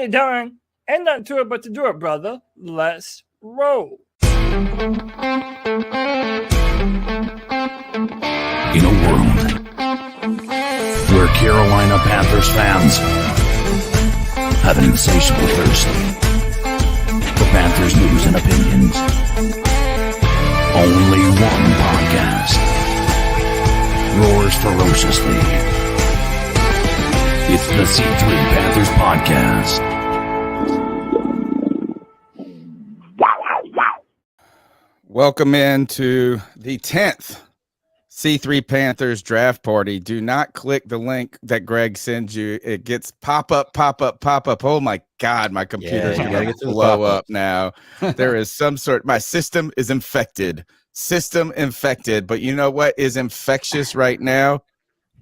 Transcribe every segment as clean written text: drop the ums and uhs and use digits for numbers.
Tony Dunn. Ain't nothing to it but to do it, brother. Let's roll. In a world where Carolina Panthers fans have an insatiable thirst for Panthers news and opinions, only one podcast roars ferociously. It's the C3 Panthers Podcast. Welcome into the 10th C3 Panthers draft party. Do not click the link that Greg sends you. It gets pop up. Oh my God, my computer's going to blow up now. There is some sort, my system is infected. But you know what is infectious right now?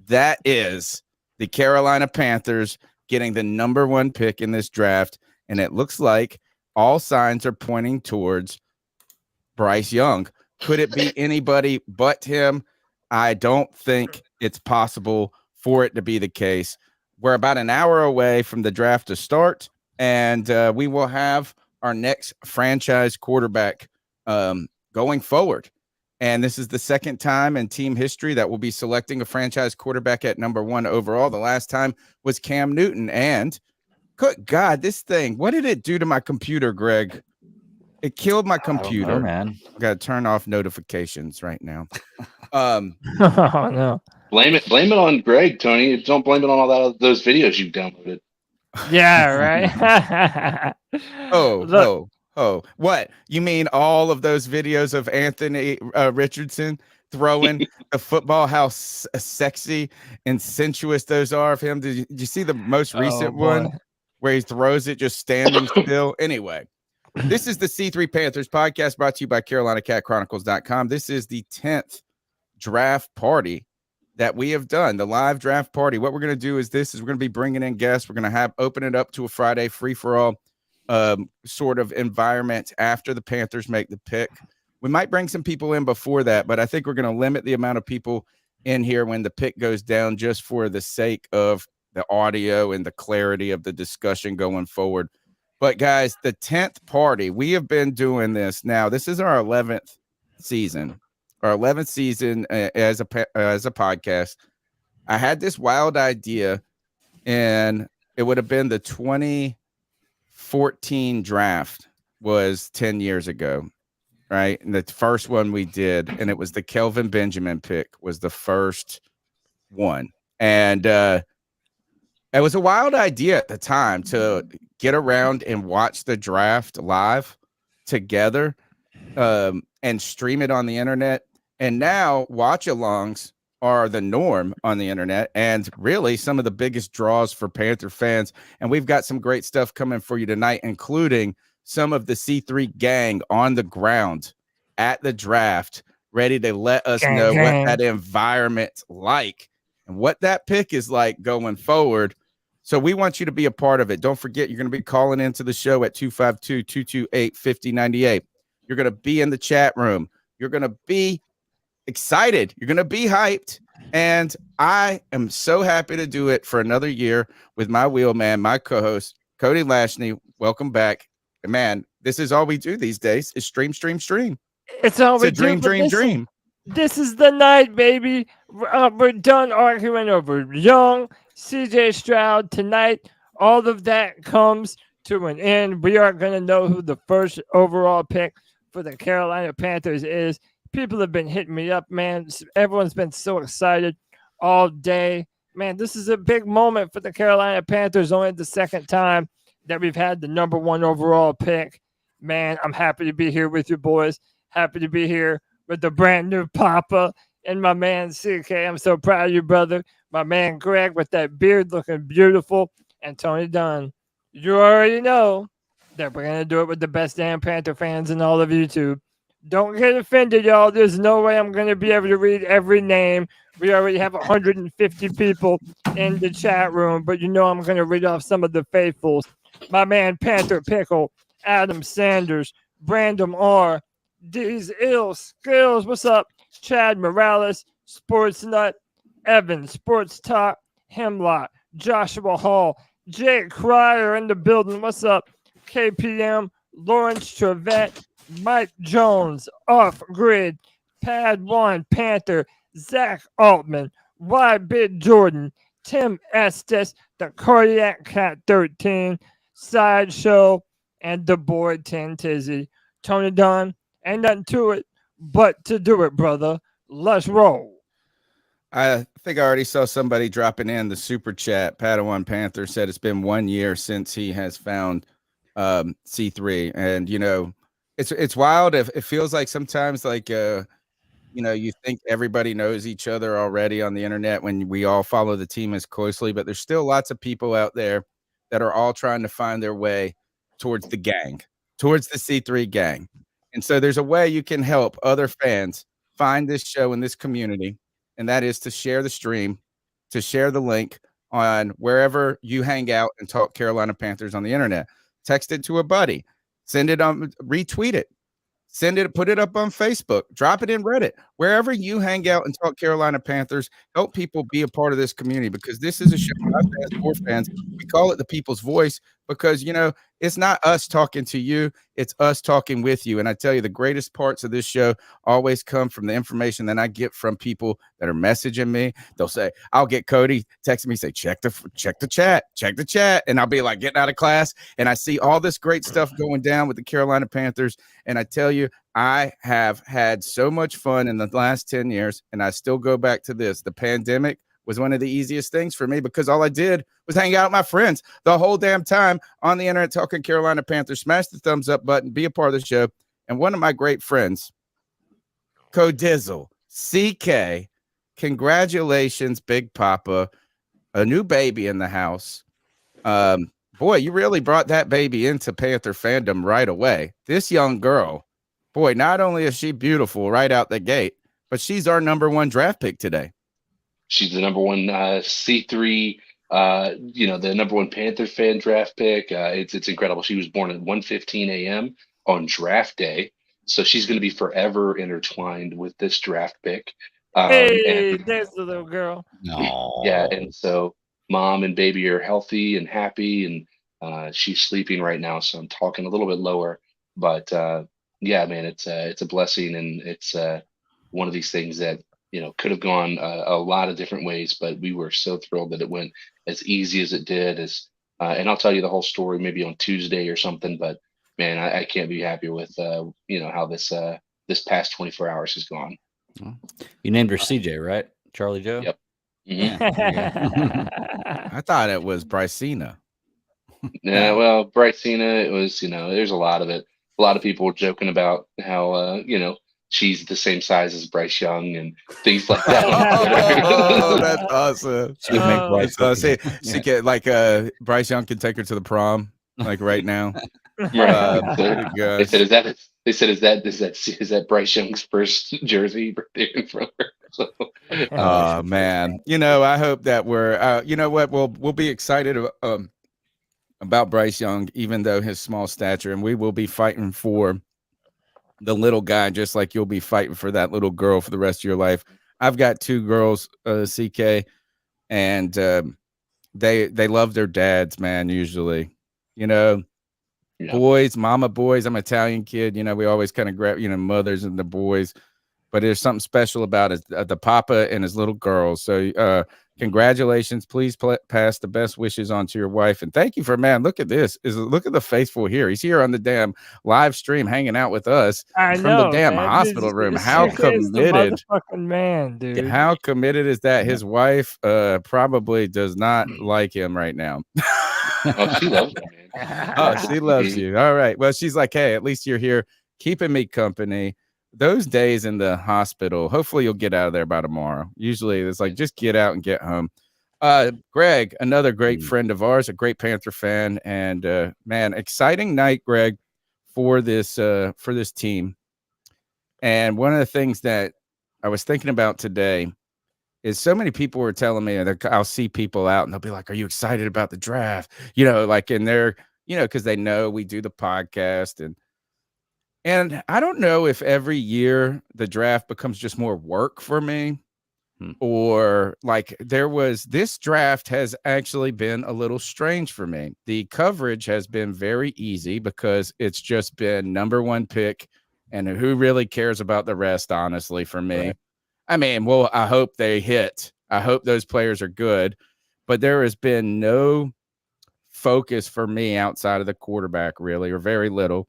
That is the Carolina Panthers getting the number one pick in this draft. And it looks like all signs are pointing towards Bryce Young. Could it be anybody but him? I don't think it's possible for it to be the case. We're about an hour away from the draft to start, and we will have our next franchise quarterback going forward. And this is the second time in team history that we'll be selecting a franchise quarterback at number one overall. The last time was Cam Newton. And good God, this thing, what did it do to my computer, Greg? It killed my computer. I don't know, man. I got to turn off notifications right now. Oh, no. Blame it on Greg, Tony. Don't blame it on all those videos you've downloaded. Yeah, right. Oh, what? You mean all of those videos of Anthony Richardson throwing the football, how sexy and sensuous those are of him? Did you see the most recent one where he throws it just standing still? Anyway. This is the C3 Panthers Podcast brought to you by CarolinaCatChronicles.com. This is the 10th draft party that we have done, the live draft party. What we're going to do is we're going to be bringing in guests. We're going to open it up to a Friday free-for-all sort of environment after the Panthers make the pick. We might bring some people in before that, but I think we're going to limit the amount of people in here when the pick goes down just for the sake of the audio and the clarity of the discussion going forward. But guys, the 10th party, we have been doing this now. This is our 11th season, as a podcast. I had this wild idea, and it would have been the 2014 draft was 10 years ago, right? And the first one we did, and it was the Kelvin Benjamin pick was the first one. And it was a wild idea at the time to get around and watch the draft live together and stream it on the internet. And now watch-alongs are the norm on the internet and really some of the biggest draws for Panther fans. And we've got some great stuff coming for you tonight, including some of the C3 gang on the ground at the draft, ready to let us know what that environment's like and what that pick is like going forward. So we want you to be a part of it. Don't forget, you're going to be calling into the show at 252-228-5098. You're going to be in the chat room. You're going to be excited. You're going to be hyped. And I am so happy to do it for another year with my wheelman, my co-host, Cody Lashney. Welcome back. Man, this is all we do these days is stream. It's all we do. Dream. This is the night, baby. We're done arguing over Young, CJ Stroud tonight. All of that comes to an end. We are going to know who the first overall pick for the Carolina Panthers is. People have been hitting me up, man. Everyone's been so excited all day. Man, this is a big moment for the Carolina Panthers. Only the second time that we've had the number one overall pick. Man, I'm happy to be here with you boys. Happy to be here with the brand new Papa and my man CK. I'm so proud of you, brother. My man Greg with that beard looking beautiful. And Tony Dunn. You already know that we're going to do it with the best damn Panther fans in all of YouTube. Don't get offended, y'all. There's no way I'm going to be able to read every name. We already have 150 people in the chat room, but you know I'm going to read off some of the faithfuls. My man Panther Pickle, Adam Sanders, Brandon R., D's Ill Skills, what's up? Chad Morales, Sports Nut, Evan, Sports Talk, Hemlock, Joshua Hall, Jake Cryer in the building. What's up? KPM, Lawrence Trevette, Mike Jones, Off Grid, Pad One Panther, Zach Altman, Y Bid Jordan, Tim Estes, the Cardiac Cat 13, Sideshow, and the Boy 10 Tizzy. Tony Dunn, ain't nothing to it but to do it, brother. Let's roll. I think I already saw somebody dropping in the super chat. Padawan Panther said it's been 1 year since he has found C3, and it's wild. If it feels like sometimes you think everybody knows each other already on the internet when we all follow the team as closely, but there's still lots of people out there that are all trying to find their way towards the gang, towards the C3 gang. And so there's a way you can help other fans find this show in this community, and that is to share the stream, to share the link on wherever you hang out and talk Carolina Panthers on the internet. Text it to a buddy, send it on, retweet it, send it, put it up on Facebook, drop it in Reddit, wherever you hang out and talk Carolina Panthers. Help people be a part of this community, because this is a show by fans for fans. We call it the people's voice because, it's not us talking to you, it's us talking with you. And I tell you, the greatest parts of this show always come from the information that I get from people that are messaging me. They'll say, I'll get Cody texting me, say, check the chat. And I'll be like getting out of class, and I see all this great stuff going down with the Carolina Panthers. And I tell you, I have had so much fun in the last 10 years, and I still go back to this. The pandemic was one of the easiest things for me because all I did was hang out with my friends the whole damn time on the internet talking Carolina Panthers. Smash the thumbs up button, be a part of the show. And one of my great friends, Codizzle, CK, congratulations, Big Papa, a new baby in the house. Boy, you really brought that baby into Panther fandom right away. This young girl, boy, not only is she beautiful right out the gate, but she's our #1 draft pick today. She's the #1 C3, the #1 Panther fan draft pick. It's incredible. She was born at 1:15 a.m. on draft day, so she's going to be forever intertwined with this draft pick. Hey, there's the little girl. No. Yeah, and so mom and baby are healthy and happy, and she's sleeping right now, so I'm talking a little bit lower. But yeah, man, it's a blessing, and it's one of these things that could have gone a lot of different ways, but we were so thrilled that it went as easy as it did. And I'll tell you the whole story maybe on Tuesday or something. But man, I can't be happier with how this past 24 hours has gone. You named her CJ, right? Charlie Joe. Yep. I thought it was Brycina. Yeah, well, Brycina, it was, there's a lot of it. A lot of people were joking about how, she's the same size as Bryce Young and things like that. Oh, that's awesome. She would make Bryce She get Bryce Young can take her to the prom, like right now. Right. They said, is that Bryce Young's first jersey in front of her? So, oh man, I hope that we're, we'll be excited about Bryce Young, even though his small stature, and we will be fighting for the little guy, just like you'll be fighting for that little girl for the rest of your life. I've got 2 girls, CK, and they love their dads, man. Usually, boys, mama boys. I'm an Italian kid. We always kind of grab, mothers and the boys, but there's something special about it, the papa and his little girls. So congratulations. Please pass the best wishes on to your wife. And thank you for, man, look at this. Look at the faithful here. He's here on the damn live stream hanging out with us from the damn hospital room. How committed. Fucking man, dude. How committed is that? His wife probably does not like him right now. Oh, she loves him, man. Oh, she loves you. All right. Well, she's like, hey, at least you're here keeping me company. Those days in the hospital, hopefully you'll get out of there by tomorrow. Usually it's like, just get out and get home. Greg, another great friend of ours, a great Panther fan, and man, exciting night, Greg, for this team. And one of the things that I was thinking about today is so many people were telling me that I'll see people out and they'll be like, are you excited about the draft? Like in their, because they know we do the podcast, and I don't know if every year the draft becomes just more work for me, or like this draft has actually been a little strange for me. The coverage has been very easy because it's just been number one pick, and who really cares about the rest, honestly, for me. Right. I mean, well, I hope they hit. I hope those players are good, but there has been no focus for me outside of the quarterback, really, or very little.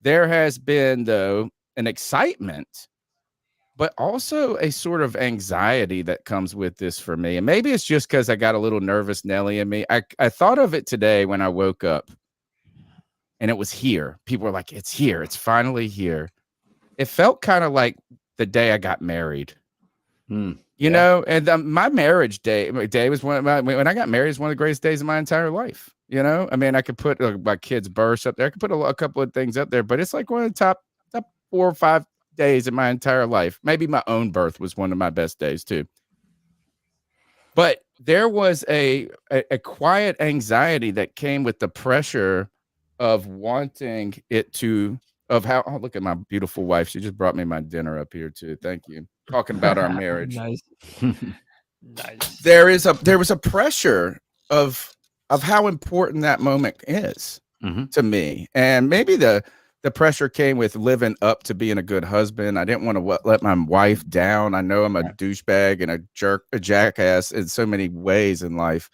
There has been, though, an excitement, but also a sort of anxiety that comes with this for me. And maybe it's just because I got a little nervous Nelly in me. I thought of it today when I woke up, and it was here. People were like, it's here. It's finally here. It felt kind of like the day I got married. You know, and my marriage day was when I got married, is one of the greatest days of my entire life. You know, I mean, I could put my kids' births up there. I could put a couple of things up there, but it's like one of the top 4 or 5 days in my entire life. Maybe my own birth was one of my best days too. But there was a quiet anxiety that came with the pressure of wanting it to, of how, oh, look at my beautiful wife. She just brought me my dinner up here too. Thank you. Talking about our marriage. Nice. Nice. There was a pressure of how important that moment is to me. And maybe the pressure came with living up to being a good husband. I didn't want to let my wife down. I know I'm a douchebag and a jackass in so many ways in life.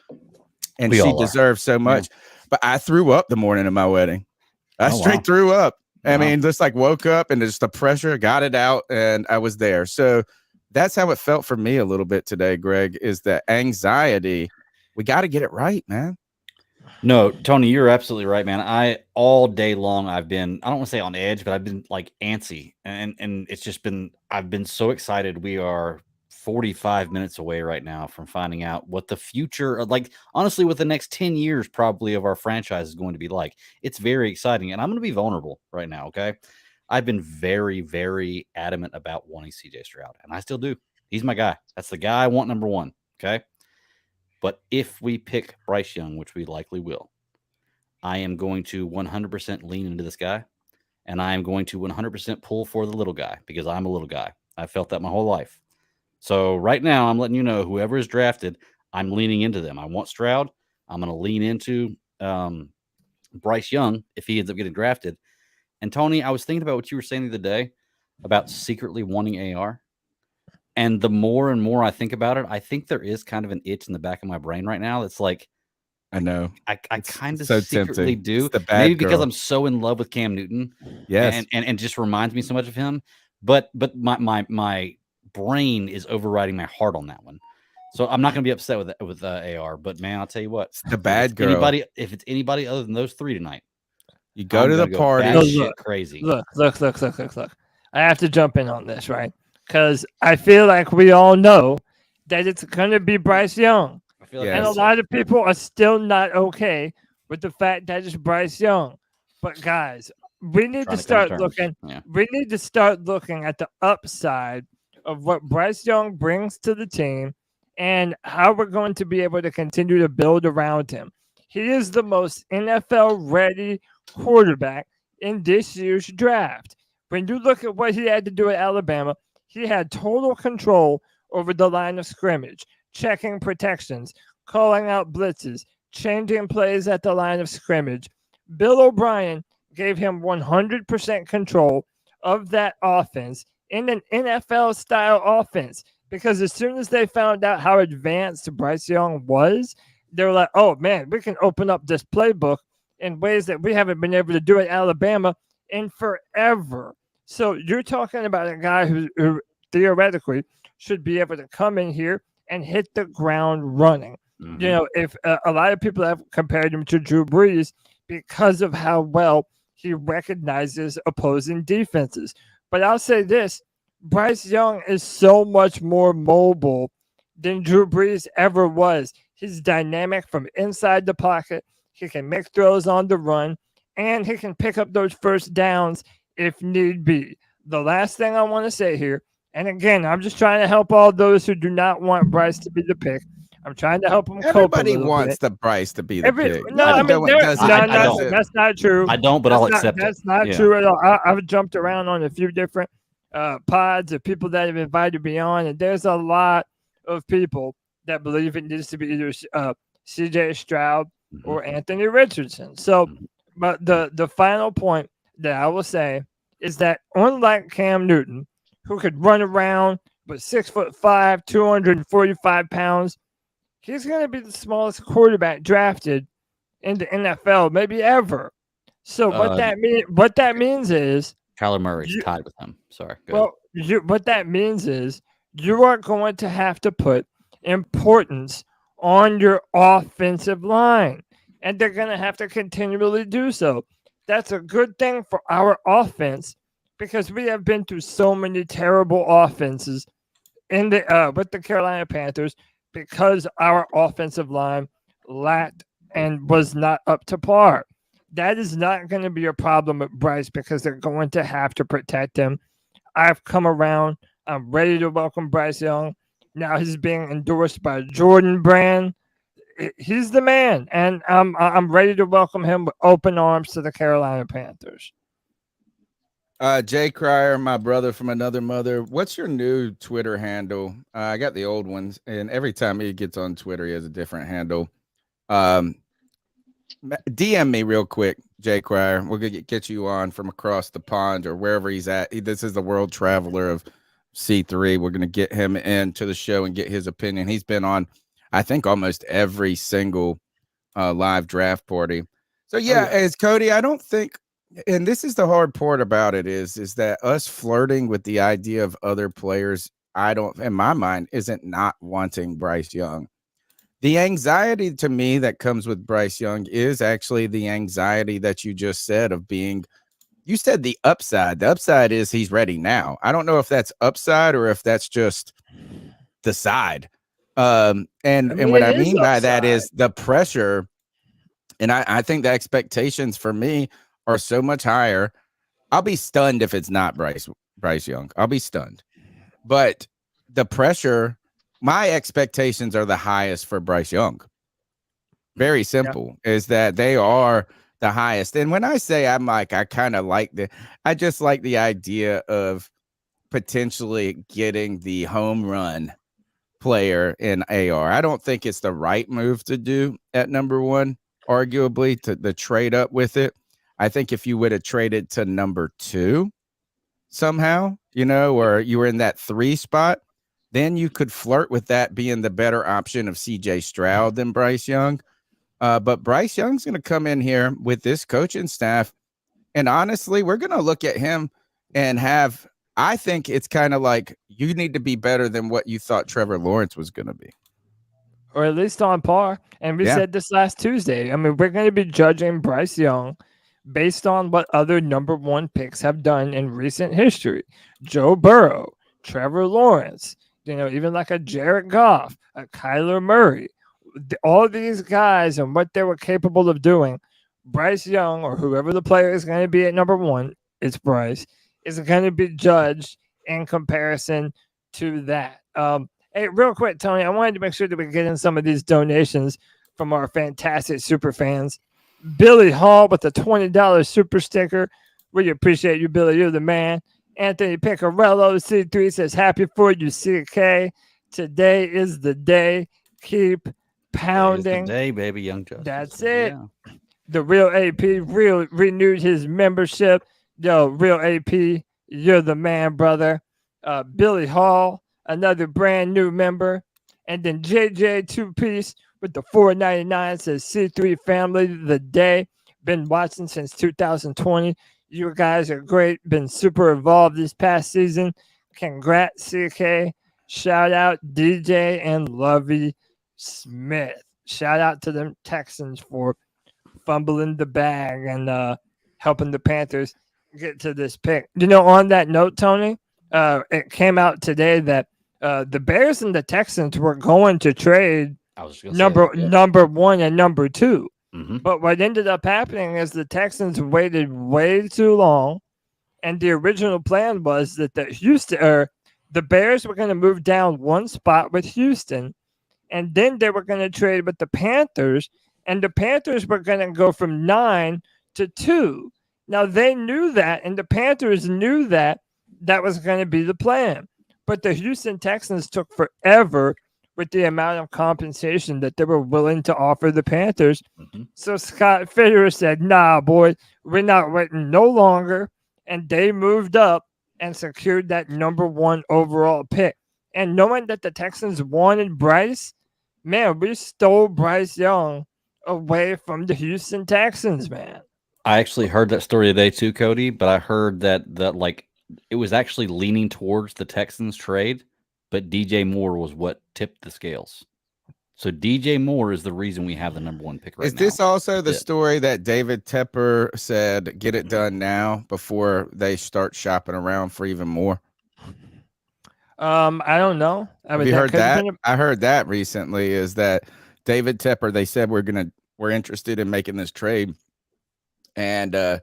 And she deserves so much. But I threw up the morning of my wedding. I straight threw up. I mean, just like woke up and just the pressure, got it out, and I was there. So that's how it felt for me a little bit today, Greg, is the anxiety. We got to get it right, man. No, Tony, you're absolutely right, man. All day long, I don't want to say on edge, but I've been like antsy, and it's just been, I've been so excited. We are 45 minutes away right now from finding out what the future, like honestly, what the next 10 years probably of our franchise is going to be like. It's very exciting, and I'm going to be vulnerable right now. Okay. I've been very, very adamant about wanting CJ Stroud, and I still do. He's my guy. That's the guy I want, number one. Okay. But if we pick Bryce Young, which we likely will, I am going to 100% lean into this guy, and I am going to 100% pull for the little guy because I'm a little guy. I've felt that my whole life. So right now, I'm letting you know, whoever is drafted, I'm leaning into them. I want Stroud. I'm going to lean into Bryce Young if he ends up getting drafted. And Tony, I was thinking about what you were saying the other day about secretly wanting AR. And the more and more I think about it, I think there is kind of an itch in the back of my brain right now. That's like, I know. I kind of so secretly tempting. do. It's the bad Maybe girl. because I'm so in love with Cam Newton. Yes. And just reminds me so much of him. But my brain is overriding my heart on that one. So I'm not going to be upset with AR. But man, I'll tell you what. It's the bad girl. If it's anybody other than those three tonight, you go to the party. Batshit crazy. Look. I have to jump in on this, right? Because I feel like we all know that it's going to be Bryce Young. I feel like And a lot of people are still not okay with the fact that it's Bryce Young. But guys, we need to start looking. Yeah. We need to start looking at the upside of what Bryce Young brings to the team and how we're going to be able to continue to build around him. He is the most NFL-ready quarterback in this year's draft. When you look at what he had to do at Alabama, he had total control over the line of scrimmage, checking protections, calling out blitzes, changing plays at the line of scrimmage. Bill O'Brien gave him 100% control of that offense in an NFL-style offense, because as soon as they found out how advanced Bryce Young was, they were like, oh, man, we can open up this playbook in ways that we haven't been able to do at Alabama in forever. So you're talking about a guy who theoretically should be able to come in here and hit the ground running. Mm-hmm. You know, if a lot of people have compared him to Drew Brees because of how well he recognizes opposing defenses. But I'll say this, Bryce Young is so much more mobile than Drew Brees ever was. He's dynamic from inside the pocket. He can make throws on the run, and he can pick up those first downs if need be. The last thing I want to say here, and again, I'm just trying to help all those who do not want Bryce to be the pick. I'm trying to help them cope. Everybody wants the Bryce to be the pick. No, I mean, that's not true. I don't, but I'll accept it. That's not true at all. I've jumped around on a few different pods of people that have invited me on, and there's a lot of people that believe it needs to be either CJ Stroud or Anthony Richardson. So, but the final point that I will say is that unlike Cam Newton, who could run around but 6'5", 245 pounds, he's going to be the smallest quarterback drafted in the NFL, maybe ever. So what that means is Kyler Murray's tied with him. Sorry. Well, what that means is you are going to have to put importance on your offensive line, and they're going to have to continually do so. That's a good thing for our offense because we have been through so many terrible offenses in the with the Carolina Panthers because our offensive line lacked and was not up to par. That is not going to be a problem with Bryce because they're going to have to protect him. I've come around. I'm ready to welcome Bryce Young. Now he's being endorsed by Jordan Brand. He's the man, and I'm ready to welcome him with open arms to the Carolina Panthers. Jay Cryer, my brother from another mother. What's your new Twitter handle? I got the old ones, and every time he gets on Twitter, he has a different handle. DM me real quick, Jay Cryer. We're gonna get you on from across the pond or wherever he's at. This is the world traveler of C3. We're gonna get him into the show and get his opinion. He's been on, I think, almost every single live draft party. So yeah, as Cody, I don't think, and this is the hard part about it is that us flirting with the idea of other players, I don't, in my mind, isn't not wanting Bryce Young. The anxiety to me that comes with Bryce Young is actually the anxiety that you just said of being, you said the upside. The upside is he's ready now. I don't know if that's upside or if that's just the side. And what I mean by that is the pressure. And I think the expectations for me are so much higher. I'll be stunned if it's not Bryce Young. I'll be stunned. But the pressure, my expectations are the highest for Bryce Young. Very simple, is that they are the highest. And when I say I'm like, I kind of like I just like the idea of potentially getting the home run player in AR. I don't think it's the right move to do at number one, arguably, to the trade up with it. I think if you would have traded to number 2 somehow, or you were in that 3 spot, then you could flirt with that being the better option of CJ Stroud than Bryce Young. But Bryce Young's going to come in here with this coaching staff. And honestly, we're going to look at him and I think it's kind of like you need to be better than what you thought Trevor Lawrence was going to be. Or at least on par. And we said this last Tuesday. I mean, we're going to be judging Bryce Young based on what other number 1 picks have done in recent history. Joe Burrow, Trevor Lawrence, even like a Jared Goff, a Kyler Murray, all these guys and what they were capable of doing. Bryce Young, or whoever the player is going to be at number 1, it's Bryce, is going to be judged in comparison to that. Hey, real quick, Tony, I wanted to make sure that we get in some of these donations from our fantastic super fans. Billy Hall with the $20 super sticker. We appreciate you, Billy. You're the man. Anthony Picarello, C3 says, happy for you, CK. Today is the day. Keep pounding. Today, baby, Young Justice. That's it. Yeah. The Real AP renewed his membership. Yo, Real AP, you're the man, brother. Billy Hall, another brand new member. And then JJ 2-piece with the $4.99 says C3 family the day. Been watching since 2020. You guys are great. Been super involved this past season. Congrats, CK. Shout out DJ and Lovey Smith. Shout out to them Texans for fumbling the bag and helping the Panthers get to this pick. On that note, Tony, it came out today that the Bears and the Texans were going to trade number 1 and number 2. Mm-hmm. But what ended up happening is the Texans waited way too long, and the original plan was that the Bears were going to move down 1 spot with Houston, and then they were going to trade with the Panthers, and the Panthers were going to go from 9 to 2. Now they knew that, and the Panthers knew that that was going to be the plan. But the Houston Texans took forever with the amount of compensation that they were willing to offer the Panthers. So Scott Fitterer said, nah, boy, we're not waiting no longer. And they moved up and secured that number 1 overall pick. And knowing that the Texans wanted Bryce, man, we stole Bryce Young away from the Houston Texans, man. I actually heard that story today too, Cody, but I heard that like it was actually leaning towards the Texans trade, but DJ Moore was what tipped the scales. So DJ Moore is the reason we have the number 1 pick right now. Is this also the story that David Tepper said, get it done now before they start shopping around for even more? I don't know. Have you heard that? I heard that recently, is that David Tepper, they said we're interested in making this trade. And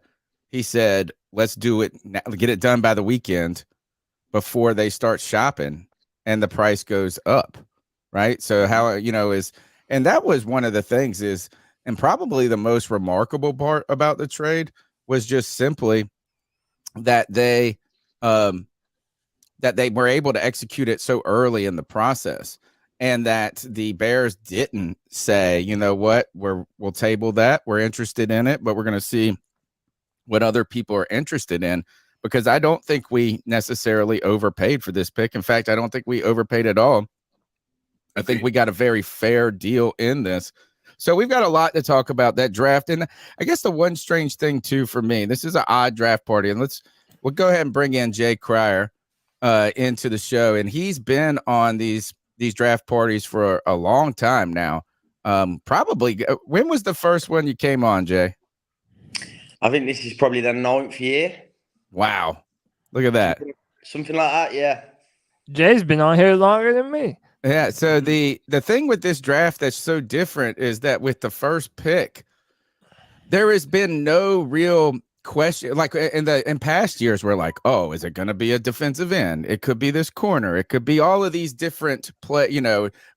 he said, let's do it now, get it done by the weekend before they start shopping and the price goes up. Right. So how, and that was one of the things is, and probably the most remarkable part about the trade was just simply that they were able to execute it so early in the process, and that the Bears didn't say, you know what, we'll table that. We're interested in it, but we're going to see what other people are interested in, because I don't think we necessarily overpaid for this pick. In fact, I don't think we overpaid at all. I think we got a very fair deal in this. So we've got a lot to talk about that draft. And I guess the one strange thing too, for me, this is an odd draft party, and we'll go ahead and bring in Jay Cryer into the show. And he's been on these draft parties for a long time now. Probably, when was the first one you came on, Jay? I think this is probably the 9th year. Wow. Look at that. Something like that, yeah. Jay's been on here longer than me. Yeah, so the thing with this draft that's so different is that with the first pick, there has been no real question. Like in past years, we're like, oh, is it going to be a defensive end? It could be this corner. It could be all of these different play.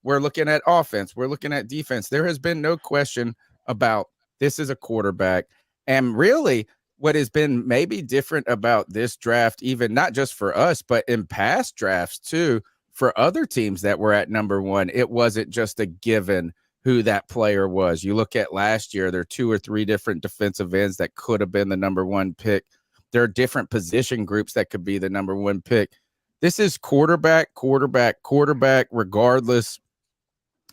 We're looking at offense. We're looking at defense. There has been no question about this is a quarterback. And really, what has been maybe different about this draft, even not just for us, but in past drafts too, for other teams that were at number 1, it wasn't just a given who that player was. You look at last year, there are 2 or 3 different defensive ends that could have been the number 1 pick. There are different position groups that could be the number 1 pick. This is quarterback, regardless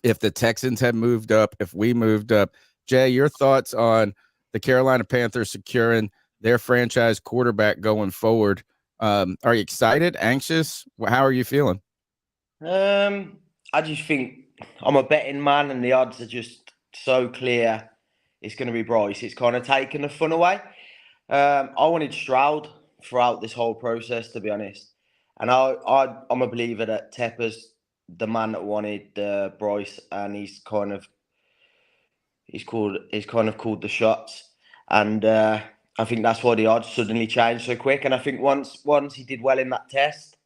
if the Texans had moved up, if we moved up. Jay, your thoughts on the Carolina Panthers securing their franchise quarterback going forward? Are you excited, anxious? How are you feeling? I just think I'm a betting man, and the odds are just so clear it's going to be Bryce. It's kind of taken the fun away. I wanted Stroud throughout this whole process, to be honest. And I'm a believer that Tepper's the man that wanted Bryce, and he's kind of called the shots. And I think that's why the odds suddenly changed so quick. And I think once he did well in that test,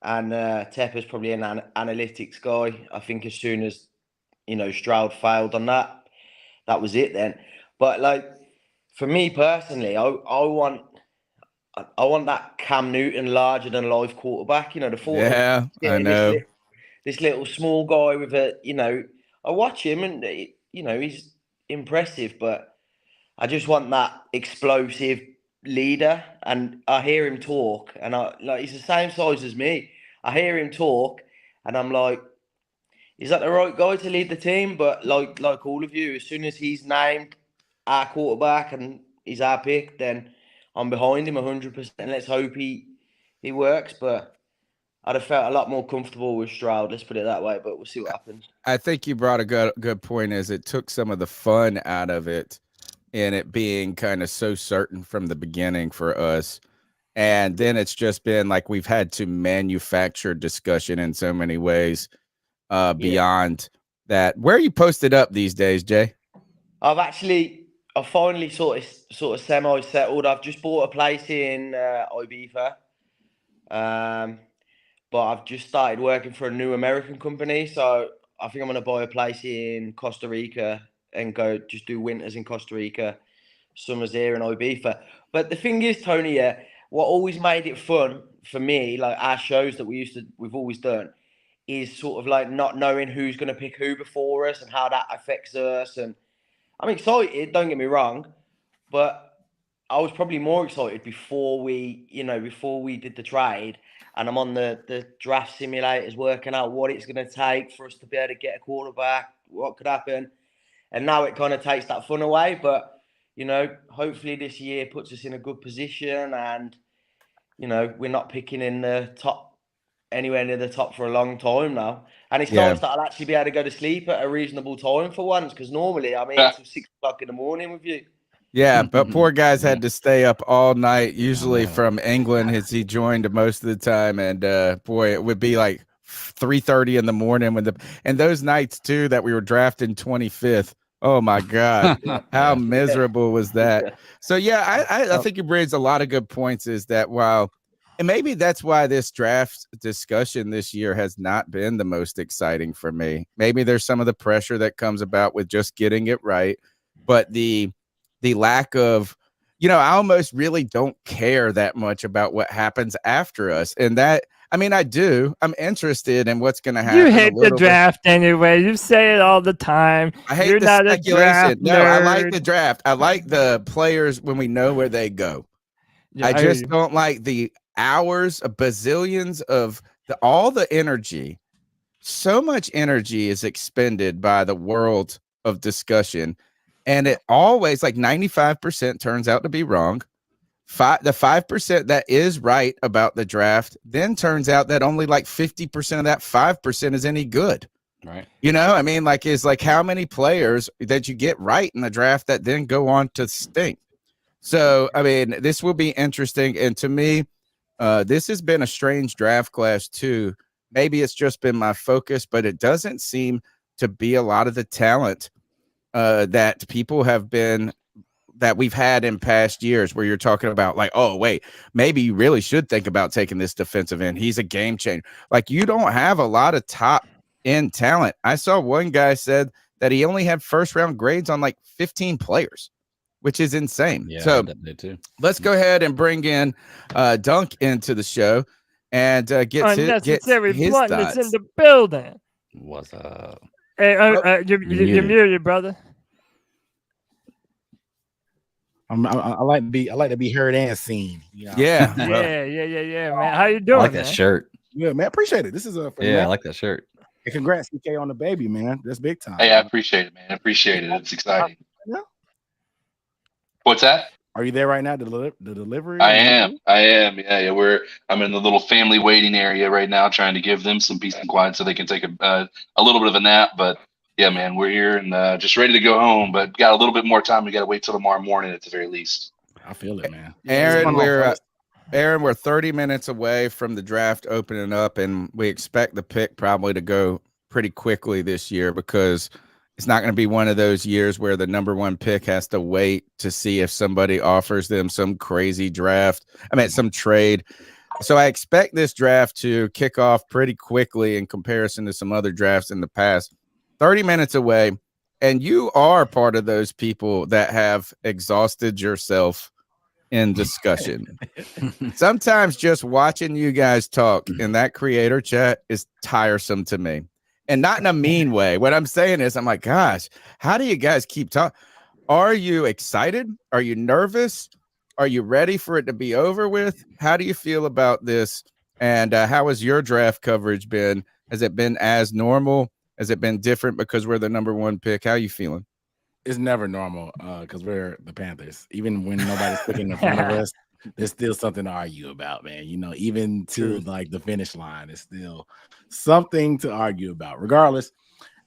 and Tepper's probably an analytics guy, I think as soon as Stroud failed on that was it then. But like for me personally, I want that Cam Newton larger than life quarterback. The 40. Yeah, I know. This little small guy with I watch him and he's impressive, but I just want that explosive leader. And I hear him talk, and he's the same size as me. I hear him talk, and I'm like, is that the right guy to lead the team? But like all of you, as soon as he's named our quarterback and he's our pick, then I'm behind him 100%. Let's hope he works. But I'd have felt a lot more comfortable with Stroud, let's put it that way, but we'll see what happens. I think you brought a good point, is it took some of the fun out of it, and it being kind of so certain from the beginning for us. And then it's just been like we've had to manufacture discussion in so many ways beyond that. Where are you posted up these days, Jay? I've finally sort of semi-settled. I've just bought a place in Ibiza. But I've just started working for a new American company. So I think I'm going to buy a place in Costa Rica and go just do winters in Costa Rica, summers here in Ibiza. But the thing is, Tony, what always made it fun for me, like our shows that we've always done, is sort of like not knowing who's going to pick who before us and how that affects us. And I'm excited, don't get me wrong, but I was probably more excited before we did the trade, and I'm on the draft simulators working out what it's going to take for us to be able to get a quarterback, what could happen. And now it kind of takes that fun away. But, hopefully this year puts us in a good position, and, we're not picking in the top, anywhere near the top for a long time now. And it's nice that I'll actually be able to go to sleep at a reasonable time for once, because normally I'm here till 6 o'clock in the morning with you. Yeah, but poor guys had to stay up all night, usually from England, as he joined most of the time. And boy, it would be like 3:30 in the morning and those nights too that we were drafting 25th. Oh my God, how miserable was that? So yeah, I think you raised a lot of good points. Is that and maybe that's why this draft discussion this year has not been the most exciting for me. Maybe there's some of the pressure that comes about with just getting it right, but the lack of, I almost really don't care that much about what happens after us. And that, I do. I'm interested in what's going to happen. You hate the draft anyway. You say it all the time. I hate the speculation. No, I like the draft. I like the players when we know where they go. Yeah, I just don't like the hours, bazillions of all the energy. So much energy is expended by the world of discussion. And it always, like 95% turns out to be wrong. The 5% that is right about the draft then turns out that only like 50% of that 5% is any good. Right. It's like how many players that you get right in the draft that then go on to stink. So, this will be interesting. And to me, this has been a strange draft class too. Maybe it's just been my focus, but it doesn't seem to be a lot of the talent that people have been that we've had in past years, where you're talking about like, oh wait, maybe you really should think about taking this defensive end. He's a game changer. Like, you don't have a lot of top end talent. I saw one guy said that he only had first round grades on like 15 players, which is insane. Yeah, so too. Let's go ahead and bring in Dunk into the show and get his thoughts. In the building. What's up? Hey, you're muted, brother. I like to be heard and seen. Yeah. Yeah, man. How you doing? I like that shirt. Yeah, man. Appreciate it. This is I like that shirt. Hey, congrats, CK, on the baby, man. That's big time. Hey, I appreciate it, man. I appreciate it. It's exciting. Yeah. What's that? Are you there right now? The delivery? I am. Yeah. I'm in the little family waiting area right now, trying to give them some peace and quiet so they can take a little bit of a nap. But yeah, man, we're here and just ready to go home. But got a little bit more time. We got to wait till tomorrow morning at the very least. I feel it, man. Aaron, we're 30 minutes away from the draft opening up, and we expect the pick probably to go pretty quickly this year, because it's not going to be one of those years where the number one pick has to wait to see if somebody offers them some crazy some trade. So I expect this draft to kick off pretty quickly in comparison to some other drafts in the past. 30 minutes away, and you are part of those people that have exhausted yourself in discussion. Sometimes just watching you guys talk in that creator chat is tiresome to me. And not in a mean way. What I'm saying is, I'm like, gosh, how do you guys keep talking? Are you excited? Are you nervous? Are you ready for it to be over with? How do you feel about this? And how has your draft coverage been? Has it been as normal? Has it been different because we're the number one pick? How are you feeling? It's never normal because we're the Panthers. Even when nobody's picking in front of us, there's still something to argue about, man. Even to like the finish line, it's still something to argue about. Regardless,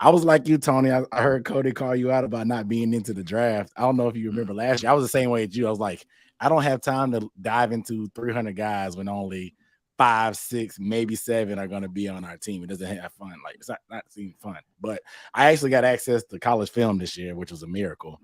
I was like you, Tony. I heard Cody call you out about not being into the draft. I don't know if you remember last year. I was the same way as you. I was like, I don't have time to dive into 300 guys when only 5, 6, maybe 7 are going to be on our team. It doesn't have fun. Like, it's not seem fun. But I actually got access to college film this year, which was a miracle.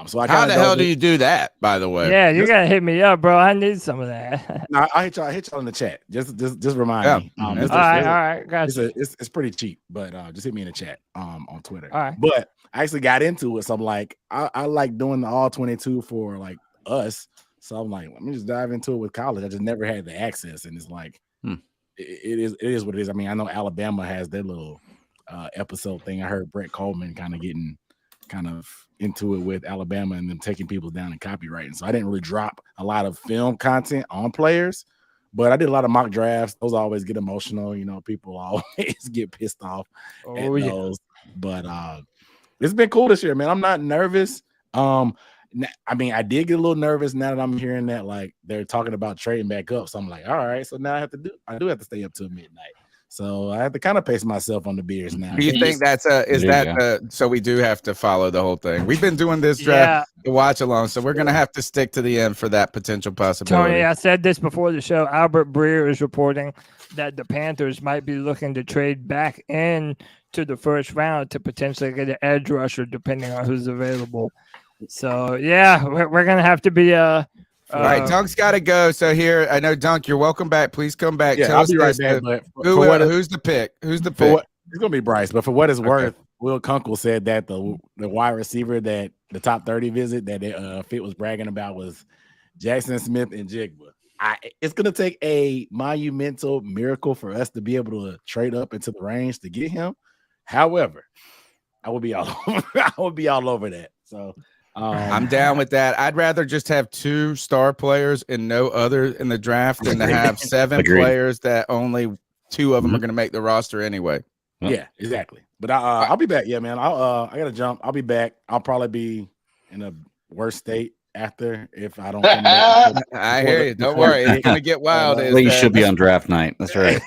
So how the hell do you do that, by the way? Yeah, you gotta hit me up, bro. I need some of that. No, I'll hit y'all in the chat. Just remind me. All right, gotcha. It's pretty cheap, but just hit me in the chat on Twitter. All right. But I actually got into it, so I'm like, I like doing the all 22 for like us. So I'm like, let me just dive into it with college. I just never had the access, and it's like it is what it is. I mean, I know Alabama has their little episode thing. I heard Brett Coleman kind of getting into it with Alabama and them taking people down in copywriting. So I didn't really drop a lot of film content on players, but I did a lot of mock drafts. Those always get emotional. You know, people always get pissed off at those. But it's been cool this year, man. I'm not nervous. I mean, I did get a little nervous now that I'm hearing that like they're talking about trading back up. So I'm like, all right, so now I do have to stay up till midnight. So I have to kind of pace myself on the beers now. Do you think so we do have to follow the whole thing? We've been doing this draft to watch along, so we're gonna have to stick to the end for that potential possibility. Tony, I said this before the show. Albert Breer is reporting that the Panthers might be looking to trade back in to the first round to potentially get an edge rusher, depending on who's available. So yeah, we're gonna have to be all right, Dunk's got to go. So here, I know Dunk, you're welcome back. Please come back. Yeah, I'll be right back. But who's the pick? Who's the pick? It's gonna be Bryce. But for what it's worth, Will Kunkel said that the wide receiver that the top 30 visit that Fit was bragging about was Jackson Smith and Jigba. It's gonna take a monumental miracle for us to be able to trade up into the range to get him. However, I will be all over that. So. I'm down with that. I'd rather just have 2 star players and no other in the draft than to have 7 players that only 2 of them are going to make the roster anyway. Yeah, exactly. But I'll be back. Yeah, man. I gotta jump. I'll be back. I'll probably be in a worse state after if I don't come back. I hear you. Don't worry. It's going to get wild. You should be on draft night. That's right.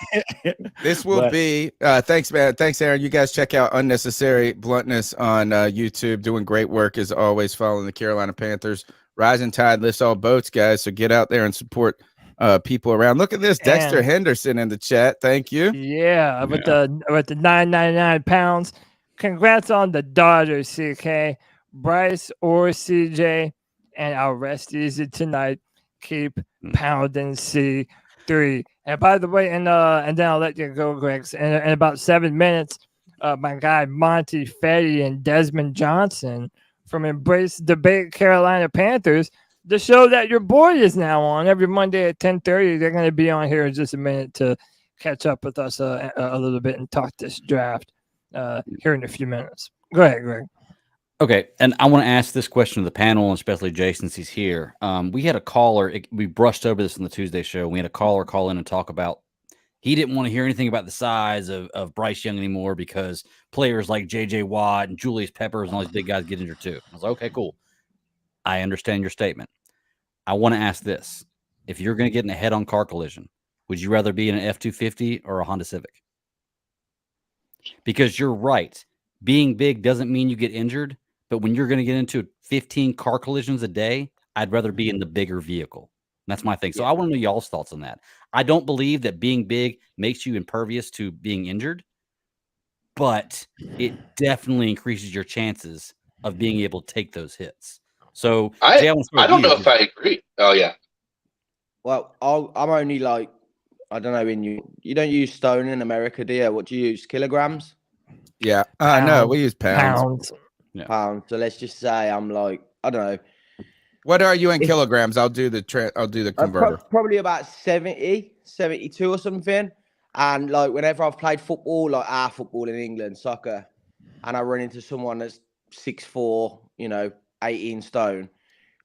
This will be thanks, man. Thanks, Aaron. You guys check out Unnecessary Bluntness on YouTube. Doing great work as always, following the Carolina Panthers. Rising tide lifts all boats, guys. So get out there and support people around. Look at this. Dexter Henderson in the chat. Thank you. Yeah, with the £9.99. Congrats on the Dodgers, CK. Bryce or CJ. And I'll rest easy tonight. Keep pounding C3. And by the way, and then I'll let you go, Greg. In about 7 minutes, my guy Monty Fetty and Desmond Johnson from Embrace Debate Carolina Panthers, the show that your boy is now on every Monday at 10:30. They're going to be on here in just a minute to catch up with us a little bit and talk this draft here in a few minutes. Go ahead, Greg. Okay, and I want to ask this question to the panel, and especially Jay, since he's here. We had a caller. We brushed over this on the Tuesday show. We had a caller call in and talk about he didn't want to hear anything about the size of Bryce Young anymore because players like J.J. Watt and Julius Peppers and all these big guys get injured too. I was like, okay, cool. I understand your statement. I want to ask this. If you're going to get in a head-on car collision, would you rather be in an F-250 or a Honda Civic? Because you're right. Being big doesn't mean you get injured. But when you're going to get into 15 car collisions a day, I'd rather be in the bigger vehicle. That's my thing. So I want to know y'all's thoughts on that. I don't believe that being big makes you impervious to being injured, but it definitely increases your chances of being able to take those hits. So I don't know if I agree. Oh, yeah. Well, I'm only like, I don't know, you don't use stone in America, do you? What do you use? Kilograms? Yeah. No, we use pounds. Yeah. Pounds. So let's just say I'm like, I don't know. What are you in kilograms? I'll do the converter. Probably about 70, 72 or something. And like whenever I've played football, like our football in England, soccer, and I run into someone that's 6'4", 18 stone,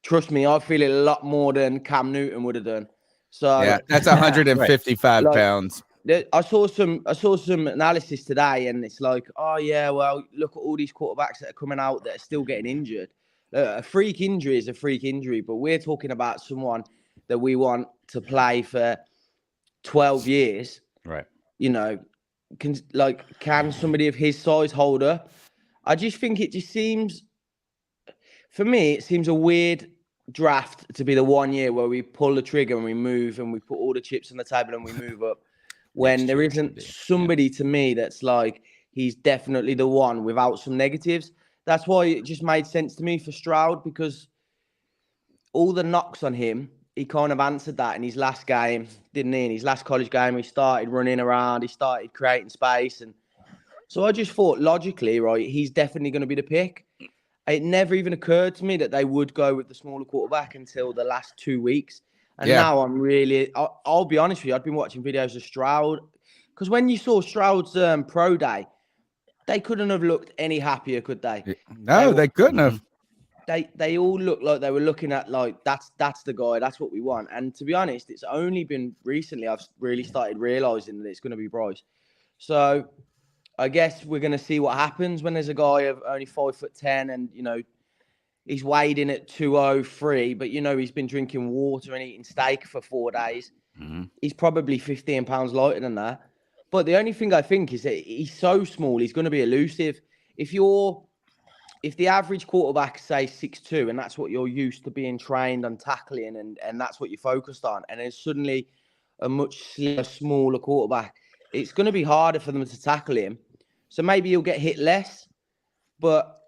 trust me, I feel it a lot more than Cam Newton would have done. So yeah, that's 155 pounds. I saw some analysis today, and it's like, oh yeah, well, look at all these quarterbacks that are coming out that are still getting injured. A freak injury is a freak injury, but we're talking about someone that we want to play for 12 years. Right. Can somebody of his size hold up? I just think it just seems, for me, it seems a weird draft to be the 1 year where we pull the trigger and we move and we put all the chips on the table and we move up. When there isn't somebody to me that's like, he's definitely the one without some negatives. That's why it just made sense to me for Stroud, because all the knocks on him, he kind of answered that in his last game, didn't he? In his last college game, he started running around, he started creating space. And so I just thought logically, right, he's definitely going to be the pick. It never even occurred to me that they would go with the smaller quarterback until the last 2 weeks. And now I'm really, I'll be honest with you, I've been watching videos of Stroud. Because when you saw Stroud's pro day, they couldn't have looked any happier, could they? No, they couldn't have. They all looked like they were looking at like that's the guy, that's what we want. And to be honest, it's only been recently I've really started realizing that it's going to be Bryce. So I guess we're going to see what happens when there's a guy of only 5'10" and he's weighed in at 203, but he's been drinking water and eating steak for 4 days. He's probably 15 pounds lighter than that. But the only thing I think is that he's so small, he's going to be elusive. If the average quarterback, say 6'2", and that's what you're used to being trained on tackling, and that's what you're focused on, and then suddenly a much smaller quarterback, it's going to be harder for them to tackle him. So maybe he'll get hit less. But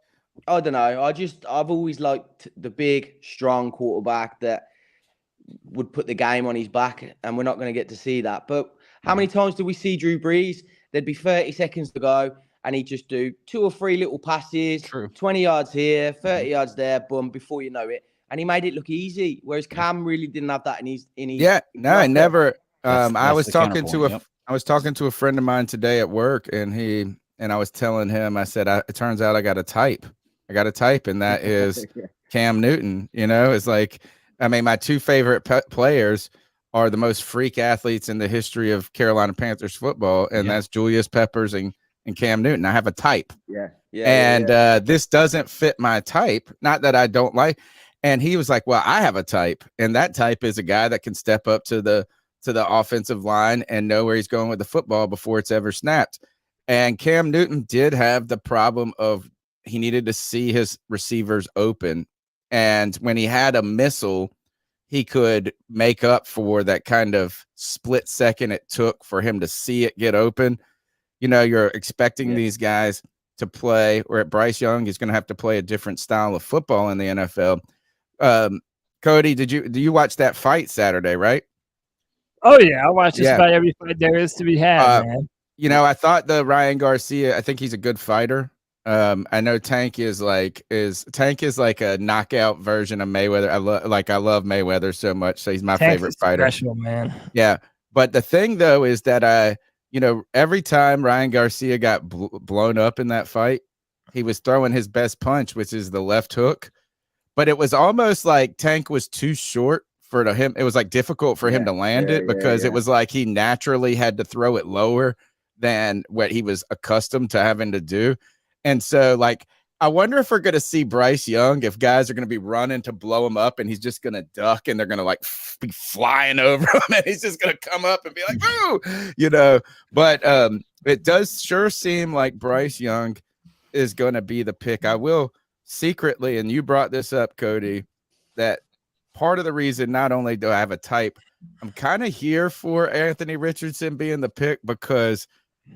I don't know. I've always liked the big, strong quarterback that would put the game on his back, and we're not going to get to see that. But how many times do we see Drew Brees? There'd be 30 seconds to go, and he'd just do 2 or 3 little passes, 20 yards here, 30 yards there, boom, before you know it. And he made it look easy, whereas Cam really didn't have that in his. I never. That's I was the talking to counterpoint, I was talking to a friend of mine today at work, and I was telling him, I said, it turns out I got a type. And that is Cam Newton. It's like, I mean, my 2 favorite players are the most freak athletes in the history of Carolina Panthers football, and that's Julius Peppers and Cam Newton. I have a type. This doesn't fit my type. Not that I don't like. And he was like, well, I have a type, and that type is a guy that can step up to the offensive line and know where he's going with the football before it's ever snapped. And Cam Newton did have the problem of he needed to see his receivers open. And when he had a missile, he could make up for that kind of split second it took for him to see it get open. You're expecting these guys to play, or at Bryce Young, he's going to have to play a different style of football in the NFL. Cody, do you watch that fight Saturday, right? Oh yeah, I watch just about every fight there is to be had, man. I thought the Ryan Garcia, I think he's a good fighter. I know Tank is like a knockout version of Mayweather. I love Mayweather so much, so he's my favorite fighter. Special, man. Yeah, but the thing though is that every time Ryan Garcia got blown up in that fight, he was throwing his best punch, which is the left hook. But it was almost like Tank was too short for him. It was like difficult for him to land it because it was like he naturally had to throw it lower than what he was accustomed to having to do. And so, like, I wonder if we're going to see Bryce Young, if guys are going to be running to blow him up and he's just going to duck and they're going to be flying over him and he's just going to come up and be like, woo, But it does sure seem like Bryce Young is going to be the pick. I will secretly, and you brought this up, Cody, that part of the reason not only do I have a type, I'm kind of here for Anthony Richardson being the pick, because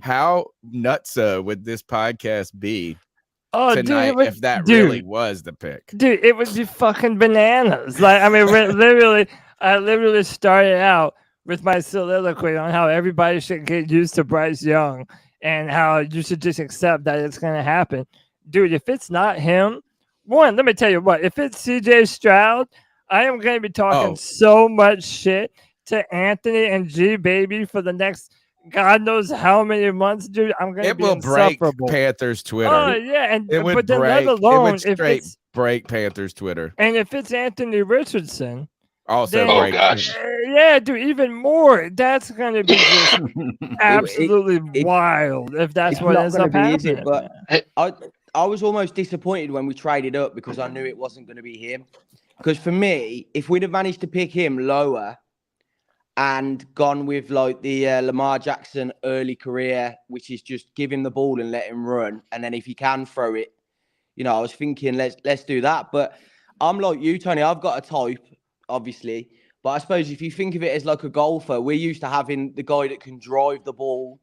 how nutso would this podcast be tonight if that really was the pick? Dude, it would be fucking bananas. Like, I mean, I literally started out with my soliloquy on how everybody should get used to Bryce Young and how you should just accept that it's going to happen. Dude, if it's not him, let me tell you what, if it's CJ Stroud, I am going to be talking so much shit to Anthony and G Baby for the next God knows how many months, dude. I'm going to be insufferable. Break Panthers Twitter. Oh, yeah. And it would break Panthers Twitter. And if it's Anthony Richardson, also then, gosh. Yeah, dude, even more. That's going to be just absolutely wild if that's what ends up happening. But I was almost disappointed when we traded up because I knew it wasn't going to be him. Because for me, if we'd have managed to pick him lower and gone with like the Lamar Jackson early career, which is just give him the ball and let him run, and then if he can throw it, I was thinking let's do that. But I'm like you, Tony. I've got a type, obviously, but I suppose if you think of it as like a golfer, we're used to having the guy that can drive the ball.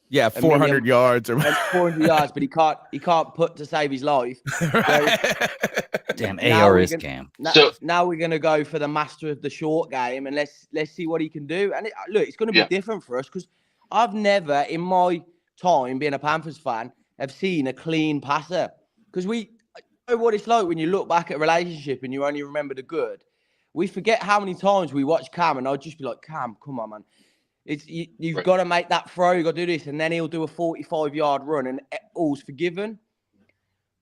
Yeah, 400 yards or 400 yards, but he can't put to save his life. Damn ARS Cam. Now we're gonna go for the master of the short game, and let's see what he can do. And it's gonna be different for us because I've never in my time being a Panthers fan have seen a clean passer. Because know what it's like when you look back at a relationship and you only remember the good. We forget how many times we watch Cam, and I'll just be like, Cam, come on, man. You've got to make that throw. You've got to do this. And then he'll do a 45-yard run and all's forgiven.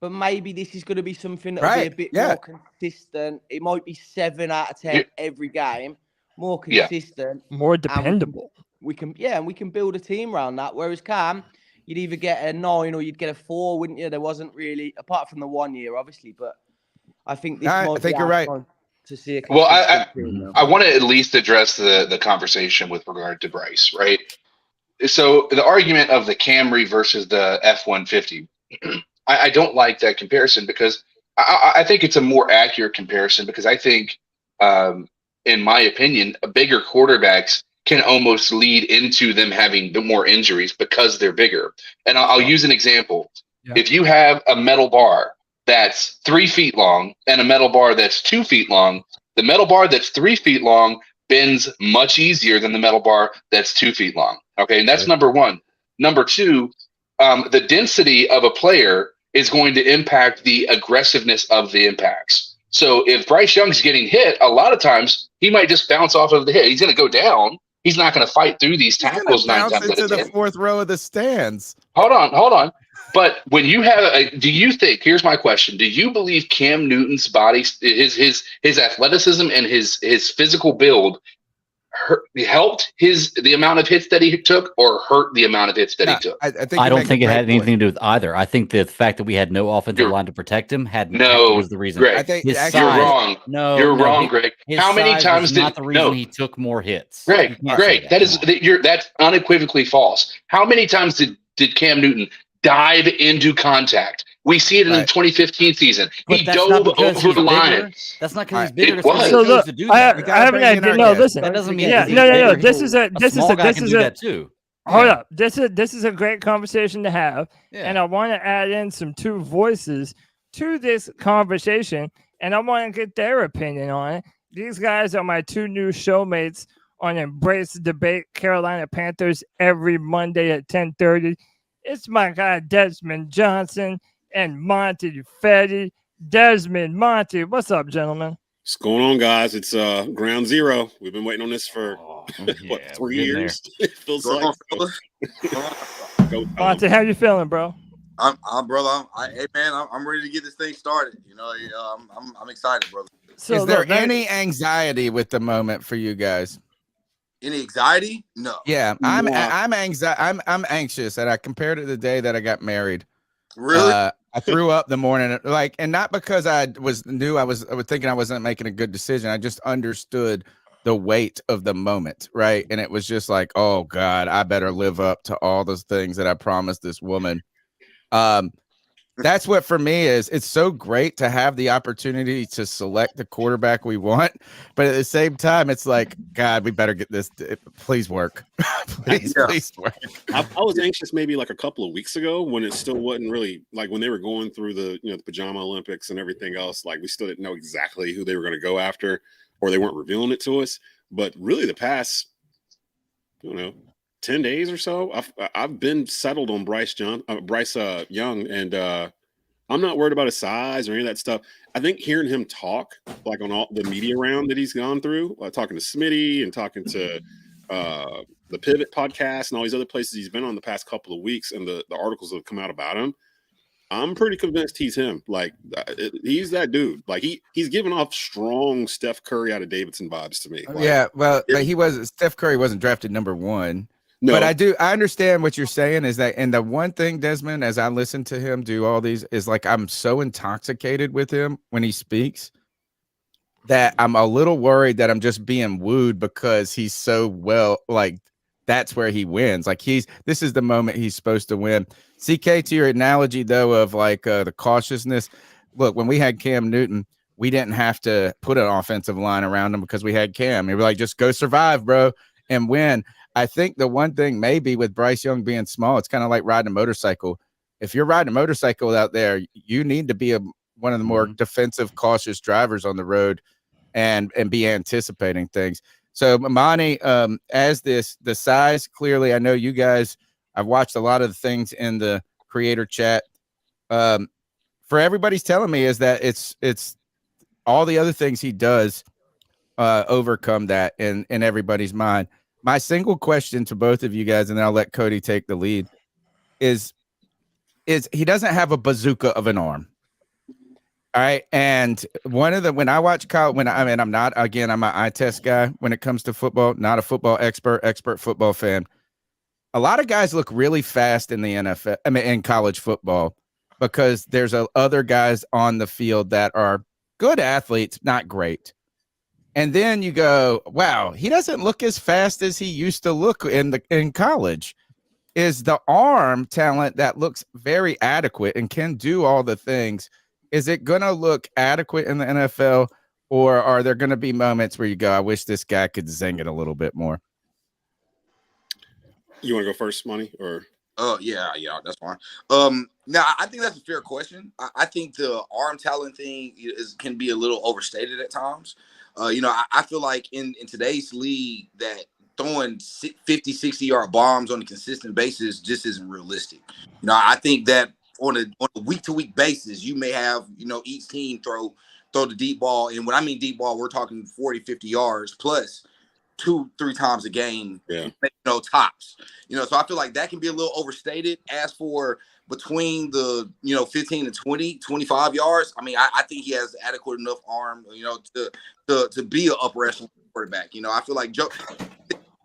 But maybe this is going to be something that'll be a bit more consistent. It might be 7 out of 10 every game. More consistent. More dependable. We can build a team around that. Whereas Cam, you'd either get a 9 or you'd get a 4, wouldn't you? There wasn't really, apart from the 1 year, obviously. But I think this might be you're right. To see a well, I want to at least address the conversation with regard to Bryce, right? So the argument of the Camry versus the F-150, I don't like that comparison because I think it's a more accurate comparison because I think, in my opinion, bigger quarterbacks can almost lead into them having more injuries because they're bigger. And I'll use an example. Yeah. If you have a metal bar that's 3 feet long and a metal bar that's 2 feet long, the metal bar that's 3 feet long bends much easier than the metal bar that's 2 feet long. Okay, and that's number one. Number two, the density of a player is going to impact the aggressiveness of the impacts. So if Bryce Young's getting hit, a lot of times he might just bounce off of the hit. He's going to go down. He's not going to fight through these tackles 9 times out of 10. The fourth row of the stands. Hold on. But when you have do you think, here's my question, do you believe Cam Newton's body, his athleticism and his physical build helped the amount of hits that he took or hurt the amount of hits that he took? I don't think it had anything to do with either. I think the fact that we had no offensive line to protect him was the reason. Greg, you're wrong. You're wrong, Greg. How many times did not the reason he took more hits? Greg, that's unequivocally false. How many times did Cam Newton dive into contact? We see it in the 2015 season. He dove over the line. That's not because he's bigger. So look, I have an idea. No, listen. That doesn't mean no. This is a too. Hold up. This is a great conversation to have, and I want to add in some 2 voices to this conversation, and I want to get their opinion on it. These guys are my 2 new showmates on Embrace Debate Carolina Panthers every Monday at 10:30. It's my guy Desmond Johnson and Monty Fetty. Desmond, Monty, what's up, gentlemen? What's going on, guys? It's ground zero. We've been waiting on this for 3 years. It feels like. Monty, how you feeling, bro? I'm ready to get this thing started. You know, I'm excited, brother. So is there any anxiety with the moment for you guys? Any anxiety? No. Yeah, I'm anxious, and I compared it to the day that I got married. Really? I threw up the morning, and not because I was thinking I wasn't making a good decision. I just understood the weight of the moment, right? And it was just like, oh God, I better live up to all those things that I promised this woman. That's what for me is. It's so great to have the opportunity to select the quarterback we want, but at the same time, it's like, God, we better get this. Please work. Please work. I was anxious maybe like a couple of weeks ago when it still wasn't really like when they were going through the the pajama Olympics and everything else. Like we still didn't know exactly who they were going to go after, or they weren't revealing it to us. But really, the past 10 days or so, I've been settled on Bryce Young, and I'm not worried about his size or any of that stuff. I think hearing him talk, like on all the media round that he's gone through, talking to Smitty and talking to the Pivot podcast and all these other places he's been on the past couple of weeks, and the articles that have come out about him, I'm pretty convinced he's him. Like he's that dude. Like he's giving off strong Steph Curry out of Davidson vibes to me. Like, but Steph Curry wasn't drafted number 1. No. But I understand what you're saying is that, and the one thing, Desmond, as I listen to him do all these, is like I'm so intoxicated with him when he speaks that I'm a little worried that I'm just being wooed because he's so like that's where he wins. Like this is the moment he's supposed to win. CK, to your analogy though of like the cautiousness. Look, when we had Cam Newton, we didn't have to put an offensive line around him because we had Cam. We were like, just go survive, bro, and win. I think the one thing maybe with Bryce Young being small, it's kind of like riding a motorcycle. If you're riding a motorcycle out there, you need to be one of the more defensive, cautious drivers on the road and be anticipating things. So, Monty, as the size, clearly, I know you guys, I've watched a lot of the things in the creator chat. For for everybody's telling me is that it's all the other things he does overcome that in everybody's mind. My single question to both of you guys, and then I'll let Cody take the lead, is he doesn't have a bazooka of an arm. All right. And when I watch college, I'm not, again, I'm an eye test guy when it comes to football, not a football expert football fan. A lot of guys look really fast in the NFL, in college football, because there's other guys on the field that are good athletes, not great. And then you go, wow, he doesn't look as fast as he used to look in college. Is the arm talent that looks very adequate and can do all the things, is it going to look adequate in the NFL, or are there going to be moments where you go, I wish this guy could zing it a little bit more? You want to go first, Money, or? Yeah, that's fine. Now I think that's a fair question. I think the arm talent thing can be a little overstated at times. I feel like in today's league that throwing 50, 60-yard bombs on a consistent basis just isn't realistic. I think that on a week-to-week basis, you may have, each team throw the deep ball. And when I mean deep ball, we're talking 40, 50 yards plus 2-3 times a game, tops. So I feel like that can be a little overstated. As for between the 15 and 20, 25 yards, I mean, I think he has adequate enough arm, to be an upper echelon quarterback. I feel like Joe,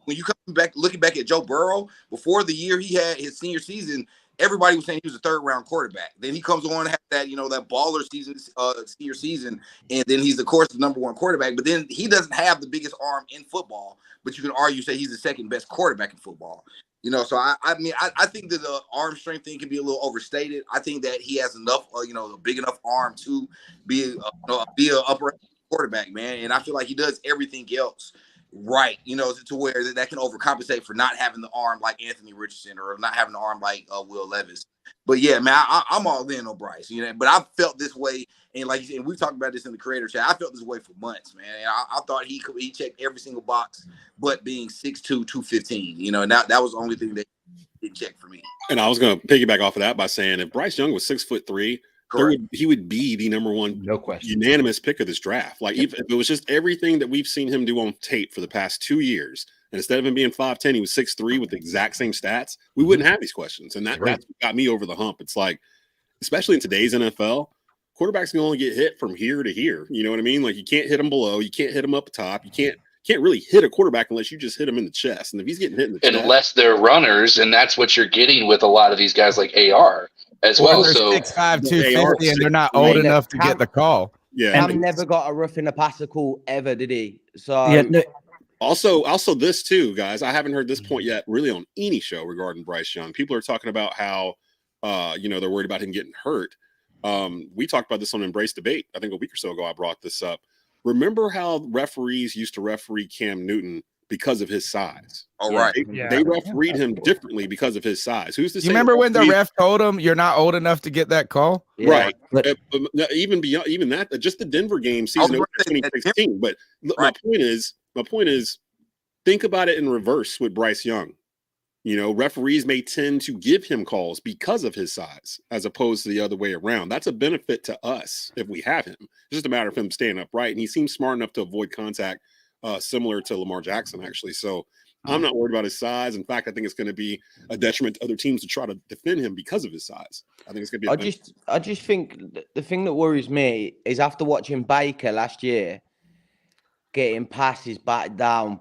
when you come back looking back at Joe Burrow before the year he had his senior season, everybody was saying he was a third-round quarterback. Then he comes on and has that, that baller season, senior season, and then he's, of course, the number one quarterback. But then he doesn't have the biggest arm in football, but you can say he's the second best quarterback in football. So I think that the arm strength thing can be a little overstated. I think that he has enough, a big enough arm to be an upper quarterback, man. And I feel like he does everything else right, to where that can overcompensate for not having the arm like Anthony Richardson or not having the arm like Will Levis. But yeah, man, I'm all in on Bryce, but I've felt this way. And like you said, we've talked about this in the creator chat. I felt this way for months, man. And I thought he checked every single box, but being 6'2", 215, and that was the only thing that didn't check for me. And I was going to piggyback off of that by saying if Bryce Young was 6'3", he would be the number one, no question, unanimous pick of this draft. Like if it was just everything that we've seen him do on tape for the past 2 years, and instead of him being 5'10", he was 6'3" with the exact same stats, we wouldn't have these questions. And that's what got me over the hump. It's like, especially in today's NFL, quarterbacks can only get hit from here to here. You know what I mean? Like you can't hit him below, you can't hit him up top, you can't really hit a quarterback unless you just hit him in the chest. And if he's getting hit in the chest, unless they're runners, and that's what you're getting with a lot of these guys like AR as well. So 6'5", 250, and they're not old enough to get the call. Yeah, Cam never got a rough in the passer call ever, did he? So yeah. No. Also this too, guys. I haven't heard this point yet, really, on any show regarding Bryce Young. People are talking about how, they're worried about him getting hurt. We talked about this on Embrace Debate. I think a week or so ago, I brought this up. Remember how referees used to referee Cam Newton because of his size? All right. They refereed him differently because of his size. Who's to say? You remember when the ref told him you're not old enough to get that call? Yeah. Right. But even beyond that, just the Denver game season 2016. But my point is, think about it in reverse with Bryce Young. Referees may tend to give him calls because of his size, as opposed to the other way around. That's a benefit to us if we have him. It's just a matter of him staying upright, and he seems smart enough to avoid contact, similar to Lamar Jackson, actually. So I'm not worried about his size. In fact, I think it's going to be a detriment to other teams to try to defend him because of his size. I think it's going to be. I just think the thing that worries me is after watching Baker last year, getting passes batted down,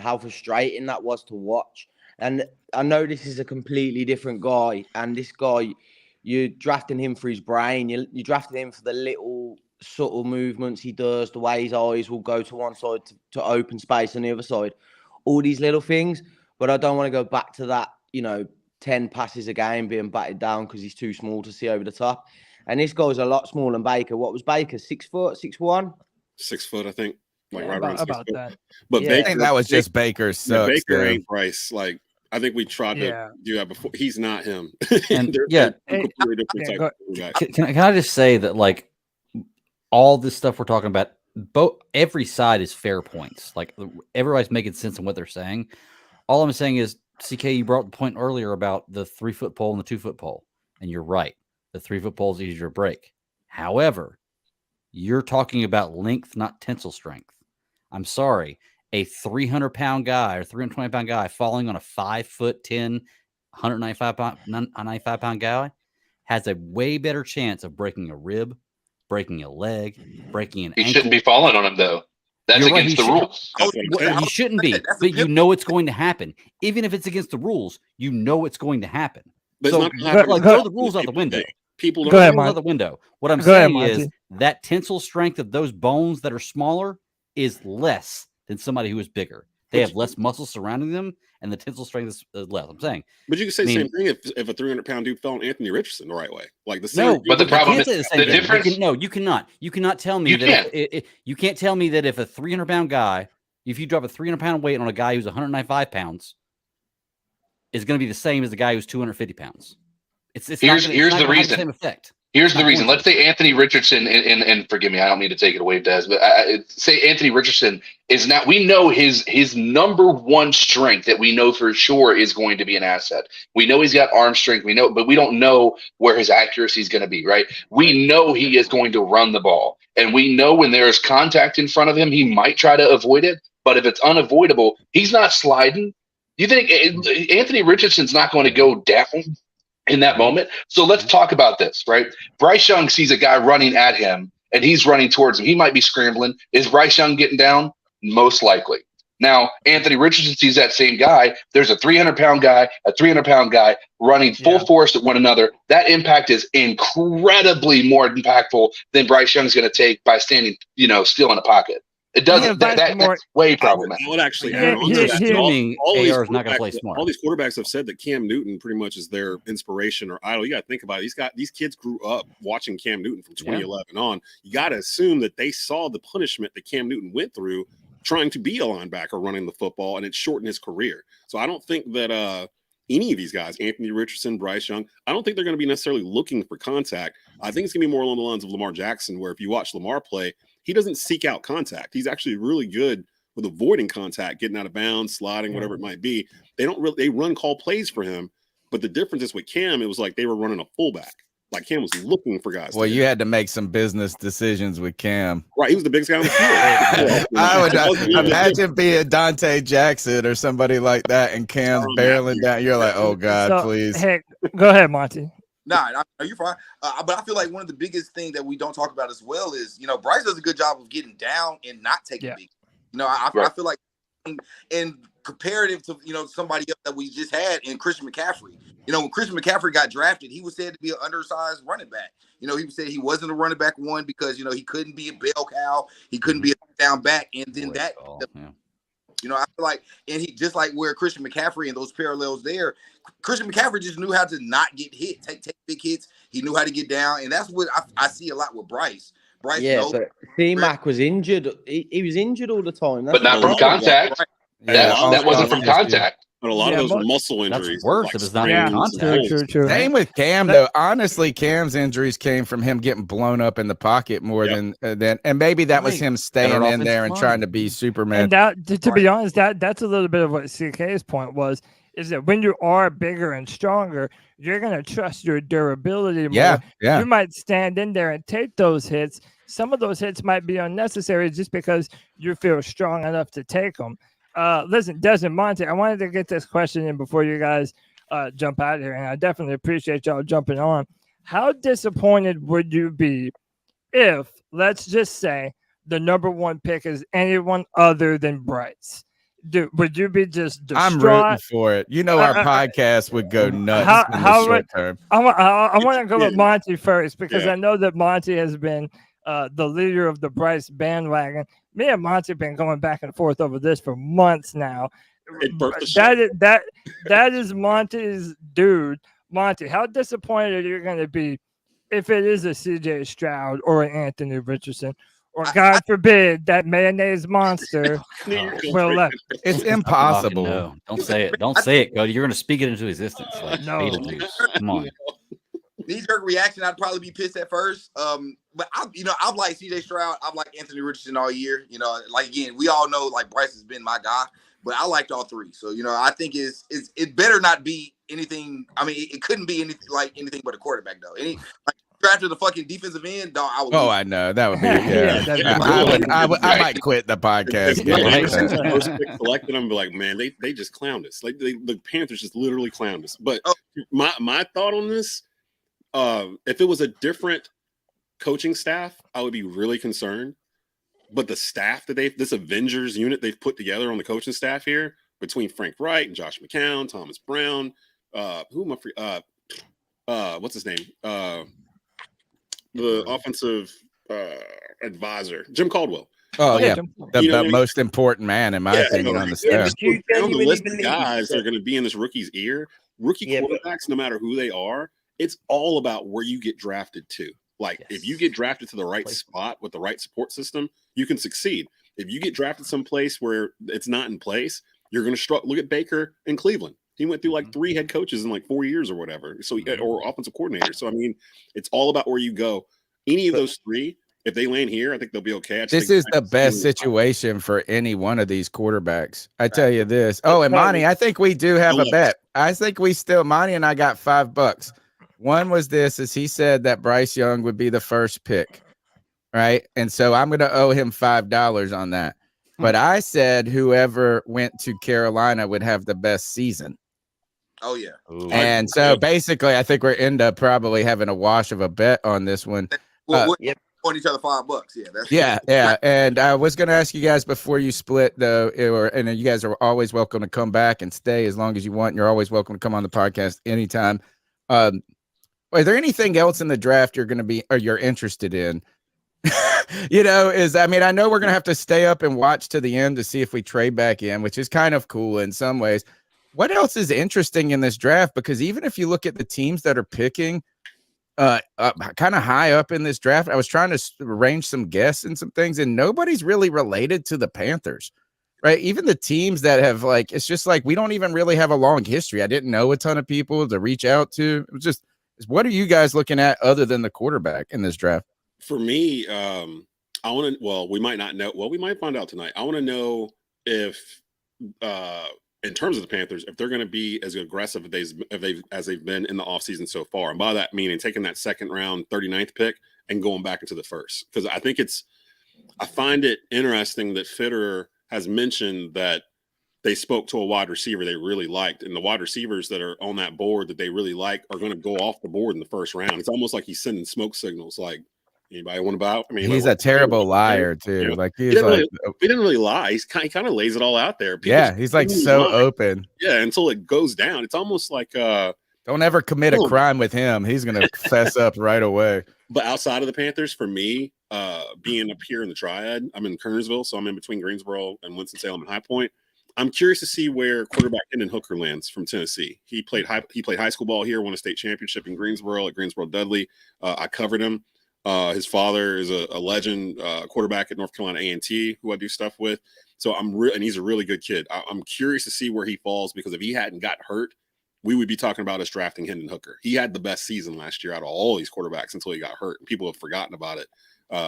how frustrating that was to watch. And I know this is a completely different guy, and this guy, you're drafting him for his brain. You're drafting him for the little subtle movements he does, the way his eyes will go to one side to open space on the other side, all these little things. But I don't want to go back to that, 10 passes a game being batted down because he's too small to see over the top. And this guy's a lot smaller than Baker. What was Baker, 6 foot, 6'1"? 6 foot, I think. Like yeah, right around about 6 foot. that. But I think that was just Baker's. Baker ain't Bryce. Like I think we tried to do that before. He's not him. And can I just say that like all this stuff we're talking about, every side is fair points. Like everybody's making sense in what they're saying. All I'm saying is, CK, you brought the point earlier about the 3-foot pole and the 2-foot pole, and you're right. The 3-foot pole is easier to break. However, you're talking about length, not tensile strength. I'm sorry. A 300-pound guy or 320-pound guy falling on a 5'10", 195-pound guy has a way better chance of breaking a rib, breaking a leg, breaking an He ankle. shouldn't be falling on him, though. That's You're right, against the rules. That's what I'm saying. He shouldn't be, That's a but you pimp. know it's going to happen. Even if it's against the rules, you know it's going to happen. But it's So, not gonna happen like, because throw the rules out the window. People Go don't. ahead, Rules Monty. out the window. What I'm Go ahead, saying is Monty. that tensile strength of those bones that are smaller is less than somebody who is bigger. They have less muscle surrounding them, and the tensile strength is less. I'm saying. But you can say I the mean- same thing if a 300-pound dude fell on Anthony Richardson the right way. Like the No, same. But the you problem can't is say the same the thing. difference- No, you cannot. You cannot tell me You that. You can't tell me that if a 300-pound guy, if you drop a 300-pound weight on a guy who's 195 pounds, is going to be the same as the guy who's 250 pounds. It's Here's- not here's gonna, it's not the gonna have reason. the same effect. Here's the Not reason. going Let's say Anthony Richardson, and forgive me, I don't mean to take it away, Des, but say Anthony Richardson is not. We know his number one strength that we know for sure is going to be an asset. We know he's got arm strength. We know, but we don't know where his accuracy is going to be. Right? We know he is going to run the ball, and we know when there is contact in front of him, he might try to avoid it. But if it's unavoidable, he's not sliding. You think Anthony Richardson's not going to go down in that moment? So let's talk about this, right? Bryce Young sees a guy running at him and he's running towards him. He might be scrambling. Is Bryce Young getting down? Most likely. Now, Anthony Richardson sees that same guy. There's a 300-pound guy, a 300-pound guy running full force at one another. That impact is incredibly more impactful than Bryce Young's going to take by standing, still in a pocket. It doesn't. That's way problematic. I would actually Yeah, add on to that. Assuming these AR is not going to play quarterbacks- smart. All these quarterbacks have said that Cam Newton pretty much is their inspiration or idol. You got to think about it. These kids grew up watching Cam Newton from 2011 on. You got to assume that they saw the punishment that Cam Newton went through trying to be a linebacker running the football, and it shortened his career. So I don't think that any of these guys, Anthony Richardson, Bryce Young, I don't think they're going to be necessarily looking for contact. I think it's going to be more along the lines of Lamar Jackson, where if you watch Lamar play, he doesn't seek out contact. He's actually really good with avoiding contact, getting out of bounds, sliding, whatever it might be. They run call plays for him. But the difference is with Cam, it was like they were running a fullback. Like Cam was looking for guys. Well, you had to make some business decisions with Cam. Right. He was the biggest guy on the field. I would imagine being Dante Jackson or somebody like that, and Cam's barreling down. You're like, oh God, please. Heck, go ahead, Monty. Nah, you're fine. But I feel like one of the biggest things that we don't talk about as well is, Bryce does a good job of getting down and not taking big. I feel like in comparative to, somebody else that we just had in Christian McCaffrey. When Christian McCaffrey got drafted, he was said to be an undersized running back. He was said he wasn't a running back one because, he couldn't be a bell cow. He couldn't be a down back. And then I feel like, and he just like where Christian McCaffrey and those parallels there, Christian McCaffrey just knew how to not get hit, take big hits. He knew how to get down. And that's what I see a lot with Bryce. Bryce knows. But C-Mac was injured. He was injured all the time. But not from contact. That wasn't from contact. But a lot of those were muscle injuries. That's worse if it's not in contact. True. Same with Cam, though. Honestly, Cam's injuries came from him getting blown up in the pocket more than, and maybe that was him staying in there and trying to be Superman. And that, to be honest, that's a little bit of what CK's point was, is that when you are bigger and stronger, you're going to trust your durability more. Yeah. You might stand in there and take those hits. Some of those hits might be unnecessary just because you feel strong enough to take them. Listen, Des and Monty, I wanted to get this question in before you guys jump out of here, and I definitely appreciate y'all jumping on. How disappointed would you be if, let's just say, the number one pick is anyone other than Bryce? Would you be just distraught? I'm rooting for it. Our podcast would go nuts in the short term. I want to go with Monty first because I know that Monty has been the leader of the Bryce bandwagon. Me and Monty have been going back and forth over this for months now. That is Monty's dude. Monty, how disappointed are you going to be if it is a CJ Stroud or an Anthony Richardson? Or God forbid that mayonnaise monster will let. It's impossible. No, don't say it. Don't say it, Cody. You're going to speak it into existence. Like Beetlejuice. Come on. Knee-jerk reaction, I'd probably be pissed at first. But I've liked CJ Stroud. I've liked Anthony Richardson all year. Again, we all know Bryce has been my guy. but I liked all three. So I think it better not be anything. I mean, it couldn't be anything but a quarterback though. Drafted the fucking defensive end, dog. I would. Oh, leave. I know that would be. Yeah, Yeah, that'd be I might quit the podcast. The first pick selected, I'm like, man, they just clowned us. Like the Panthers just literally clowned us. But my thought on this, if it was a different coaching staff, I would be really concerned. But the staff that this Avengers unit they've put together on the coaching staff here, between Frank Wright and Josh McCown, Thomas Brown, what's his name? The offensive advisor, Jim Caldwell. Oh yeah, the most important man in my opinion on the staff. Down the list of guys that are going to be in this rookie's ear. Rookie quarterbacks, no matter who they are, it's all about where you get drafted to. Like if you get drafted to the right spot with the right support system, you can succeed. If you get drafted someplace where it's not in place, you're going to struggle. Look at Baker in Cleveland. He went through like 3 head coaches in like 4 years or whatever. So or offensive coordinator. So I mean, it's all about where you go. Any of those 3, if they land here, I think they'll be okay. This is the best situation for any one of these quarterbacks. I tell you this. Oh, and Monty, I think we do have a bet. I think Monty and I got $5. One was this, is he said that Bryce Young would be the first pick, right? And so I'm going to owe him $5 on that. But I said whoever went to Carolina would have the best season. Oh yeah. Ooh. And so basically, I think we're end up probably having a wash of a bet on this one. On each other $5. Yeah, yeah. And I was going to ask you guys before you split though, and you guys are always welcome to come back and stay as long as you want. You're always welcome to come on the podcast anytime. Are there anything else in the draft you're going to be or you're interested in? I know we're going to have to stay up and watch to the end to see if we trade back in, which is kind of cool in some ways. What else is interesting in this draft? Because even if you look at the teams that are picking kind of high up in this draft, I was trying to arrange some guests and some things, and nobody's really related to the Panthers, right? Even the teams that have it's just like we don't even really have a long history. I didn't know a ton of people to reach out to. It was just, what are you guys looking at other than the quarterback in this draft? For me, I want to. Well, we might not know. Well, we might find out tonight. I want to know if, in terms of the Panthers, if they're going to be as aggressive as they've been in the offseason so far. And by that meaning taking that second round 39th pick and going back into the first. Because I find it interesting that Fitterer has mentioned that they spoke to a wide receiver they really liked. And the wide receivers that are on that board that they really like are going to go off the board in the first round. It's almost like he's sending smoke signals like, anybody want to buy? I mean, he's a terrible liar too. He didn't really lie. He kind of lays it all out there. He's like so open. Yeah, until it goes down. It's almost like don't ever commit a crime with him. He's gonna fess up right away. But outside of the Panthers, for me, being up here in the Triad, I'm in Kernersville, so I'm in between Greensboro and Winston-Salem and High Point. I'm curious to see where quarterback Hendon Hooker lands from Tennessee. He played high school ball here, won a state championship in Greensboro at Greensboro Dudley. I covered him. His father is a legend quarterback at North Carolina A&T, who I do stuff with. So and he's a really good kid. I'm curious to see where he falls, because if he hadn't got hurt, we would be talking about us drafting Hendon Hooker. He had the best season last year out of all these quarterbacks until he got hurt. And people have forgotten about it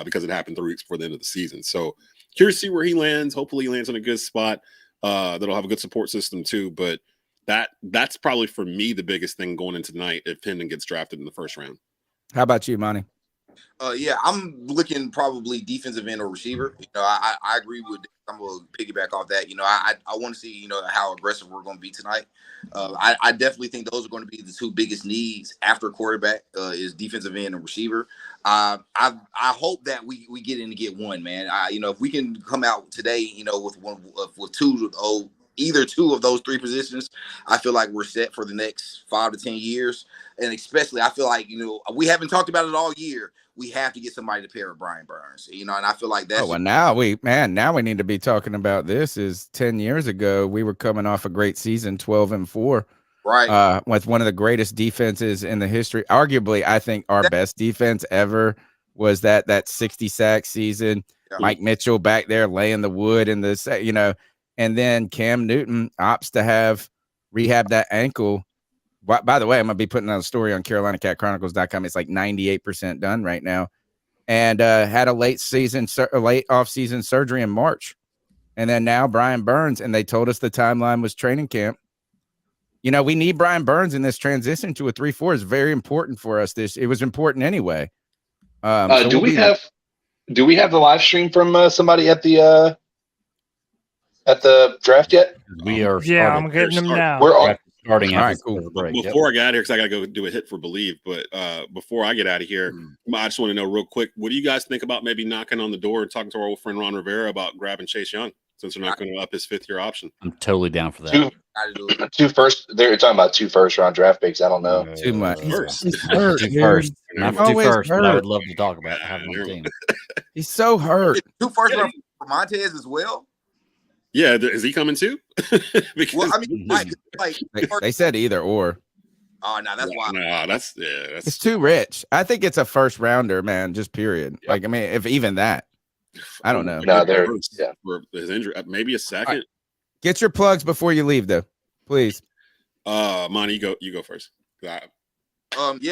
because it happened 3 weeks before the end of the season. So curious to see where he lands. Hopefully he lands in a good spot that'll have a good support system too. But that's probably for me the biggest thing going into tonight if Hendon gets drafted in the first round. How about you, Monty? Yeah, I'm looking probably defensive end or receiver. I agree with. I'm gonna piggyback off that. I want to see how aggressive we're going to be tonight. I definitely think those are going to be the 2 biggest needs after quarterback is defensive end and receiver. I hope that we get in to get one, man. If we can come out today, with either 2 of those 3 positions, I feel like we're set for the next 5 to 10 years. And especially, I feel like, we haven't talked about it all year. We have to get somebody to pair with Brian Burns, and I feel like that's. Oh, well, now we need to be talking about this. Is 10 years ago, we were coming off a great season, 12-4. Right. With one of the greatest defenses in the history. Arguably, I think our best defense ever was that 60 sack season. Yeah. Mike Mitchell back there laying the wood in the, and then Cam Newton opts to have rehab that ankle. By the way, I'm going to be putting out a story on CarolinaCatChronicles.com. It's like 98% done right now. And had a late off-season surgery in March. and then now Brian Burns, and they told us the timeline was training camp. You know, we need Brian Burns in this transition to a 3-4 is very important for us. It was important anyway. So do we have the live stream from somebody at the draft yet? We are. Yeah, started. I'm getting them now. We're on. Starting All right, after cool. the break. Yep. Before I get out of here, because I got to go do a hit for Believe, but before I get out of here, I just want to know real quick, what do you guys think about maybe knocking on the door and talking to our old friend Ron Rivera about grabbing Chase Young, since they're not going to up his 5th-year option? I'm totally down for that. Two first. They're talking about 2 first-round draft picks. I don't know. Too much. First. He's hurt, Two dude. first, not for two Always first, but I hurt. would love to talk about having on the team. He's so hurt. 2 first round for Montez as well. Yeah, is he coming too? Because, Well, I mean, like They said either or. oh no, that's why. no, that's It's too rich. I think it's a first rounder, man. Just period. Yep. Like, I mean, if even that, I don't know. No, they're yeah. for his injury, maybe a second. Get your plugs before you leave, though, please. Monty, you go first. Yeah,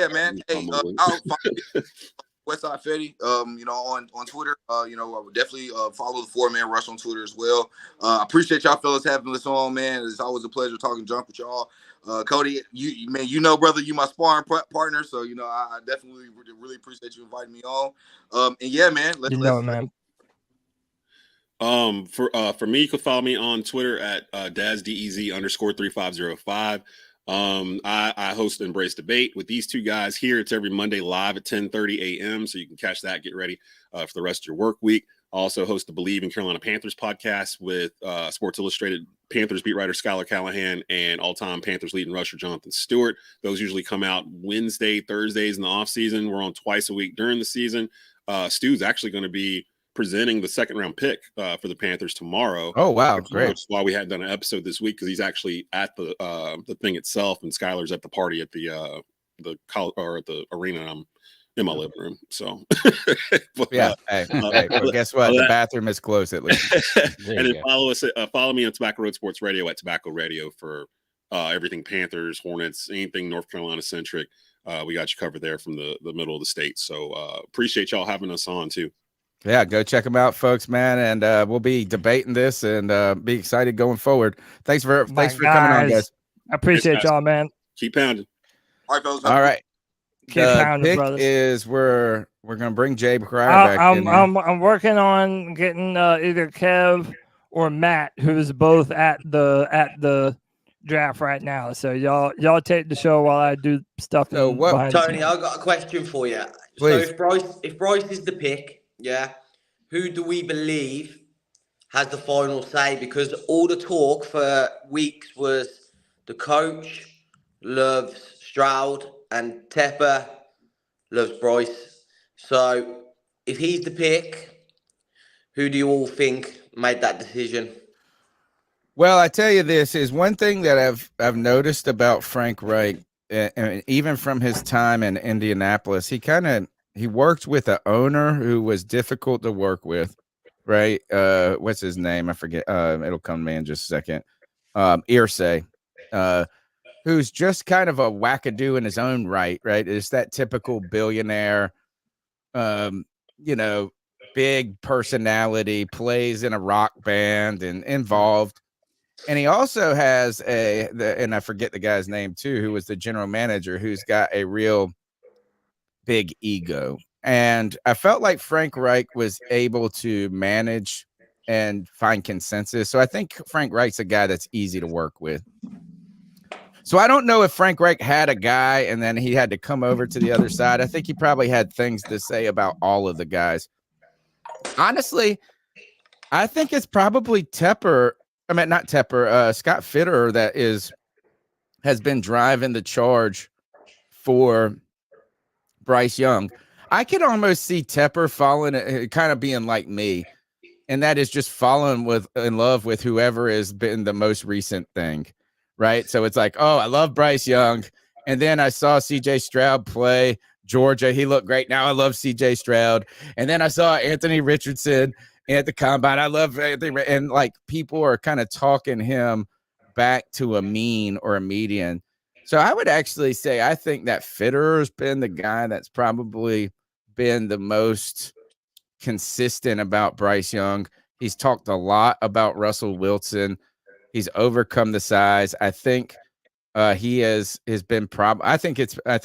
man. Hey, I'll follow Westside Fetty. You know, on Twitter. You know, I would definitely follow the 4-Man Rush on Twitter as well. I appreciate y'all fellas having this on, man. It's always a pleasure talking junk with y'all. Cody, you know, brother, you my sparring partner, so you know, I definitely really appreciate you inviting me on. And yeah, man, let's man. For me, you can follow me on Twitter at DazDEZ_3505. I host Embrace Debate with these two guys here. It's every Monday live at 10:30 a.m. So you can catch that, get ready for the rest of your work week. I also host the Believe in Carolina Panthers podcast with Sports Illustrated Panthers beat writer Skylar Callahan and all-time Panthers leading rusher Jonathan Stewart. Those usually come out Wednesday, Thursdays in the offseason. We're on twice a week during the season. Stu's actually going to be presenting the second-round pick for the Panthers tomorrow. Oh, wow. Great. Which is why we hadn't done an episode this week, because he's actually at the thing itself, and Skylar's at the party at the college or at the arena. I'm in my living room. So, but, Yeah. Well, guess what? The bathroom is closed at least. And then follow me on Tobacco Road Sports Radio at Tobacco Radio for everything Panthers, Hornets, anything North Carolina centric. We got you covered there from the middle of the state. So appreciate y'all having us on too. Yeah, go check them out, folks, man. And we'll be debating this and be excited going forward. Thanks for coming on, guys. I appreciate y'all, man. Keep pounding. All right, fellas. All right. Keep The pounding, pick brothers. is we're gonna bring Jay Cryer back in. I'm working on getting either Kev or Matt, who's both at the draft right now. So y'all take the show while I do stuff. So what, Tony, I've got a question for you. Please. So if Bryce is the pick, yeah, who do we believe has the final say? Because all the talk for weeks was the coach loves Stroud and Tepper loves Bryce. So if he's the pick, who do you all think made that decision? Well, I tell you, this is one thing that I've noticed about Frank Reich, and even from his time in Indianapolis, he worked with an owner who was difficult to work with, right? What's his name? I forget. It'll come to me in just a second. Irsay, who's just kind of a wackadoo in his own right? It's that typical billionaire, big personality, plays in a rock band and involved. And he also has and I forget the guy's name too, who was the general manager, who's got a real big ego. And I felt like Frank Reich was able to manage and find consensus. So I think Frank Reich's a guy that's easy to work with. So I don't know if Frank Reich had a guy and then he had to come over to the other side. I think he probably had things to say about all of the guys. Honestly, I think it's probably Scott Fitterer that has been driving the charge for Bryce Young. I could almost see Tepper falling, kind of being like me, and that is just falling in love with whoever has been the most recent thing, right? So it's like, oh, I love Bryce Young, and then I saw C.J. Stroud play Georgia. He looked great. Now I love C.J. Stroud, and then I saw Anthony Richardson at the combine. I love Anthony, and like people are kind of talking him back to a mean or a median. So I would actually say I think that Fitterer's been the guy that's probably been the most consistent about Bryce Young. He's talked a lot about Russell Wilson. He's overcome the size. I think he has been I think it's Scott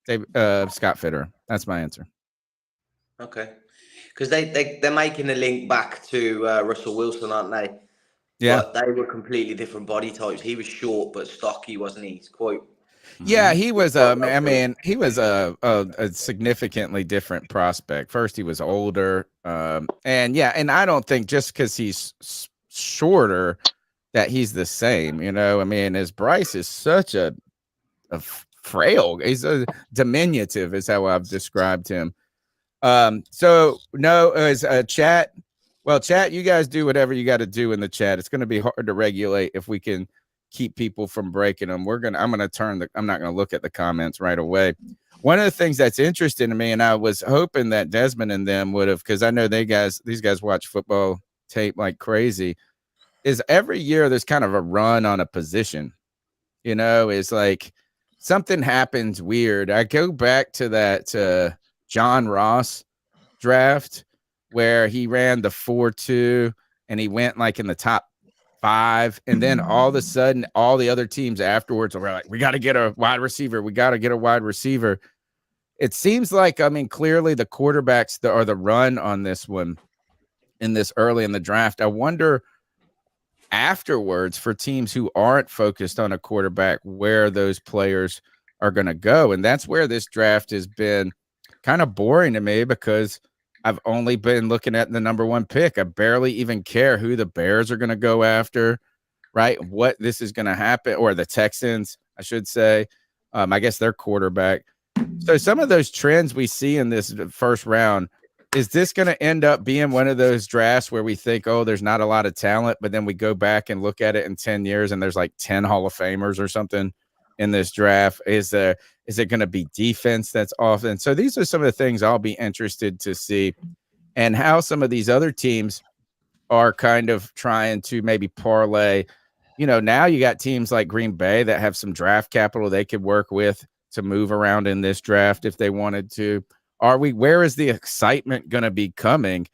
Fitterer. That's my answer. Okay, because they're making a link back to Russell Wilson, aren't they? Yeah. But they were completely different body types. He was short but stocky, wasn't he? He's quite. Yeah, he was. I mean, he was a significantly different prospect. First, he was older, and I don't think just because he's shorter that he's the same. You know, I mean, as Bryce is such a frail. He's a diminutive, is how I've described him. So no, as a chat. Well, chat, you guys do whatever you got to do in the chat. It's going to be hard to regulate if we can keep people from breaking them. I'm not going to look at the comments right away. One of the things that's interesting to me, and I was hoping that Desmond and them would have, because I know these guys watch football tape like crazy, is every year there's kind of a run on a position. You know, it's like something happens weird. I go back to that John Ross draft where he ran the 4.2 and he went like in the top 5. And then all of a sudden, all the other teams afterwards were like, we got to get a wide receiver. We got to get a wide receiver. It seems like, I mean, clearly the quarterbacks are the run on this one in this early in the draft. I wonder afterwards for teams who aren't focused on a quarterback, where those players are going to go. And that's where this draft has been kind of boring to me because I've only been looking at the number 1 pick. I barely even care who the Bears are going to go after, right? What this is going to happen, or the Texans, I should say. I guess their quarterback. So some of those trends we see in this first round, is this going to end up being one of those drafts where we think, oh, there's not a lot of talent, but then we go back and look at it in 10 years and there's like 10 Hall of Famers or something in this draft? Is it going to be defense that's off? And so these are some of the things I'll be interested to see, and how some of these other teams are kind of trying to maybe parlay. You know, now you got teams like Green Bay that have some draft capital they could work with to move around in this draft if they wanted to. Where is the excitement going to be coming?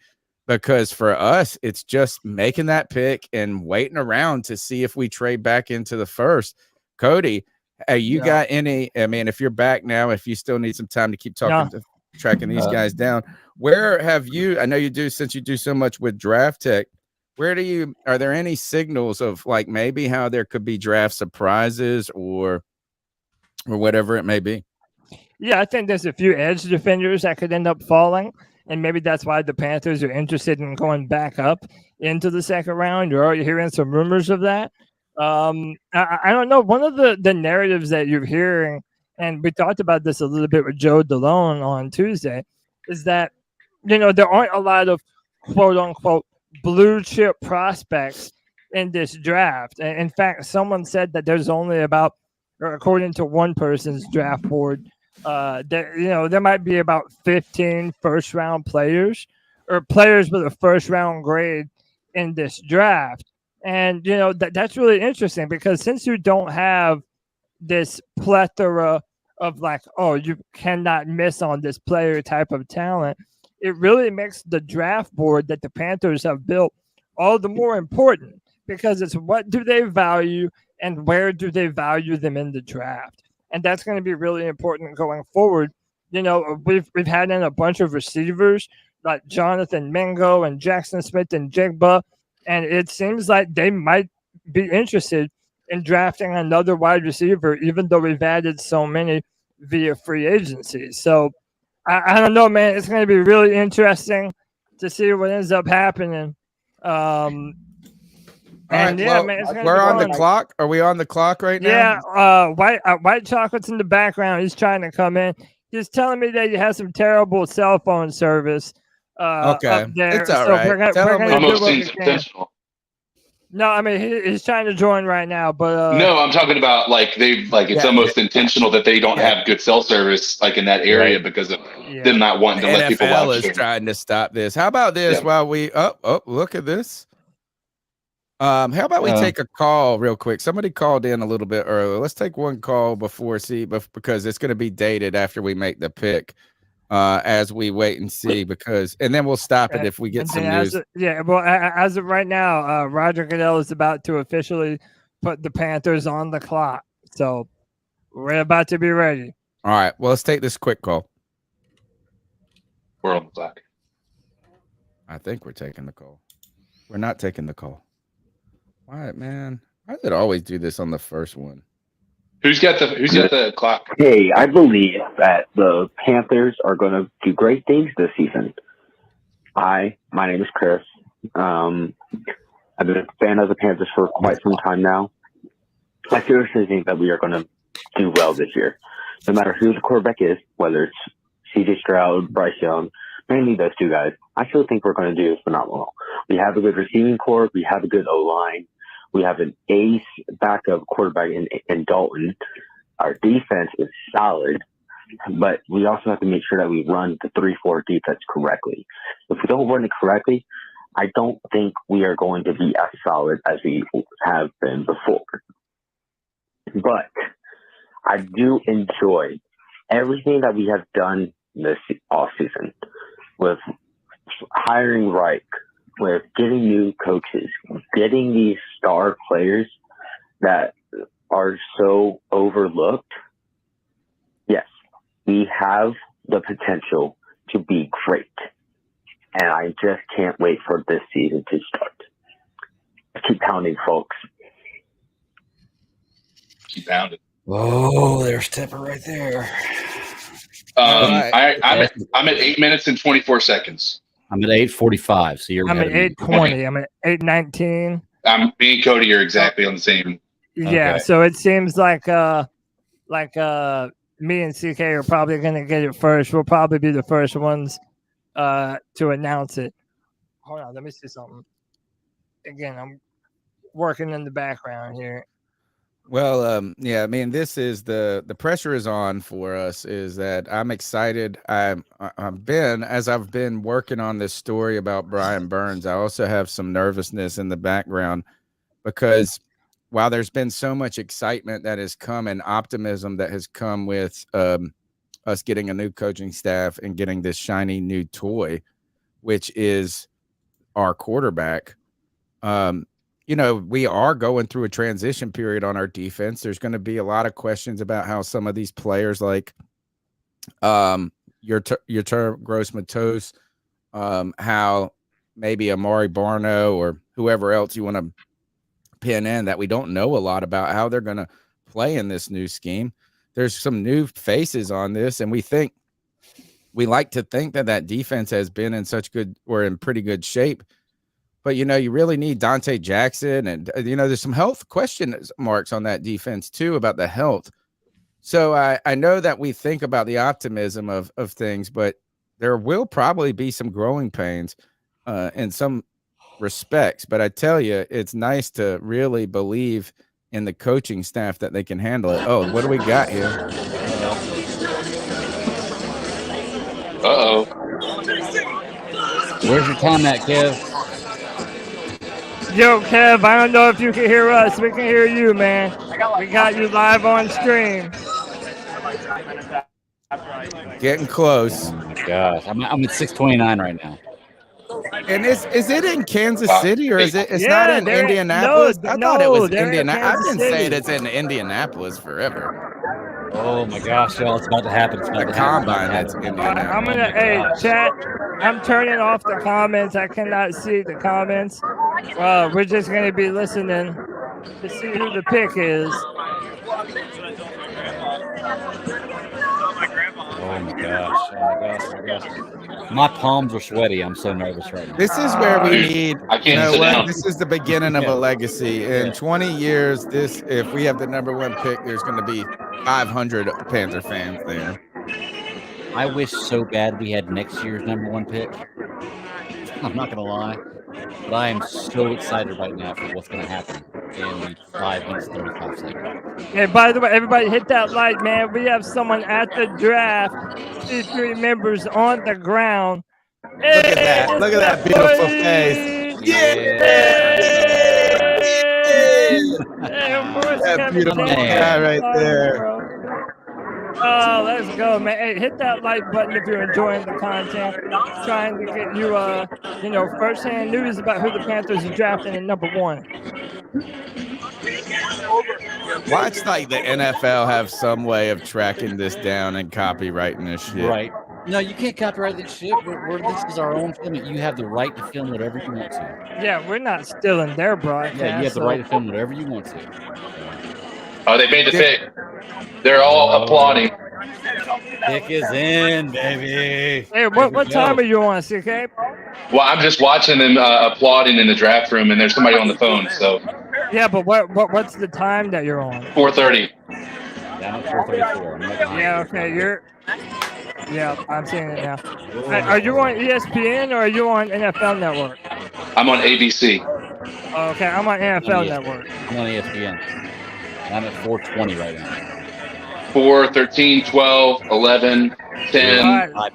Because for us, it's just making that pick and waiting around to see if we trade back into the first. Cody, got any? I mean, if you're back now, if you still need some time to keep tracking these guys down, where have you? I know you do, since you do so much with Draft Tech. Are there any signals of like maybe how there could be draft surprises or whatever it may be? Yeah, I think there's a few edge defenders that could end up falling, and maybe that's why the Panthers are interested in going back up into the second round. You're already hearing some rumors of that. I don't know. One of the narratives that you're hearing, and we talked about this a little bit with Joe DeLone on Tuesday, is that, you know, there aren't a lot of quote unquote blue chip prospects in this draft. And in fact, someone said that there's only about, according to one person's draft board, there might be about 15 first round players or players with a first round grade in this draft. And, you know, that's really interesting because since you don't have this plethora of like, oh, you cannot miss on this player type of talent, it really makes the draft board that the Panthers have built all the more important, because it's what do they value and where do they value them in the draft. And that's going to be really important going forward. You know, we've had in a bunch of receivers like Jonathan Mingo and Jackson Smith and Jigba, and it seems like they might be interested in drafting another wide receiver, even though we've added so many via free agency. So I don't know, man. It's going to be really interesting to see what ends up happening. Man, we're on the clock. Are we on the clock right now? Yeah. White Chocolate's in the background. He's trying to come in. He's telling me that you have some terrible cell phone service. Okay, up there. it's all right. We're gonna do what we can. Intentional. No, I mean he's trying to join right now, but no, I'm talking about it's almost intentional that they don't have good cell service like in that area because of them not wanting to let people watch. NFL is trying to stop this. How about this? While we look at this. How about we take a call real quick? Somebody called in a little bit earlier. Let's take one call because it's going to be dated after we make the pick. as we wait and see, and then we'll stop it if we get And some then news. as of right now, Roger Goodell is about to officially put the Panthers on the clock. So we're about to be ready. All right. Well, let's take this quick call. We're on the clock. I think we're taking the call. We're not taking the call. Why, man? Why does it always do this on the first one? Who's got the clock? Hey, I believe that the Panthers are going to do great things this season. My name is Chris. I've been a fan of the Panthers for quite some time now. I seriously think that we are going to do well this year. No matter who the quarterback is, whether it's C.J. Stroud, Bryce Young, mainly those two guys, I still think we're going to do phenomenal. We have a good receiving core. We have a good O-line. We have an ace backup quarterback in Dalton. Our defense is solid, but we also have to make sure that we run the 3-4 defense correctly. If we don't run it correctly, I don't think we are going to be as solid as we have been before. But I do enjoy everything that we have done this offseason with hiring Reich, with getting new coaches, getting these star players that are so overlooked. Yes, we have the potential to be great. And I just can't wait for this season to start. Keep pounding, folks. Keep pounding. Oh, there's Tipper right there. Right. I'm at 8 minutes and 24 seconds. I'm at 8:45, so you're. I'm at ahead of me. 8:20. I'm at 8:19. Me and Cody are exactly on the same. Yeah, Okay. so it seems like me and CK are probably gonna get it first. We'll probably be the first ones to announce it. Hold on, let me see something. Again, I'm working in the background here. Well, yeah, I mean, this is the pressure is on for us. Is that I'm excited. I've been working on this story about Brian Burns. I also have some nervousness in the background because while there's been so much excitement that has come and optimism that has come with us getting a new coaching staff and getting this shiny new toy, which is our quarterback. We are going through a transition period on our defense. There's going to be a lot of questions about how some of these players like your term Gross Matos, how maybe Amari Barno or whoever else you want to pin in that we don't know a lot about how they're going to play in this new scheme. There's some new faces on this, and we like to think that defense has been in pretty good shape. But, you really need Dante Jackson. And, there's some health question marks on that defense, too, about the health. So I know that we think about the optimism of things, but there will probably be some growing pains in some respects. But I tell you, it's nice to really believe in the coaching staff that they can handle it. Oh, what do we got here? Uh-oh. Where's your time at, Kev? Yo, Kev, I don't know if you can hear us. We can hear you, man. We got you live on stream. Getting close. Gosh, I'm at 6:29 right now. And is it in Kansas City or is it? It's Yeah, not in they're- Indianapolis. no, I thought it was they're in Indianapolis. I've Kansas been City. saying it's in Indianapolis forever. Oh my gosh, y'all, it's about to happen. It's about The to happen. combine, that's Indianapolis. I'm gonna, hey, chat. I'm turning off the comments. I cannot see the comments. We're just gonna be listening to see who the pick is. Oh my gosh. My palms are sweaty. I'm so nervous right now. This is where we need. I can't sit down. This is the beginning of a legacy. In 20 years, if we have the number one pick, there's going to be 500 Panther fans there. I wish so bad we had next year's number one pick. I'm not gonna lie, but I am so excited right now for what's gonna happen in 5 minutes 35 seconds. Hey, by the way, everybody hit that like, man. We have someone at the draft. C3 members on the ground. Look at that! Look at that beautiful face! Hey, of course, That Kevin beautiful James. guy right there. Oh, let's go, man. Hey, hit that like button if you're enjoying the content. Trying to get you, first-hand news about who the Panthers are drafting at number 1. Watch like the NFL have some way of tracking this down and copyrighting this shit. Right. No, you can't copyright this shit. This is our own film. You have the right to film whatever you want to. Yeah, we're not stealing their broadcast. Yeah, you have the right to film whatever you want to. Oh, they made the pick. They're all applauding. Pick is in, baby. Hey, what time are you on, CK? Well, I'm just watching them applauding in the draft room, and there's somebody on the phone. So Yeah, but what's the time that you're on? 4:30. Down at 4:34. Yeah, okay, yeah, I'm seeing it now. Hey, are you on ESPN or are you on NFL Network? I'm on ABC. Okay, I'm on NFL Network. I'm on ESPN. I'm at 4:20 right now. 4, 13, 12, 11, 10. All right,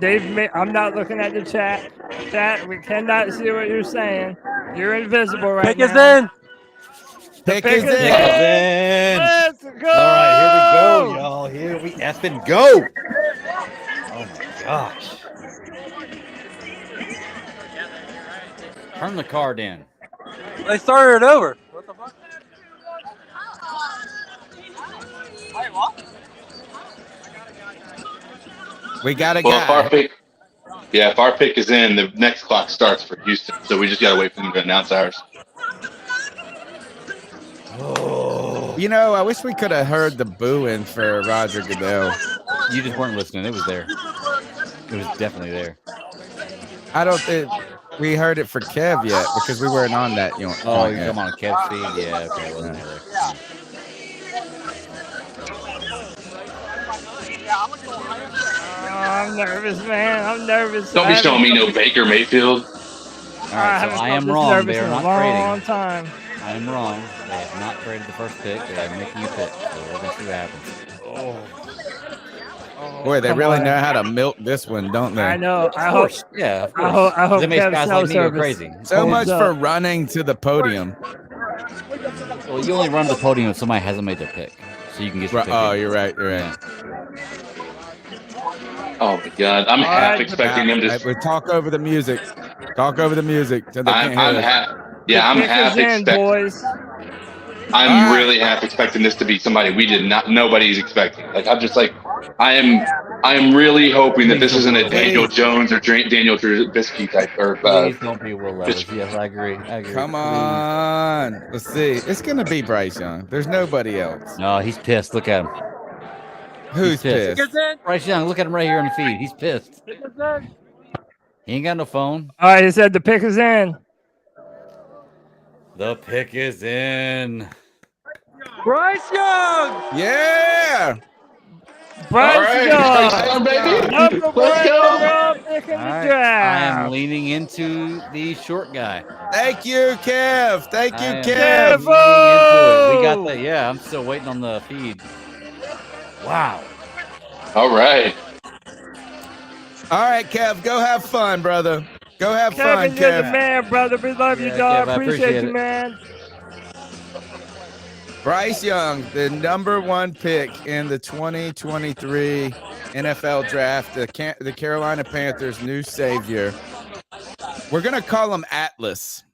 Dave, I'm not looking at the chat. Chat, we cannot see what you're saying. You're invisible right Pick now. us in. Pick is in. Let's go. All right, here we go, y'all. Here we effing go. Oh my gosh. Turn the card in. They started it over. What the fuck? We got a Well, guy. if our pick is in, the next clock starts for Houston. So we just got to wait for them to announce ours. You know, I wish we could have heard the booing for Roger Goodell. You just weren't listening. It was there. It was definitely there. I don't think we heard it for Kev yet because we weren't on that. You know, Oh, you come on a Kev's feed? Yeah, okay. It wasn't there. I'm nervous, man. I'm nervous. Don't be showing me no Baker Mayfield. All right, so I am wrong. They're not long trading. time. I am wrong. They have not traded the first pick. They are making you pick. So we're going to see what happens. Boy, they Come really on. know how to milk this one, don't they? I know. Of course. Yeah, of course. I hope They make Kev's guys cell like me go service crazy. So holds much up. for running to the podium. Well, you only run to the podium if somebody hasn't made their pick. So you can get your pick. Oh, in. you're right. You're right. Oh my God, I'm half expecting them to. We talk over the music. Talk over the music. So they can't hear I'm us. half. Yeah, I'm Pick half us in, expecting. boys. I'm really half expecting this to be somebody nobody's expecting. Like I'm just like, I am really hoping that this isn't a Daniel Jones or Daniel Trubisky type or. Please don't be Will Levis. Yes, I agree. Come on. Let's see. It's going to be Bryce Young. There's nobody else. No, he's pissed. Look at him. Who's pissed? pissed? Bryce Young. Look at him right here on the feed. He's pissed. He ain't got no phone. All right, he said the pick is in. The pick is in. Bryce Young. Yeah. Bryce Young, baby. number one Let's go. overall pick in the All right. I draft. am leaning into the short guy. Thank you, Kev. Thank you, I am Kev. leaning into it. We got that. Yeah, I'm still waiting on the feed. Wow. All right. All right, Kev. Go have fun, brother. Go have fun, Kevin, you're the Kev. man, brother. We love you, Yeah, dog. Kev, I appreciate appreciate you, it. man. Bryce Young, the number one pick in the 2023 NFL draft, the Carolina Panthers' new savior. We're going to call him Atlas.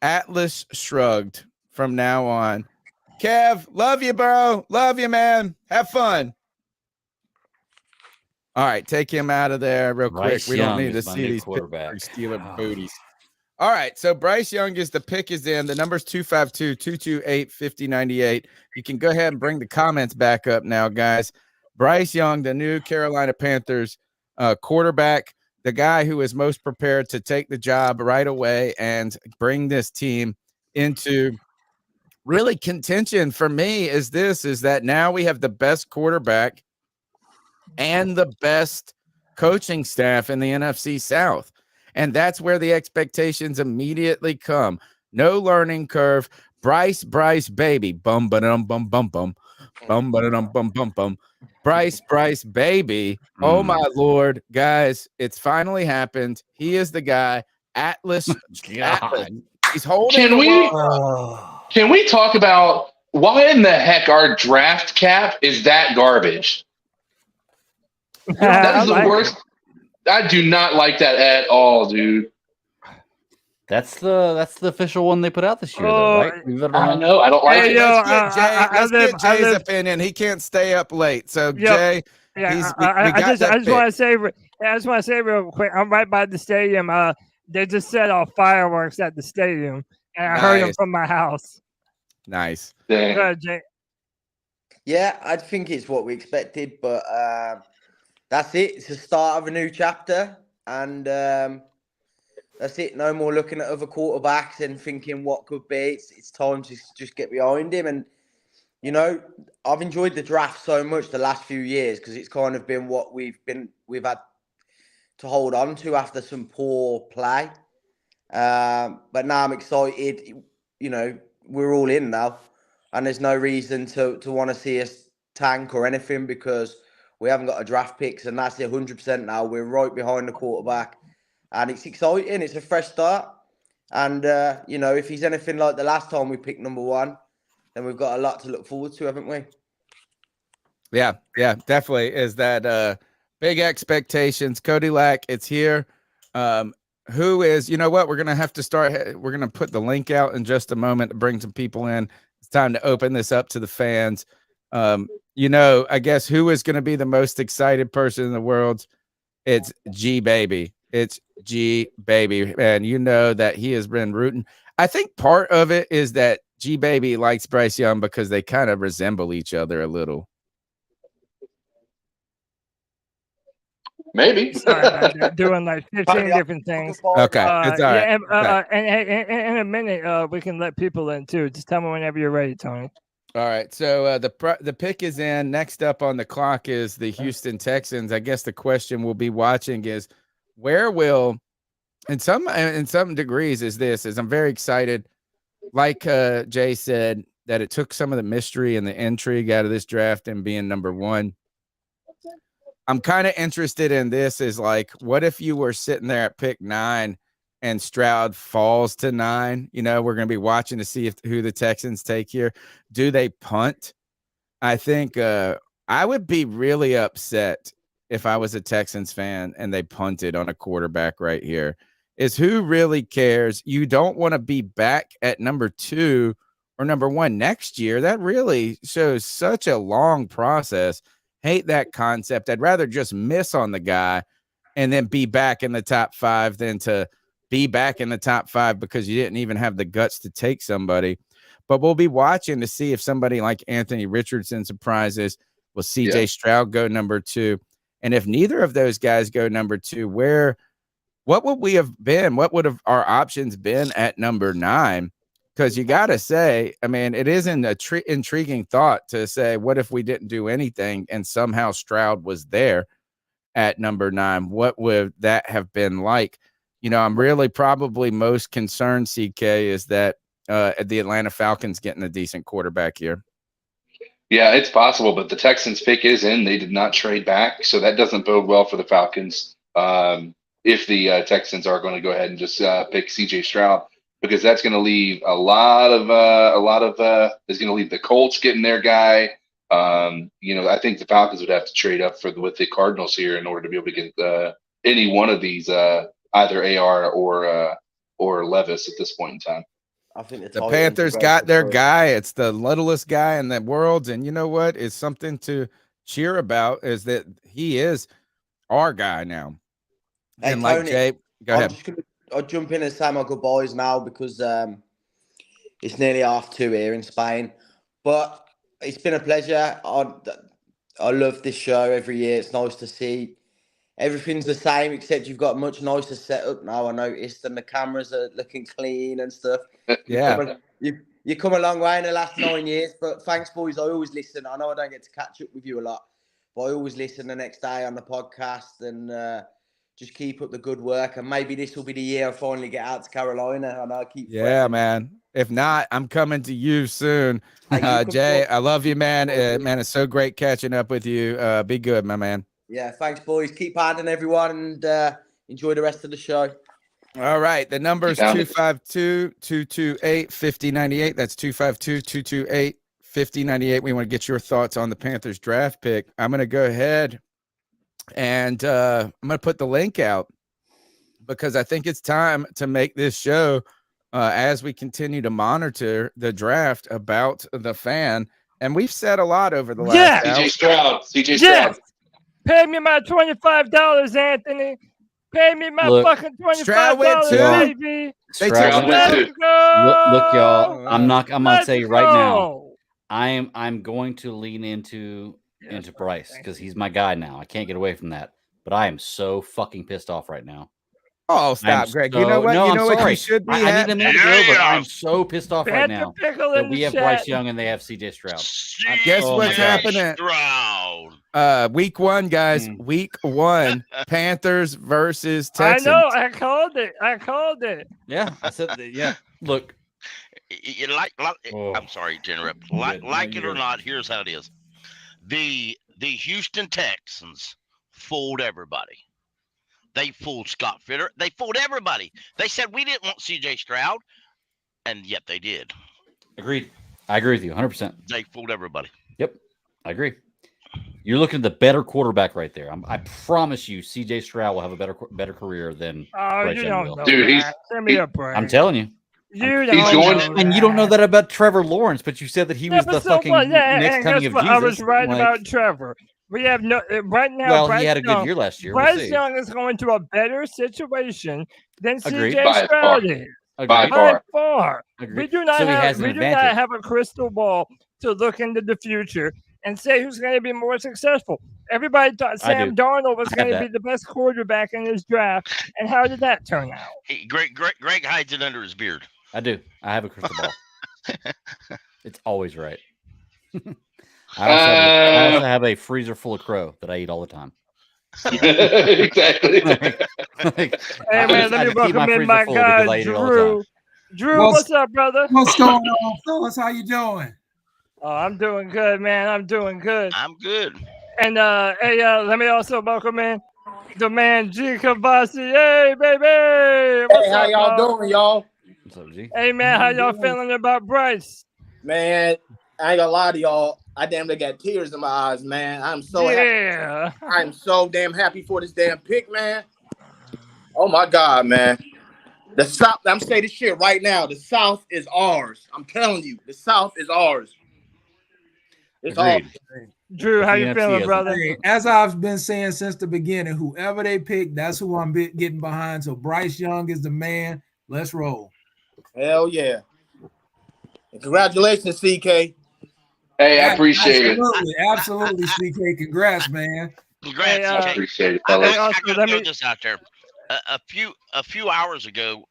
Atlas Shrugged from now on. Kev, love you, bro. Love you, man. Have fun. All right, take him out of there real quick. Bryce We don't Young need to is my see new these quarterback. Pittsburgh Steeler booties. All right, so Bryce Young the pick is in. The number's 252-228-5098. You can go ahead and bring the comments back up now, guys. Bryce Young, the new Carolina Panthers quarterback, the guy who is most prepared to take the job right away and bring this team into really contention for me is that now we have the best quarterback and the best coaching staff in the NFC South. And that's where the expectations immediately come. No learning curve. Bryce, baby. Bum, ba-dum, bum, bum, bum. Bum, ba-dum, bum, bum, bum. Bryce, baby. Oh, my Lord. Guys, it's finally happened. He is the guy. Atlas. God. He's holding Can the we ball. can we talk about Why in the heck our draft cap is that garbage? That is the worst. I do not like that at all, dude. That's the official one they put out this year, though, right? I know. I don't like Hey, it. yo, Let's get Jay's opinion. He can't stay up late. So, Jay, I just want to say, real quick. I'm right by the stadium. They just set off fireworks at the stadium, and I heard them from my house. Nice. Go ahead, Jay. Yeah, I think it's what we expected, but that's it. It's the start of a new chapter, and that's it. No more looking at other quarterbacks and thinking what could be. It's time to just get behind him. And, you know, I've enjoyed the draft so much the last few years because it's kind of been what we've had to hold on to after some poor play. But now I'm excited. You know, we're all in now, and there's no reason to want to see us tank or anything because we haven't got a draft picks, and that's 100% now. We're right behind the quarterback. And it's exciting. It's a fresh start. And, you know, if he's anything like the last time we picked number 1, then we've got a lot to look forward to, haven't we? Yeah, definitely. Is that big expectations. Cody Lack, it's here. Who is, you know what? We're going to have to start. We're going to put the link out in just a moment to bring some people in. It's time to open this up to the fans. You know, I guess who is going to be the most excited person in the world? It's G Baby. It's G Baby. And you know that he has been rooting. I think part of it is that G Baby likes Bryce Young because they kind of resemble each other a little. Maybe. Sorry, they're doing like 15 different things. Okay. It's all right. And in a minute, we can let people in too. Just tell me whenever you're ready, Tony. All right. So the pick is in. Next up on the clock is the Houston Texans. I guess the question we'll be watching is where will, in some degrees, is I'm very excited. Like Jay said, that it took some of the mystery and the intrigue out of this draft and being number 1. I'm kind of interested in this is like, what if you were sitting there at pick 9 and Stroud falls to 9? You know, we're going to be watching to see who the Texans take here. Do they punt? I think I would be really upset if I was a Texans fan and they punted on a quarterback right here. Is who really cares? You don't want to be back at number 2 or number 1 next year. That really shows such a long process. Hate that concept. I'd rather just miss on the guy and then be back in the top 5 than to be back in the top 5 because you didn't even have the guts to take somebody. But we'll be watching to see if somebody like Anthony Richardson surprises. Will CJ Stroud go number 2? And if neither of those guys go number 2, what would we have been? What would have our options been at number 9? Because you got to say, I mean, it isn't an intriguing thought to say, what if we didn't do anything and somehow Stroud was there at number 9? What would that have been like? You know, I'm really probably most concerned, CK, is that the Atlanta Falcons getting a decent quarterback here. Yeah, it's possible, but the Texans pick is in. They did not trade back, so that doesn't bode well for the Falcons. If the Texans are going to go ahead and just pick CJ Stroud, because that's going to leave there's going to leave the Colts getting their guy. You know, I think the Falcons would have to trade up with the Cardinals here in order to be able to get any one of these, either AR or Levis at this point in time. I think the Panthers got their guy. It's the littlest guy in the world. And you know what? It's something to cheer about is that he is our guy now. Hey, and like Tony, Jay, go ahead. I'll jump in and say my goodbyes now because it's nearly 2:30 here in Spain. But it's been a pleasure. I love this show every year. It's nice to see. Everything's the same except you've got a much nicer setup now, I noticed, and the cameras are looking clean and stuff. Yeah. You come a long way in the last 9 years, but thanks, boys. I always listen. I know I don't get to catch up with you a lot, but I always listen the next day on the podcast and just keep up the good work. And maybe this will be the year I finally get out to Carolina. I know I keep. Yeah, man. If not, I'm coming to you soon. Jay, I love you, man. Man, it's so great catching up with you. Be good, my man. Yeah, thanks, boys. Keep handing everyone and enjoy the rest of the show. All right. The number is 252-228-5098. That's 5098, we want to get your thoughts on the Panthers draft pick. I'm going to go ahead and I'm going to put the link out because I think it's time to make this show as we continue to monitor the draft about the fan. And we've said a lot over the last hour. CJ Stroud. Pay me my $25, Anthony. Pay me my fucking Stroud went $25, too. baby. Stroud went Let's too. go. Look, y'all. I'm gonna Let's say right now. go. I'm going to lean into Bryce because he's my guy now. I can't get away from that. But I am so fucking pissed off right now. Oh, stop, Greg. You know what? No, you I'm know what sorry. you should be I need a minute to go, but I'm so pissed off right now that we have Bryce Young and they have CJ Stroud. Guess what's happening? Week 1, guys. Week 1. Panthers versus Texans. I know. I called it. Yeah, I said that. Yeah. Look. I'm sorry to interrupt. Like it or not, here's how it is. The Houston Texans fooled everybody. They fooled Scott Fitterer. They fooled everybody. They said we didn't want CJ Stroud, and yet they did. Agreed. I agree with you 100%. They fooled everybody. Yep, I agree. You're looking at the better quarterback right there. I promise you, CJ Stroud will have a better career than Bryce you Young don't will. know. Dude, Send me a break. I'm telling you. You He's don't going- know And you don't know that about Trevor Lawrence, but you said that he was the so fucking what? next and coming guess of what? Jesus. I was right Like, about Trevor. We have no right now. well, Bryce he had a good Young, year last year. We'll Bryce see. Young is going to a better situation than Agreed. CJ By Stroud far. is. Agreed. By By far. far. Agreed. We do not So he has have an we do not advantage. have a crystal ball to look into the future and say who's going to be more successful. Everybody thought I Sam do. Darnold was I going have to be that. the best quarterback in this draft, and how did that turn out? Greg hides it under his beard. I do. I have a crystal ball. It's always right. I also have a freezer full of crow that I eat all the time. Exactly. Hey man, let me welcome in my guy Drew. Drew, what's up, brother? What's going on, fellas? How you doing? Oh, I'm doing good, man. I'm doing good. I'm good. And let me also welcome in the man G Kavasi. Hey, baby. What's Hey, how up, y'all dog? doing, y'all? What's up, G? Hey man, how y'all feeling about Bryce? Man, I ain't gonna lie to y'all. I damn near got tears in my eyes, man. I'm so happy. I'm so damn happy for this damn pick, man. Oh my God, man. The South, I'm saying this shit right now. The South is ours. I'm telling you, the South is ours. It's ours. Drew, how you feeling, brother? Hey, as I've been saying since the beginning, whoever they pick, that's who I'm getting behind. So Bryce Young is the man. Let's roll. Hell yeah. And congratulations, CK. Hey, I appreciate it. Absolutely, CK. Congrats, man. Congrats, I CK. appreciate it, I fellas. gotta throw this out there. A few hours ago,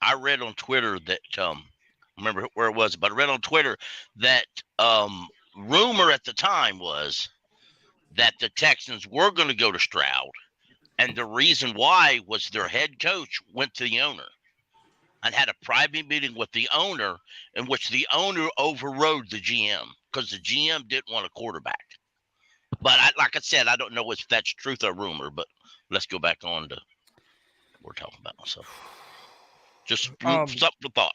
I read on Twitter that I remember where it was, but I read on Twitter that rumor at the time was that the Texans were going to go to Stroud, and the reason why was their head coach went to the owner and had a private meeting with the owner in which the owner overrode the GM because the GM didn't want a quarterback. But like I said, I don't know if that's truth or rumor, but let's go back on to what we're talking about. So just something to thought.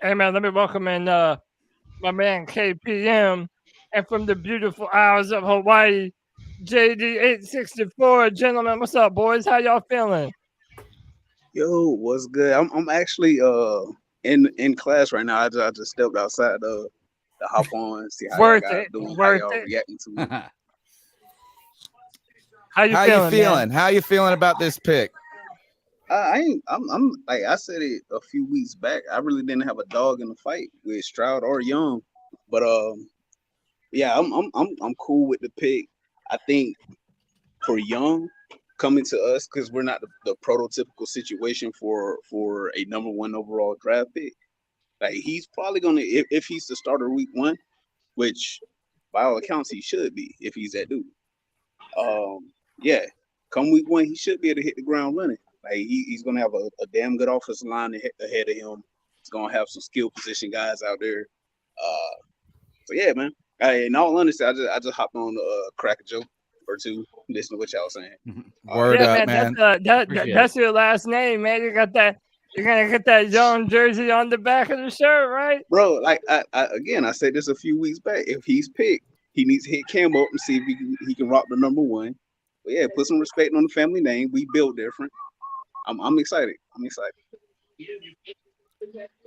Hey man, let me welcome in my man KPM, and from the beautiful Isles of Hawaii, JD864. Gentlemen, what's up, boys? How y'all feeling? Yo, what's good? I'm actually in class right now. I just stepped outside to hop on and see how y'all guys doing, how y'all reacting to it. How you feeling? How you feeling about this pick? I'm like I said it a few weeks back. I really didn't have a dog in the fight with Stroud or Young, but yeah, I'm cool with the pick. I think for Young coming to us, because we're not the prototypical situation for a number 1 overall draft pick. Like he's probably gonna, if he's the starter week 1, which by all accounts he should be if he's that dude. Yeah, come week 1 he should be able to hit the ground running. Like he's gonna have a damn good offensive line ahead of him. He's gonna have some skill position guys out there. So yeah, man. In all honesty, I just hopped on crack a joke or two, listen to what y'all saying. Word up, man. That's your last name, man. You got that You're gonna get that Young jersey on the back of the shirt, right? Bro, like I said this a few weeks back. If he's picked, he needs to hit Cam up and see if he can rock the number 1. But yeah, put some respect on the family name. We built different. I'm excited.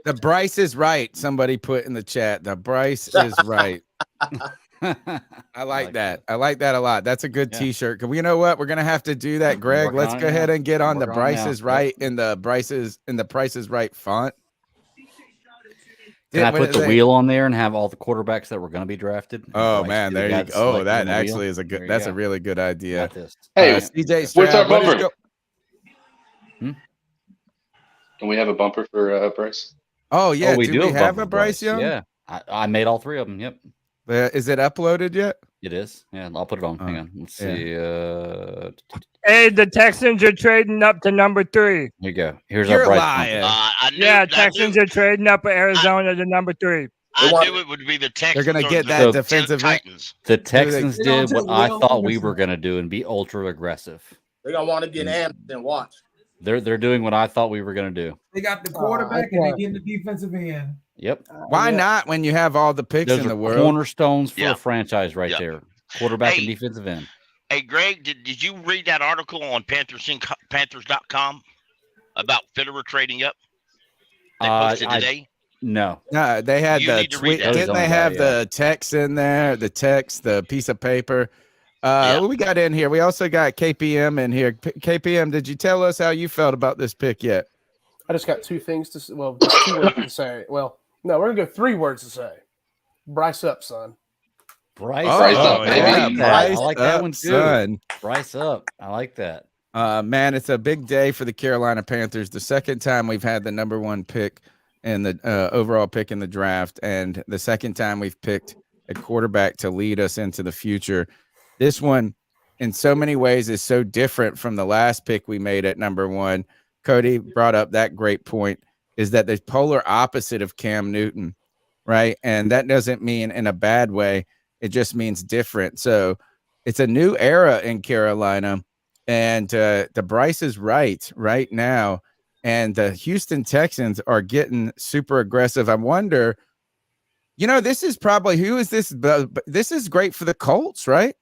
The Bryce is right. Somebody put in the chat. The Bryce is right. I like that. I like that a lot. That's a good T-shirt. You know what? We're gonna have to do that, Greg. Let's go ahead and get on the Bryce is right in the Price is Right font. Can I put the wheel on there and have all the quarterbacks that were going to be drafted? Oh man, there you go. Oh, that actually is a good. That's a really good idea. Hey, CJ Stroud, what's our bumper? Can we have a bumper for Bryce? Oh yeah, we do we have a Bryce Young? Yeah, I made all 3 of them. Yep. Is it uploaded yet? It is. Yeah, I'll put it on. Hang on. Let's see. Hey, the Texans are trading up to number 3. Here you go. Here's You're our Bryce. lying. Texans are trading up at Arizona to number 3. I knew it would be the Texans. They're going to get or that the defensive Titans. The Texans did what I thought we were going to do and be ultra aggressive. They're gonna want to get Anderson. Watch. They're doing what I thought we were going to do. They got the quarterback and they get the defensive end. Yep. Why not when you have all the picks Those in the are world? cornerstones for a franchise right there. Quarterback and defensive end. Hey, Greg, did you read that article on Panthers.com about Fitterer trading up? They posted today. No, they had the tweet. Didn't they have the text in there? The text, the piece of paper. What we got in here? We also got KPM in here. KPM, did you tell us how you felt about this pick yet? I just got 2 things to say. Well, just 2 words to say. Well, no, we're gonna go 3 words to say. Bryce up, son. Bryce up, baby. I like that one too. Son. Bryce up. I like that. Man, it's a big day for the Carolina Panthers. The second time we've had the number 1 pick and the overall pick in the draft, and the second time we've picked a quarterback to lead us into the future. This one, in so many ways, is so different from the last pick we made at number 1. Cody brought up that great point, is that the polar opposite of Cam Newton, right? And that doesn't mean in a bad way. It just means different. So it's a new era in Carolina, and the Bryce is right now. And the Houston Texans are getting super aggressive. I wonder, this is probably, who is this? This is great for the Colts, right?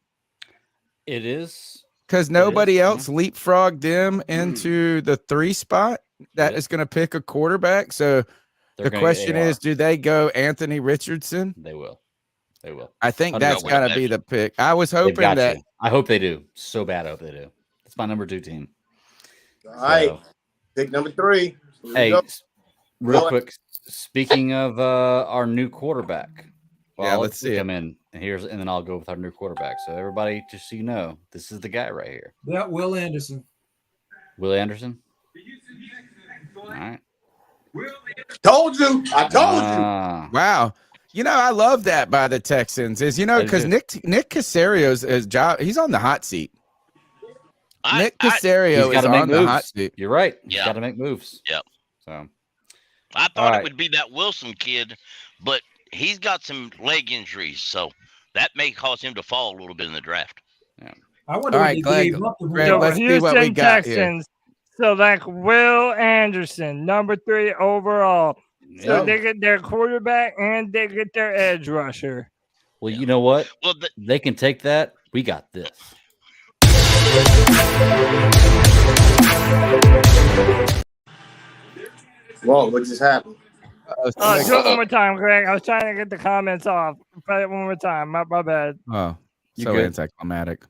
It is. Because nobody else leapfrogged them into the 3 spot that is going to pick a quarterback. So the question is, do they go Anthony Richardson? They will. I think that's got to be the pick. I was hoping that. I hope they do. So bad I hope they do. It's my number 2 team. All right. Pick number 3. Hey, real quick, speaking of our new quarterback. Well, let's see him in. And then I'll go with our new quarterback. So everybody, just so you know, this is the guy right here. Yeah, Will Anderson. Will Anderson? All right. Told you. I told you. Wow. I love that by the Texans because Nick Caserio's job, he's on the hot seat. Nick Caserio is on the hot seat. You're right. He's got to make moves. Yep. So I thought it would be that Wilson kid, but he's got some leg injuries, so that may cause him to fall a little bit in the draft. Yeah. I wonder if Greg, let's see what we got Texans select Will Anderson, number 3 overall. So they get their quarterback and they get their edge rusher. Well, you know what? Well, they can take that. We got this. Whoa, what just happened? Do it one more time, Greg. I was trying to get the comments off. Play it one more time. My bad. Oh, so anticlimactic.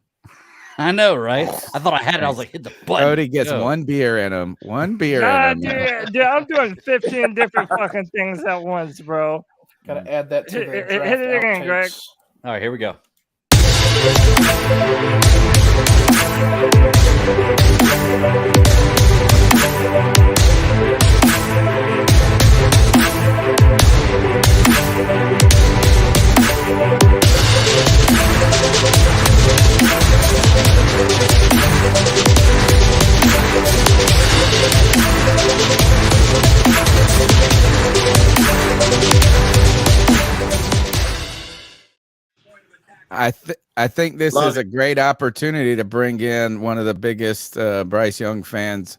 I know, right? I thought I had it. I was like, hit the button. Cody gets 1 beer in him. 1 beer in him. Dude, I'm doing 15 different fucking things at once, bro. Gotta add that to the hit it again, Greg. All right, here we go. I think this is a great opportunity to bring in one of the biggest Bryce Young fans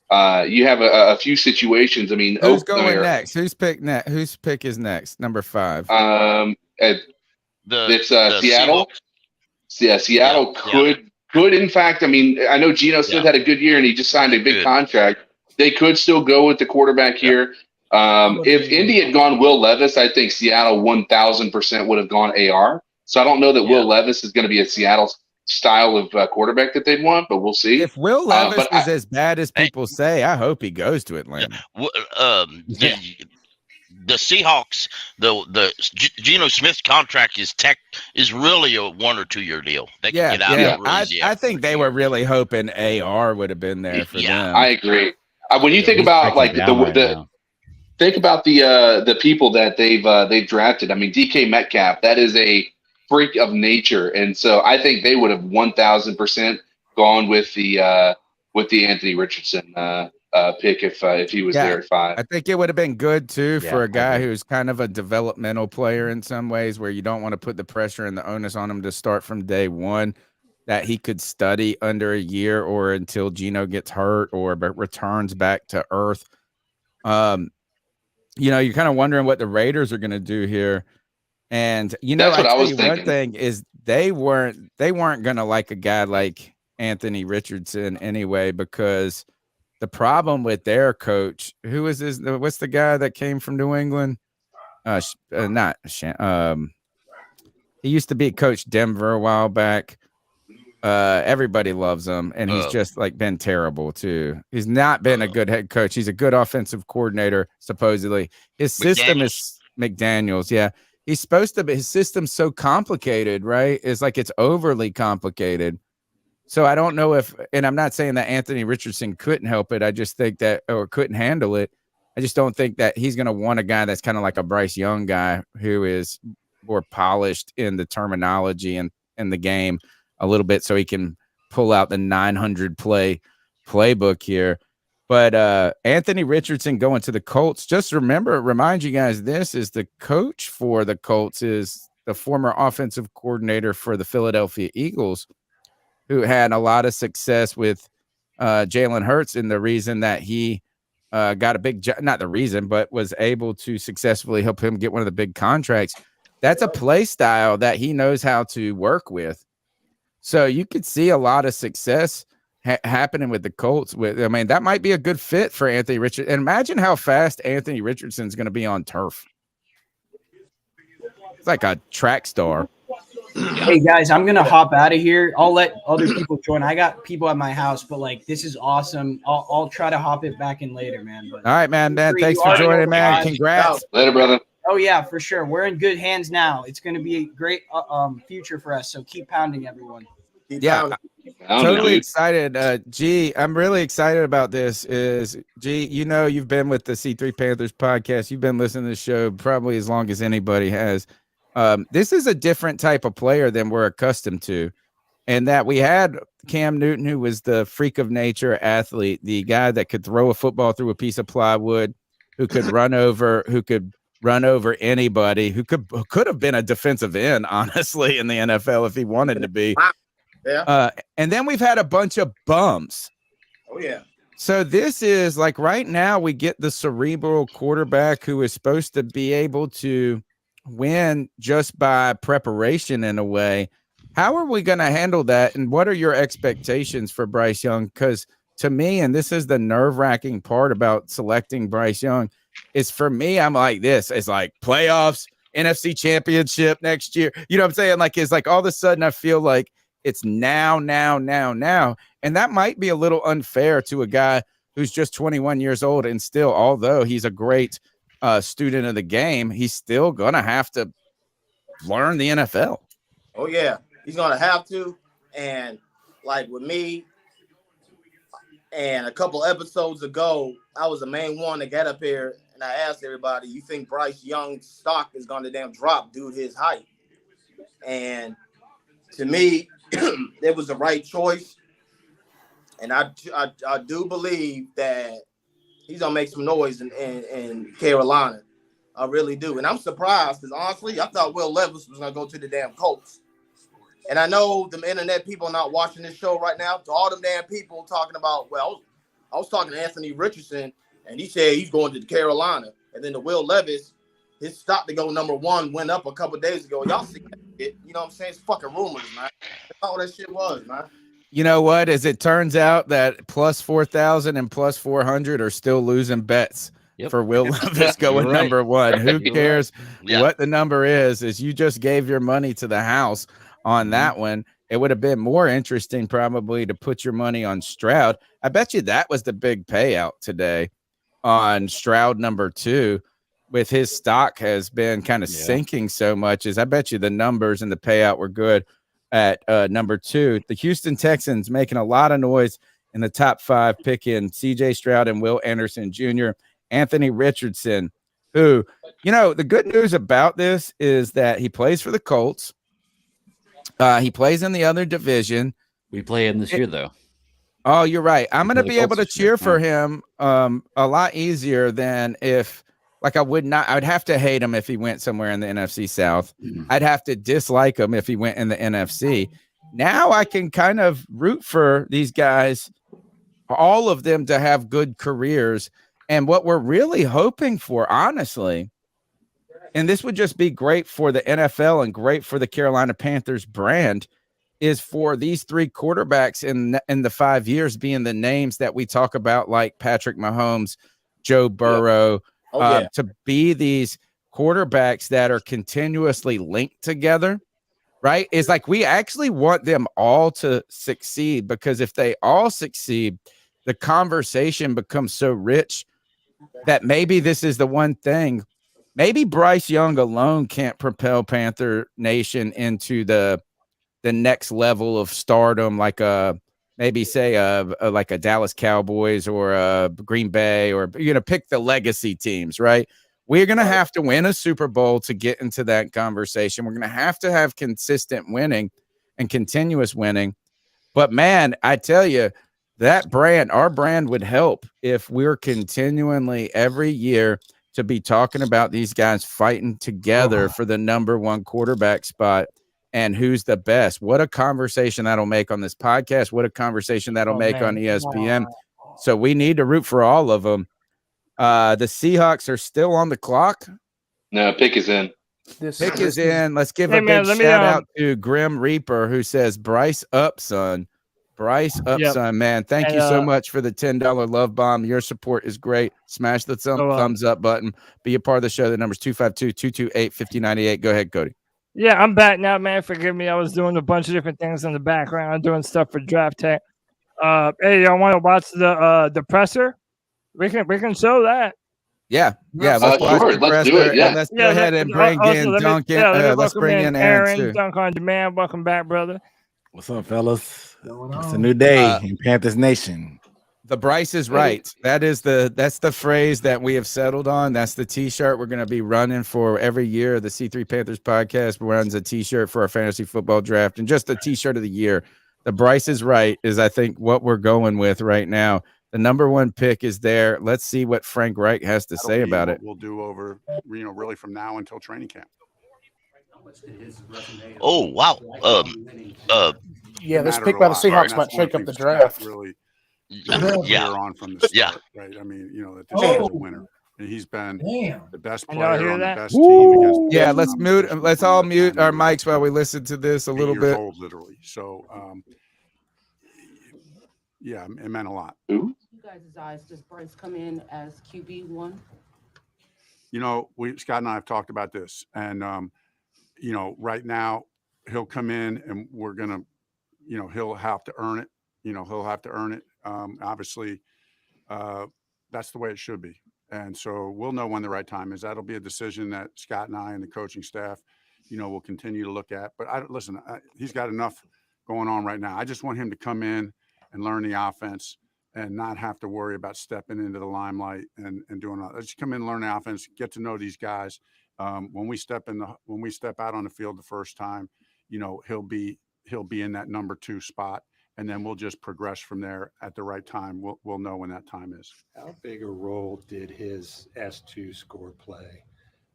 you have a few situations. I mean, who's going next? Whose pick next? Whose pick is next? Number 5. It's Seattle. Yeah, Seattle could in fact. I mean, I know Geno Smith had a good year and he just signed a big contract. They could still go with the quarterback here. If Indy had gone Will Levis, I think Seattle 1,000% would have gone AR. So I don't know that Will Levis is going to be a Seattle style of quarterback that they'd want, but we'll see. If Will Levis is as bad as people say, I hope he goes to Atlanta. The Seahawks, the Geno Smith contract is really a 1 or 2 year deal. They can get out of it really easy. I think they were really hoping AR would have been there for them. I agree. When you think about like think about the people that they've drafted. I mean, DK Metcalf, that is a freak of nature, and so I think they would have 1,000% gone with the Anthony Richardson pick if he was there at 5. I think it would have been good too for a guy who's kind of a developmental player in some ways, where you don't want to put the pressure and the onus on him to start from day one, that he could study under a year or until Geno gets hurt or returns back to earth. You're kind of wondering what the Raiders are going to do here. And that's what I was thinking. One thing is they weren't going to like a guy like Anthony Richardson anyway, because the problem with their coach, what's the guy that came from New England? He used to be coach Denver a while back. Everybody loves him, and he's just like been terrible too. He's not been a good head coach. He's a good offensive coordinator, supposedly. His system is McDaniels. Yeah. He's supposed to be, his system's so complicated, right? It's like it's overly complicated. So I don't know and I'm not saying that Anthony Richardson couldn't help it. I just think that, or couldn't handle it. I just don't think that he's going to want a guy that's kind of like a Bryce Young guy who is more polished in the terminology and in the game a little bit, so he can pull out the 900 play playbook here. But Anthony Richardson going to the Colts, just remind you guys, this is the coach for the Colts is the former offensive coordinator for the Philadelphia Eagles, who had a lot of success with Jalen Hurts, and the reason that he got a big job, not the reason, but was able to successfully help him get one of the big contracts. That's a play style that he knows how to work with. So you could see a lot of success happening with the Colts. That might be a good fit for Anthony Richardson. And imagine how fast Anthony Richardson's going to be on turf. It's like a track star. Hey guys, I'm gonna hop out of here. I'll let other people join. I got people at my house, but this is awesome. I'll try to hop it back in later, man. But all right, man. Thanks for joining, man. Congrats. Later, brother. Oh yeah, for sure. We're in good hands now. It's gonna be a great future for us. So keep pounding, everyone. Totally excited. I'm really excited about this. You've been with the C3 Panthers podcast. You've been listening to the show probably as long as anybody has. This is a different type of player than we're accustomed to. And that we had Cam Newton, who was the freak of nature athlete, the guy that could throw a football through a piece of plywood, who could run over anybody, who could have been a defensive end, honestly, in the NFL if he wanted to be. Yeah. And then we've had a bunch of bums. Oh, yeah. So this is like right now we get the cerebral quarterback who is supposed to be able to win just by preparation in a way. How are we going to handle that? And what are your expectations for Bryce Young? Because to me, and this is the nerve-wracking part about selecting Bryce Young, is for me, I'm like this. It's like playoffs, NFC championship next year. You know what I'm saying? Like, it's like all of a sudden I feel like it's now. And that might be a little unfair to a guy who's just 21 years old. And still, although he's a great student of the game, he's still going to have to learn the NFL. Oh, yeah. He's going to have to. And like with me, and a couple episodes ago, I was the main one that got up here and I asked everybody, you think Bryce Young's stock is going to drop due to his height? And to me, it was the right choice. And I do believe that he's going to make some noise in Carolina. I really do. And I'm surprised because, honestly, I thought Will Levis was going to go to the damn Colts. And I know the internet people are not watching this show right now. To all them damn people talking about, well, I was talking to Anthony Richardson, and he said he's going to Carolina. And then the Will Levis, his stock to go number 1 went up a couple days ago. Y'all see that shit? You know what I'm saying? It's fucking rumors, man. That's all that shit was, man. You know what? As it turns out that plus 4,000 and plus 400 are still losing bets for Will Levis going Right. number 1. Who You're cares Yeah. what the number is you just gave your money to the house on that one. It would have been more interesting probably to put your money on Stroud. I bet you that was the big payout today on Stroud number 2. With his stock has been kind of sinking so much, I bet you the numbers and the payout were good at number 2. The Houston Texans making a lot of noise in the top 5, picking CJ Stroud and Will Anderson Jr., Anthony Richardson, who, the good news about this is that he plays for the Colts. He plays in the other division. We play him this year, though. Oh, you're right. I'm going to play the be able Colts to this year, cheer for him a lot easier than if, I would have to hate him if he went somewhere in the NFC South. I'd have to dislike him if he went in the NFC. Now I can kind of root for these guys, all of them, to have good careers. And what we're really hoping for, honestly, and this would just be great for the NFL and great for the Carolina Panthers brand, is for these 3 quarterbacks in the 5 years being the names that we talk about, like Patrick Mahomes, Joe Burrow, to be these quarterbacks that are continuously linked together, right? It's like we actually want them all to succeed, because if they all succeed, the conversation becomes so rich that maybe this is the one thing. Maybe Bryce Young alone can't propel Panther Nation into the next level of stardom, like maybe say like a Dallas Cowboys or a Green Bay, or pick the legacy teams, right? We're going to have to win a Super Bowl to get into that conversation. We're going to have consistent winning and continuous winning. But man, I tell you, that brand, our brand, would help if we're continually every year to be talking about these guys fighting together for the number 1 quarterback spot. And who's the best? What a conversation that'll make on this podcast. What a conversation that'll make on ESPN. So we need to root for all of them. The Seahawks are still on the clock. No, pick is in. Pick is in. Let's give a big shout out to Grim Reaper, who says, Bryce up, son. Bryce up, son, man. Thank you so much for the $10 love bomb. Your support is great. Smash the thumbs up button. Be a part of the show. The number's 252-228-5098. Go ahead, Cody. Yeah, I'm back now, man. Forgive me. I was doing a bunch of different things in the background, doing stuff for Draft Tech. Hey, y'all want to watch the presser? We can show that. Yeah. Let's watch the let's presser. do it. Yeah. And let's go ahead and bring in Duncan. Let's bring in Aaron too. Dunk on demand. Welcome back, brother. What's up, fellas? It's a new day in Panthers Nation. The Bryce is right. That's the phrase that we have settled on. That's the T-shirt we're going to be running for every year. The C3 Panthers podcast runs a T-shirt for our fantasy football draft, and just a T-shirt of the year. The Bryce is right is, I think, what we're going with right now. The number 1 pick is there. Let's see what Frank Reich has to say about it. We'll do over, really from now until training camp. Oh wow. Yeah, this pick by the Seahawks might shake up the draft. Really, yeah. On from the start, right? I mean, that this guy's a winner, and he's been the best player on the best team against. Let's all mute our mics while we listen to this a little bit. Old, literally. So, yeah, it meant a lot. You guys' eyes, does Bryce come in as QB1? Scott and I have talked about this, and right now he'll come in, and we're gonna, he'll have to earn it. He'll have to earn it. Obviously, that's the way it should be. And so we'll know when the right time is. That'll be a decision that Scott and I and the coaching staff, will continue to look at. But he's got enough going on right now. I just want him to come in and learn the offense and not have to worry about stepping into the limelight and doing all. Let's just come in, learn the offense, get to know these guys. When we step out on the field the first time, he'll be in that number 2 spot. And then we'll just progress from there at the right time. We'll know when that time is. How big a role did his S2 score play,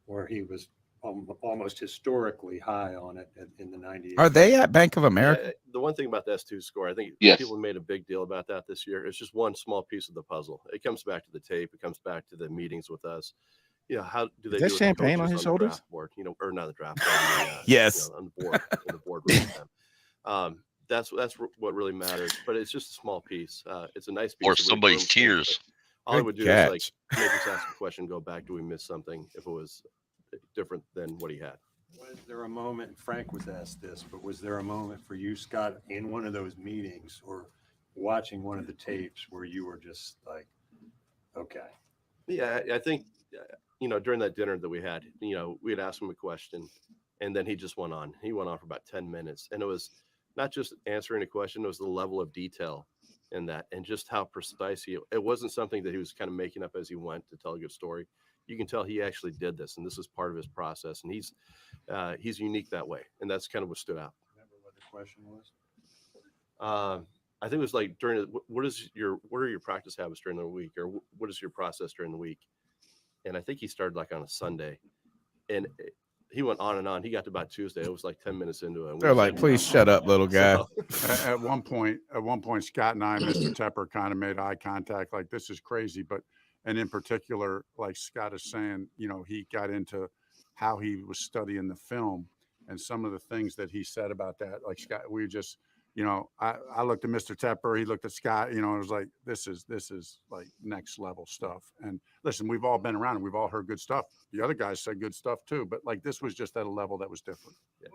where he was almost historically high on it in the 98. Are they at Bank of America? Yeah, the one thing about the S2 score, I think Yes. people made a big deal about that this year. It's just one small piece of the puzzle. It comes back to the tape. It comes back to the meetings with us. You know, how do they Is do that with the champagne on coaches his the shoulders? draft board? You know, or not the draft board. On the, Yes. on the board, in the boardroom with them. That's what really matters. But it's just a small piece. It's a nice piece. Or of somebody's room space, tears. but all it Good would do is like catch. make us ask a question, go back. Do we miss something? If it was different than what he had. Was there a moment, Frank was asked this, but was there a moment for you, Scott, in one of those meetings or watching one of the tapes where you were just like, okay? Yeah, I think, you know, during that dinner that we had, you know, we had asked him a question and then he just went on. He went on for about 10 minutes. And it was not just answering a question, it was the level of detail in that and just how precise it wasn't something that he was kind of making up as he went to tell a good story. You can tell he actually did this and this is part of his process. And he's unique that way. And that's kind of what stood out. Remember what the question was? I think it was like during what are your practice habits during the week, or what is your process during the week? And I think he started like on a Sunday, and he went on and on. He got to about Tuesday. It was like 10 minutes into it. They're like, please shut up, little guy. So, At one point, Scott and I, Mr. Tepper, kind of made eye contact. Like, this is crazy, and in particular, like Scott is saying, you know, he got into how he was studying the film and some of the things that he said about that. Like Scott, we just, you know, I looked at Mr. Tepper, he looked at Scott, you know, it was like, this is like next level stuff. And listen, we've all been around and we've all heard good stuff. The other guys said good stuff too, but like this was just at a level that was different. Yeah.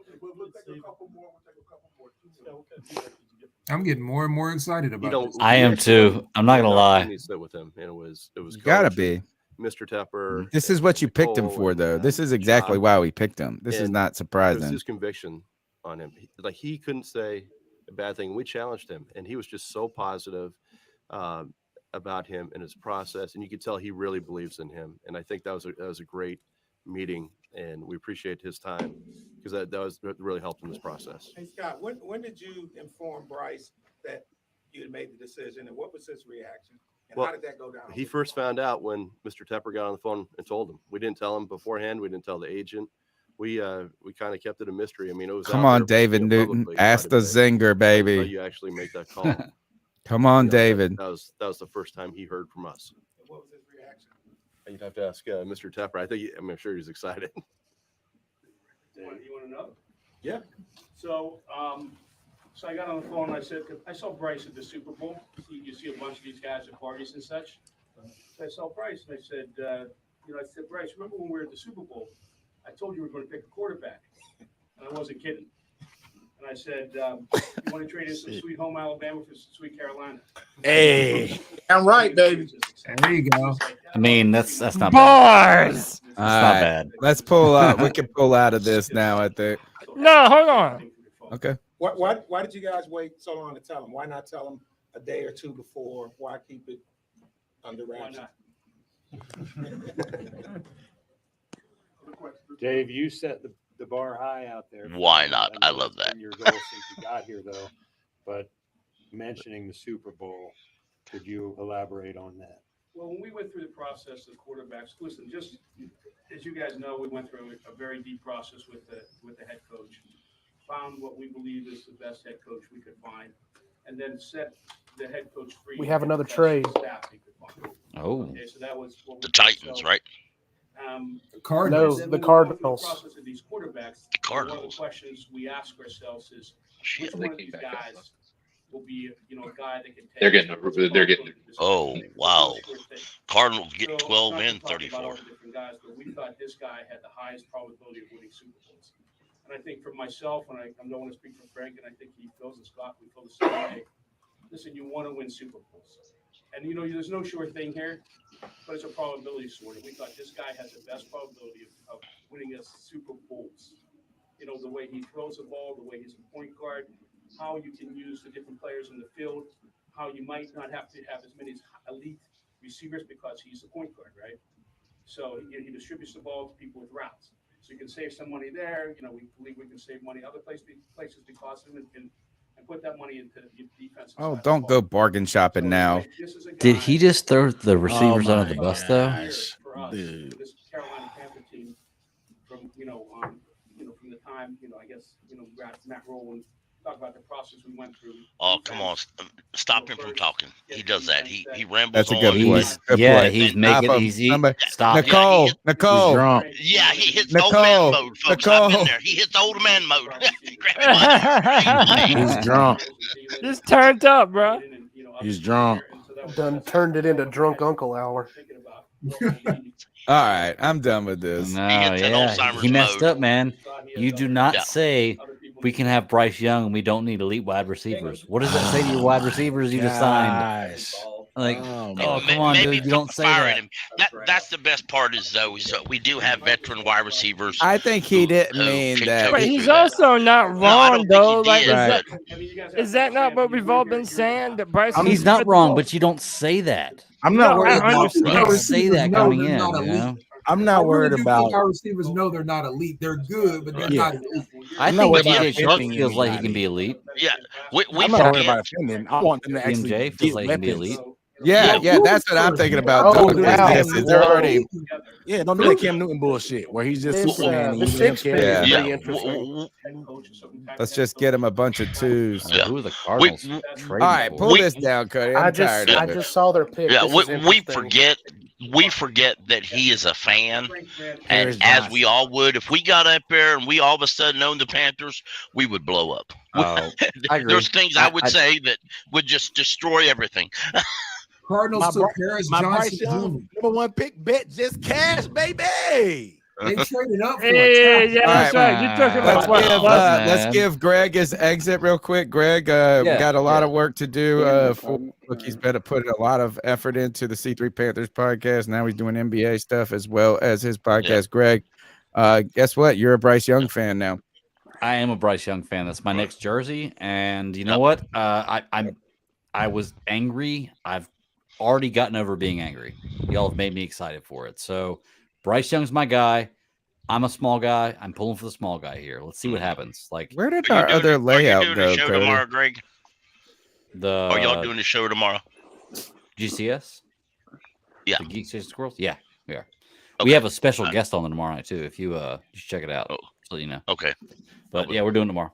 I'm getting more and more excited about this. I am too. I'm not gonna lie. He sit with him, and it was Gotta Coach, be. Mr. Tepper. This is what you picked him for, though. This is exactly why we picked him. This is And not it was surprising. his conviction on him. Like he couldn't say a bad thing. We challenged him, and he was just so positive about him and his process, and you could tell he really believes in him. And I think that was a great meeting, and we appreciate his time because that really helped in this process. Hey Scott, when did you inform Bryce that you had made the decision, and what was his reaction? And Well, how did that go down? He first found out when Mr. Tepper got on the phone and told him. We didn't tell him beforehand. We didn't tell the agent. We kind of kept it a mystery. I mean, it was Come out on, there, David you know, Newton. publicly Ask quite a the bit zinger, until baby. you actually make that call. Come on, You know, David. That was the first time he heard from us. And what was his reaction? You'd have to ask Mr. Tepper. I'm sure he's excited. You want to know? Yeah. So, so I got on the phone and I said, I saw Bryce at the Super Bowl. You see a bunch of these guys at parties and such. So I saw Bryce and I said, I said, Bryce, remember when we were at the Super Bowl? I told you we were going to pick a quarterback. And I wasn't kidding. And I said, you want to trade in some sweet home Alabama for some sweet Carolina? Hey, I'm right, baby. There you go. I mean, that's not bad. Bars. That's not bad. Let's pull out. We can pull out of this now, I think. No, hold on. Okay. Why did you guys wait so long to tell him? Why not tell him a day or two before? Why keep it under wraps? Dave, you set the bar high out there. Why not? I love that. Your goal since you got here, though. But mentioning the Super Bowl, could you elaborate on that? Well, when we went through the process of quarterbacks, listen, just as you guys know, we went through a very deep process with the head coach, found what we believe is the best head coach we could find, and then set the head coach free. We have another with the trade. best staff he could find. Oh. Okay, so that was what we The did. Titans, So, right? Cardinals. then No, the when we go through the Cardinals. process of these quarterbacks, The one of Cardinals. the questions we ask ourselves is, Shit. which one of these guys will be, a guy that can take. They're getting Oh, wow. Cardinals get So, 12 not to and talk about all 34. the different guys, but we thought this guy had the highest probability of winning Super Bowls. And I think for myself, and I don't want to speak for Frank, and I think he feels and Scott, we feel the same way. Listen, you want to win Super Bowls. And, there's no sure thing here, but it's a probability sort. And we thought this guy has the best probability of winning us Super Bowls. The way he throws the ball, the way he's a point guard, how you can use the different players in the field, how you might not have to have as many elite receivers because he's a point guard, right? So he distributes the ball to people with routes. So you can save some money there. We believe we can save money other places because of him and put that money into the defense. Oh, don't go bargain shopping now. Did he just throw the receivers Oh under the my bus, though? gosh, For us, dude. for this Carolina Panther team, from from the time I guess Matt Rowland talk about the process we went through. Oh, come on. Stop him from talking. He does that. He rambles That's a on. good point. Good point. He's making Stop him. easy. Somebody- Stop. Nicole, He's Nicole. drunk. Yeah, he hits Nicole, old man mode, folks. I've Nicole. been there. He hits old man mode. He's drunk. Just turned up, bro. He's drunk. Done turned it into drunk uncle hour. All right, I'm done with this. No, yeah, he messed up, man. You do not say we can have Bryce Young and we don't need elite wide receivers. What does that say to your wide receivers you just signed? Like, come on, maybe dude, you don't say firing that. him. That's the best part is we do have veteran wide receivers. I think he didn't mean that. But he's also not wrong, though. Like, Right. is that not what we've all been saying? That Bryce He's not wrong, but you don't say that. I'm not No, worried I about. understand. You don't say that No, coming they're in. not You elite. know? I'm not worried about. Our receivers know they're not elite. They're good, but they're not elite. I I'm not think worried about DJ Shark offending feels like he anybody. can be elite. Yeah, we I'm not worried forget. about offending. I want them to actually BMJ get feels like he can be weapons. elite. Yeah, that's what I'm thinking about. Oh, Don't do wow. this. Is they're already. Yeah, don't do that Cam Newton bullshit where he's just Superman. and This you don't six care. pick is Yeah. pretty interesting. Let's just get him a bunch of twos. Who are the Cardinals All trading right, for? pull this down, Cody. I'm tired of I it. just saw their pick. Yeah, This is we interesting. forget that he is a fan, and Here's as Josh. we all would, if we got up there and we all of a sudden owned the Panthers, we would blow up. Oh, I agree. There's things I would say that would just destroy everything. Cardinals took Paris my Bryce Johnson Young Jr. number one pick bet just cash, baby. They traded up for Yeah, a that's right. You took him Let's about give, what? let's give Greg his exit real quick. Greg, we got a lot of work to do. Look, he's been putting a lot of effort into the C3 Panthers podcast. Now he's doing NBA stuff as well as his podcast. Greg, guess what? You're a Bryce Young fan now. I am a Bryce Young fan. That's my next jersey. And you know what? I was angry. I've already gotten over being angry. Y'all have made me excited for it. So Bryce Young's my guy. I'm a small guy. I'm pulling for the small guy here. Let's see what happens. Like, Where did our other layout Are you doing go, a show Cody? tomorrow, Greg? Are y'all the doing a show tomorrow? GCS? Yeah. The Geek Station Squirrels? Yeah, we are. We have a special guest on tomorrow night too. If you just check it out, so you know. Okay. But yeah, we're doing it tomorrow.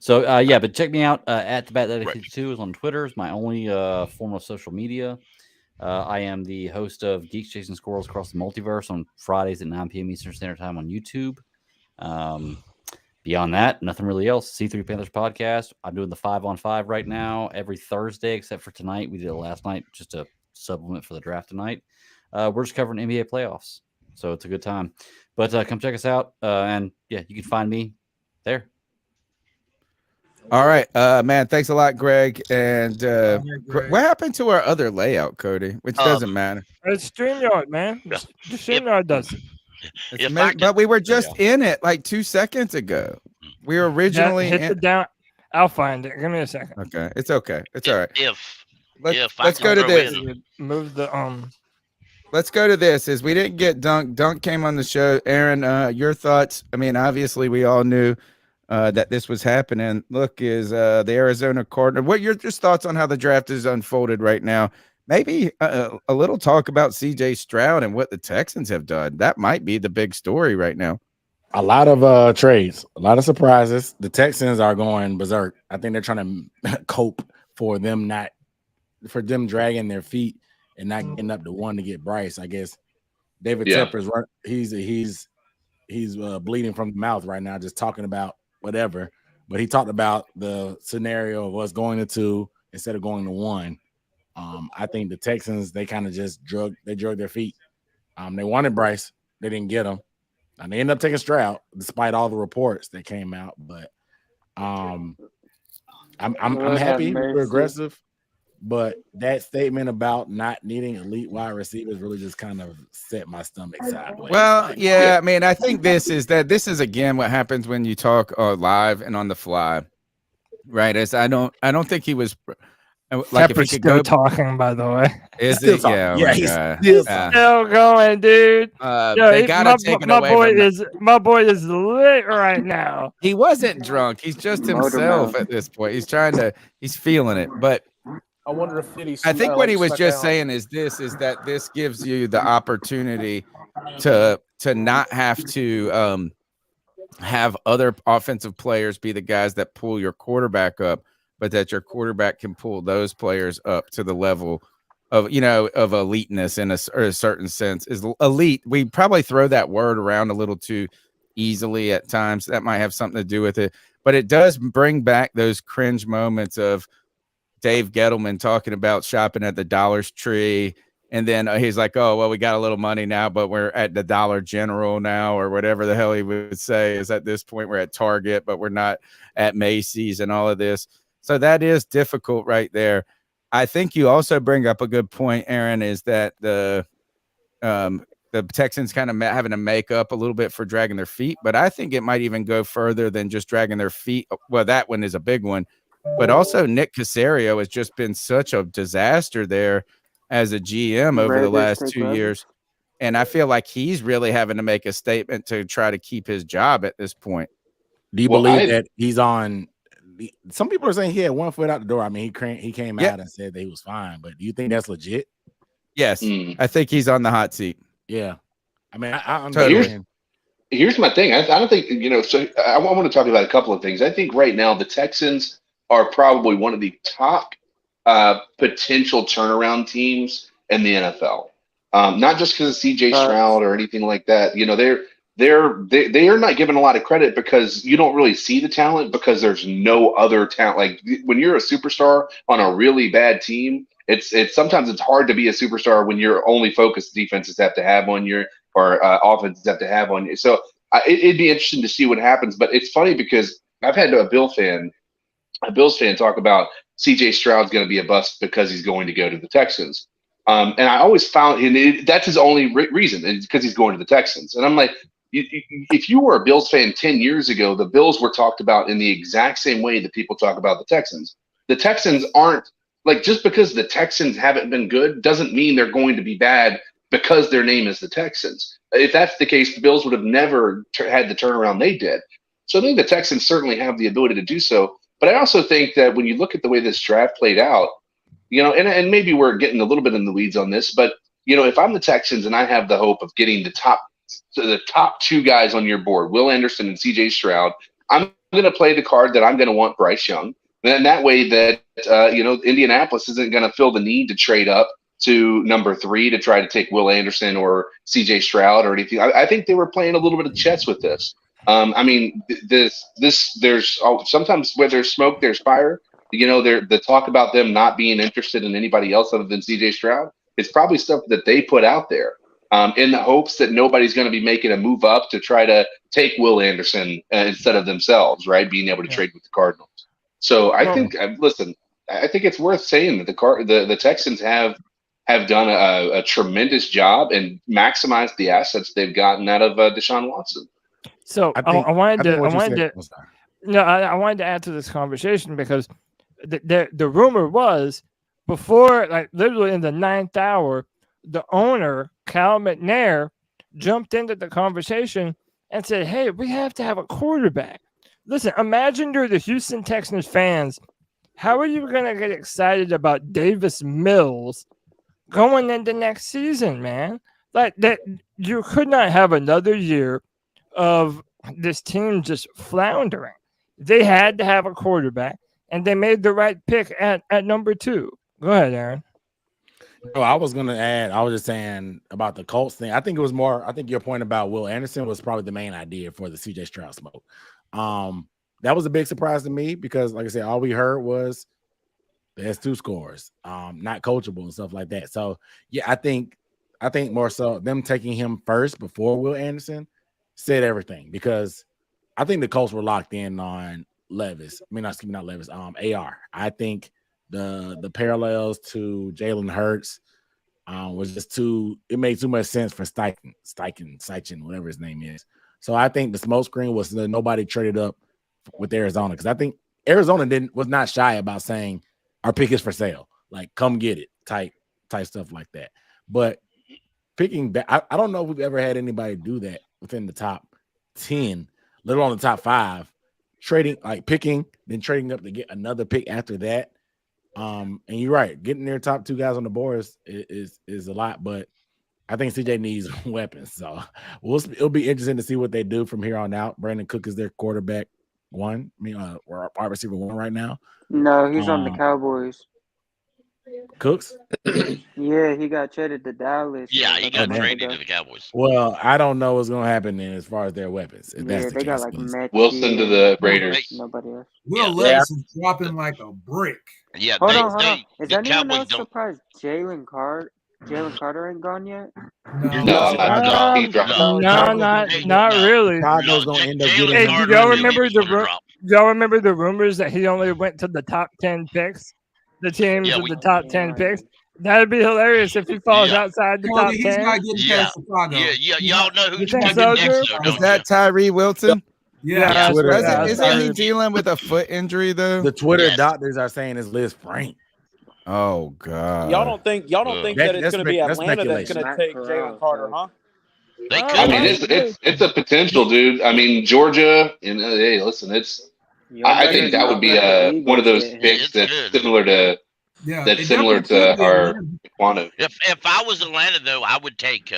So but check me out at the Bat 52 is on Twitter. It's my only form of social media. I am the host of Geeks Chasing Squirrels Across the Multiverse on Fridays at 9 p.m. Eastern Standard Time on YouTube. Beyond that, nothing really else. C3 Panthers Podcast. I'm doing the 5-on-5 right now every Thursday, except for tonight. We did it last night just to supplement for the draft tonight. We're just covering NBA playoffs, so it's a good time. But come check us out, and yeah, you can find me there. All right, man. Thanks a lot, Greg. And what happened to our other layout, Cody? Which doesn't matter. It's StreamYard, man. Just StreamYard does it. But we were just in it like 2 seconds ago. We were originally hit the down. I'll find it. Give me a second. Okay, it's okay. It's all right. Let's go to this. Move the Let's go to this. Is we didn't get Dunk. Dunk came on the show. Aaron, your thoughts? I mean, obviously, we all knew that this was happening. Look, is the Arizona Cardinals. What your just thoughts on how the draft is unfolded right now? Maybe a little talk about CJ Stroud and what the Texans have done. That might be the big story right now. A lot of trades, a lot of surprises. The Texans are going berserk. I think they're trying to cope for them dragging their feet and not getting up to one to get Bryce. I guess David Tepper's he's bleeding from the mouth right now, just talking about whatever. But he talked about the scenario of us going to 2 instead of going to 1. I think the Texans, they kind of just drug their feet. They wanted Bryce, they didn't get him, and they ended up taking Stroud despite all the reports that came out. But I'm happy we're aggressive. But that statement about not needing elite wide receivers really just kind of set my stomach sideways. Well, yeah, I mean, I think this is again what happens when you talk live and on the fly, right? As I don't think he was like if he Pepper's could still go talking, by the way. Is Still it? talking. Yeah, He's still going, dude. They gotta take it away from him. My boy is lit right now. He wasn't drunk. He's just himself at this point. He's feeling it. But I wonder if I think what he was just saying is that this gives you the opportunity to not have to have other offensive players be the guys that pull your quarterback up, but that your quarterback can pull those players up to the level of, of eliteness in a certain sense. Is elite. We probably throw that word around a little too easily at times. That might have something to do with it, but it does bring back those cringe moments of Dave Gettleman talking about shopping at the Dollar Tree. And then he's like, oh, well, we got a little money now, but we're at the Dollar General now, or whatever the hell he would say is at this point we're at Target, but we're not at Macy's and all of this. So that is difficult right there. I think you also bring up a good point, Aaron, is that the Texans kind of having to make up a little bit for dragging their feet, but I think it might even go further than just dragging their feet. Well, that one is a big one, but also Nick Caserio has just been such a disaster there as a GM over the last 2 years. And I feel like he's really having to make a statement to try to keep his job at this point. Do you believe that he's on? Some people are saying he had 1 foot out the door. I mean, he came out and said that he was fine, but do you think that's legit? Yes, I think he's on the hot seat. Yeah, I mean, I understand. Here's my thing. I don't think, so I want to talk about a couple of things. I think right now the Texans are probably one of the top potential turnaround teams in the NFL. Not just because of CJ Stroud or anything like that. They are not given a lot of credit because you don't really see the talent because there's no other talent. Like when you're a superstar on a really bad team, it's sometimes it's hard to be a superstar when your only focus defenses have to have on you or offenses have to have on you. So it'd be interesting to see what happens. But it's funny because I've had a Bills fan talk about CJ Stroud's going to be a bust because he's going to go to the Texans. And I always found that's his only reason, because he's going to the Texans. And I'm like, if you were a Bills fan 10 years ago, the Bills were talked about in the exact same way that people talk about the Texans. The Texans aren't, like, just because the Texans haven't been good doesn't mean they're going to be bad because their name is the Texans. If that's the case, the Bills would have never had the turnaround they did. So I think the Texans certainly have the ability to do so. But I also think that when you look at the way this draft played out, and maybe we're getting a little bit in the weeds on this, but if I'm the Texans and I have the hope of getting the top two guys on your board, Will Anderson and CJ Stroud, I'm going to play the card that I'm going to want Bryce Young. And that way that, Indianapolis isn't going to feel the need to trade up to number 3 to try to take Will Anderson or CJ Stroud or anything. I think they were playing a little bit of chess with this. There's sometimes where there's smoke, there's fire. The talk about them not being interested in anybody else other than CJ Stroud, it's probably stuff that they put out there in the hopes that nobody's going to be making a move up to try to take Will Anderson instead of themselves, right? Being able to trade with the Cardinals. So I think, I think it's worth saying that the Texans have done a tremendous job and maximized the assets they've gotten out of Deshaun Watson. So I wanted to add to this conversation because the rumor was before, like literally in the 9th hour, the owner, Cal McNair, jumped into the conversation and said, hey, we have to have a quarterback. Listen, imagine you're the Houston Texans fans. How are you going to get excited about Davis Mills going into next season, man? Like that, you could not have another year of this team just floundering. They had to have a quarterback, and they made the right pick at number 2. Go ahead, Aaron. No, I was going to add, I was just saying about the Colts thing. I think your point about Will Anderson was probably the main idea for the CJ Stroud smoke. That was a big surprise to me because, like I said, all we heard was the S2 scores, not coachable and stuff like that. So, yeah, I think more so them taking him first before Will Anderson said everything because I think the Colts were locked in on Levis. Not Levis, AR. I think the parallels to Jalen Hurts was just it made too much sense for Steichen, whatever his name is. So I think the smoke screen was that nobody traded up with Arizona because I think Arizona was not shy about saying our pick is for sale, like come get it, type stuff like that. But picking back, I don't know if we've ever had anybody do that within the top 10, let alone the top 5, picking, then trading up to get another pick after that. And you're right, getting their top 2 guys on the board is a lot, but I think CJ needs weapons. So it'll be interesting to see what they do from here on out. Brandon Cook is their quarterback one. Or wide receiver one right now. No, he's on the Cowboys. Cooks? Yeah, he got traded to Dallas. Yeah, he got month traded ago. to the Cowboys. Well, I don't know what's gonna happen then as far as their weapons. If that's Yeah, the they got case, like but- Mechie Wilson to the Raiders. Nobody else. Will Levis is dropping like a brick. Yeah, Hold on. Is the anyone Cowboys else surprised Jalen Carter ain't gone yet? No, he dropped. No, not really. Chicago's gonna end up getting Hey, him. do y'all remember y'all remember the rumors that he only went to the top 10 picks? The teams with the top 10 picks. That'd be hilarious if he falls outside the top 10. He's not getting past Chicago. Y'all know who's You think coming so, next, Drew? though, Is don't that you? Tyree Wilson? Yeah. Isn't he dealing with a foot injury though? The Twitter doctors are saying it's Liz Frank. Oh God! Y'all don't think that it's going to be Atlanta that's going to take Jalen Carter, huh? They could. I mean, it's a potential, dude. I mean, Georgia, and hey, listen, I think that would be one of those picks that's similar to our Quantum. If I was Atlanta, though, I would take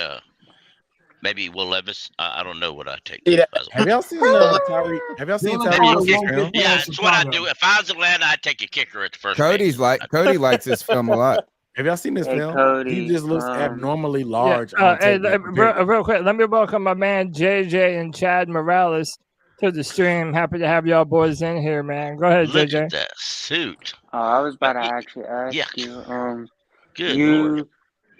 maybe Will Levis. I don't know what I'd take. Have y'all seen Tyree? Have y'all seen Tyree Wilson's film? Yeah, that's what I'd do. If I was Atlanta, I'd take a kicker at the first. Cody likes this film a lot. Have y'all seen this film? Cody, He just looks abnormally Yeah, large. real quick, let me welcome my man JJ and Chad Morales to the stream. Happy to have y'all boys in here, man. Go ahead, Look JJ. at that suit. I was about to actually ask you. Good Lord.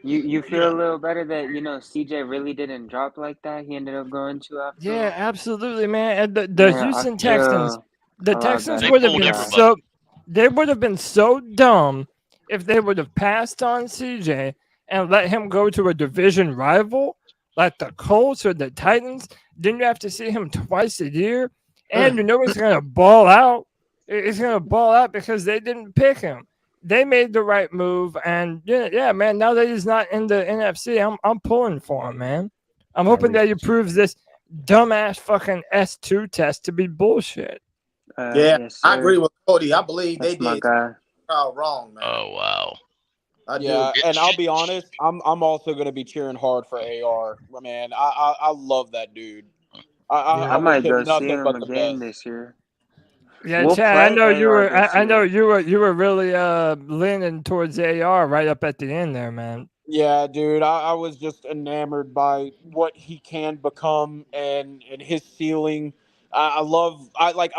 You feel a little better that CJ really didn't drop like that. He ended up going to after. Yeah, absolutely, man. And the Yeah, Houston I Texans, feel the a lot Texans better would have for been that. they would have been so dumb if they would have passed on CJ and let him go to a division rival like the Colts or the Titans. Then you have to see him twice a year, and you know he's gonna ball out. He's gonna ball out because they didn't pick him. They made the right move, and yeah, man. Now that he's not in the NFC, I'm pulling for him, man. I'm hoping that he proves this dumbass fucking S2 test to be bullshit. Yes, I sir. agree with Cody. I believe That's they my did guy. wrong, man. Oh wow. Yeah, and I'll be honest, I'm also going to be cheering hard for AR. Man, I love that dude. I might wish go him see nothing him but the again best. this year. Yeah, We'll Chad, I play know you AR were. this I know year. you were really leaning towards AR right up at the end there, man. Yeah, dude, I was just enamored by what he can become and his ceiling. I'm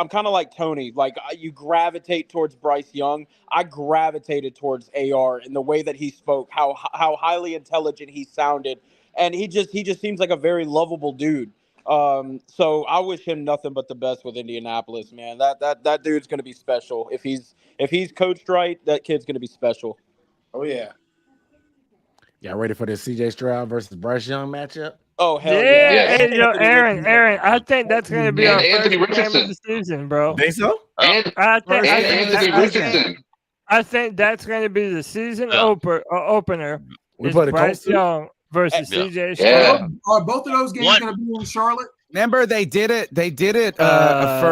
kind of like Tony. Like you gravitate towards Bryce Young. I gravitated towards AR in the way that he spoke, how highly intelligent he sounded, and he just seems like a very lovable dude. So I wish him nothing but the best with Indianapolis, man. That dude's gonna be special. If he's coached right, that kid's gonna be special. Oh yeah. Y'all ready for the CJ Stroud versus Bryce Young matchup? Oh hell Yeah, yeah! hey, yo, Aaron, I think that's gonna be And our Anthony first game Richardson. of the season, bro. Think so? And Anthony Richardson. I think that's going to be the season opener. We is play the Bryce Colts too? Young versus Yeah. CJ Yeah. Stroud. Are both of those games going to be in Charlotte? Remember they did it for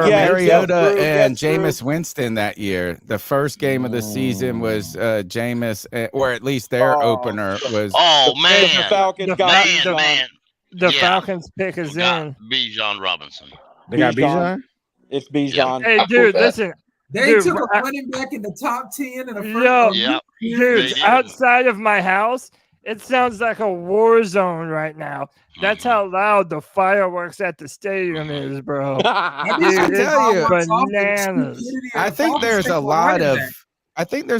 yes, Mariota Drew, and yes, Drew. Jameis Winston that year. The first game of the season was Jameis, or at least their opener was. Oh The man, Falcons got man. The Yeah. Falcons pick is in. Bijan Robinson. They got Bijan? It's Bijan. Hey, dude, listen. They Dude, took a running back in the top 10 in the first. Yo, Yeah. dude, They outside of my house, it sounds like a war zone right now. That's how loud the fireworks at the stadium is, bro. I Dude, tell you, it's bananas. I think there's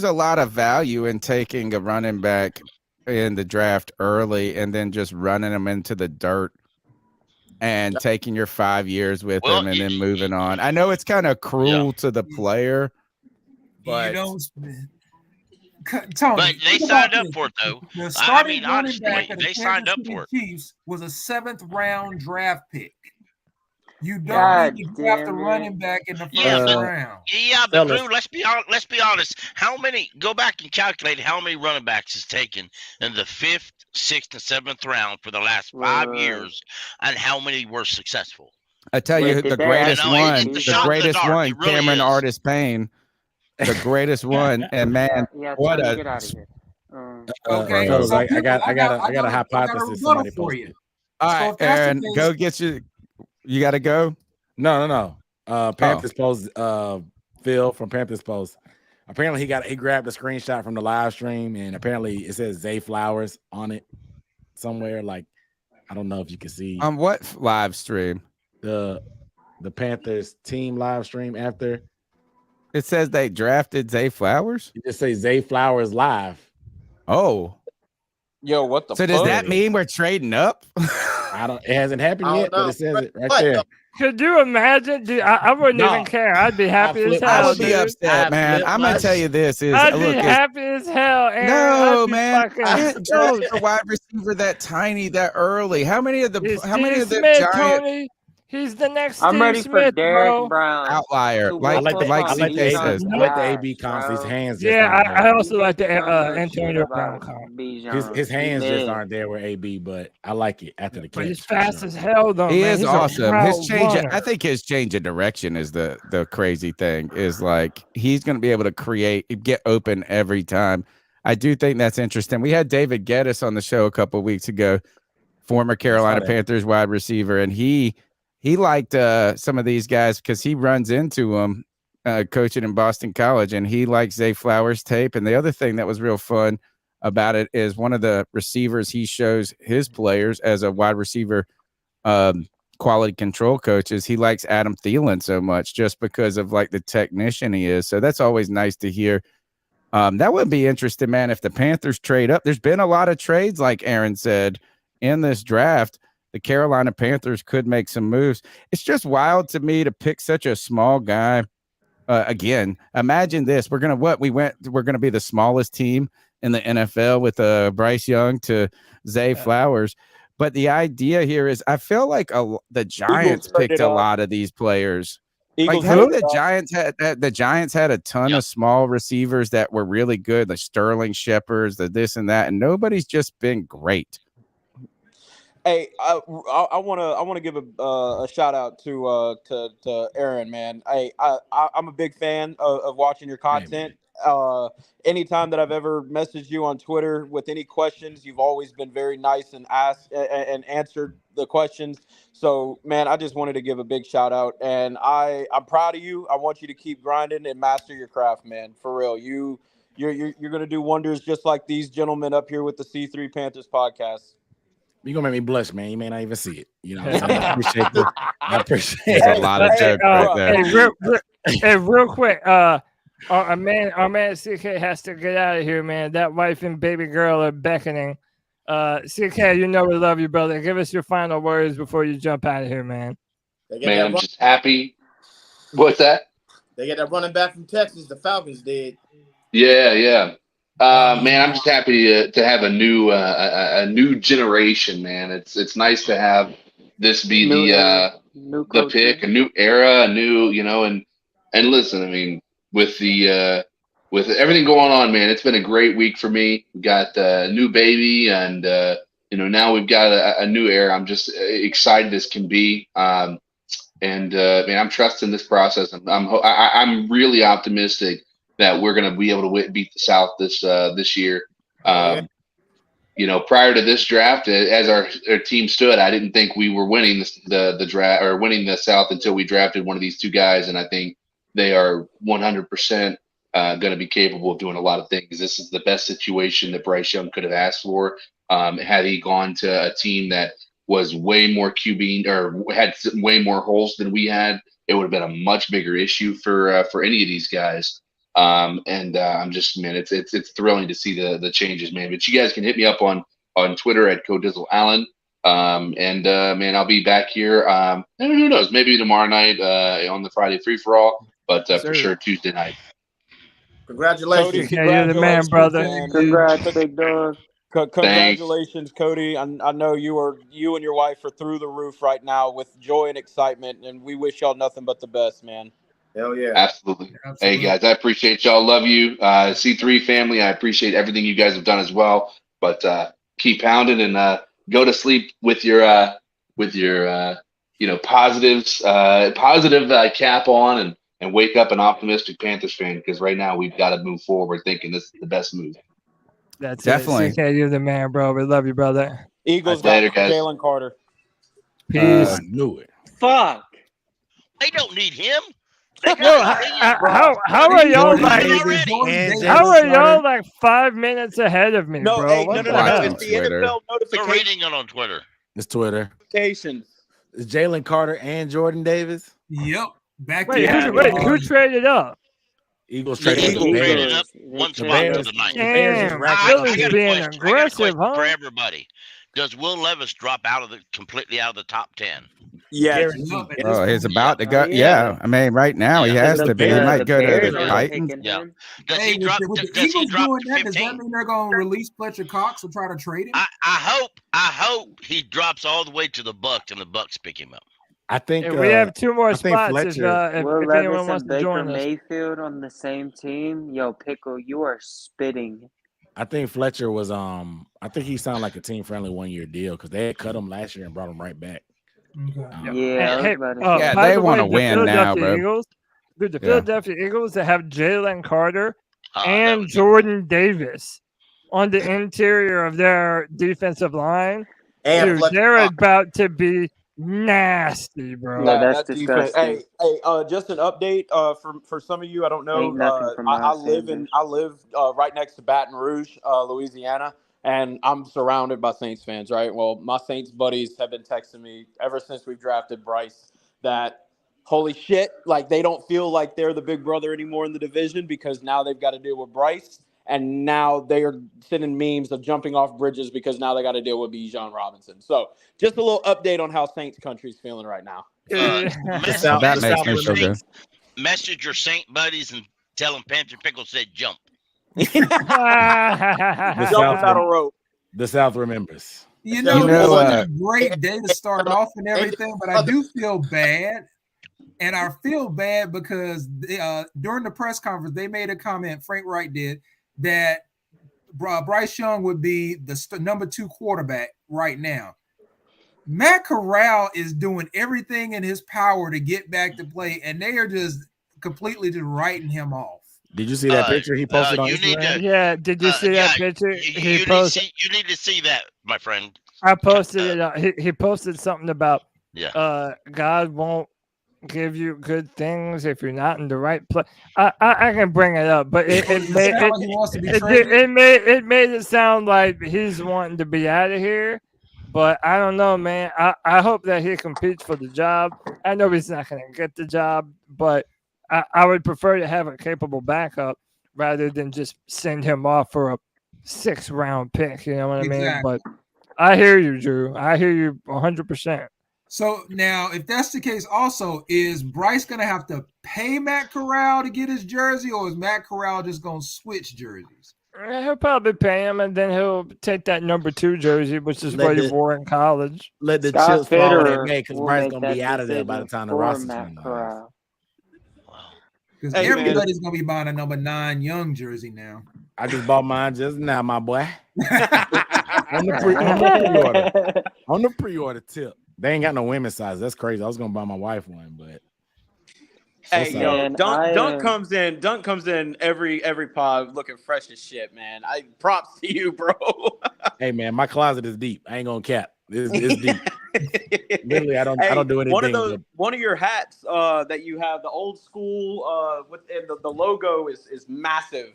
a lot of value in taking a running back in the draft early and then just running them into the dirt and taking your 5 years with them and then moving on. I know it's kind of cruel to the player, but Tony, But they think signed about up this. for it though. The I starting mean, running honestly, back of the they signed Kansas up City for it. Chiefs was a 7th round draft pick. You don't God need to draft a damn it. running back in the first Yeah, round. Yeah, but Drew, let's be honest. How many? Go back and calculate how many running backs is taken in the 5th, 6th, and 7th round for the last 5 years, and how many were successful? I tell you, Wait, the did they greatest actually one, choose the that? greatest dark, one, it really Cameron is. Artis Payne, the greatest one, and man, Yeah, what Tony, a get out of here. Okay, fellas, so I Pip, got a I got a hypothesis rebuttal somebody for you. posted. All So right, if that's the Aaron, case, go get you got to go. No. Panthers Post, Phil from Panthers Post. Apparently, he grabbed a screenshot from the live stream, and apparently it says Zay Flowers on it somewhere. Like, I don't know if you can see On what live stream? the Panthers team live stream after. It says they drafted Zay Flowers. You just say Zay Flowers live. Oh, Yo, what the so fuck? does that mean we're trading up? I don't. It hasn't happened yet, but it says it right What there. the- Could you imagine? Dude, I wouldn't No. even care. I'd be happy as flipped I hell, would be dude. upset, man. I'm gonna tell you this is I'd be look. happy as hell, Aaron. No, I'd be man. fucking Can't stoked. draft a wide receiver that tiny that early. How many of the It's Giants Smith, Tony. He's the next I'm Steve ready for Smith, Derek bro. Brown. outlier? to Like whip up on Bijan's says. I like the ass, AB comps. His bro. hands just Yeah, aren't there. I also like the Don't know shit Antonio Brown about comp. Bijan. His hands He just mid. aren't there with AB, but I like it after the catch. But he's for fast sure. as hell, though, He man. is He's awesome. A His change, runner. I think his change of direction is the crazy thing. Is like he's going to be able to get open every time. I do think that's interesting. We had David Geddes on the show a couple of weeks ago, former Carolina Panthers wide receiver, and he liked some of these guys because he runs into them coaching in Boston College, and he likes Zay Flowers tape. And the other thing that was real fun about it is one of the receivers he shows his players as a wide receiver quality control coaches. He likes Adam Thielen so much just because of like the technician he is. So that's always nice to hear. That would be interesting, man, if the Panthers trade up. There's been a lot of trades, like Aaron said, in this draft. The Carolina Panthers could make some moves. It's just wild to me to pick such a small guy. Again, imagine this. We're gonna be the smallest team in the NFL with Bryce Young to Zay Flowers. But the idea here is I feel like the Giants picked a lot of these players. Eagles Like, haven't traded the Giants had a ton of small receivers that were really good, the Sterling Shepherds, the this and that, and nobody's just been great. Hey, I want to give a shout out to Aaron, man. I'm a big fan of watching your content. Anytime that I've ever messaged you on Twitter with any questions, you've always been very nice and asked and answered the questions. So, man, I just wanted to give a big shout out, and I'm proud of you. I want you to keep grinding and master your craft, man. For real, you're gonna do wonders just like these gentlemen up here with the C3 Panthers podcast. You're gonna make me blush, man. You may not even see it. You know, I appreciate There's a lot of jokes right there. Real quick, our man CK has to get out of here, man. That wife and baby girl are beckoning. CK, you know we love you, brother. Give us your final words before you jump out of here, man. Man, I'm just happy. What's that? They get that running back from Texas. The Falcons did. Yeah. Man, I'm just happy to have a new generation, man. It's nice to have this be the pick, a new era, a new, and listen, I mean, with everything going on, man, it's been a great week for me. We got a new baby, and now we've got a new era. I'm just excited as can be. Man, I'm trusting this process. I'm really optimistic that we're going to be able to beat the South this year. Prior to this draft, as our team stood, I didn't think we were winning the draft or winning the South until we drafted one of these two guys, and I think they are 100% going to be capable of doing a lot of things. This is the best situation that Bryce Young could have asked for. Had he gone to a team that was way more QB or had way more holes than we had, it would have been a much bigger issue for any of these guys. I'm just, man, it's thrilling to see the changes, man. But you guys can hit me up on Twitter at CodizzleAllen. Man, I'll be back here. Who knows? Maybe tomorrow night on the Friday free for all, but for sure Tuesday night. Congratulations. Cody, you're the man, brother. Man. Congrats, big dog. Congratulations, Cody. I know you and your wife are through the roof right now with joy and excitement, and we wish y'all nothing but the best, man. Hell yeah. Absolutely. Hey guys, I appreciate y'all. Love you. C3 family, I appreciate everything you guys have done as well. But keep pounding and go to sleep with your positives, positive cap on and wake up an optimistic Panthers fan, because right now we've got to move forward thinking this is the best move. That's Definitely. it. CK, you're the man, bro. We love you, brother. Eagles Later, got guys. Jalen Carter. Peace. I knew it. Fuck. They don't need him. They Yo, got Isaiah. how are y'all Jordan like? Davis, Jordan and Davis. How are y'all Carter. like 5 minutes ahead of me, No, bro? hey, What no. Watching It's the Twitter. NFL They're notification. reading it on Twitter. It's Twitter. Notifications. Is Jalen Carter and Jordan Davis? Yep. Back Wait, to who traded up? Eagles The traded Eagles the Bears. traded up one The spot Bears, to the ninth. the Bears just Damn, racked I up. Philly's got a being question. I got a aggressive, question for huh? everybody. Does Will Levis drop completely out of the top 10? Yes. Guaranteed. Yep, at At this Oh, this he's point. about to Oh, go. yeah. Yeah, I mean, right now he Yeah. has The to be. He Bears- might go to Bears the aren't Titans. picking Yeah. him. Does Hey, he drop? with the Does he Eagles drop doing to that, does that 15? mean they're going to release Fletcher Cox or try to trade him? I hope he drops all the way to the Bucks and the Bucks pick him up. I think And we have two more I think spots Fletcher. if Will anyone Levis wants and to join Baker us. Mayfield on the same team. Yo, Pickle, you are spitting. I think Fletcher was I think he sounded like a team friendly 1-year deal because they had cut him last year and brought him right back. Okay. Yeah, I was Hey, about to Yeah, say. by they the want way, to the win now, Philadelphia bro. Eagles, dude, the Yeah. Philadelphia Eagles that have Jalen Carter That and would be Jordan Davis on the interior of their defensive line. And Dude, Fletcher they're Cox. about to be nasty, bro. Yeah, Yeah, that's that defense. disgusting. Hey, just an update for some of you. I don't know. Ain't nothing for I Miles live Sanders. right next to Baton Rouge, Louisiana, and I'm surrounded by Saints fans. Right. Well, my Saints buddies have been texting me ever since we've drafted Bryce that holy shit, like they don't feel like they're the big brother anymore in the division because now they've got to deal with Bryce. And now they are sending memes of jumping off bridges because now they got to deal with Bijan Robinson. So just a little update on how Saints country's feeling right now. That makes me feel good. Message your Saint buddies and tell them Panther Pickle said jump. Jump without a rope. The South remembers. You know, this is a great day to start off and everything, but I do feel bad. And I feel bad because during the press conference, they made a comment, Frank Wright did, that Bryce Young would be the number 2 quarterback right now. Matt Corral is doing everything in his power to get back to play, and they are just completely just writing him off. Did you see that picture he posted on Instagram? Yeah, did you see that picture? You need to see that, my friend. I posted it. He posted something about God won't give you good things if you're not in the right place. I can bring it up, but it made it sound like he's wanting to be out of here. But I don't know, man. I hope that he competes for the job. I know he's not going to get the job, but I would prefer to have a capable backup rather than just send him off for a 6th round pick. You know what I mean? But I hear you, Drew. I hear you 100%. So now, if that's the case, also, is Bryce going to have to pay Matt Corral to get his jersey, or is Matt Corral just going to switch jerseys? He'll probably pay him, and then he'll take that number 2 jersey, which is what he wore in college. Let the Scott chips fall where they Fitterer may, because will Bryce make going to that be out of there by the decision time the for roster Matt turns. Corral. Because Hey, man. everybody's going to be buying a number 9 Young jersey now. I just bought mine just now, my boy. on the pre-order tip. They ain't got no women's size. That's crazy. I was gonna buy my wife one, but Hey, yo, Dunk comes in every pod looking fresh as shit, man. Props to you, bro. Hey, man, my closet is deep. I ain't gonna cap. It's deep. Literally, I don't do anything. One of your hats that you have, the old school with and the logo is massive.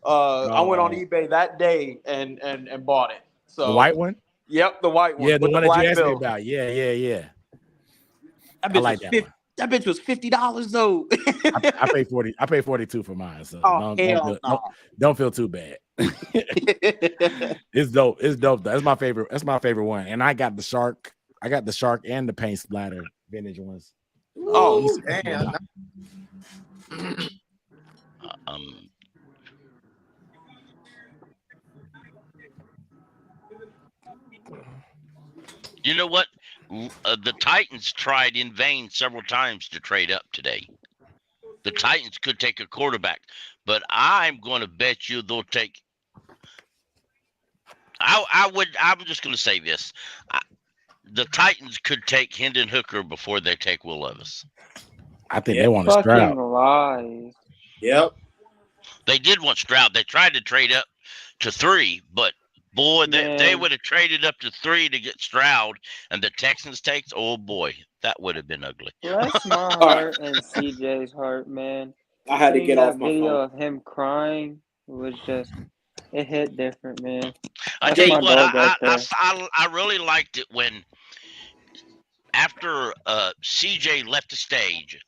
I went on eBay that day and bought it. So the white one. Yep, the white one. Yeah, the with one the that you black asked me bill. about. Yeah. That I bitch like was that one. That bitch was $50 though. I paid 40. I paid 42 for mine. So don't feel too bad. It's dope. It's dope. That's my favorite. That's my favorite one. And I got the shark. I got the shark and the paint splatter vintage ones. Oh, damn. You know what? The Titans tried in vain several times to trade up today. The Titans could take a quarterback, but I'm going to bet you they'll take. I'm just going to say this: the Titans could take Hendon Hooker before they take Will Levis. I think they want to Stroud. Lies. Yep. They did want Stroud. They tried to trade up to 3, but boy, they Man. would have traded up to 3 to get Stroud, and the Texans takes. Oh boy, that would have been ugly. Bless my All right. heart and CJ's heart, man. I had to Seeing get that off my video phone. of him crying was just, it hit different, man. I That's tell you my what, dog right there. I really liked it when after CJ left the stage.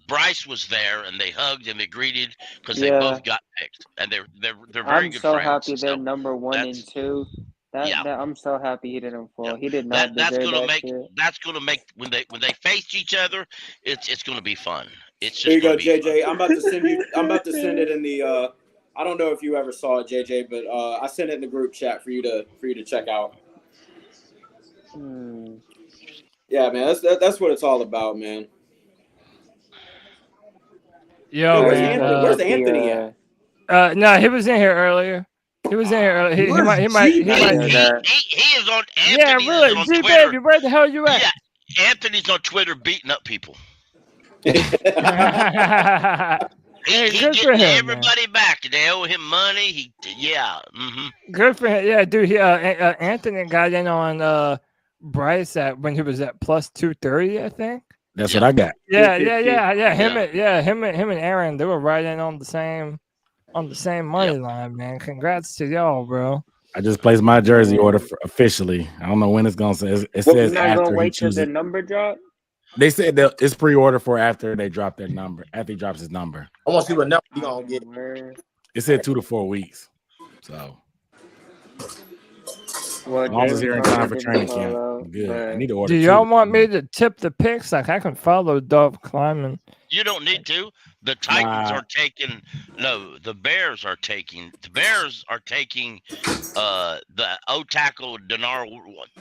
Bryce was there, and they hugged and they greeted because they Yeah. both got picked, and they're very I'm good so friends. happy they're So number 1 and that's 2. That I'm so happy he didn't fall. He did not that's deserve gonna that make shit. when they face each other, it's gonna be fun. It's Here just you go, gonna be fun. JJ. I'm about to send you. I'm about to send it in the. I don't know if you ever saw it, JJ, but I sent it in the group chat for you to check out. Yeah, man, that's what it's all about, man. Yo, Where's man. Anthony at? No, he was in here earlier. He was in here earlier. He Where's might. G He might. He is on. Yeah, Anthony really. is on G Twitter. baby, where the hell you at? Yeah, Anthony's on Twitter beating up people. Hey, He good for getting him, man. everybody back. They owe him money. Good for him. Yeah, dude. Anthony got in on Bryce when he was at plus 230, I think. That's what I got. Yeah. Him and Aaron, they were right in on the same money line, man. Congrats to y'all, bro. I just placed my jersey order officially. I don't know when it's gonna say. It You're says not after gonna he wait till chooses. the number drop? They said that it's pre-order for after they drop their number. After he drops his number, I want to see what number you gonna get. it said 2 to 4 weeks. So Well, as long as it's James here in Conner time for didn't training call camp, out, I'm good. but- I need to order. Do y'all want me to tip the picks? Like I can follow Dove Kleiman. You don't need to. The Titans are taking. No, the Bears are taking. The Bears are taking. The O tackle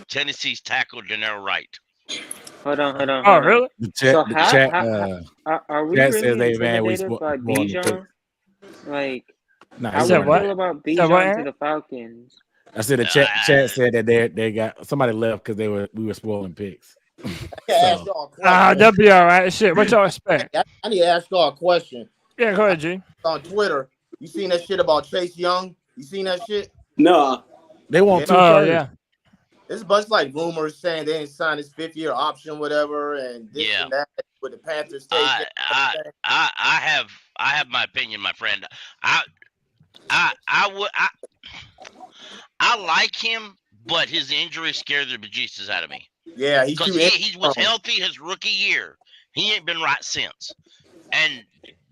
Tennessee's tackle Denaro Wright. Hold on. Oh, really? The chat, So the how, chat, are we chat really says they man we intimidated by spoiling the Bijan? Like, Nah, how he we wasn't feel there. about Said what, Bijan to Aaron? the Falcons? I said the chat said that they got somebody left because we were spoiling picks. I can ask y'all a question. That'll be all right. Shit, what y'all expect? I need to ask y'all a question. Yeah, go ahead, G. On Twitter, you seen that shit about Chase Young? You seen that shit? No. They want 2 Oh first. yeah. There's a bunch of like rumors saying they didn't sign his 5th-year option, whatever, and this and that with the Panthers taking. I have my opinion, my friend. I like him, but his injury scared the bejesus out of me. Yeah, he's because too he was healthy his rookie year. He ain't been right since. And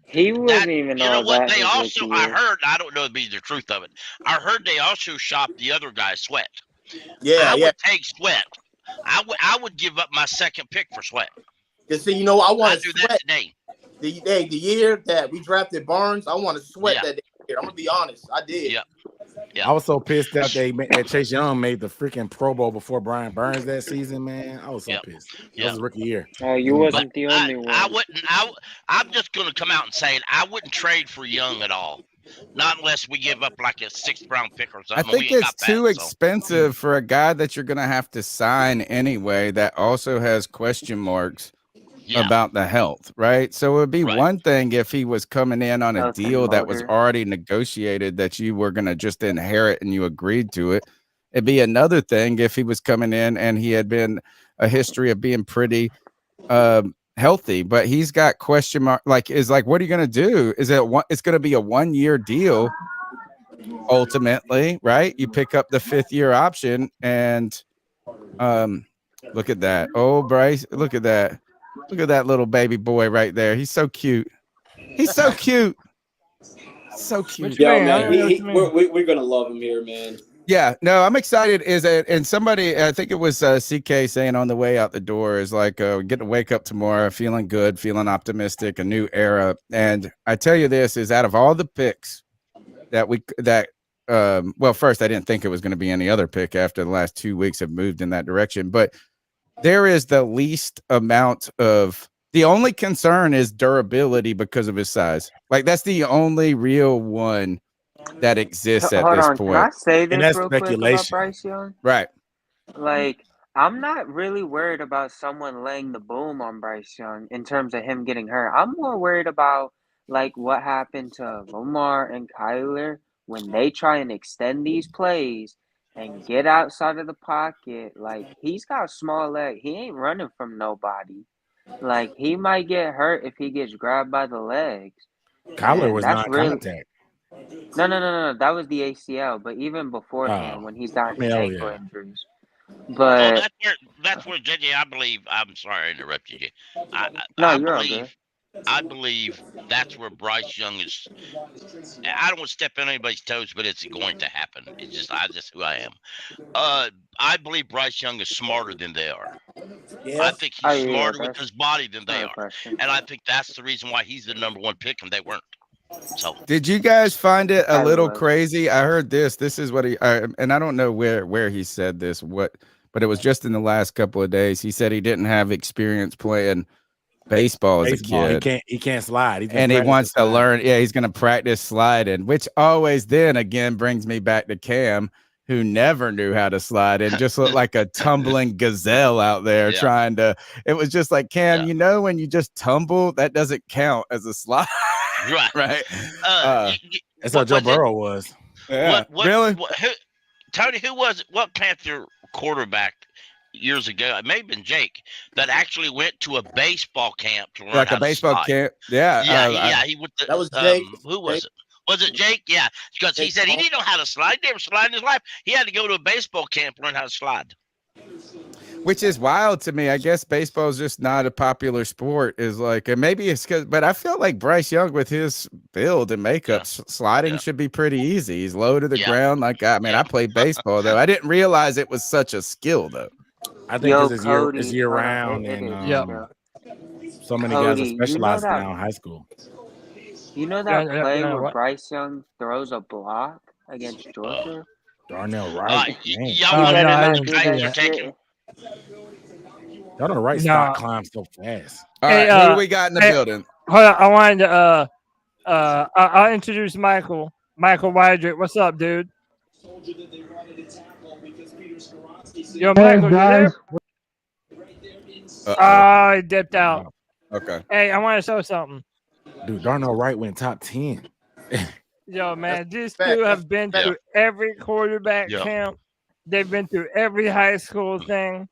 he wasn't even you know all what? that They his also, rookie I year. heard, I don't know if it's the truth of it. I heard they also shopped the other guy, Sweat. Yeah, I yeah. would take Sweat. I would give up my second pick for Sweat. Cause see, you know, I want I'd to do sweat that today. the year that we drafted Barnes. I want to sweat Yeah. that year. I'm gonna be honest. I did. Yeah. I was so pissed that that Chase Young made the freaking Pro Bowl before Brian Burns that season, man. I was so pissed. That was his rookie year. Oh, you wasn't the only one. I'm just going to come out and say it. I wouldn't trade for Young at all. Not unless we give up like a 6th round pick or I something. think We ain't it's got too that, so. expensive for a guy that you're going to have to sign anyway that also has question marks about the health, right? So it would be one thing if he was coming in on a Health and deal that was motor. already negotiated that you were going to just inherit and you agreed to it. It'd be another thing if he was coming in and he had been a history of being pretty healthy, but he's got question mark. What are you going to do? Is it it's going to be a 1-year deal ultimately, right? You pick up the 5th-year option and look at that. Oh, Bryce, look at that. Look at that little baby boy right there. He's so cute. He's so cute. So cute. Yo, man, we're gonna love him here, man. Yeah, no, I'm excited. And somebody, I think it was CK saying on the way out the door is like, getting to wake up tomorrow, feeling good, feeling optimistic, a new era. And I tell you this is out of all the picks well, first I didn't think it was going to be any other pick after the last 2 weeks have moved in that direction, but there is the least amount of the only concern is durability because of his size. Like that's the only real one that exists at Hold this on, point. can I say And this that's real quick about speculation. Bryce Young? Right. Like, I'm not really worried about someone laying the boom on Bryce Young in terms of him getting hurt. I'm more worried about like what happened to Lamar and Kyler when they try and extend these plays and get outside of the pocket, like he's got a small leg. He ain't running from nobody. Like he might get hurt if he gets grabbed by the legs. Collar And was that's really non-contact. no. That was the ACL. But even beforehand, Oh, when he's got I mean, his oh ankle yeah. injuries. Well, But that's where JJ. I believe. I'm sorry I interrupted you. no, I you're all good. believe that's where Bryce Young is. I don't want to step on anybody's toes, but it's going to happen. It's just who I am. I believe Bryce Young is smarter than they are. I think Oh he's yeah, smarter with that's his body than they not a are, question. and I think that's the reason why he's the number one pick and they weren't. So Did you guys find it a I little was. crazy? I heard this. This is what and I don't know where he said this. But it was just in the last couple of days. He said he didn't have experience playing baseball as a Baseball, kid. he can't slide. He's been And he practicing wants to sliding. learn. Yeah, he's going to practice sliding, which always then again brings me back to Cam, who never knew how to slide and just looked like a tumbling gazelle out there Yeah. trying to. It was just like, Cam, Yeah. you know, when you just tumble, that doesn't count as a slide. Right. Right. That's how Joe Burrow was. Yeah. Really? Tony, who was it? What Panther quarterback years ago? It may have been Jake that actually went to a baseball camp to learn Like how a baseball to slide. camp. Yeah. Yeah, he went to, That was Jake. Who was it? Was it Jake? Yeah, because he said he didn't know how to slide. He never slid in his life. He had to go to a baseball camp to learn how to slide. Which is wild to me. I guess baseball is just not a popular sport. Is like, and maybe it's because, but I feel like Bryce Young with his build and makeup, sliding should be pretty easy. He's low to the ground. Like, I mean, I played baseball though. I didn't realize it was such a skill though. I think because Cody, it's year hold on, round, it and is, bro. so many guys are Cody, specializing now in high school. You know that play where what? Bryce Young throws a block against Georgia? Darnell Wright. Y'all want to know how the Titans are taking? Darnell Wright No. stopped climb so fast. All right, who do we got in the building? Hold on, I wanted to I'll introduce Michael. Michael Wydrick. What's up, dude? Yo, Michael, you there? Oh, he dipped out. Okay. Hey, I want to show something. Dude, Darnell Wright went top 10. Yo, man, these two have been through every quarterback camp. They've been through every high school thing.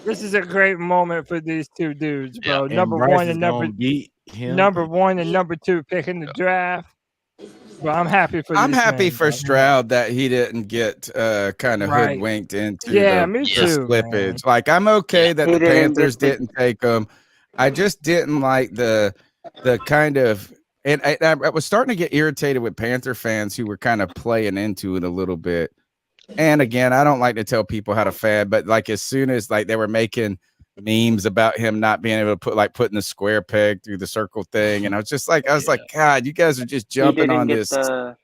This is a great moment for these two dudes, bro. And Number Bryce one is and number gonna beat him. number one and number two picking the draft. But I'm happy for. I'm these happy men, for bro. Stroud that he didn't get kind of Right. hoodwinked into Yeah, the, me the too, slippage. man. Like, I'm okay that He the didn't get Panthers the- didn't take him. I just didn't like the kind of, and I was starting to get irritated with Panther fans who were kind of playing into it a little bit. And again, I don't like to tell people how to fan, but like as soon as like they were making memes about him not being able to putting the square peg through the circle thing, and I was like, God, you guys are just He jumping didn't on get this. the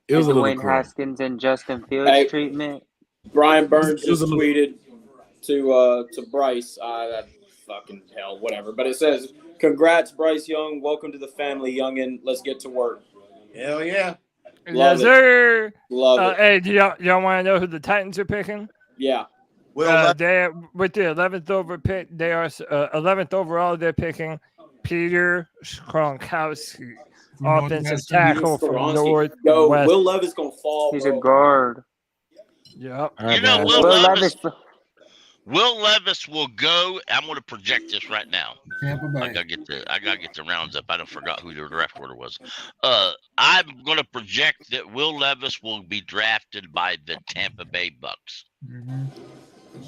It was a little Dwayne cruel. Haskins and Justin Fields Hey. treatment. Brian Burns It was just a little- tweeted to Bryce. Fucking hell, whatever. But it says, "Congrats, Bryce Young. Welcome to the family, youngin. Let's get to work." Hell yeah. Love Yes, it. sir. Love it. Hey, do y'all want to know who the Titans are picking? Yeah. They with the 11th over pick. They are 11th overall. They're picking Peter Skoronowski, offensive tackle from Northwest. Yo, Will Levis gonna fall. He's bro. a guard. Yep. You know, Will Levis will go. I'm going to project this right now. Tampa Bay. I gotta get the rounds up. I don't forgot who the draft order was. I'm going to project that Will Levis will be drafted by the Tampa Bay Bucks.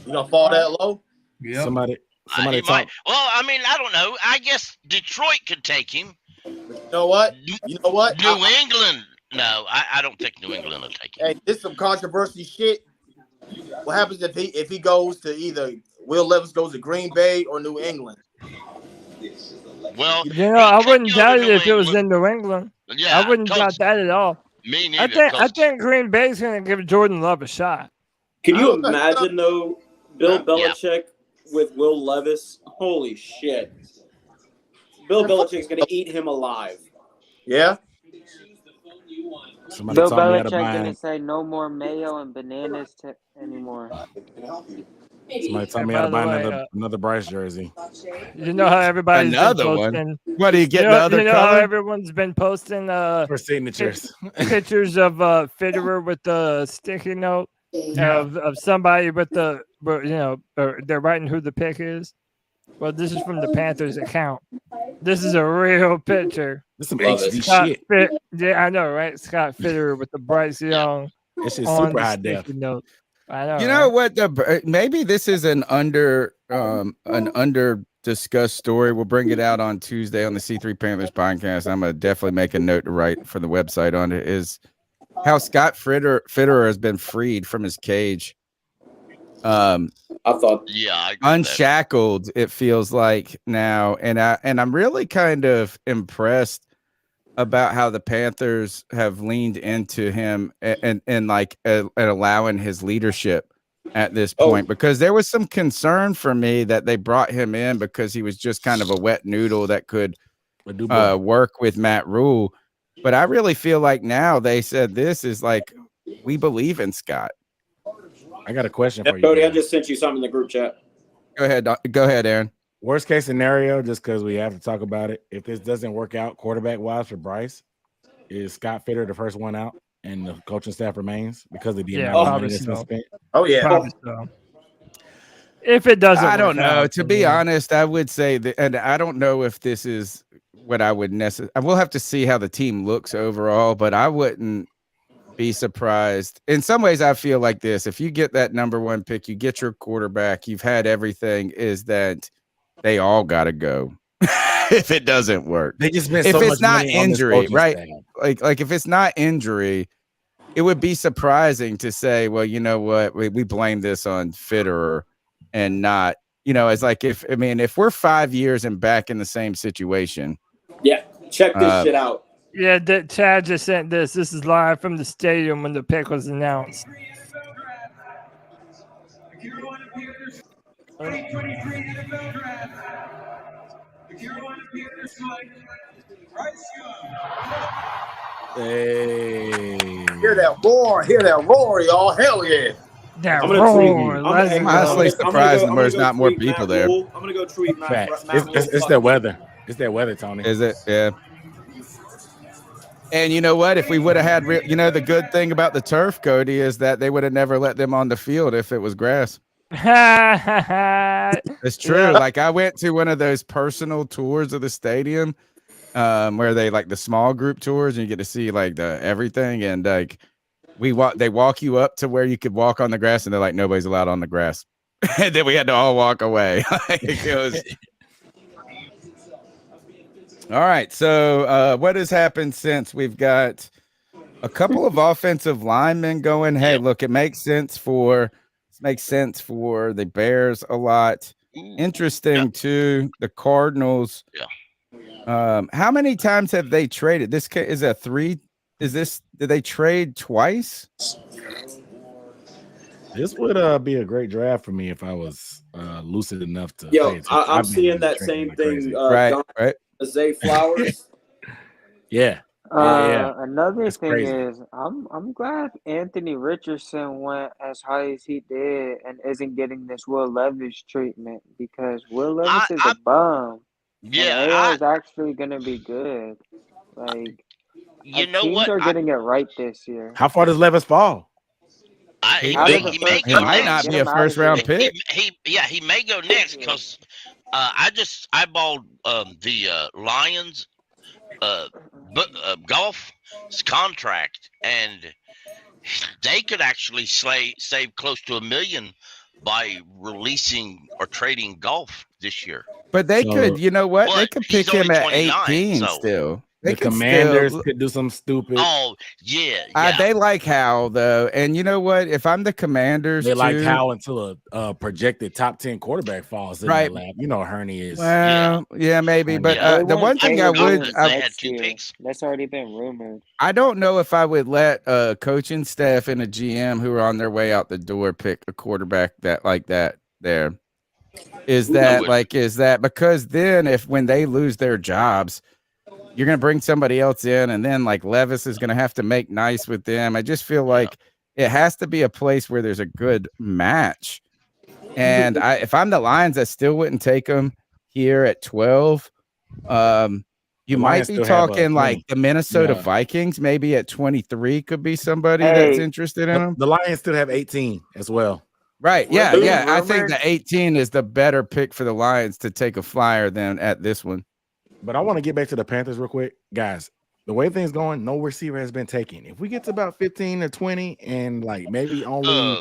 You gonna fall that low? Yeah. Somebody He talk. might. Well, I mean, I don't know. I guess Detroit could take him. You know what? You know what? New England. No, I don't think New England will take him. Hey, this some controversy shit. What happens if he goes to either Will Levis goes to Green Bay or New England? Well, You know, I wouldn't doubt it if it was in New England. Yeah, I wouldn't doubt that at all. Me I neither. think Green Bay's gonna give Jordan Love a shot. Can you imagine though, Bill Belichick with Will Levis? Holy shit! Bill Belichick's gonna eat him alive. Yeah. Somebody Bill told me how to Belichick buy gonna him. say no more mayo and bananas anymore. Somebody tell And me how by to the buy way, another Bryce jersey. you know how everybody's been Another one. posting. What do you get? The other You know how color everyone's been posting For signatures. pictures of Fitterer with the sticky note of somebody with or they're writing who the pick is. Well, this is from the Panthers account. This is a real picture. This is some Love HD it. shit. Yeah, I know, right? Scott Fitterer with the Bryce Young This is on super the high sticky def. note. I know. You know right? what? Maybe this is an under discussed story. We'll bring it out on Tuesday on the C3 Panthers podcast. I'm gonna definitely make a note to write for the website on it. Is how Scott Fitterer has been freed from his cage. I thought, Unshackled. It feels like now, and I'm really kind of impressed about how the Panthers have leaned into him and allowing his leadership at this point, because there was some concern for me that they brought him in because he was just kind of a wet noodle that could work with Matt Rule. But I really feel like now they said this is like, we believe in Scott. I got a question yeah, for you. Cody, guys. I just sent you something in the group chat. Go ahead, Aaron. Worst case scenario, just because we have to talk about it. If this doesn't work out quarterback wise for Bryce, is Scott Fitterer the first one out and the coaching staff remains because of the amount of money that's been spent? Oh yeah. Probably so. If it doesn't, I don't work know. out, To be honest, I would say that, and I don't know if this is what I would necessarily. I will have to see how the team looks overall, but I wouldn't be surprised. In some ways, I feel like this: if you get that number one pick, you get your quarterback, you've had everything. Is that they all got to go if it doesn't work? They just spent if so it's much not money on this injury, coaching right? staff. Like if it's not injury, it would be surprising to say, well, you know what, we blame this on Fitterer and not, it's like if we're 5 years and back in the same situation. Yeah, check this shit out. Yeah, Chad just sent this. This is live from the stadium when the pick was announced. The Carolina Panthers 2023 NFL Draft. The Carolina Panthers select Bryce Young. Hey. Hear that roar, y'all. Hell yeah. That I'm gonna roar. tweet. I'm honestly surprised there's not more people there. I'm gonna go tweet Matt. It's that weather. It's that weather, Tony. Is it? Yeah. And you know what? If we would have had, the good thing about the turf, Cody, is that they would have never let them on the field if it was grass. It's true. Yeah. Like I went to one of those personal tours of the stadium, where they like the small group tours and you get to see like the everything. And like they walk you up to where you could walk on the grass, and they're like, nobody's allowed on the grass. And then we had to all walk away. It was. All right. So what has happened since? We've got a couple of offensive linemen going, hey, look, it makes sense for the Bears a lot. Interesting too. The Cardinals. Yeah. How many times have they traded? This is a 3. Did they trade twice? This would be a great draft for me if I was lucid enough to. Yo, I'm seeing that same thing. Right. Zay Flowers. Yeah. Another That's thing crazy. is, I'm glad Anthony Richardson went as high as he did and isn't getting this Will Levis treatment, because Will Levis is a bum. Yeah, and AI is actually gonna be good. Like, teams are getting it right this year. How far does Levis fall? He He may go might next. not be a first round pick. He may go next because I just eyeballed the Lions golf contract, and they could actually save close to $1 million by releasing or trading golf this year. But they could, you know what? But They could pick he's only him at 29, 18 so- still. The They could Commanders still- could do something stupid. Oh yeah, They like Howell though, and you know what? If I'm the Commanders, They like too- Howell until a projected top 10 quarterback falls in Right. their lap. You know how Herney is. Well, yeah, maybe, but They the one want thing I Caleb would, Williams I, next year. That's already been rumored. I don't know if I would let a coaching staff and a GM who are on their way out the door pick a quarterback that there. Is that because then when they lose their jobs, you're going to bring somebody else in, and then like Levis is going to have to make nice with them. I just feel like it has to be a place where there's a good match. And if I'm the Lions, I still wouldn't take him here at 12. You The might Lions be still have a talking like 20. the Minnesota Yeah. Vikings, maybe at 23 could be somebody that's interested in him. The Lions still have 18 as well. Right. Yeah. Wasn't it Yeah. I think rumored? the 18 is the better pick for the Lions to take a flyer than at this one. But I want to get back to the Panthers real quick. Guys, the way things going, no receiver has been taken. If we get to about 15 or 20 and like maybe only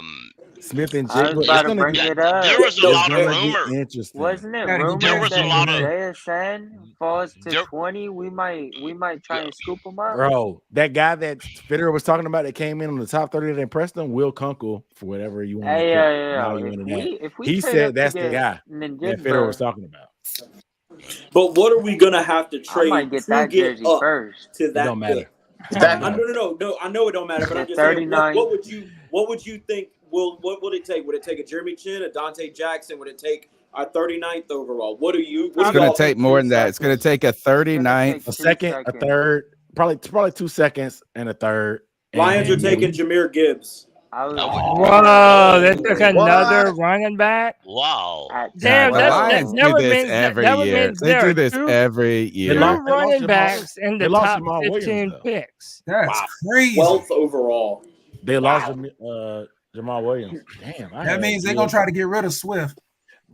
Smith and I Jigba, was it's about to gonna bring get, it up. There was a it's lot of gonna rumor. get interesting. Wasn't it Gotta get There rumored was a that lot if of JSN falls to there, 20, we might try and scoop him up? Bro, that guy that Fitterer was talking about that came in on the top 30 that impressed him, Will Kunkel, for whatever you want to Hey, put. yeah. Now you into that. If we He trade said up to that's the get guy that Fitterer was Ninjigba, talking about. But what are we gonna have to I trade might get to that get jersey up first. to It that don't matter. pick? Exactly. No. I know it don't matter, but I'm The just saying, 39. what would you think? What would it take? Would it take a Jeremy Chin, a Dante Jackson? Would it take our 39th overall? What do you? It's going to take more than that. It's going to take a 39th, a second, a third, probably 2 seconds and a third. Lions are And taking Jameer Gibbs. Whoa, they took another running back. Wow. Damn, the Lions do that would this mean every that would year. mean They there do are this two every year. running backs in the they lost top Jamal 15 Williams, though. picks. That's crazy. 12th overall. They lost Jamal Williams. Damn, That means they're gonna try to get rid of Swift.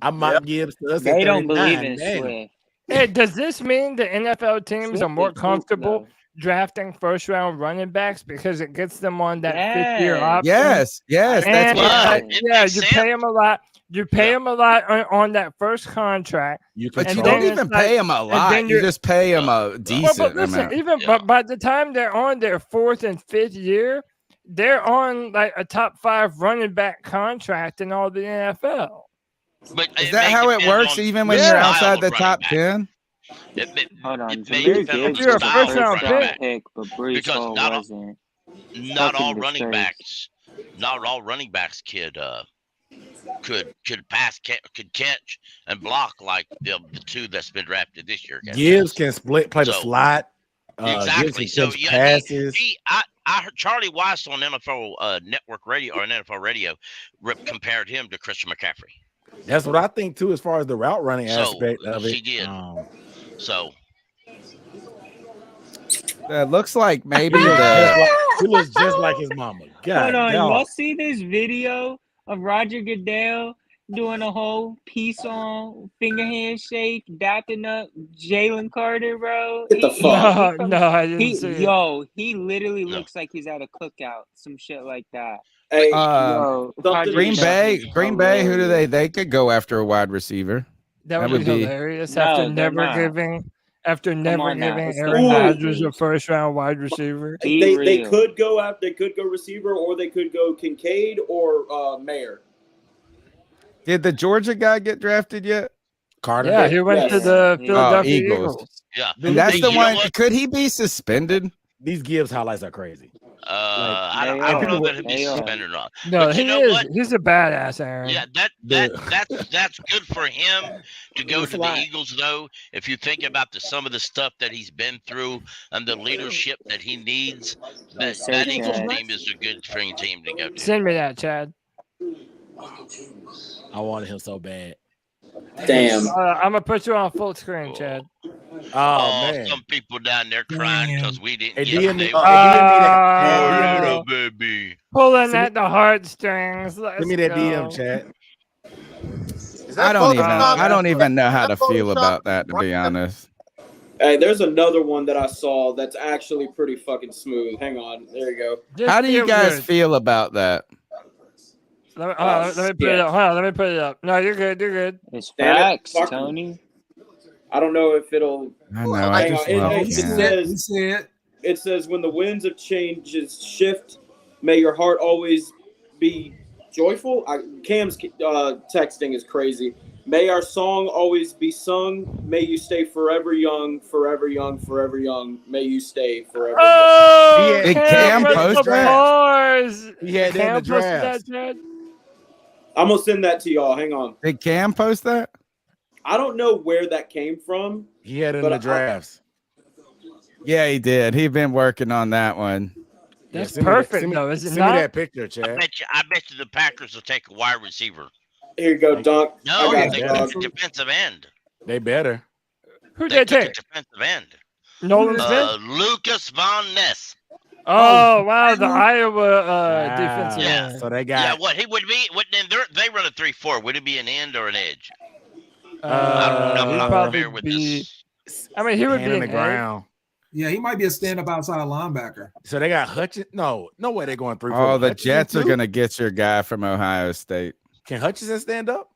I might give to us They at don't believe 39. in Damn. Swift. Hey, does this mean the NFL teams Swift are more is hoop, comfortable though. drafting first-round running backs because it gets them on that fifth-year option? Yes, And, that's right. yeah, you pay them a lot. You pay them a lot on that first contract. But you and don't then even it's like- pay them a and lot. then You you're- just pay them a Well, decent but listen, amount. even but by the time they're on their fourth and fifth year, they're on like a top 5 running back contract in all the NFL. But Is that how it works even when you're outside the top 10? Hold on, It may Jameer depend on Gibbs the was a style of first-round running back. pick, but Brees Because Hall not all- wasn't. Not all Fucking running disgrace. backs could catch and block like the two that's been drafted this year. Gibbs can play the So- slot. Exactly. Gibbs can So catch yeah, passes. I heard Charlie Weiss on NFL Network Radio or NFL Radio compared him to Christian McCaffrey. That's what I think too, as far as the route running So, aspect of it. he did. So It looks like maybe he looks just like his mama. God, Hold on, dog. y'all see this video of Roger Goodell doing a whole piece on finger handshake, dapping up Jalen Carter, bro? Get the fuck. No, I didn't see it. Yo, he literally looks like he's at a cookout, some shit like that. Hey, Yo, Roger Green Goodell Bay, is Green Bay. Who do hilarious. they could go after a wide receiver. That would be hilarious No, after they're never not. giving on now, giving let's Aaron go back, Rodgers a please. first-round wide receiver. They could go after. They could go receiver, or they could go Kincaid or Mayer. Did the Georgia guy get drafted yet? Carter. Yeah, he went to the Philadelphia Eagles. Yeah, And that's Hey, the you know one. what? Could he be suspended? These Gibbs highlights are crazy. I don't know that he'd be suspended or not. No, But he you know is. what? He's a badass, Aaron. Yeah, that's good for him to go to the Eagles, though. If you think about some of the stuff that he's been through and the leadership that he needs, that Eagles team is a good training team to go to. Send me that, Chad. I wanted him so bad. Damn. I'm gonna put you on full screen, Chad. Oh, man. Some people down there crying because we didn't Hey, get DM me- them. Oh, baby. Pulling at the heartstrings. Let's Give me that go. DM, chat. I don't even know how to feel about that, to be honest. Hey, there's another one that I saw that's actually pretty fucking smooth. Hang on, there you go. How do you guys feel about that? Let me put it up. Hold on, let me put it up. No, you're good. You're good. It's Damn it, facts, fuck. Tony. I don't know if it'll. I know. I Hang just on. love It Cam. says when the winds of changes shift, may your heart always be joyful. Cam's texting is crazy. May our song always be sung. May you stay forever young, forever young, forever young. May you stay forever Oh, young. Did Cam post that? Bars. He had that in Cam the posted draft. that, Chad? I'm gonna send that to y'all. Hang on. Did Cam post that? I don't know where that came from. He had it in But the drafts. Yeah, he did. He'd been working on that one. That's send me that- perfect, send me- though, is it Send not? me that picture, Chad. I bet you the Packers will take a wide receiver. Here you go, Dunk. No, I got they you, took dog. a defensive end. They better. Who They they took a take? defensive end. Nolan Smith. Lucas Von Ness. Oh wow, the Iowa defensive Yeah. end. So they Yeah, got what he would be? What then? They run a 3-4. Would it be an end or an edge? I don't know. He'd I'm not probably familiar with be. this. I mean, he would hand be on an the edge. ground. Yeah, he might be a stand-up outside linebacker. So they got Hutchinson. No way they're going 3-4. Oh, the Hutchinson Jets are too? gonna get your guy from Ohio State. Can Hutchinson stand up?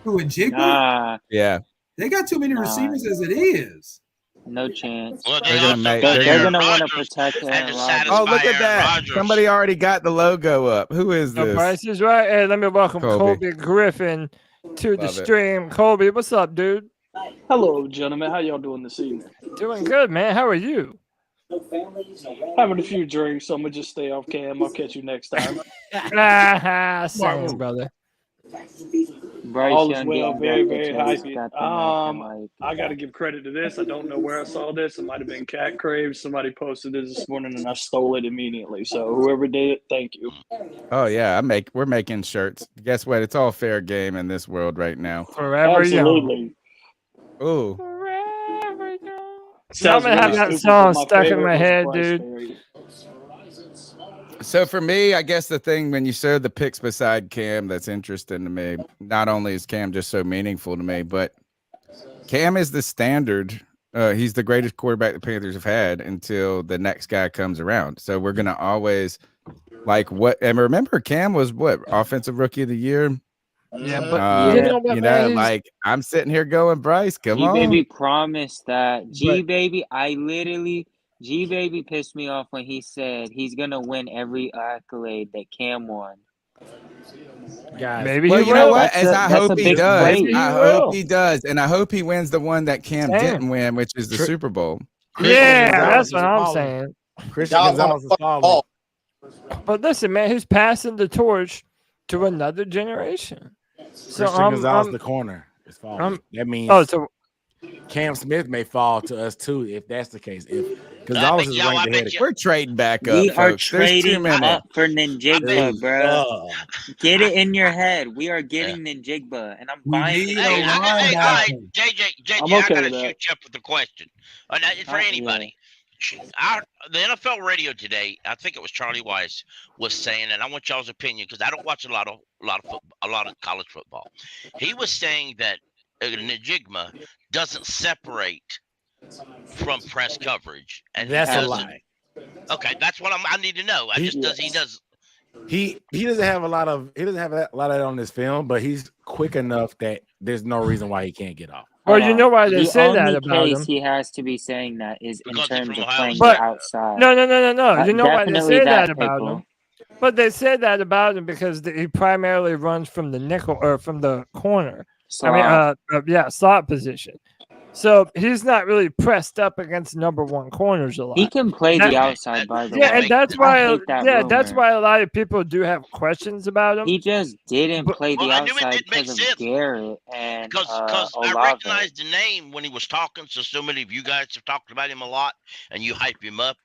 Who in Jigba? Nah, Yeah, They got too many Nah. receivers as it is. no chance. Well, they're they gonna also make. got They're They're Aaron gonna want to Rodgers protect and Aaron to Rodgers. satisfy Oh, look at Aaron that! Rodgers. Somebody already got the logo up. Who is The this? Bryce is right. Hey, let me welcome Colby. Colby Griffin to the Love it. stream. Colby, what's up, dude? Hello, gentlemen. How y'all doing this evening? Doing good, man. How are you? Having a few drinks, so I'm gonna just stay off cam. I'll catch you next time. Same, brother. Bryce All is Young well, getting very, drafted very too. happy. Got the American mic. I got to give credit to this. I don't know where I saw this. It might have been Cat Crave. Somebody posted it this morning, and I stole it immediately. So whoever did it, thank you. Oh yeah, we're making shirts. Guess what? It's all fair game in this world right now. Forever Absolutely. Ooh, Forever young. I'm Sounds gonna have really that stupid, song but my stuck in favorite my was head, Bryce dude. Perry. so for me, I guess the thing when you showed the picks beside Cam that's interesting to me. Not only is Cam just so meaningful to me, but Cam is the standard. He's the greatest quarterback the Panthers have had until the next guy comes around. So we're gonna always like what. And remember, Cam was what offensive rookie of the year. Yeah, but you know what, You man? know, He's- like I'm sitting here going, Bryce, come on. G-Baby promised that. But- G-Baby, G-Baby pissed me off when he said he's going to win every accolade that Cam won. Guys, Maybe Well, he you know will. what? That's As a- I that's hope a he big does. break. Maybe he I will. hope he does, and I hope he wins the one that Cam Same. didn't win, which is the Tri- Super Bowl. Yeah, Gonzalez that's is what I'm falling. saying. Christian Y'all Gonzalez is wanna falling. ball. But listen, man, he's passing the torch to another generation. So Christian Gonzalez, the corner, is falling. I'm- That means so Cam Smith may fall to us too if that's the case. If I Gonzalez bet is y'all, I ranked bet ahead of you. We're trading back up, We are folks. There's too trading many. up for Ninjigba, bro. Ugh. Get it in your head. We are getting Ninjigba, and I'm We buying need it. Hey, a all right, linebacker. JJ, I'm I okay gotta with that. shoot you up with a question. For Yeah. anybody. The NFL radio today, I think it was Charlie Weiss was saying, and I want y'all's opinion because I don't watch a lot of college football. He was saying that Najigma doesn't separate from press coverage, and That's a doesn't- lie. Okay, that's what I need to know. He does. He doesn't have a lot of that on this film, but he's quick enough that there's no reason why he can't get off. well, you know why they The say that only about case him. he has to be saying that is in Because he's terms from of Ohio playing State. outside. No. You know why they Definitely say that, that about Pickle. him. But they say that about him because he primarily runs from the nickel or from the corner. Slot. Slot position. So he's not really pressed up against number one corners a lot. He can play That- the outside, by the Yeah, way. and that's I why hate that that's rumor. why a lot of people do have questions about him. He just didn't play the Well, I knew it outside didn't make because of sense. Garrett and Because I Olave. recognized the name when he was talking, so many of you guys have talked about him a lot, and you hype him up.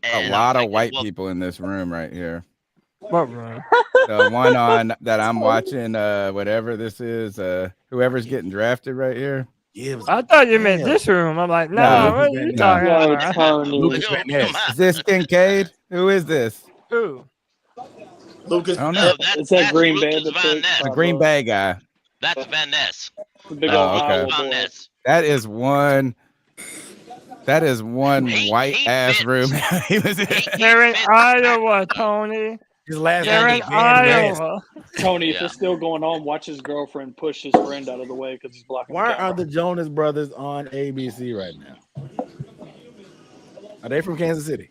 A And lot I'm of thinking, white well, people in this room right here. What room? The one on that I'm watching, whatever this is, whoever's getting drafted right here. Yeah, I thought you meant this room. I'm like, no, No, what are you no. talking No, about? Tony. Lucas Van Ness. Is this Kincaid? Who is this? Who? Lucas. I don't know. No, that's Green Bay, Lucas the Van pick. Ness. The Green Bay guy. That's Van Ness. The big Oh, old okay. Iowa Van boy. Ness. That is one white ass fits. room. He was in. They're in Iowa, Tony. His last They're name in is Van Ness. Iowa. Tony, if Yeah. it's still going on, watch his girlfriend push his friend out of the way because he's blocking Why the camera. are the Jonas Brothers on ABC right now? Are they from Kansas City?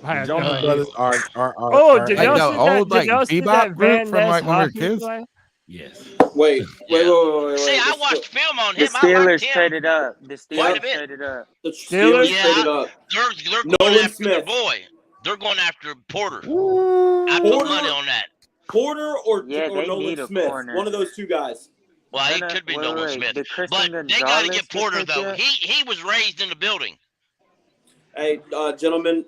I The have Jonas no idea. Brothers are Oh, did Like y'all the see old, that? like, Did y'all see bebop that group Van from, Ness like, when we were hockey kids? play? Yes. Wait. See, I watched film on The him. I liked Steelers him. traded up. The Quite a Steelers bit. traded up. The Steelers? Steelers traded up. They're going Nolan after their Smith. boy. They're going after Porter. I put Porter? money on that. Porter or Yeah, they Nolan need a Smith. corner. One of those two guys. Well, he No, could be wait, Nolan wait. Smith. Did Christian But they got to Gonzalez get Porter, get though. yet? He was raised in the building. Hey, gentlemen,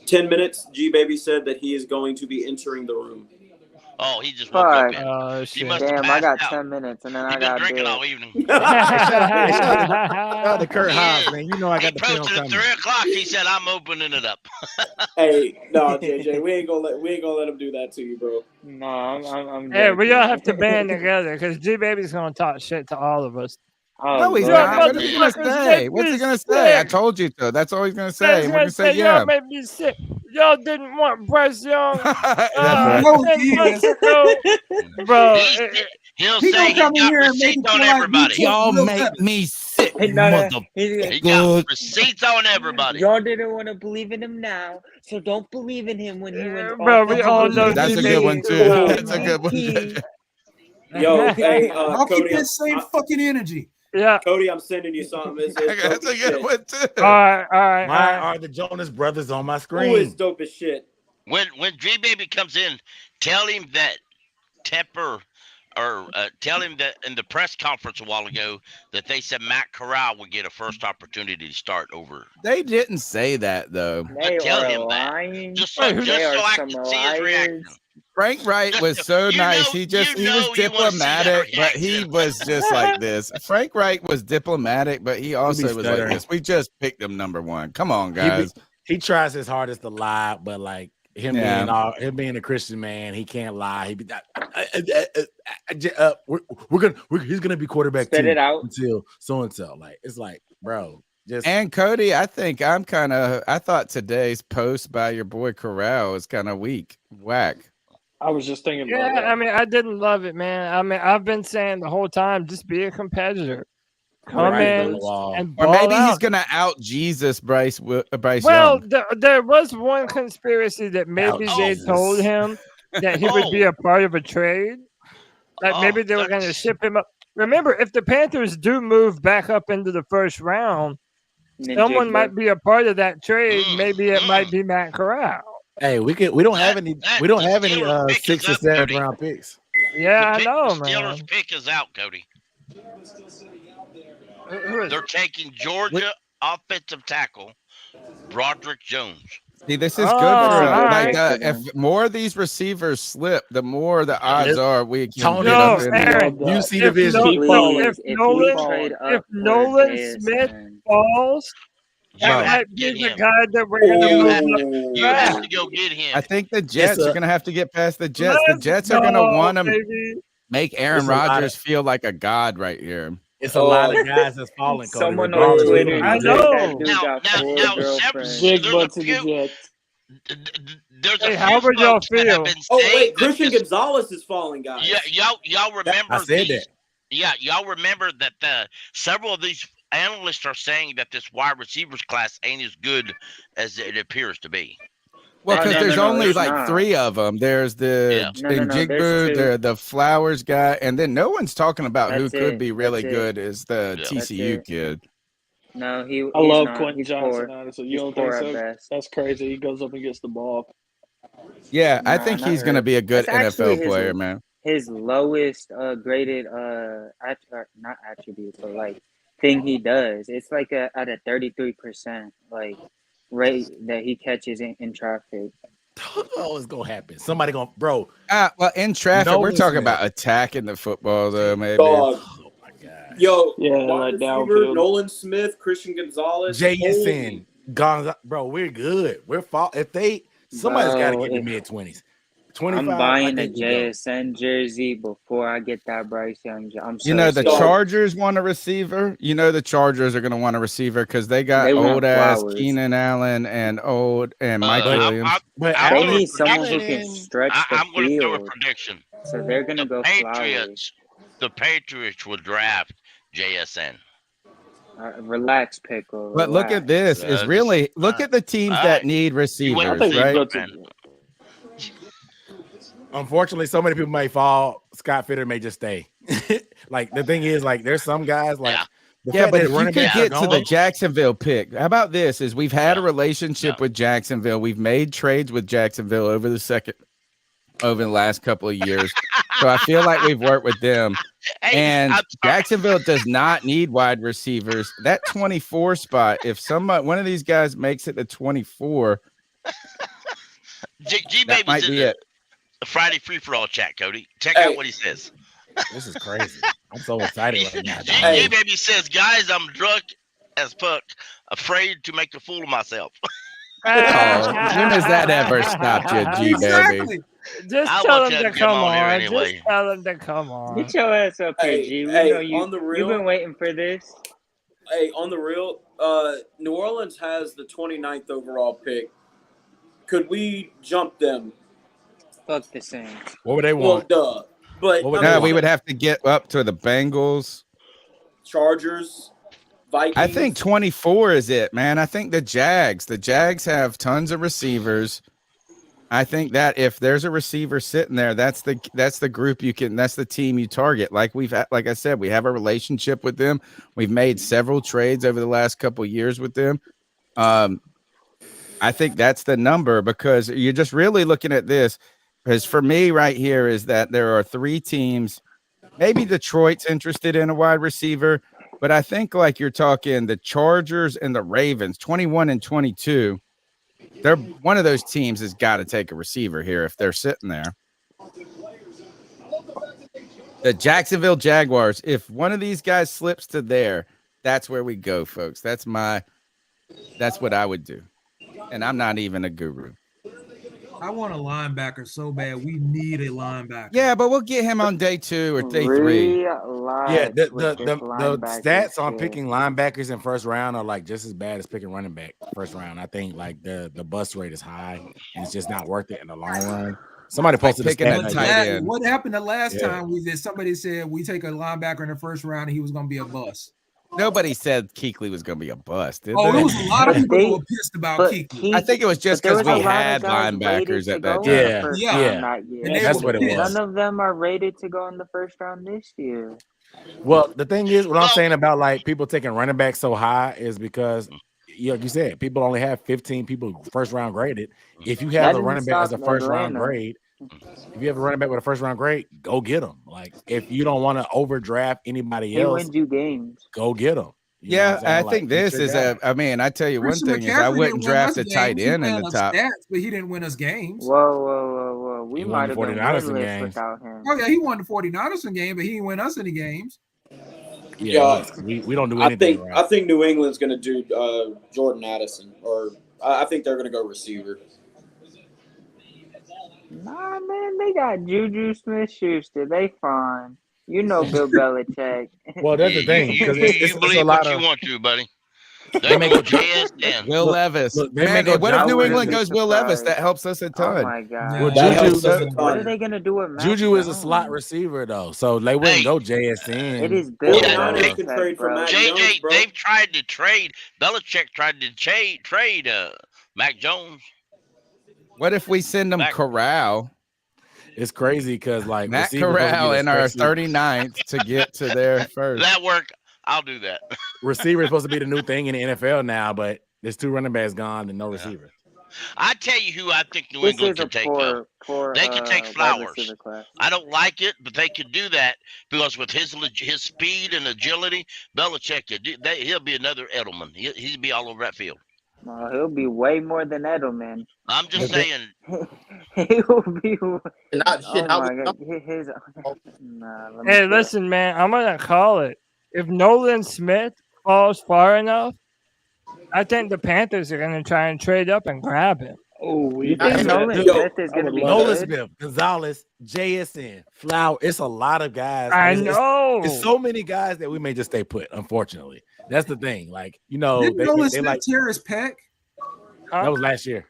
10 minutes. G Baby said that he is going to be entering the room. Oh, he just woke Fuck. up in. Oh He shit! must have Damn, I passed got out. 10 minutes and then I He's been got drinking bed. all evening. Shout out to Kurt Haas, Yeah. man. You know I He got the film posted at coming. 3 o'clock. He said, "I'm opening it up." Hey, no, JJ, we ain't gonna let him do that to you, bro. No, I'm Hey, we all joking. have to band together because G Baby's gonna talk shit to all of us. Oh, No, he's Y'all not. What is he gonna motherfuckers say? make What's me he gonna say? I sick. told you so. That's all he's gonna That's say. And we're gonna say, y'all yeah. made me sick. Y'all didn't want Bryce Young That's right. 10 months ago, bro. He'll He say gonna he's come in got here and make receipts it on feel like everybody. we Y'all real make better. me sick, He He got motherfucker. receipts on everybody. Y'all didn't want to believe in him now, so don't believe in him when he went Bro, we all offensively. know That's G a good one Baby's too. a That's a good one. MVP. Yo, hey, I'll keep Cody, that same fucking energy. Yeah. Cody, I'm sending you something. It's That's dope a as good shit. one too. All right. Why are the Jonas Brothers on my Ooh, it's screen? dope as shit. When G Baby comes in, tell him that Tepper, or tell him that in the press conference a while ago that they said Matt Corral would get a first opportunity to start over. They didn't say that though. They Tell are him that. lying. Just so They are I some can see his reaction. liars. Frank Wright was so nice. He was diplomatic, but he was just like this. Frank Wright was diplomatic, but he also was like stuttering. this. We just picked him number one. Come on, He be- guys. He tries his hardest to lie, but like him Yeah. being a Christian man, he can't lie. He be he's gonna be quarterback Spit too it out. until so and so. Like it's like, bro, just And Cody, I think I thought today's post by your boy Corral is kind of whack. I was just thinking about Yeah, that. I mean, I didn't love it, man. I mean, I've been saying the whole time, just be a competitor. Come in and Or ball maybe he's out. gonna out Jesus Bryce Well, Young. there was one conspiracy that maybe they told him that he would be a part of a trade. Like maybe they were going to ship him up. Remember, if the Panthers do move back up into the first round, someone might be a part of that trade. Maybe it might be Matt Corral. hey, we don't have any 6th or 7th round picks. Yeah, I know, the Steelers man. pick is out, Cody. They're taking Georgia offensive tackle Broderick Jones. See, this is good for if more of these receivers slip, the more the odds are we can get up in there. You see the vision. If Nolan Smith falls, that might be the guy that we're going to move up. You have to go get him. I think the Jets are going to have to get past the Jets. The Jets are going to want to make Aaron Rodgers feel like a god right here. It's a lot of guys that's falling. Cody, Someone on regardless. Twitter I said know. that dude got four girlfriends. Big butt to the Jets. There's Hey, a how few would y'all folks that have feel? been Oh saying wait, that Christian this- Gonzalez is falling, guys. Yeah, y'all remember I said these? that. Yeah, y'all remember that several of these analysts are saying that this wide receivers class ain't as good as it appears to be. Well, because there's only it's like not. 3 of them. There's the No, there's Njigbu, 2. the Flowers guy, and then no one's talking about who That's could it. be really That's it. good is the Yeah. TCU it. kid. No, I love not. Quentin He's Johnson, poor. honestly. You He's don't think poor at so? best. That's crazy. He goes up and gets the ball. Yeah, I Nah, think not he's going to really. be a good That's actually NFL player, man. his lowest graded not attribute, but like thing he does. It's like at a 33% like rate that he catches in traffic. Oh, it's gonna happen. Somebody gonna, bro. Well, in traffic, we're Nolan talking Smith. about attacking the football, though, maybe. Dog. Oh my god. Yo, Yeah, wide like receiver, downfield. Nolan Smith, Christian Gonzalez, Jason Gonzalez, bro, we're good. We're if they somebody's got to Bro, get the if- mid 20s. 25. I'm buying I a think we go. JSN jersey before I get that Bryce Young. I'm so You know, the serious. Chargers want a receiver. You know, the Chargers are going to want a receiver because they got They want old ass Flowers. Keenan Allen and Mike I'm- Williams. But I'm They doing a need someone who prediction. can stretch the I'm going to do a field. prediction. So they're gonna go Flowers. The Patriots will draft JSN. Relax, Pickle. But look at this: is really look at the teams that need receivers, right? Unfortunately, so many people may fall. Scott Fitterer may just stay. Like the thing is, like there's some guys like the Yeah, fact but that if you running could backs are get to the gone- Jacksonville pick, how about this? Is we've had a relationship with Jacksonville. We've made trades with Jacksonville over the last couple of years. So I feel like we've worked with them. And Jacksonville does not need wide receivers. That 24 spot, if one of these guys makes it to 24, that might be it. Friday free for all chat, Cody. Check out what he says. This is crazy. I'm so excited right now. GG baby says, guys, I'm drunk as fuck, afraid to make a fool of myself. Oh, when has that ever stopped you, G baby? Just I tell want him you to to come come on here on. anyway. Just tell him to come on. Get your ass up here, G. We know you. On the real, You've been waiting for this. Hey, on the real, New Orleans has the 29th overall pick. Could we jump them? Fuck the Saints. What would they want? Well, duh. But No, we would have to get up to the Bengals. Chargers, Vikings. I think 24 is it, man. I think the Jags have tons of receivers. I think that if there's a receiver sitting there, that's the group that's the team you target. Like I said, we have a relationship with them. We've made several trades over the last couple of years with them. I think that's the number, because you're just really looking at this. Because for me right here is that there are three teams. Maybe Detroit's interested in a wide receiver, but I think like you're talking the Chargers and the Ravens, 21 and 22. They're one of those teams has got to take a receiver here if they're sitting there. The Jacksonville Jaguars, if one of these guys slips to there, that's where we go, folks. That's what I would do. And I'm not even a guru. I want a linebacker so bad. We need a linebacker. Yeah, but we'll get him on day 2 or day 3. Yeah, the stats on picking linebackers in first round are like just as bad as picking running back first round. I think like the bust rate is high and it's just not worth it in the long run. Somebody posted a stat. What happened the last time we did? Somebody said we take a linebacker in the first round and he was going to be a bust. Nobody said Kuechly was going to be a bust. Did Oh, they? there was a lot of people who were pissed about Kuechly. I think it was just because we had linebackers at that time. Yeah. That's what it was. None of them are rated to go in the first round this year. Well, the thing is, what I'm saying about like people taking running back so high is because, like you said, people only have 15 people first round graded. If you have a running back as a first round grade, if you have a running back with a first round grade, go get them. Like if you don't want to overdraft anybody He else, wins you games. go get them. Yeah, I think this is I mean, I tell you one thing is I wouldn't draft a tight end in the top. Stats, but he didn't win us games. Whoa. We might have been 49ers in winless games. without him. Oh, yeah, he won the 49ers in game, but he didn't win us any games. Yeah, we don't do anything. I think New England's going to do Jordan Addison, or I think they're going to go receiver. Nah, man, they got Juju Smith-Schuster. They fine. You know Bill Belichick. Well, that's the thing. You believe what you want to, buddy. They make go JSN. Will Levis. Look, Man, what if New England goes Will Levis? That helps us a ton. Oh my god. Well, What are they gonna do with Mac Juju is a Jones? slot receiver though, so they wouldn't go JSN. It is Bill Belichick, bro. JJ, they've tried to trade. Belichick tried to trade Mac Jones. What if we send them Corral? It's crazy because like Matt Corral in our 39th to get to their first. That work. I'll do that. Receiver is supposed to be the new thing in the NFL now, but there's 2 running backs gone and no receiver. I tell you who I think New England could take. They could take Flowers. I don't like it, but they could do that because with his speed and agility, Belichick he'll be another Edelman. He'll be all over that field. He'll be way more than Edelman. I'm just saying. He'll be. Not shit. Oh my god. Hey, listen, man. I'm gonna call it. If Nolan Smith falls far enough, I think the Panthers are gonna try and trade up and grab him. Oh, you think Nolan Smith is gonna be Nolan good? Smith, Gonzalez, JSN, Flower. It's a lot of guys. I know. It's so many guys that we may just stay put. Unfortunately, that's the thing. Like Didn't Nolan Smith like tear his pec? that was last year.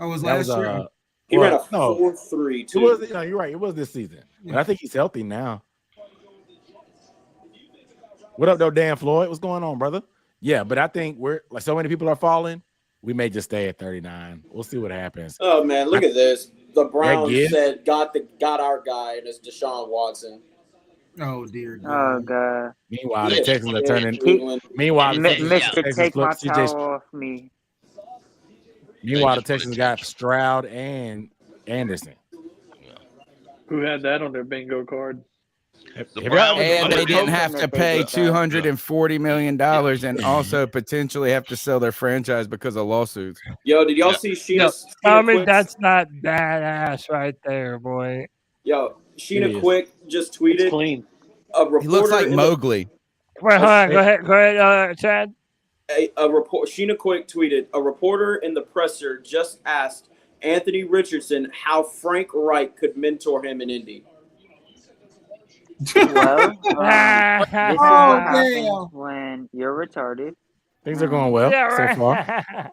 Oh, it was last year. He ran a 4.3 too. It was, you're right. It was this season, but I think he's healthy now. What up, though, Dan Floyd? What's going on, brother? Yeah, but I think we're like so many people are falling. We may just stay at 39. We'll see what happens. Oh man, look at this. The Browns said got our guy, and it's Deshaun Watson. Oh dear God. Oh god. Meanwhile, the Texans are turning. Meanwhile, the Mr. Take my towel off me. Meanwhile, the Texans got Stroud and Anderson. Who had that on their bingo card? The Browns And they didn't have to pay get that. $240 million and also potentially have to sell their franchise because of lawsuits. Yo, did y'all see Sheena? Tell me Quick's- that's not badass right there, boy. Yo, It Sheena is. Quick just tweeted. Clean. A reporter He looks like in the- Mowgli. Wait, hold on. Go ahead, Chad. A report. Sheena Quick tweeted, a reporter in the presser just asked Anthony Richardson how Frank Reich could mentor him in Indy. Well, this is what happens when you're retarded. Things are going well so far.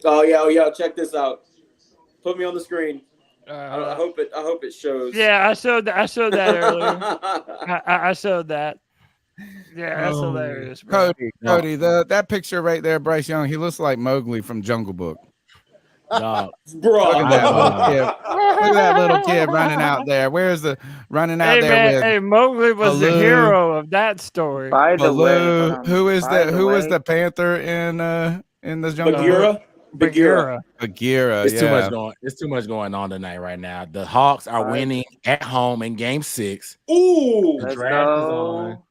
Oh yeah, check this out. Put me on the screen. I hope it shows. Yeah, I showed that earlier. I showed that. Yeah, that's hilarious, bro. Cody, that picture right there, Bryce Young, he looks like Mowgli from Jungle Book. Dog. Bro. Look at that little kid. Look at that little kid running out there. Where's the running out Hey there man, with hey, Mowgli was the Baloo? hero of that story. By the way, Baloo? Who is by the the who was way- the panther in the Jungle Bagheera? Book? Bagheera. It's yeah. too much going. It's too much going on tonight right now. The Hawks are winning at home in Game 6. Ooh, the Let's draft is go. on.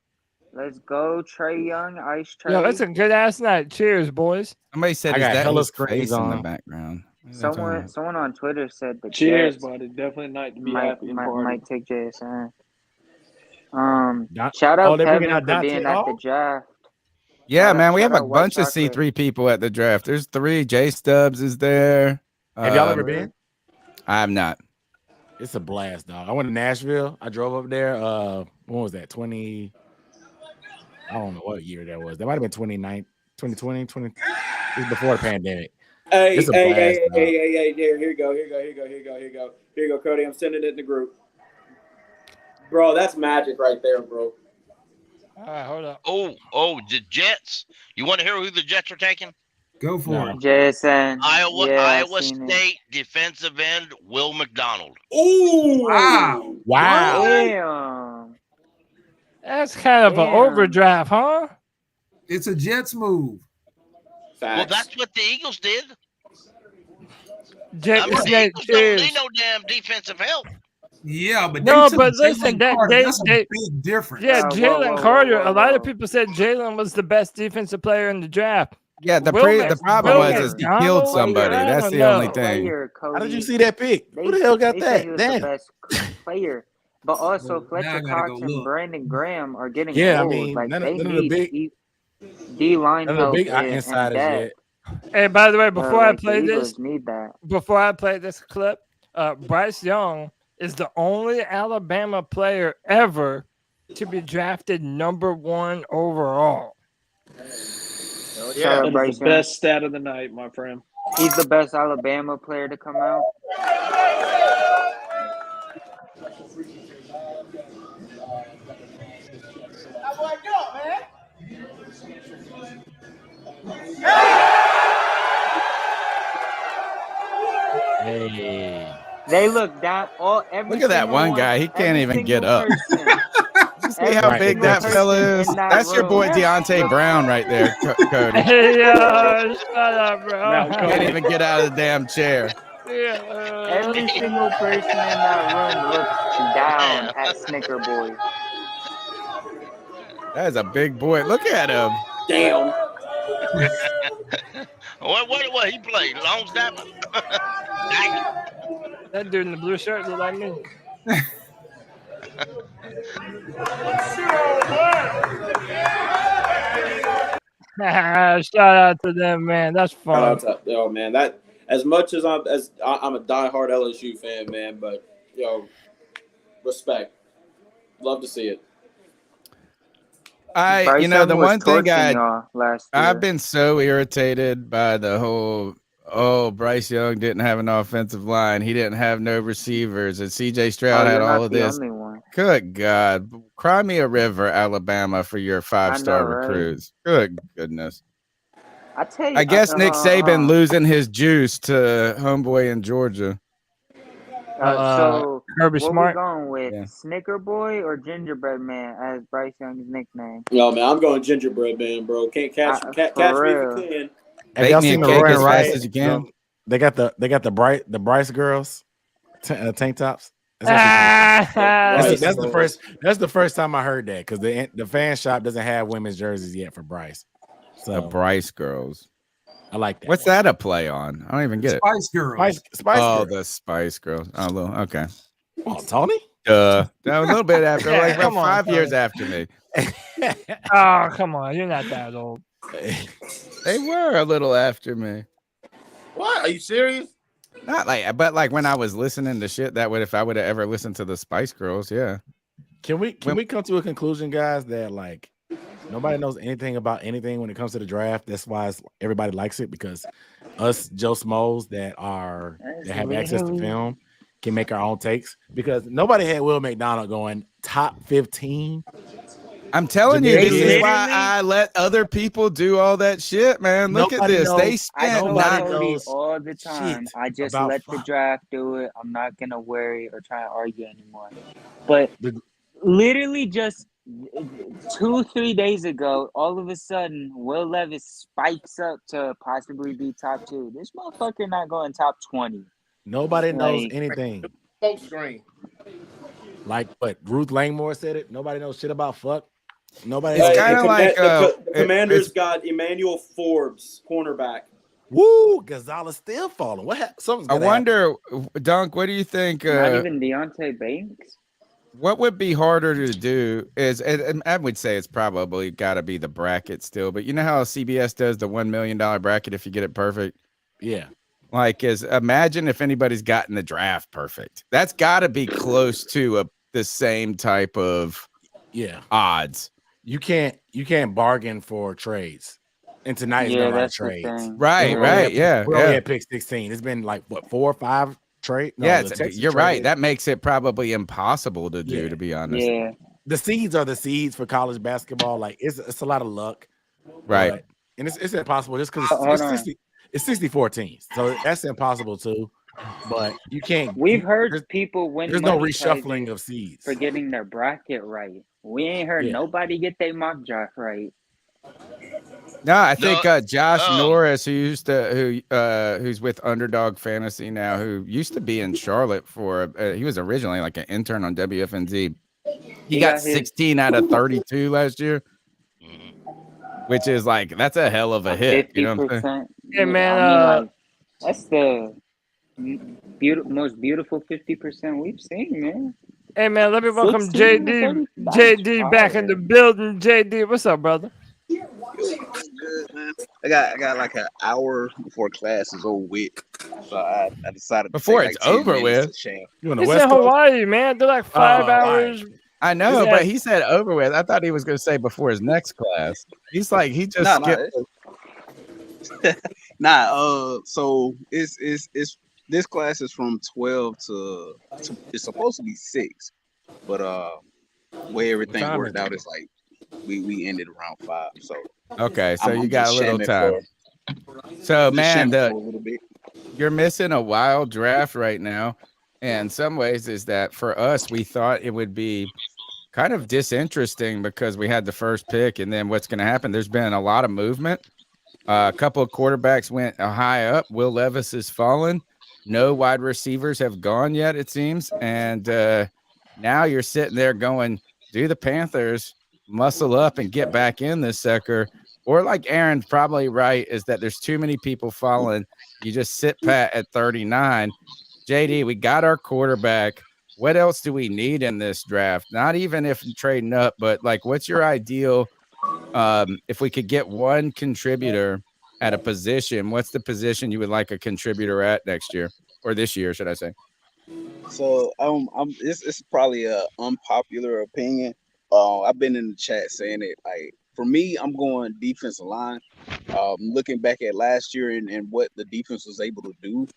Let's go, Trey Young, Ice Trey. Yo, that's a good ass night. Cheers, boys. Somebody said, I "Is got that hella his screens face in the on. background?" What are they talking about? Someone on Twitter said the Cheers, Jets buddy. Definitely a night to be happy and party. might take JSN. Don- Shout oh, out they're bringing Kevin out for Dante being at the Hall? draft. Yeah, Shout man, out- we have shout a out White bunch of Chocolate. C3 people at the draft. There's 3. Jay Stubbs is there. Have y'all ever been? I have not. It's a blast, dog. I went to Nashville. I drove up there. When was that? I don't know what year that was. That might have been 2020. It was before the pandemic. Hey, It's a hey, blast, hey, dog. hey, here you go, Cody. I'm sending it in the group. Bro, that's magic right there, bro. All right, hold up. Oh, the Jets. You want to hear who the Jets are taking? Go for it. JSN. Iowa Yeah, I Iowa seen it. State defensive end Will McDonald. Ooh, Wow. Damn. That's kind of an Damn. overdraft, huh? It's a Jets move. Well, that's what the Eagles did. Jets, I mean, the Snake, Eagles don't cheers. need no damn defensive help. Yeah, but No, they took but Jalen listen, Carter. That's a they big difference. yeah, Whoa, Jalen whoa, Carter. whoa, A lot of whoa. people said Jalen was the best defensive player in the draft. Yeah, the Will problem Will was is he McDonald? killed somebody. I That's don't the only know. thing. Player, Cody. How did you see that pick? Who the hell got they that? said he was the Damn. best player. But also, Now I Fletcher gotta Cox go and look. Brandon Graham are getting Yeah, I old. mean, Like none they of the need big- D-line None of the help big and insiders depth. yet. Hey, by the way, before I Like, the play Eagles this, need that. before I play this clip, Bryce Young is the only Alabama player ever to be drafted #1 overall. Shout That out is Bryce the Young. best stat of the night, my friend. He's the best Alabama player to come out. Hey. They look down. Every Look at that single one guy. He can't every even get single up. person. You see how Right, big that's that fella is? in that That's your boy room. Deontay Brown right there, Cody. Hey, shut up, bro. Now, Can't even get out of the damn chair. Every single person in that room looks down at Snicker Boy. That is a big boy. Look at him. Damn. What he played? Long snapper. That dude in the blue shirt look like me. Shout out to them, man. That's fun. Oh man, that as much as I'm a diehard LSU fan, man, but respect. Love to see it. Bryce The Young was one thing torching y'all last year. I've been so irritated by the whole, Bryce Young didn't have an offensive line. He didn't have no receivers. And CJ Stroud had you're all not of the this. only one. Good God. Cry me a river, Alabama, for your 5-star right? recruits. Good goodness. I tell you, I guess Nick Saban losing his juice to homeboy in Georgia. So Kirby what Smart. we going with? Yeah. Snicker Boy or Gingerbread Man as Bryce Young's nickname? Yo, man, I'm going gingerbread man, bro. Can't catch for me if real. you can. Have Bake y'all me a seen the cake Roy as and fast Riot? as you can. They got the Bryce girls tank tops. That's the first time I heard that because the fan shop doesn't have women's jerseys yet for Bryce. So The Bryce girls. I like that. What's that a play on? I don't even get it. Spice Girls. Spice Oh, Girls. the Spice Girls. Oh, okay. Oh, Tony? A little bit after, Yeah, like about come on, 5 years Tony. after me. Oh, come on. You're not that old. They were a little after me. What? Are you serious? Not like, but like when I was listening to shit that would, if I would have ever listened to the Spice Girls, yeah. Can we come to a conclusion, guys, that like nobody knows anything about anything when it comes to the draft? That's why everybody likes it, because us Joe Smoes that have access to film can make our own takes, because nobody had Will McDonald going top 15. I'm telling you, this is why I let other people do all that shit, man. Look at this. They spent all the time. I just let the draft do it. I'm not gonna worry or try to argue anymore. But literally just 2-3 days ago, all of a sudden, Will Levis spikes up to possibly be top 2. This motherfucker not going top 20. Nobody knows anything. Smoke screen. Like what Ruth Langmore said it. Nobody knows shit about fuck. Nobody. It's kind of like the Commanders got Emmanuel Forbes, cornerback. Woo, Gonzalez still falling. What happened? I wonder, Dunk, what do you think? Not even Deontay Banks. What would be harder to do is, and I would say it's probably got to be the bracket still, but you know how CBS does the $1 million bracket if you get it perfect? Yeah. Like, imagine if anybody's gotten the draft perfect. That's got to be close to the same type of odds. You can't bargain for trades. And tonight is not a trade. Right. Yeah. We're only at pick 16. It's been like what, 4 or 5 trade? No, Yeah, you're right. That makes it probably impossible to do, to be honest. Yeah. The seeds are the seeds for college basketball. Like it's a lot of luck. Right. And it's impossible just because it's 64 teams. So that's impossible too. But you can't. We've heard people win. There's no reshuffling of seeds for getting their bracket right. We ain't heard nobody get their mock draft right. No, I think Josh Norris, who's with Underdog Fantasy now, who used to be in Charlotte he was originally like an intern on WFNZ. He got 16 out of 32 last year, which is like, that's a hell of a hit. You know what I'm saying? Yeah, man. I mean, that's the most beautiful 50% we've seen, man. Hey, man, let me welcome JD. JD back in the building. JD, what's up, brother? Good, man. I got like an hour before class is over with, so I decided before it's over with. You in Hawaii, man? They're like 5 hours. I know, but he said over with. I thought he was going to say before his next class. He's like, he just skipped. So it's this class is from 12 to it's supposed to be 6, but way everything worked out is like we ended around 5. So okay, so you got a little time. So man, you're missing a wild draft right now. And in some ways is that for us, we thought it would be kind of disinteresting because we had the first pick, and then what's going to happen? There's been a lot of movement. A couple of quarterbacks went high up. Will Levis has fallen. No wide receivers have gone yet, it seems. And now you're sitting there going, do the Panthers muscle up and get back in this sucker? Or like Aaron's probably right, is that there's too many people falling. You just sit pat at 39. JD, we got our quarterback. What else do we need in this draft? Not even if trading up, but like, what's your ideal? If we could get one contributor at a position, what's the position you would like a contributor at next year, or this year, should I say? So it's probably an unpopular opinion. I've been in the chat saying it. Like, for me, I'm going defensive line. Looking back at last year and what the defense was able to do,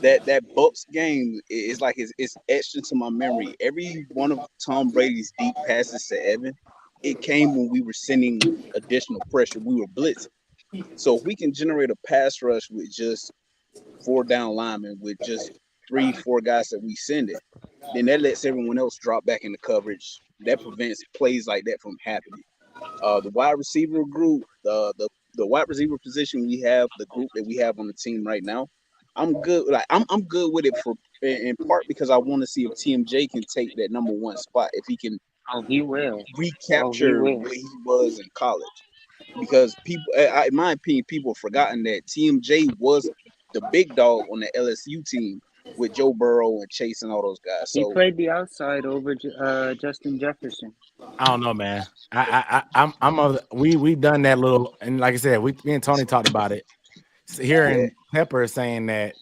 that Bucs game is like it's etched into my memory. Every one of Tom Brady's deep passes to Evan, it came when we were sending additional pressure. We were blitzing. So if we can generate a pass rush with just 4 down linemen, with just 3-4 guys that we send it, then that lets everyone else drop back into coverage. That prevents plays like that from happening. The wide receiver group, the wide receiver position we have, the group that we have on the team right now, I'm good. Like I'm good with it for in part because I want to see if TMJ can take that number one spot. If he can he will. recapture will. where he was in college. Because people, in my opinion, people have forgotten that TMJ was the big dog on the LSU team with Joe Burrow and Chase and all those guys. He So played the outside over Justin Jefferson. I don't know, man. We've done that little, and like I said, me and Tony talked about it. Hearing Pepper saying that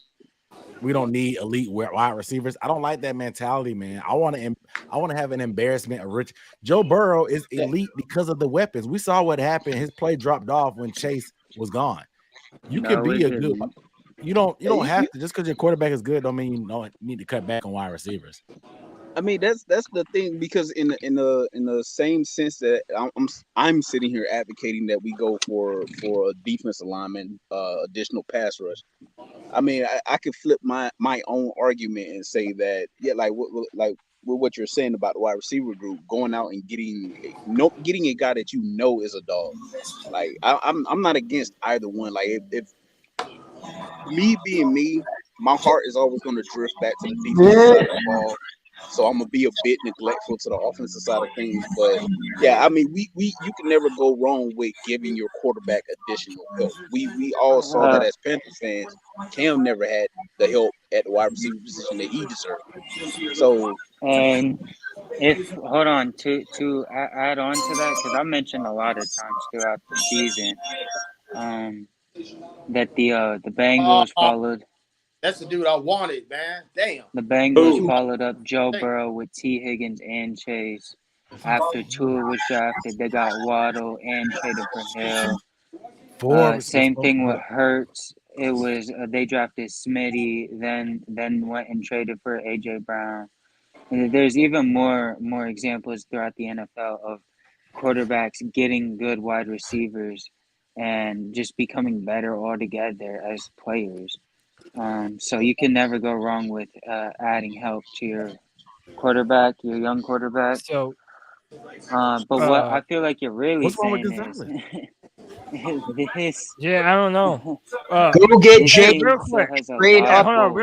we don't need elite wide receivers, I don't like that mentality, man. I want to have an embarrassment of rich. Joe Burrow is elite because of the weapons. We saw what happened. His play dropped off when Chase was gone. You can be a good. You don't have to, just because your quarterback is good don't mean you don't need to cut back on wide receivers. I mean that's the thing, because in the same sense that I'm sitting here advocating that we go for a defensive lineman, additional pass rush. I mean I could flip my own argument and say that like what you're saying about the wide receiver group, going out and getting a guy that you know is a dog. Like I'm not against either one. Like if me being me, my heart is always going to drift back to the defensive side of the ball. So I'm gonna be a bit neglectful to the offensive side of things. But yeah, I mean, you can never go wrong with giving your quarterback additional help. We all saw that as Panthers fans. Cam never had the help at the wide receiver position that he deserved. So and hold on to add on to that, because I mentioned a lot of times throughout the season that the Bengals followed. That's the dude I wanted, man. Damn. The Bengals followed up Joe Burrow with T. Higgins and Chase. After Tua was drafted, they got Waddle and traded for Hill. Same thing with Hurts. It was they drafted Smitty, then went and traded for AJ Brown. And there's even more examples throughout the NFL of quarterbacks getting good wide receivers and just becoming better altogether as players. So you can never go wrong with adding help to your quarterback, your young quarterback. So, but what I feel like you're really saying is this. Yeah, I don't know. Go get Jay real quick. Trade up.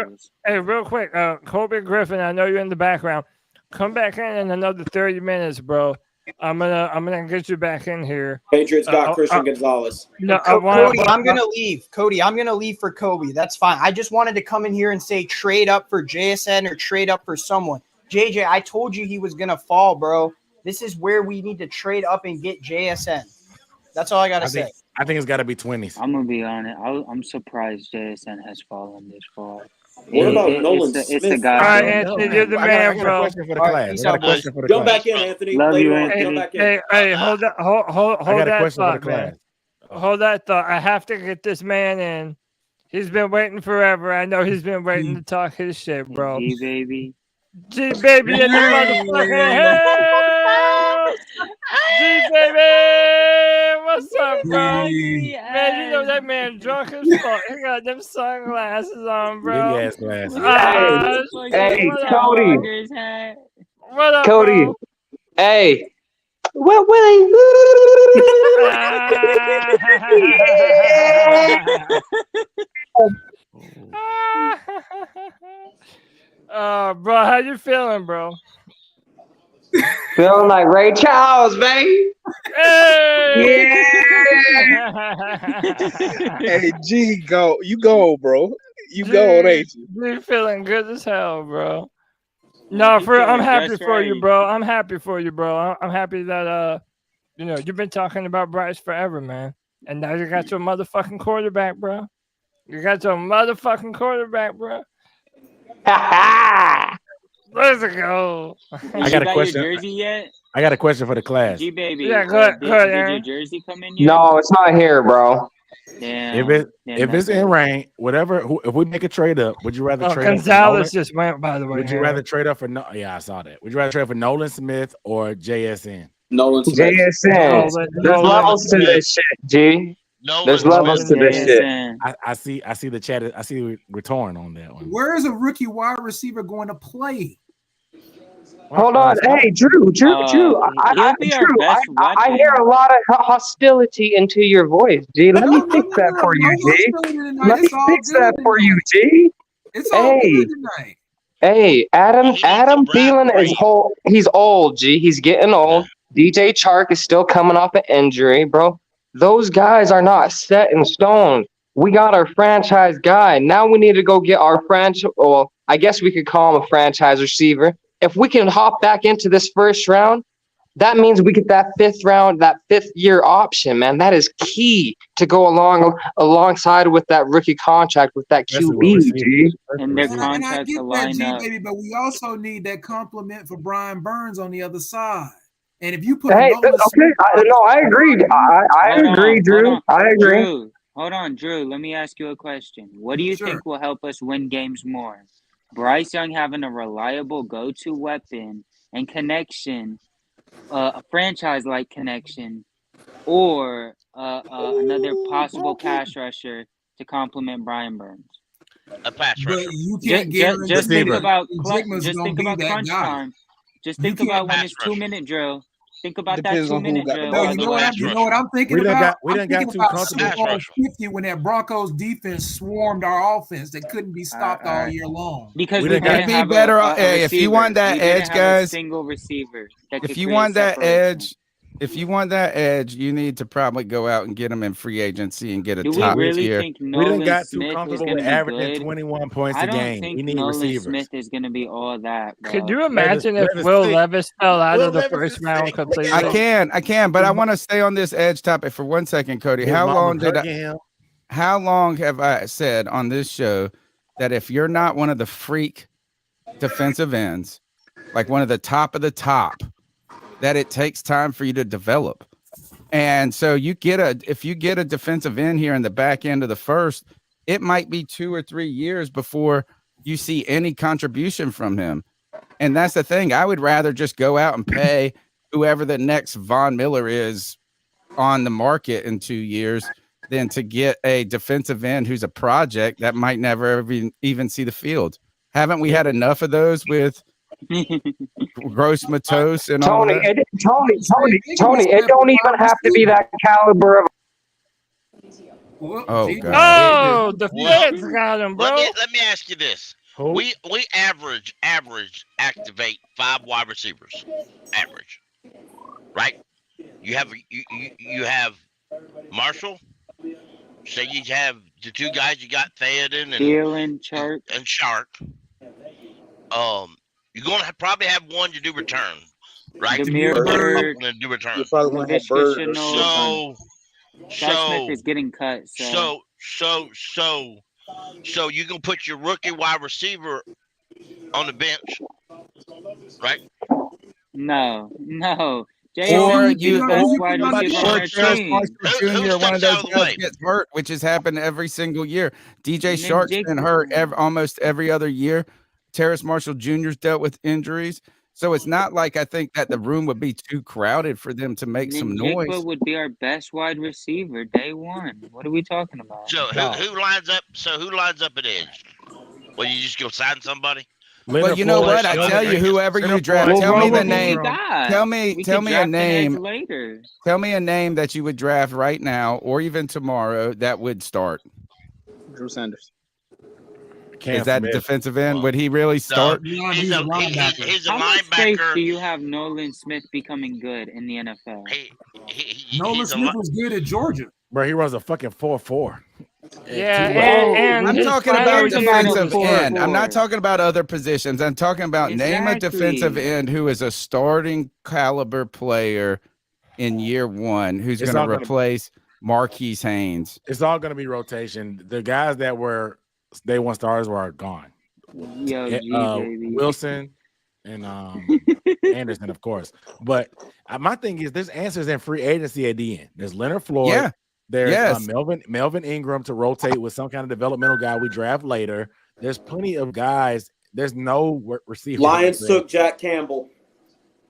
Real quick. Kobe Griffin, I know you're in the background. Come back in another 30 minutes, bro. I'm gonna get you back in here. Patriots got Christian Gonzalez. No, Cody, I'm gonna leave. Cody, I'm gonna leave for Kobe. That's fine. I just wanted to come in here and say trade up for JSN or trade up for someone. JJ, I told you he was gonna fall, bro. This is where we need to trade up and get JSN. That's all I gotta say. I think it's got to be 20s. I'm gonna be honest. I'm surprised JSN has fallen this far. What about Nolan Smith? It's the guy. All right, Anthony, you're the man, bro. I got a question for the class. Jump back in, Anthony. Love Later you, on, Anthony. jump back in. Hey, hold that. Hold I got a that question for the thought, man. class. Hold that thought. I have to get this man in. He's been waiting forever. I know he's been waiting to talk his shit, bro. G baby. G baby in the motherfucking house. G baby, what's up, bro? Man, you know that man drunk as fuck. He got them sunglasses on, bro. Big ass glasses. Hey, what Cody. Up, what up, Cody. bro? Hey. Bro, how you feeling, bro? Feeling like Ray Charles, baby. Hey! Hey, G, you go, bro. You go, ain't you? You feeling good as hell, bro. No, I'm happy for you, bro. I'm happy for you, bro. I'm happy that you've been talking about Bryce forever, man. And now you got your motherfucking quarterback, bro. You got your motherfucking quarterback, bro. Let's go. I got a question. Your jersey yet? I got a question for the class. G baby. Yeah, go ahead, Did Aaron. your jersey come in yet? No, it's not here, bro. Damn. If it's in rain, whatever. If we make a trade up, would you rather trade Gonzalez up? just went, by the way. Would you rather trade up for Yeah, I saw that. Would you rather trade for Nolan Smith or JSN? Nolan Smith. JSN. There's levels to this shit, G. There's levels to this shit. I see the chat. I see we're torn on that one. Where is a rookie wide receiver going to play? Hold on. Hey, Drew. He'll be our best I hear a weapon. lot of hostility into your voice, G. Let me fix that for you, G. Let me fix that for you, G. It's all Hey, good tonight. hey, Adam Thielen is whole. He's old, G. He's getting old. DJ Chark is still coming off an injury, bro. Those guys are not set in stone. We got our franchise guy. Now we need to go get our franchise. Well, I guess we could call him a franchise receiver. If we can hop back into this first round, that means we get that fifth year option, man. That is key to go alongside with that rookie contract with that QB, G. And their And I contracts get to that, line G, up. baby, but we also need that compliment for Brian Burns on the other side. And if you put Hey, Nolan okay, Smith I agree. I agree, Drew. I agree. Drew, hold on, Drew. Let me ask you a question. What do you think will help us win games more? Bryce Young having a reliable go-to weapon and connection, a franchise-like connection, or another possible pass rusher to complement Brian Burns? A pass But rusher. you can't guarantee Just think that about Jigma's gonna be that crunch guy. time. Just You think can't- about when Pass it's 2-minute drill. Think about Depends that on who 2-minute got the drill. ball. No, you know what I'm thinking We done about? got I'm thinking too about comfortable. Super Bowl 50 when that Broncos defense swarmed our offense. They couldn't be stopped all year long. Because We we done didn't got- have be better a off- hey, if you receiver. want that We didn't edge, have guys, a single receiver that if could you create want that separation. edge, if you want that edge, you need to probably go out and get them in free agency and get a Do we top really tier. think We done Nolan got too Smith is comfortable going to with be averaging good? 21 points I a don't game. We think need Nolan receivers. Smith is going to be all that, bro. Could you imagine if Will Levis fell out of the first round completely? I can, but I want to stay on this edge topic for 1 second, Cody. His How mama long hugging him. how long have I said on this show that if you're not one of the freak defensive ends, like one of the top, that it takes time for you to develop? And so if you get a defensive end here in the back end of the first, it might be 2 or 3 years before you see any contribution from him. And that's the thing. I would rather just go out and pay whoever the next Von Miller is on the market in 2 years than to get a defensive end who's a project that might never even see the field. Haven't we had enough of those with Gross Matos and all Tony, that? Tony, it don't even have to be that caliber of. Oh God! Oh, the feds got him, bro. Let me ask you this: we average activate 5 wide receivers, average, right? You have Marshall. Say you have the 2 guys you got, Theoden Thielen, Chark. and Shark. You're going to probably have one to do return, right? Demir Bird, and do return. You probably want to have Bird or Chanel. Shaq Smith is getting cut. So you can put your rookie wide receiver on the bench, right? No. Or you best wide receiver on our team. Jr. One of those guys gets hurt, which has happened every single year. DJ Shark's been hurt almost every other year. Terrace Marshall Jr.'s dealt with injuries. So it's not like I think that the room would be too crowded for them to make some noise. Njigba would be our best wide receiver day one. What are we talking about? So who lines up? So who lines up at edge? Well, you just go sign somebody. But you know what? I tell you, whoever you draft, tell me the name. Tell me a name. Later. Tell me a name that you would draft right now, or even tomorrow, that would start. Drew Sanders. Is that defensive end? Would he really start? He's a linebacker. How much faith do you have Nolan Smith becoming good in the NFL? Nolan Smith was good at Georgia. Bro, he runs a fucking 4.4. Yeah, and I'm his talking about final defensive year- end. I'm not talking about other positions. I'm talking about name a defensive end who is a starting caliber player in year 1 who's It's going all to gonna- replace Marquise Haynes. It's all going to be rotation. The guys that were day 1 starters were gone. Yo, G, baby. Wilson and Anderson, of course. But my thing is, there's answers in free agency at the end. There's Leonard Floyd. Yeah. There's Melvin Ingram to rotate with some kind of developmental guy we draft later. There's plenty of guys. There's no receiver. Lions took Jack Campbell.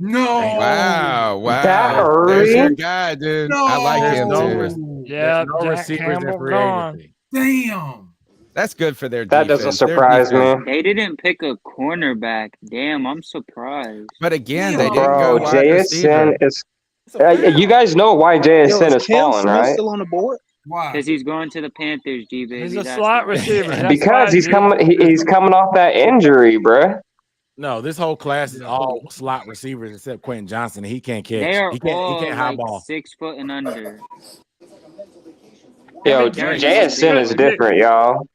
No. Wow. That There's your early? guy, dude. No. I like him There's too. Yeah, no Jack receivers in Campbell free gone. agency. Damn. That's good for their That defense. doesn't surprise me. They didn't pick a cornerback. Damn, I'm surprised. But again, they didn't go Bro, wide receiver. JSN is. You guys know why JSN is Cam falling, Smith right? still on the board? Why? Because he's going to the Panthers, G baby. He's a That's slot why. receiver. That's Because why, he's G. he's coming off that injury, bruh. No, this whole class is all slot receivers except Quentin Johnson. And he can't catch. They are He can't all high like ball. 6 foot and under. Yo, JSN is different, y'all.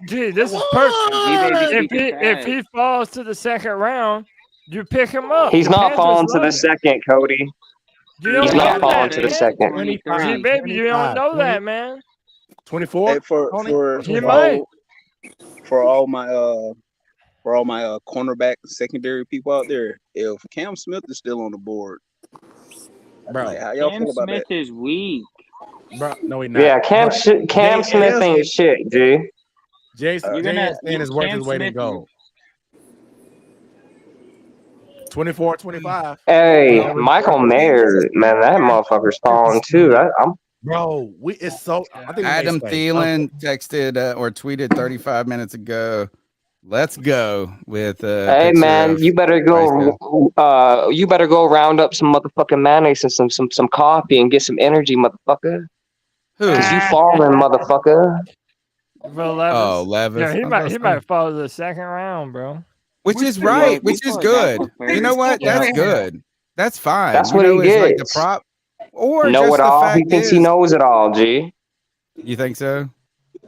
Gee, this is perfect. G-Baby If he falls to the second round, you pick him up. He's The not Panthers falling to love the him. second, Cody. You don't He's know not falling that, to the man. second. G baby, you don't know that, man. 24. Hey, for He might. all my cornerback secondary people out there, if Cam Smith is still on the board, bro, like, how y'all Cam feel about Smith that? is weak. Bro, no, he not. Yeah, Cam Smith ain't shit, G. JSN is worth his weight in gold. 24, 25. Hey, Michael Mayer, man, that motherfucker's falling too. Bro, it's so. I think Adam Thielen texted or tweeted 35 minutes ago. Let's go with. Hey man, you better go. You better go round up some motherfucking mayonnaise and some coffee and get some energy, motherfucker. Who? Cause you falling, motherfucker. Levis. Yeah, he might fall to the second round, bro. Which is right, which is good. You know what? That's good. That's fine. That's you what know, he it's like the gets. prop. Or Know just it the all. fact He thinks he is- knows it all, G. You think so?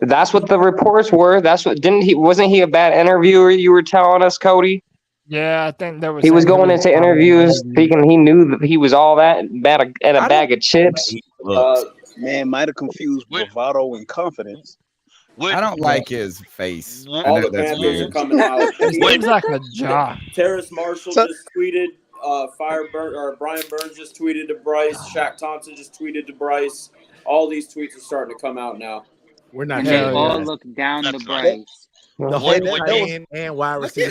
That's what the reports were. That's what wasn't he a bad interviewer? You were telling us, Cody. Yeah, I think there was. He was going into interviews thinking he knew that he was all that bad at a bag of chips. Man, might have confused bravado and confidence. I don't like his face. I All know the that's Panthers weird. are coming out. Seems like a jock. Terrace Marshall just tweeted. Brian Burns just tweeted to Bryce. Shaq Thompson just tweeted to Bryce. All these tweets are starting to come out now. We're not. And they all look down to Bryce. The whole tight end wide receiver.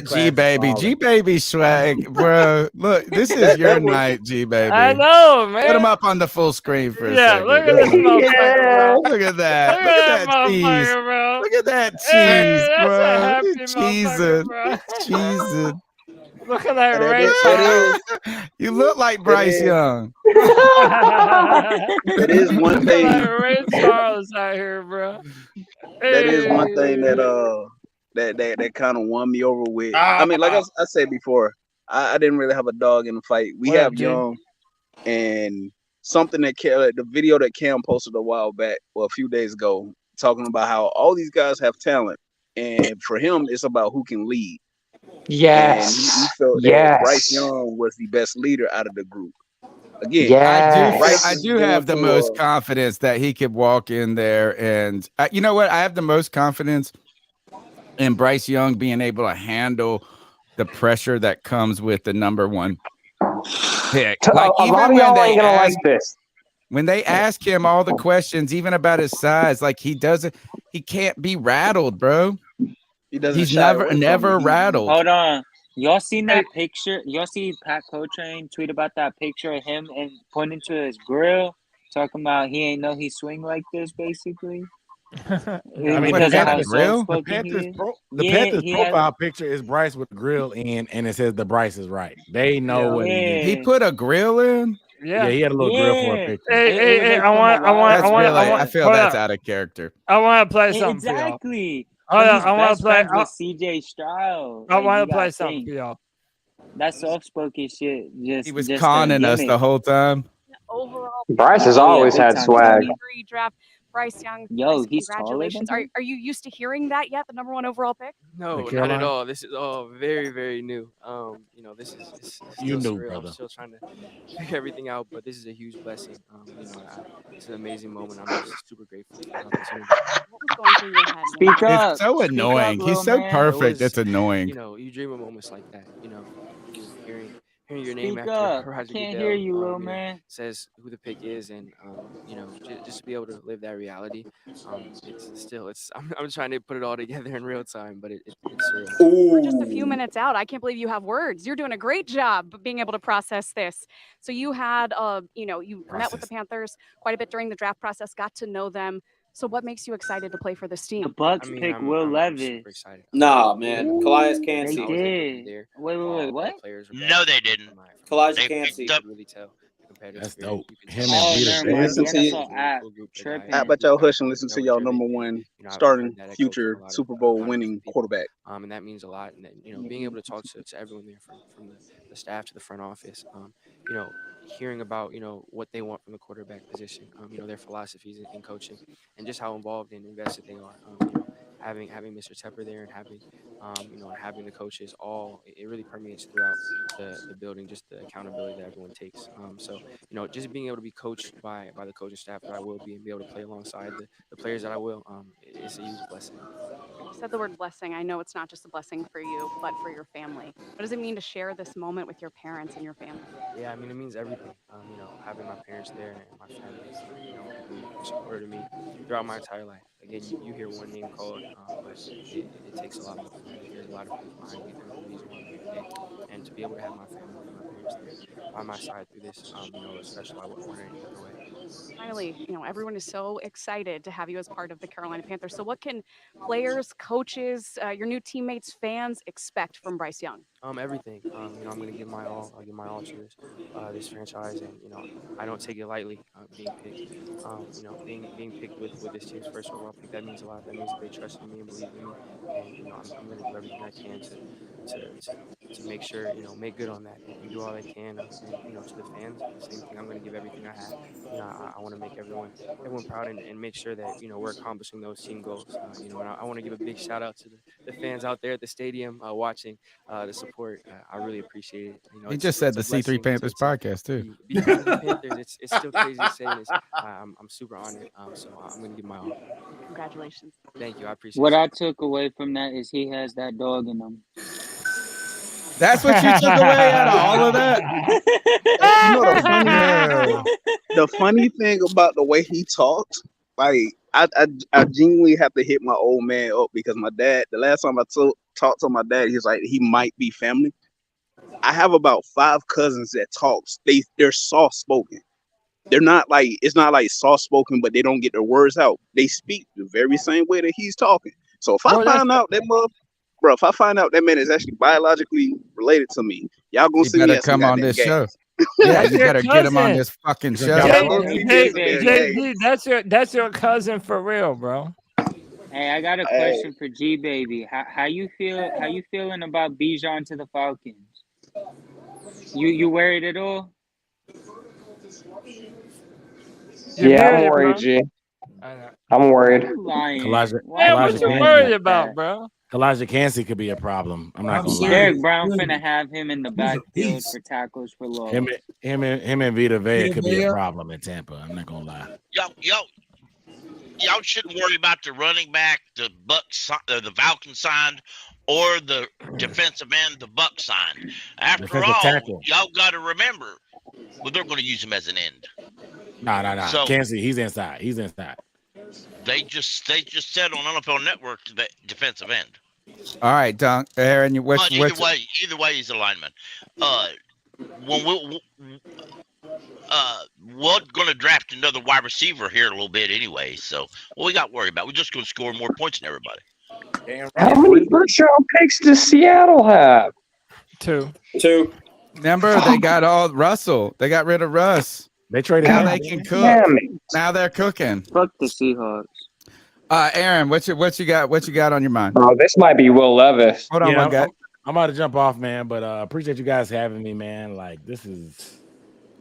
G baby swag, bro. Look, this is your night, G baby. I know, man. Put him up on the full screen for a Yeah, second. look at this motherfucker, bro. Look at that. Look at that cheese. Bro. Look at that cheese, Hey, that's a bro. happy It's cheesing. It's cheesing. Look at that red shirt. You look like Bryce Young. That is one thing. Ray Charles out here, bro. That is one thing that kind of won me over with. I mean, like I said before, I didn't really have a dog in the fight. We What have up, G? Young, and something that the video that Cam posted a while back, well, a few days ago, talking about how all these guys have talent, and for him, it's about who can lead. Yes. And he felt that Bryce Young was the best leader out of the group. Again, I do have the most confidence that he could walk in there, and you know what? I have the most confidence in Bryce Young being able to handle the pressure that comes with the number one pick. Like a lot of y'all ain't gonna like this. When they ask him all the questions, even about his size, like he can't be rattled, bro. He's never rattled. Hold on. Y'all seen that picture? Y'all see Pat Cotrain tweet about that picture of him and pointing to his grill, talking about he ain't know he swing like this, basically. I mean, Because of how the soft-spoken Panthers, he is. Panthers he has- profile picture is Bryce with the grill in, and it says the Bryce is right. They know what he did. He put a grill in. Yeah, he had a little grill for a picture. Hey, I feel that's out of character. I want to play something for y'all. Exactly. Hold But on, he's I want best to play. friends with CJ Stroud. I Like, want you to play gotta something think. for y'all. That soft-spoken shit just He was just a conning us gimmick. the whole time. Overall, Bryce has Oh, yeah, always big had time, swag. Tony. draft. Bryce Young. Yo, Bryce, he's taller than congratulations. him? Are you used to hearing that yet? The number one overall pick? No, not Carolina? at all. This is all very, very new. You know, this is it's You still knew, surreal. brother. I'm still trying to figure everything out, but this is a huge blessing. You know, it's an amazing moment. I'm just super grateful for the opportunity. What was going through your head? Speak up. It's so Speak annoying. up, He's little so man. perfect. It It's was, annoying. You know, you dream of moments like that. You know, hearing your name Speak after up. I Roger can't Goodell, hear you, little know, man. says who the pick is, and you know, just to be able to live that reality. I'm trying to put it all together in real time, but it's surreal. We're just a few minutes out. I can't believe you have words. You're doing a great job being able to process this. So you had, you met with the Panthers quite a bit during the draft process, got to know them. So what makes you excited to play for this team? The Bucks pick Will Levis. super excited. Nah, man. Calais They Cansey. did. Wait, what? No, they didn't. Kalijah They Cansey. picked up. Really tell the competitive That's spirit. dope. You can Him tell- and Oh, Vita never Vea. mind. Listen Yeah, to that's you. all app. Full group, the Tripping. How guys about y'all who hush and listen to know y'all each other number and, one you know, I've starting heard that echo from future a lot of Super Bowl conference winning people. quarterback? And that means a lot. And then, you know, being able to talk to everyone there from the staff to the front office, you know, hearing about, you know, what they want from the quarterback position, you know, their philosophies in coaching and just how involved and invested they are. You know, having Mr. Tepper there and having, you know, and having the coaches all, it really permeates throughout the building, just the accountability that everyone takes. So, you know, just being able to be coached by the coaching staff that I will be and be able to play alongside the players that I will, it's a huge blessing. You said the word blessing. I know it's not just a blessing for you, but for your family. What does it mean to share this moment with your parents and your family? Yeah, I mean, it means everything. You know, having my parents there and my family, you know, who supported me throughout my entire life. Again, you hear one name called, but it takes a lot more. There's a lot of people behind me. They're the reason why I'm here today. And to be able to have my family and my parents there by my side through this, you know, is special. I wouldn't want it any other way. Finally, you know, everyone is so excited to have you as part of the Carolina Panthers. So what can players, coaches, your new teammates, fans expect from Bryce Young? Everything. You know, I'm going to give my all. I'll give my all to this franchise, and you know, I don't take it lightly being picked. You know, being picked with this team's first overall pick, that means a lot. That means that they trusted in me and believed in me, and you know, I'm going to do everything I can to make sure, you know, make good on that and do all I can. And you know, to the fans, the same thing. I'm going to give everything I have. You know, I want to make everyone proud and make sure that, you know, we're accomplishing those team goals. You know, and I want to give a big shout out to the fans out there at the stadium watching the support. I really appreciate it. You know, He just said the C3 Panthers podcast too. be part of the Panthers. It's still crazy to say this. I'm super honored. So I'm going to give my all. Congratulations. Thank you. I appreciate What it. I took away from that is he has that dog in him. That's what you took away out of all of that? You know the funny thing about the way he talks, like I genuinely have to hit my old man up because my dad, the last time I talked to my dad, he was like, he might be family. I have about 5 cousins that talks. They're soft spoken. They're not like, it's not like soft spoken, but they don't get their words out. They speak the very same way that he's talking. So if I find out that bro, if I find out that man is actually biologically related to me, y'all gonna You see me better at some come on goddamn this games. show. Yeah, you better get him on cousin. this fucking show. JD, that's your cousin for real, bro. Hey, I got a question for G Baby. How you feel? How you feeling about Bijan to the Falcons? You worried at all? Yeah, I'm worried, G. I'm worried. Kalijah what you Cansey. worried about, bro? Kalijah Cansey could be a problem. I'm not gonna lie. Derek Brown finna have him in the backfield for tackles for loss. Him and Vita Vea could be a problem in Tampa. I'm not gonna lie. Y'all shouldn't worry about the running back, the Falcon signed, or the defensive end, the Buck signed. After Defensive all, tackle. y'all got to remember, well, they're going to use him as an end. Nah. So- Cansey, he's inside. He's inside. They just said on NFL Network that defensive end. All right, Dunk. Aaron, Either way, he's a lineman. We're going to draft another wide receiver here in a little bit anyway. So what we got to worry about? We're just going to score more points than everybody. How many first round picks does Seattle have? 2. Remember, they got all Russell. They got rid of Russ. They traded now him. they can cook. Damn it. Now they're cooking. Fuck the Seahawks. Aaron, what you got on your mind? Oh, this might be Will Levis. Hold on, one guy. I'm about to jump off, man, but appreciate you guys having me, man. Like, this is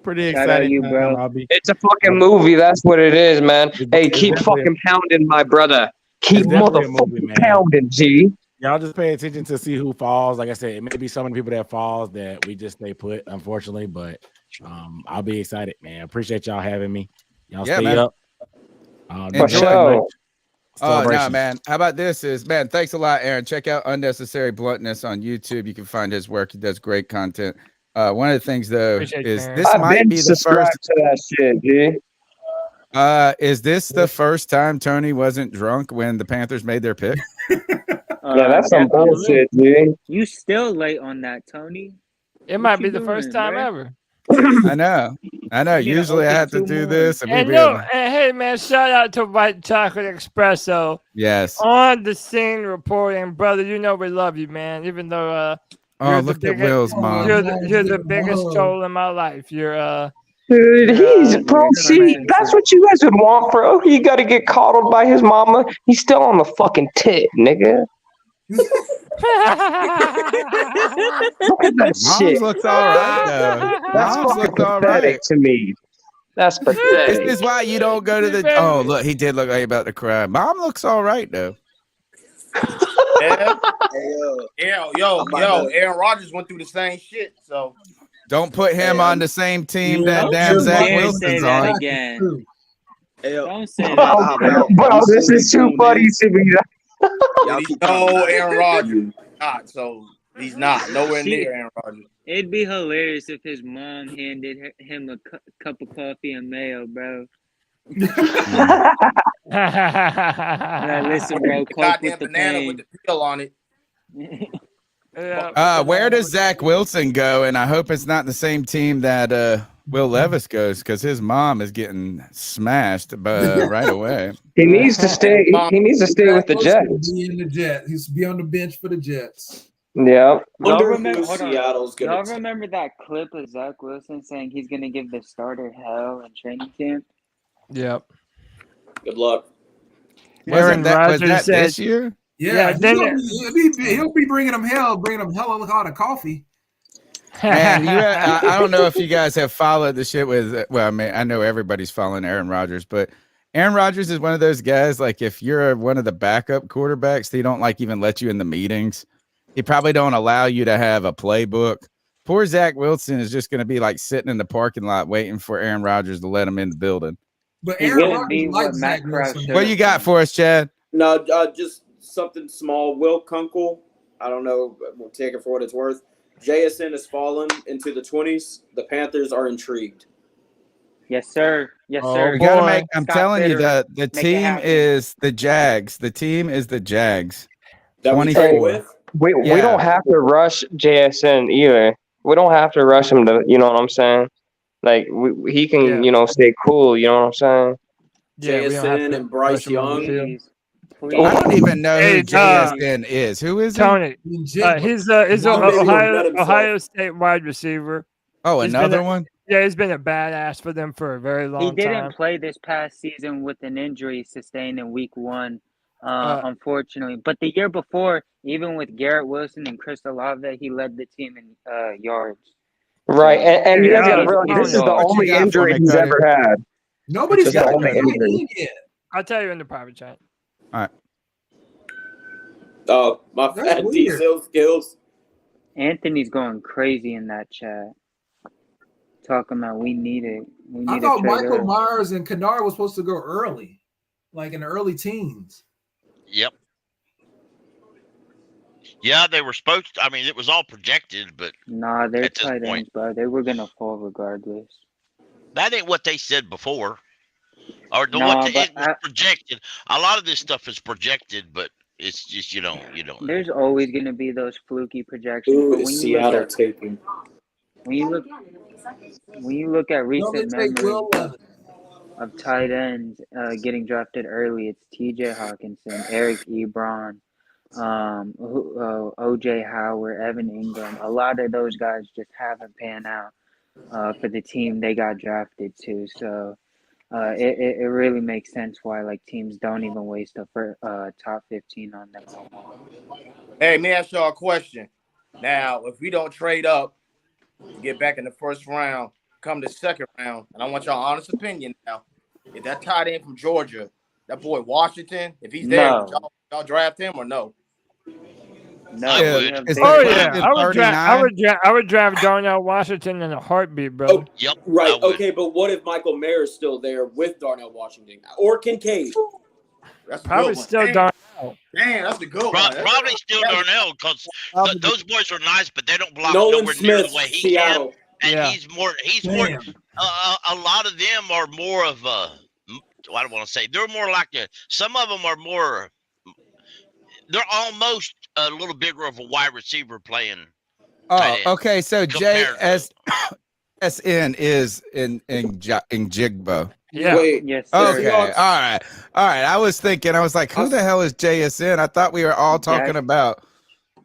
pretty Shout out exciting. you, bro. It's a fucking movie. That's what it is, man. Hey, keep fucking pounding, my brother. Keep motherfucking pounding, G. Y'all just pay attention to see who falls. Like I said, it may be so many people that falls that we just stay put, unfortunately. But I'll be excited, man. Appreciate y'all having me. Y'all stay man. up. Enjoy. Oh, no, Celebration. man. How about this? Man, thanks a lot, Aaron. Check out Unnecessary Bluntness on YouTube. You can find his work. He does great content. One of the things, though, is this might be the first. To that shit, G. Is this the first time Tony wasn't drunk when the Panthers made their pick? Yeah, that's some bullshit, G. You still late on that, Tony. It might be the first time ever. I know. Usually I have to do this. And And no, and hey man, shout out to White Chocolate Espresso. Yes. On the scene reporting, brother. You know we love you, man. Even though Oh, look at Will's mom. you're the biggest troll in my life. You're Dude, he's bro. See, that's what you guys would want, bro. You got to get coddled by his mama. He's still on the fucking tit, nigga. Look at that Mom's shit. looks all right though. That's Mom's fucking looked all pathetic right. to me. That's This pathetic. is why you don't go to the. Oh, look, he did look like he about to cry. Mom looks all right though. Yeah. Yo, Aaron Rodgers went through the same shit. So don't put him on the same team that damn Zach Wilson's on. Again. Don't say Bro, that. bro, this is too funny to me. No, Aaron Rodgers. Not so he's not nowhere near Aaron Rodgers. It'd be hilarious if his mom handed him a cup of coffee and mayo, bro. Listen, bro, cope with the banana pain. with the peel on it. Where does Zach Wilson go? And I hope it's not the same team that Will Levis goes, because his mom is getting smashed right away. He needs to stay. He needs to stay with the Jets. Be in the Jets. He's be on the bench for the Jets. Yeah. Y'all Wonder remember, who Seattle's gonna y'all take. remember that clip of Zach Wilson saying he's gonna give the starter hell in training camp? Yep. Good luck. Aaron Was Rodgers that said, this year? Yeah, then he'll be bringing them hell a lot of coffee. Man, I don't know if you guys have followed the shit with. Well, I mean, I know everybody's following Aaron Rodgers, but Aaron Rodgers is one of those guys. Like, if you're one of the backup quarterbacks, they don't like even let you in the meetings. He probably don't allow you to have a playbook. Poor Zach Wilson is just going to be like sitting in the parking lot waiting for Aaron Rodgers to let him in the building. But He's Aaron gonna Rodgers be likes what Zach Matt Krause Wilson. What you got for us, Chad? No, just something small. Will Kunkel. I don't know. We'll take it for what it's worth. JSN has fallen into the 20s. The Panthers are intrigued. Yes, sir. Yes, Oh, sir. we gotta make. I'm Scott telling you, Fitterer, the make it team happen. is the Jags. The team is the Jags. That we trade 24. with? We Yeah. don't have to rush JSN either. We don't have to rush him to. You know what I'm saying? Like he can, stay cool. You know what I'm saying? Yeah, we don't have JSN to and Bryce push him on the Young. field. I don't even know Hey, who JSN is. Who is he? Tony. He's an Ohio State wide receiver. Oh, He's been another a- one? Yeah, he's been a badass for them for a very long He time. didn't play this past season with an injury sustained in week 1, unfortunately. But the year before, even with Garrett Wilson and Chris Olave, he led the team in yards. Right, and you guys got to he's realize this is the dog. only injury he's ever had. Nobody's This is got the only injury. yet. I'll tell you in the private chat. All right. Oh, my That's fat weird. diesel skills. Anthony's going crazy in that chat. Talking about we need it. We need I a thought trade Michael early. Myers and Kennard was supposed to go early, like in the early teens. Yep. Yeah, they were supposed to. I mean, it was all projected, but Nah, they're at this tight point, ends, bro. They were gonna fall regardless. that ain't what they said before. Or the Nah, what but it was projected. A lot of this stuff is projected, but it's just you don't know. There's always gonna be those fluky projections. Who But is when you Seattle look at taking? when you look at No, recent they take Will memories Levis. of tight ends getting drafted early, it's T.J. Hawkinson, Eric Ebron, O.J. Howard, Evan Ingram. A lot of those guys just haven't panned out for the team they got drafted to. So it really makes sense why like teams don't even waste a top 15 on them no more. Hey, let me ask y'all a question. Now, if we don't trade up, get back in the first round, come the second round, and I want y'all honest opinion now. If that tight end from Georgia, that boy Washington, if he's there, No. would y'all draft him or no? No, I we would. have Is big- Oh he yeah, playing I would 39? I would draft Darnell Washington in a heartbeat, bro. Oh, Yep. right. I would. Okay, but what if Michael Mayer is still there with Darnell Washington or Kincaid? That's a Probably good one. still Damn, Darnell. damn, that's a good one. Probably still Darnell because those boys are nice, but they don't block Nolan nowhere near Smith, the way he Seattle. can. And Yeah. he's more. Damn. A lot of them are more of I don't want to say they're more like some of them are more. They're almost a little bigger of a wide receiver playing. Oh, tight end okay. So Jay, compared to- JSN is in Jigbo. Yeah. Wait, yes, sir. Okay. All right. I was thinking. I was like, who the hell is JSN? I thought we were all talking about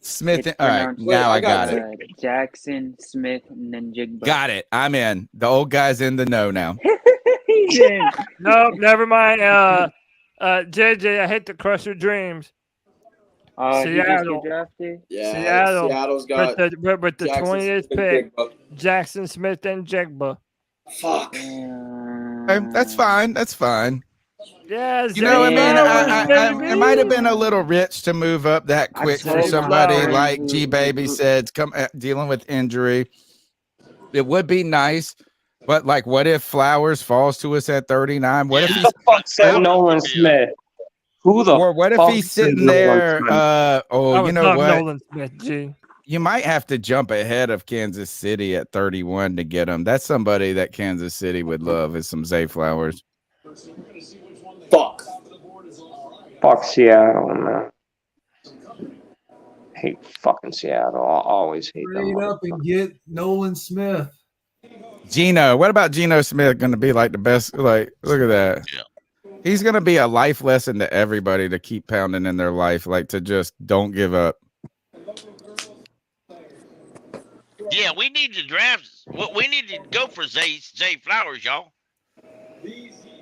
Smith. It's All right. pronounced Now I got it. Jackson, Smith, and then Jigba. Got it. I'm in. The old guy's in the know now. He's in. Nope, never mind. JJ, I hate to crush your dreams. He just Seattle. get drafted? Yeah, Seattle. Seattle's got with the Jackson 20th Smith pick, and Jigba. Jackson Smith and Jigba. Fuck. Okay, that's fine. That's fine. Yeah, You know, I mean, baby. it might have been a little rich to move up that quick for Zay somebody Flowers. like G Baby said, dealing with injury. It would be nice, but like, what if Flowers falls to us at 39? What if Who he's the fuck said Nolan Smith? Who the or what if fuck he's said sitting Nolan there? Smith? I You would know love what? Nolan Smith, G. You might have to jump ahead of Kansas City at 31 to get him. That's somebody that Kansas City would love is some Zay Flowers. Fuck. Fuck Seattle, man. Hate fucking Seattle. I'll always hate them. Trade up and get Nolan Smith. Geno, what about Geno Smith going to be like the best? Like, look at that. Yeah. He's going to be a life lesson to everybody to keep pounding in their life, like to just don't give up. Yeah, we need to draft. We need to go for Zay Flowers, y'all.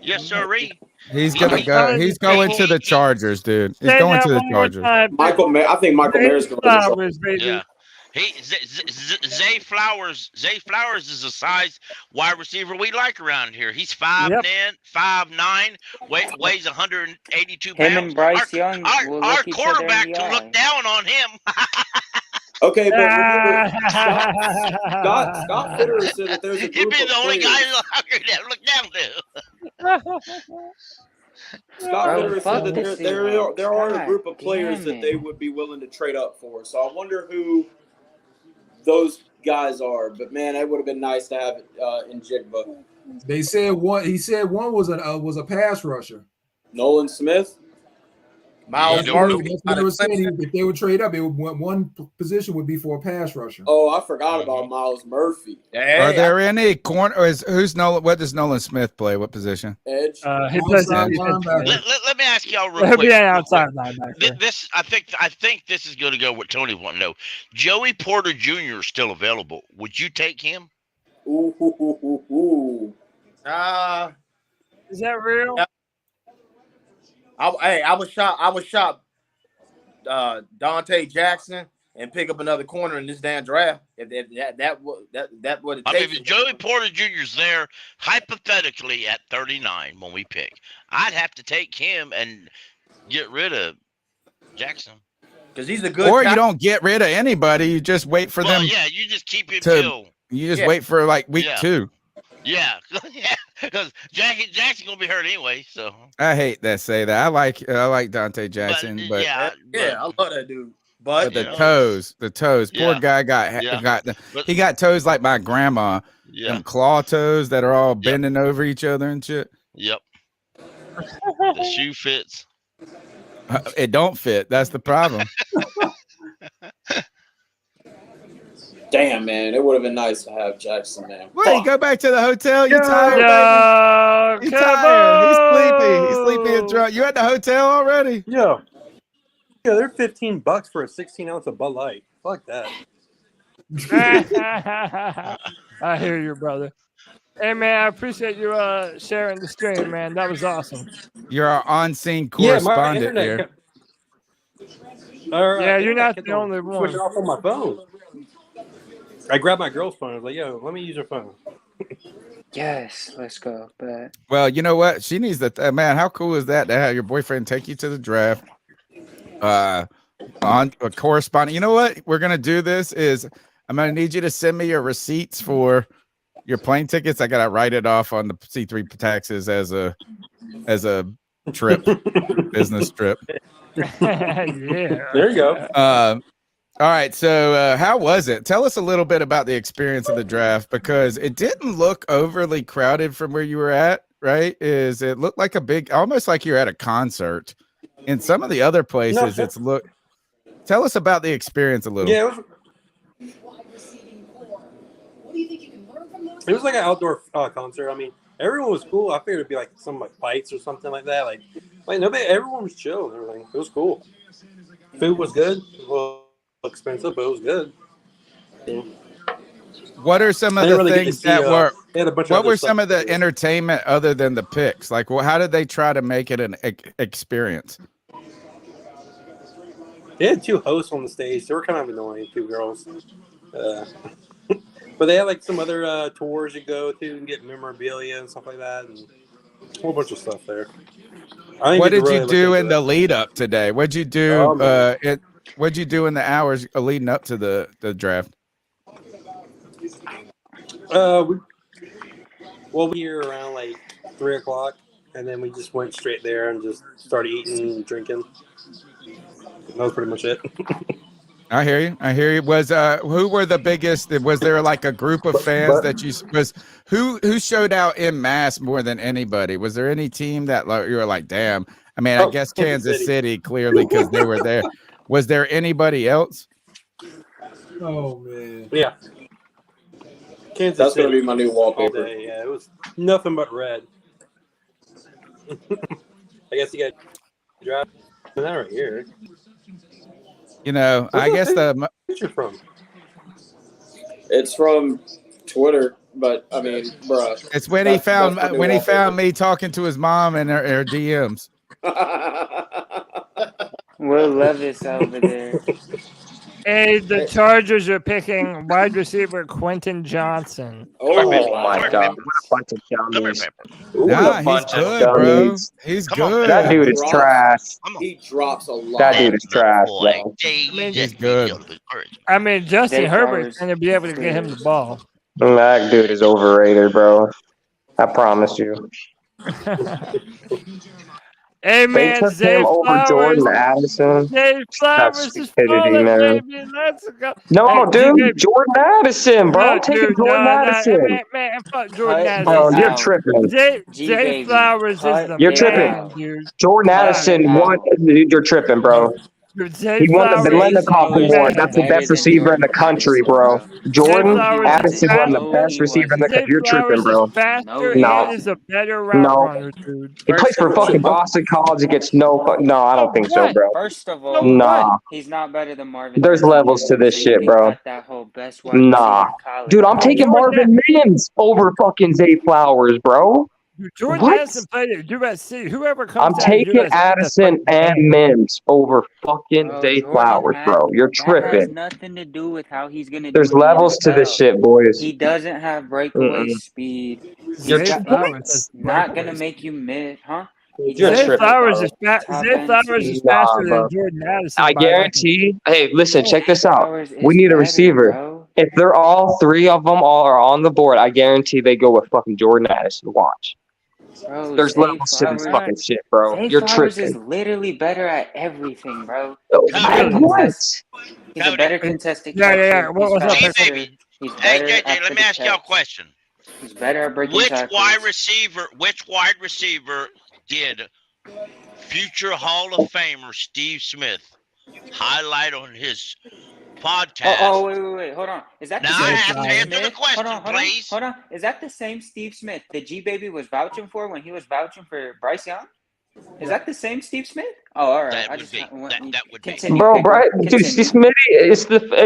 Yes, sirree. He's gonna go. He's going to the Chargers, dude. He's Say going that to the one more Chargers. time. I think Michael Mayer's going to the Chargers. Flowers, baby. Yeah. Zay Flowers. Zay Flowers is a size wide receiver we like around here. He's 5'9", 5'9", weighs 182 pounds. Him and Bryce Young will Our look each other in quarterback the to eye. look down on him. Okay, but remember, Scott Fitterer said that there's a He'd group be of the only guy players. to look down to. Scott Fitterer said that this there are a God group of players damn that they would be willing to trade up for. So I wonder who those guys are. But man, it would have been nice to have it in Jigba. They said one. He said one was a pass rusher. Nolan Smith. Miles That's Garner. what they were saying. If they would trade up, it would one position would be for a pass rusher. Oh, I forgot about Miles Murphy. Are there any corner? Or who's Nolan? What does Nolan Smith play? What position? Edge. He plays Outside Let me ask y'all real He'll quick. be an outside linebacker. This I think this is going to go what Tony want to know. Joey Porter Jr. is still available. Would you take him? Ooh. Is that real? I was shot Dante Jackson and pick up another corner in this damn draft. If that would it I mean, takes. if Joey Porter Jr. is there, hypothetically at 39 when we pick, I'd have to take him and get rid of Jackson. Because he's a good. Or you don't get rid of anybody. You just wait for them. Yeah, you just keep him to. till. You just wait for like week 2. Yeah, because Jackson gonna be hurt anyway. So I hate that say that. I like Dante Jackson, but I love that dude. But the toes. Poor guy got he got toes like my grandma. Yeah. Them claw toes that are all bending over each other and shit. Yep. The shoe fits. It don't fit. That's the problem. Damn, man, it would have been nice to have Jackson, man. Wait, go back to the hotel. You tired, baby? You tired? He's sleepy and drunk. You at the hotel already? Yeah, they're $15 for a 16-ounce of Bud Light. Fuck that. I hear you, brother. Hey, man, I appreciate you sharing the stream, man. That was awesome. You're our on-scene correspondent here. Yeah, you're not the only one. Switch it off on my phone. I grabbed my girl's phone. I was like, yo, let me use her phone. Yes, let's go. But Well, you know what? She needs that. Man, how cool is that to have your boyfriend take you to the draft? On a correspondent. You know what? We're going to do this is I'm going to need you to send me your receipts for your plane tickets. I got to write it off on the C3 taxes as a trip, business trip. Yeah. There you go. All right. So how was it? Tell us a little bit about the experience of the draft, because it didn't look overly crowded from where you were at, right? It looked like almost like you're at a concert. In some of the other places, tell us about the experience a little. Yeah, It was like an outdoor concert. I mean, everyone was cool. I figured it'd be like some like fights or something like that. Like nobody, everyone was chill and everything. It was cool. Food was good. It was a little expensive, but it was good. Yeah. What are some I of didn't the really get to things see, that were? they had a bunch of What other were stuff some of to the do. entertainment other than the picks? Like, well, how did they try to make it an experience? They had two hosts on the stage. They were kind of annoying, two girls. But they had like some other tours you go to and get memorabilia and stuff like that, and a whole bunch of stuff there. I didn't What get to did you really look do into in the lead up today? What'd you do? Oh, man. What'd you do in the hours leading up to the draft? We here around like 3 o'clock, and then we just went straight there and just started eating and drinking. That was pretty much it. I hear you. I hear you. Was who were the biggest? Was there like a group of fans that you was who showed out in mass more than anybody? Was there any team that like, you were like, damn? I mean, I guess Kansas City clearly because they were there. Was there anybody else? Oh man. Yeah. Kansas That's City gonna be my new wallpaper. all day. Yeah, it was nothing but red. I guess you got draft that right here. You know, Where's I that guess the picture from? It's from Twitter, but I mean, bruh. it's when he found me talking to his mom in her DMs. Will Levis over there. Hey, the Chargers are picking wide receiver Quentin Johnson. Oh my God! What a bunch of dummies! Nah, he's good, bro. He's good. That dude is trash. He drops a lot. That dude is trash, bro. He's good. I mean, Justin Zay Herbert's Flowers going to be able to get him the ball. That dude is overrated, bro. I promise you. Hey, They man, took Zay him over Flowers. Jordan Addison. Zay Flowers That's is stupidity, falling, man. baby. Let's go. No, Hey, dude, G-Baby. Jordan Addison, bro. No, Taking dude, Jordan no, Addison. man, fuck Jordan Cut Addison. Bro, this you're out. tripping. Zay G-Baby, Flowers is cut the You're this tripping. man, out. dude. Jordan Cut Addison it won. out. Dude, you're tripping, bro. Dude, Zay He won the Flowers Zay is Belenikoff the Flowers Award. is That's the man. better best than receiver in Jordan the country, Addison, bro. bro. Zay Jordan Flowers is Addison won the No, faster. best he receiver in the wasn't. country. Zay You're tripping, Flowers is bro. faster No, and is a better route no. runner, dude. He plays First for of fucking all, Boston College and gets no. No, I don't think so, What? bro. first of No, all, what? Nah, he's not better than Marvin there's Harrison levels to Jr., this so you shit, can bro. cut that whole best wide receiver Nah, in college dude, I'm out. taking Jordan, Marvin Mims over fucking Zay Flowers, bro. Jordan What? Addison played at USC. Whoever I'm comes out of taking USC, that's Addison fucking and bad. Mims over fucking Bro, Zay Jordan Flowers, bro. You're that has tripping. nothing to do with how he's gonna do There's in the levels to this NFL. shit, boys. He doesn't have breakaway Mm-mm. speed. You're Zay He's Flowers has not gonna breakaways. make you miss, huh? He You're doesn't Zay tripping, have Flowers bro. is top Zay end Flowers is speed. faster Nah, than bro. Jordan Addison I by a long guarantee. Hey, listen, check Zay this out. Flowers We is need a better, receiver. bro. If they're all three of them all are on the board, I guarantee they go with fucking Jordan Addison. Watch. Bro, There's Zay levels to this Flowers. fucking shit, bro. Zay You're Flowers is tripping. literally better at everything, bro. He's a At better time. what? contest. He's a better Hey, contested yeah. catcher. He's What's up, G faster. baby. He's Hey better JJ, let after me the ask y'all a catch. question. He's better at breaking Which wide tackles. receiver did future Hall of Famer Steve Smith highlight on his podcast? Oh, wait. Hold on. Is that the Now I same have to Steve answer the Smith? question, please. Hold on. Is that the same Steve Smith that G Baby was vouching for when he was vouching for Bryce Young? Is that the same Steve Smith? Oh, all right. That I would just be. That would be. continue. Bro, Pickle. Bryce, dude, Continue. Steve Smith, it's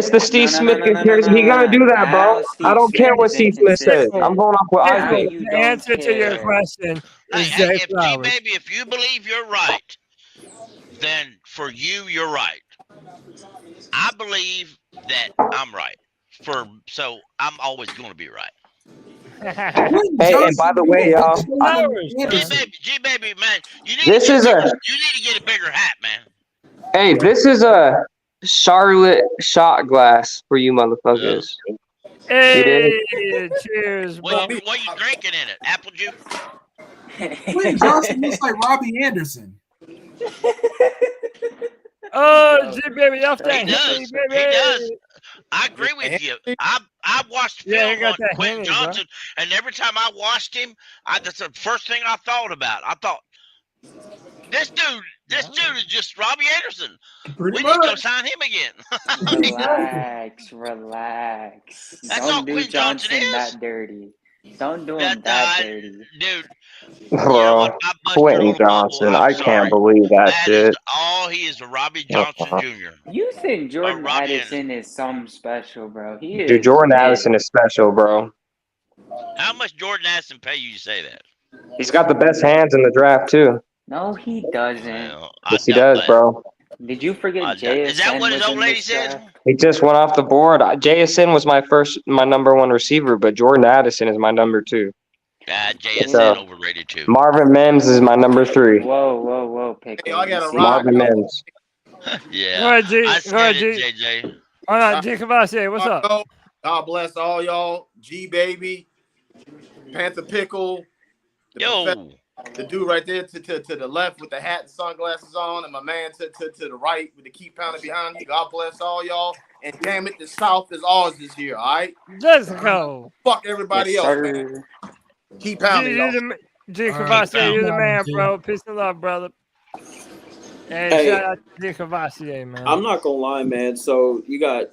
the Steve Smith comparison. He gonna do that, bro. Now I Steve don't care Smith what is Steve Smith says. inconsistent. I'm going off what I Now think. you The don't answer to your care. question is Hey, Zay if G Flowers. baby, if you believe you're right, then for you're right. I believe that I'm right. So I'm always going to be right. Hey, and by the way, y'all, G baby, man, you need this to is a get a bigger hat, man. hey, this is a Charlotte shot glass for you motherfuckers. Hey, cheers, bro. What you drinking in it? Apple juice? Quentin Johnson looks like Robbie Anderson. Oh, G baby, off that He does. Henny, He baby. does. I agree with you. I watched Yeah, film he got on that Quentin Henny, bro. Johnson, and every time I watched him, that's the first thing I thought about. I thought, this dude is just Robbie Anderson. We need to go sign him again. Relax. That's Don't all do Quentin Johnson Johnson is. that dirty. Don't do him that dirty. Dude, Bro, Quentin Johnson. I can't believe that shit. he is a Robbie Johnson Jr. You think Jordan Robbie Addison is something special, bro? He is. Dude, Jordan mid. Addison is special, bro. How much Jordan Addison pay you to say that? He's got the best hands in the draft, too. No, he doesn't. Yes, he does, bro. Did you forget JSN? Is that what his was old in lady this said? draft? He just went off the board. JSN was my number one receiver, but Jordan Addison is my number 2. JSN overrated too. Marvin Mims is my number 3. Whoa, Pickle. Hey, I got a Marvin Mims. Yeah. Go ahead, G. I Go said ahead, it, G. JJ. All right, G. Cavassier, what's up? God bless all y'all. G baby, Panther Pickle, the dude right there to the left with the hat and sunglasses on, and my man to the right with the key pounding behind you. God bless all y'all. And damn it, the South is ours this year, all right? Let's go. Fuck everybody else, man. Keep pounding, y'all. G. Cavassier, you're the man, bro. Peace and love, brother. Hey, shout out to G. Cavassier, man. I'm not gonna lie, man. So you got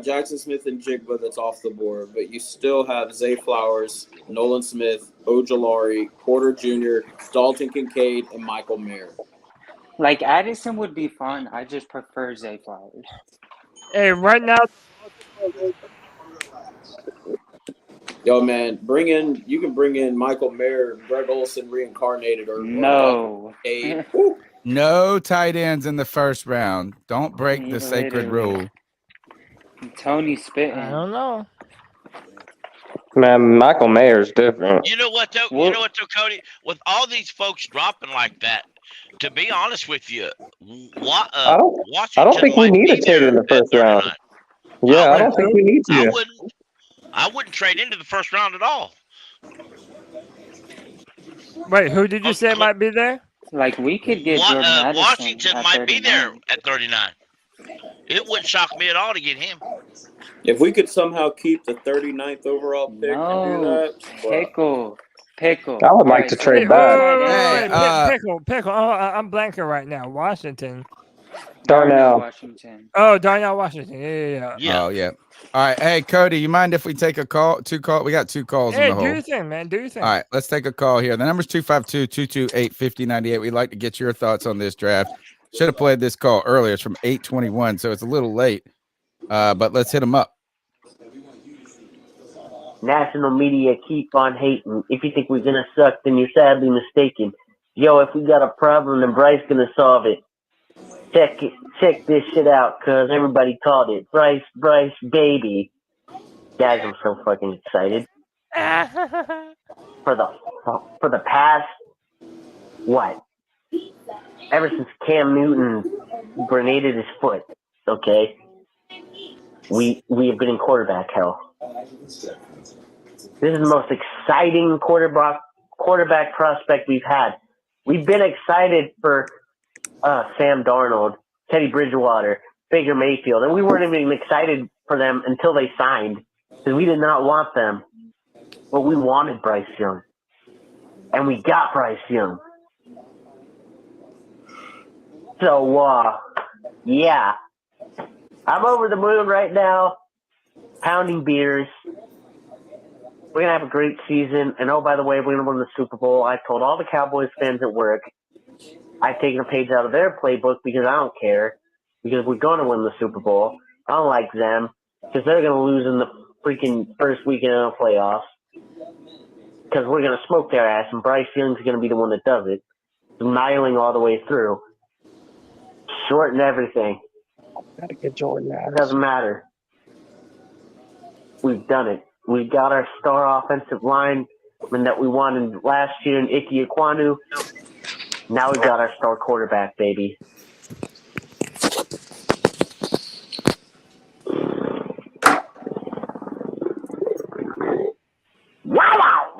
Jackson Smith and Jigba that's off the board, but you still have Zay Flowers, Nolan Smith, Ojolari, Porter Jr., Dalton Kincaid, and Michael Mayer. Like Addison would be fun. I just prefer Zay Flowers. Hey, right now. Yo, man, you can bring in Michael Mayer, Greg Olsen reincarnated, or no. No tight ends in the first round. Don't break the sacred rule. Tony spitting. I don't know. Man, Michael Mayer's different. You know what though? You know what though, Cody? With all these folks dropping like that, to be honest with you, I don't think we need a trade in the first round. Yeah, I don't think we need to. I wouldn't trade into the first round at all. Wait, who did you say might be there? Like we could get Jordan Addison Washington at might be 39. there at 39. It wouldn't shock me at all to get him. If we could somehow keep the 39th overall pick and do that, Pickle. I would like to trade back. Pickle. Oh, I'm blanking right now. Washington. Darnell. Washington. Oh, Darnell Washington. Yeah. Oh, yeah. All right. Hey, Cody, you mind if we take a call? 2 calls? We got 2 calls Hey, in the do hole. your thing, man. Do your thing. All right, let's take a call here. The number's 252-228-5098. We'd like to get your thoughts on this draft. Should have played this call earlier. It's from 8:21, so it's a little late. But let's hit them up. National media keep on hating. If you think we're gonna suck, then you're sadly mistaken. Yo, if we got a problem, then Bryce gonna solve it. Check this shit out, cause everybody called it. Bryce, baby. Guys, I'm so fucking excited. For the past, what? Ever since Cam Newton grenaded his foot, okay? We have been in quarterback hell. This is the most exciting quarterback prospect we've had. We've been excited for Sam Darnold, Teddy Bridgewater, Baker Mayfield, and we weren't even excited for them until they signed because we did not want them. But we wanted Bryce Young, and we got Bryce Young. So, yeah, I'm over the moon right now, pounding beers. We're going to have a great season. And, oh, by the way, we're going to win the Super Bowl. I told all the Cowboys fans at work, I've taken a page out of their playbook because I don't care, because we're going to win the Super Bowl. I don't like them because they're going to lose in the freaking first weekend of the playoffs because we're going to smoke their ass, and Bryce Young's going to be the one that does it, smiling all the way through. Shorten everything. Gotta get Jordan out. It doesn't matter. We've done it. We got our star offensive line that we wanted last year in Ike Ekwonu. Now we got our star quarterback, baby. Wow.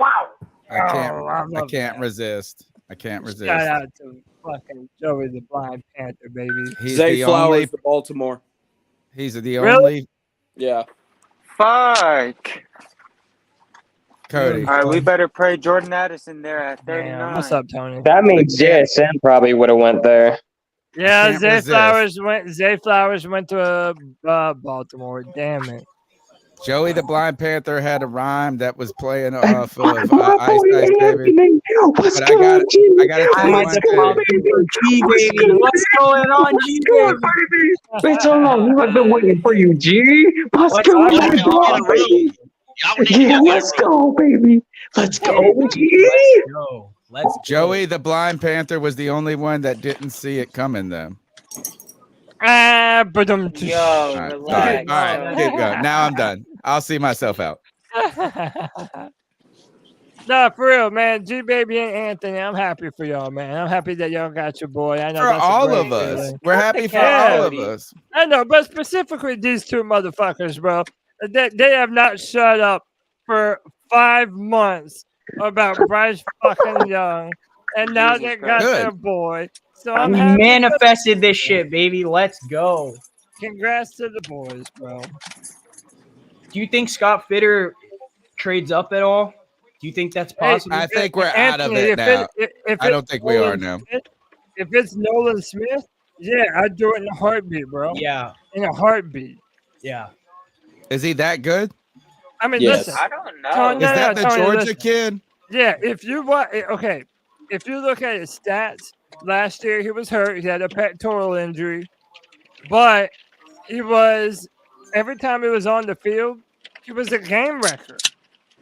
I can't resist. Shout out to fucking Joey the Blind Panther, baby. He's Zay the Flowers only. to Baltimore. He's the Really? only. Yeah. Fuck. Cody. All right, we better pray Jordan Addison there at 39. Damn, what's up, Tony? That means JSN probably would have went there. Yeah, Can't Zay resist. Flowers went to Baltimore. Damn it. Joey the Blind Panther had a rhyme that was playing off of Ice Ice Baby. What's But I got to tell you one thing. G baby, what's going on, G baby? Wait so long. I've been waiting for you, G. What's going on, baby? Yeah, let's go, baby. Let's go, G. Let's Joey the Blind Panther was the only one that didn't see it coming then. Yo, All relax. right, keep going. Now I'm done. I'll see myself out. No, for real, man. G Baby and Anthony, I'm happy for y'all, man. I'm happy that y'all got your boy. I know For that's a all great of us. feeling. We're happy for all of us. I know, but specifically these two motherfuckers, bro. They have not shut up for 5 months about Bryce fucking Young, and now they got their boy. So I'm We happy. manifested this shit, baby. Let's go. Congrats to the boys, bro. Do you think Scott Fitterer trades up at all? Do you think that's possible? I think we're out of Anthony, it now. if I don't it's think we are Nolan now. Smith, if it's Nolan Smith, yeah, I'd do it in a heartbeat, bro. Yeah. In a heartbeat. Yeah. Is he that good? I mean, Yes. listen. I don't know. Tony, Is that the Tony, Georgia listen. kid? Yeah, if you look at his stats, last year he was hurt. He had a pectoral injury, but he was every time he was on the field, he was a game wrecker,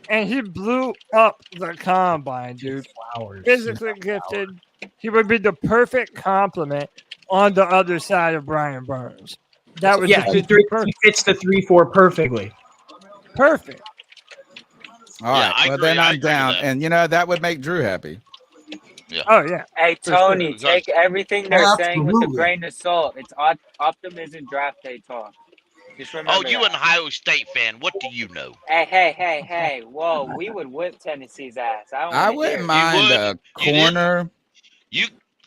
and he blew up the combine, dude. Physically gifted, he would be the perfect complement on the other side of Brian Burns. That would Yeah, just be he fits the 3-4 perfectly. perfect. All right. Well, then I'm down. And, you know, that would make Drew happy. Oh, yeah. Hey, For Tony, sure. take everything they're saying with a Absolutely. grain of salt. It's optimism draft day talk. Just remember Oh, you that. an Ohio State fan. What do you know? Hey. Whoa, we would whip Tennessee's ass. I wouldn't mind a corner.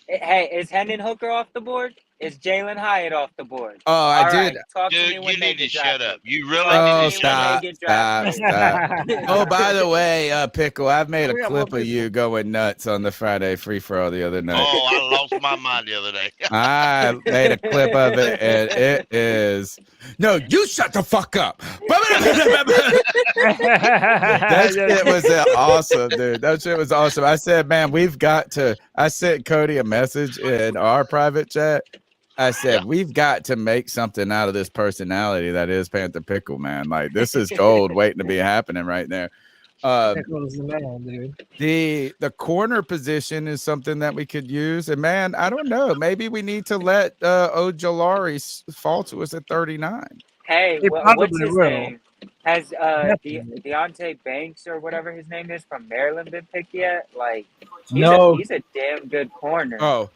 Hey, is Hendon Hooker off the board? Is Jalen Hyatt off the board? Oh, I All did. right, talk to me Dude, when you they need to get shut drafted. up. You really Oh, need to shut up. stop. Oh, by the way, Pickle, I've made a We got clip more of you going nuts on the Friday free for all the other night. Oh, I lost my mind the other day. I made a clip of it, and it is. No, you shut the fuck up. That shit was awesome, dude. That shit was awesome. I said, man, we've got to. I sent Cody a message in our private chat. I said, we've got to make something out of this personality that is Panther Pickle, man. Like, this is gold waiting to be happening right there. Pickle's the man, dude. The corner position is something that we could use. And, man, I don't know. Maybe we need to let Ojolari fall to us at 39. Hey, He what's probably his will. name? Has Definitely. Deontay Banks or whatever his name is from Maryland been picked yet? Like, No. he's a damn good corner. Oh,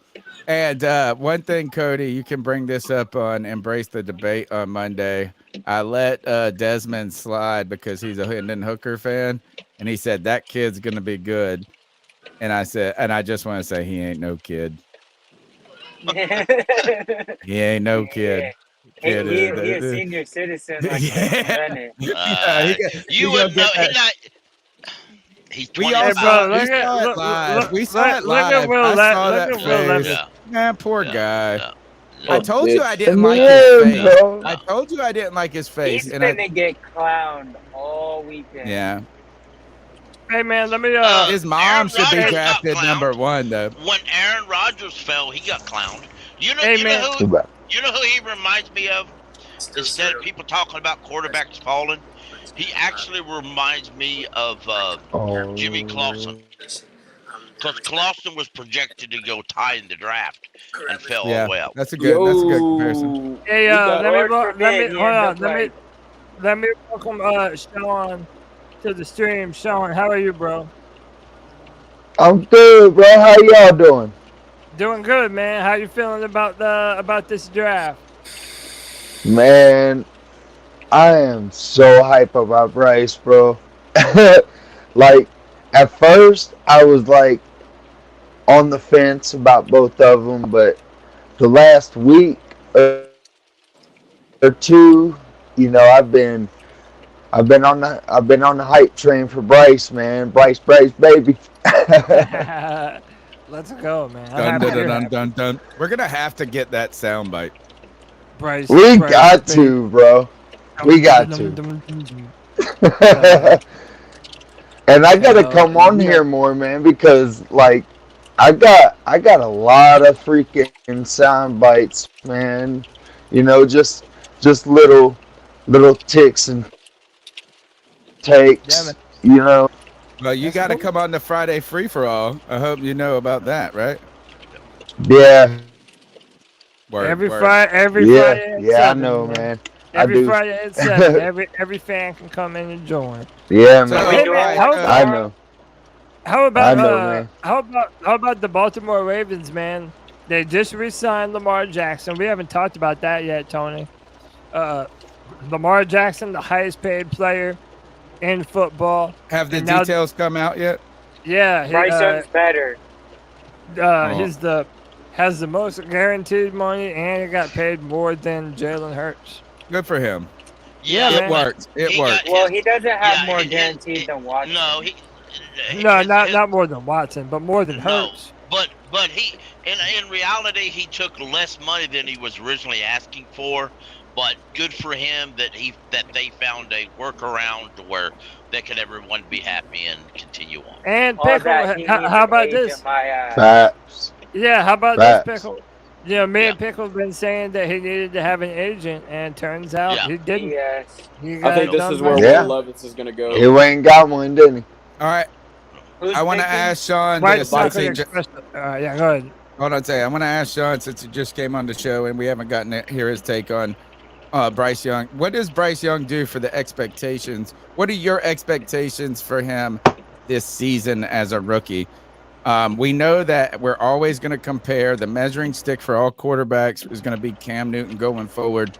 and one thing, Cody, you can bring this up on Embrace the Debate on Monday. I let Desmond slide because he's a Hendon Hooker fan, and he said that kid's going to be good. And I said, and I just want to say he ain't no kid. He ain't no kid. He a senior citizen like Bennett. You would know. He's 25. We saw it live. I saw that face. Man, poor guy. I told you I didn't like his face. I told you I didn't like his face. He's And gonna get clowned all weekend. yeah. Hey, man, let me. His mom should be drafted number 1, though. When Aaron Rodgers fell, he got clowned. You know, Hey, you man. know who he reminds me of? Instead of people talking about quarterbacks falling, he actually reminds me of Jimmy Clausen. Because Clausen was projected to go high in the draft and fell all the way out. That's a good comparison. Hey, Lord let forbid me he hold ends on. up like- Let me welcome Sean to the stream. Sean, how are you, bro? I'm good, bro. How y'all doing? Doing good, man. How you feeling about this draft? Man, I am so hype about Bryce, bro. Like, at first, I was like on the fence about both of them, but the last week or two, you know, I've been on the hype train for Bryce, man. Bryce, baby. Let's go, man. I'm Dun, happy dun, you're dun, happy. dun, dun. We're going to have to get that soundbite. Bryce, We Bryce, got baby. to, bro. We got to. And I gotta come on here more, man, because like I got a lot of freaking sound bites, man. You know, just little ticks and takes. You know. Well, you got to come on the Friday free for all. I hope you know about that, right? Yeah. Every Friday. Yeah, I know, man. Every Friday at 7. Every fan can come in and join. Yeah, So, man. hey, man, I know. How about man. how about the Baltimore Ravens, man? They just re-signed Lamar Jackson. We haven't talked about that yet, Tony. Lamar Jackson, the highest paid player in football. Have the details come out yet? Yeah, Bryce Young's better. Has the most guaranteed money, and he got paid more than Jalen Hurts. Good for him. Yeah, it man. worked. It worked. Well, he doesn't have more guaranteed than Watson. No, not more than Watson, but more than Hurts. But he in reality he took less money than he was originally asking for. But good for him that they found a workaround to where they could everyone be happy and continue on. And Pickle, how about this? Facts. Yeah, how about Facts. this, Pickle? Yeah, me and Pickle have been saying that he needed to have an agent, and turns out he didn't. Yes. I think this is where Yeah. Will Levis is going to go. He went and got one, didn't he? All right. I want to ask Sean Right, this. yeah, go ahead. Hold on, I want to ask Sean, since he just came on the show and we haven't gotten to hear his take on Bryce Young. What does Bryce Young do for the expectations? What are your expectations for him this season as a rookie? We know that we're always going to compare. The measuring stick for all quarterbacks is going to be Cam Newton going forward.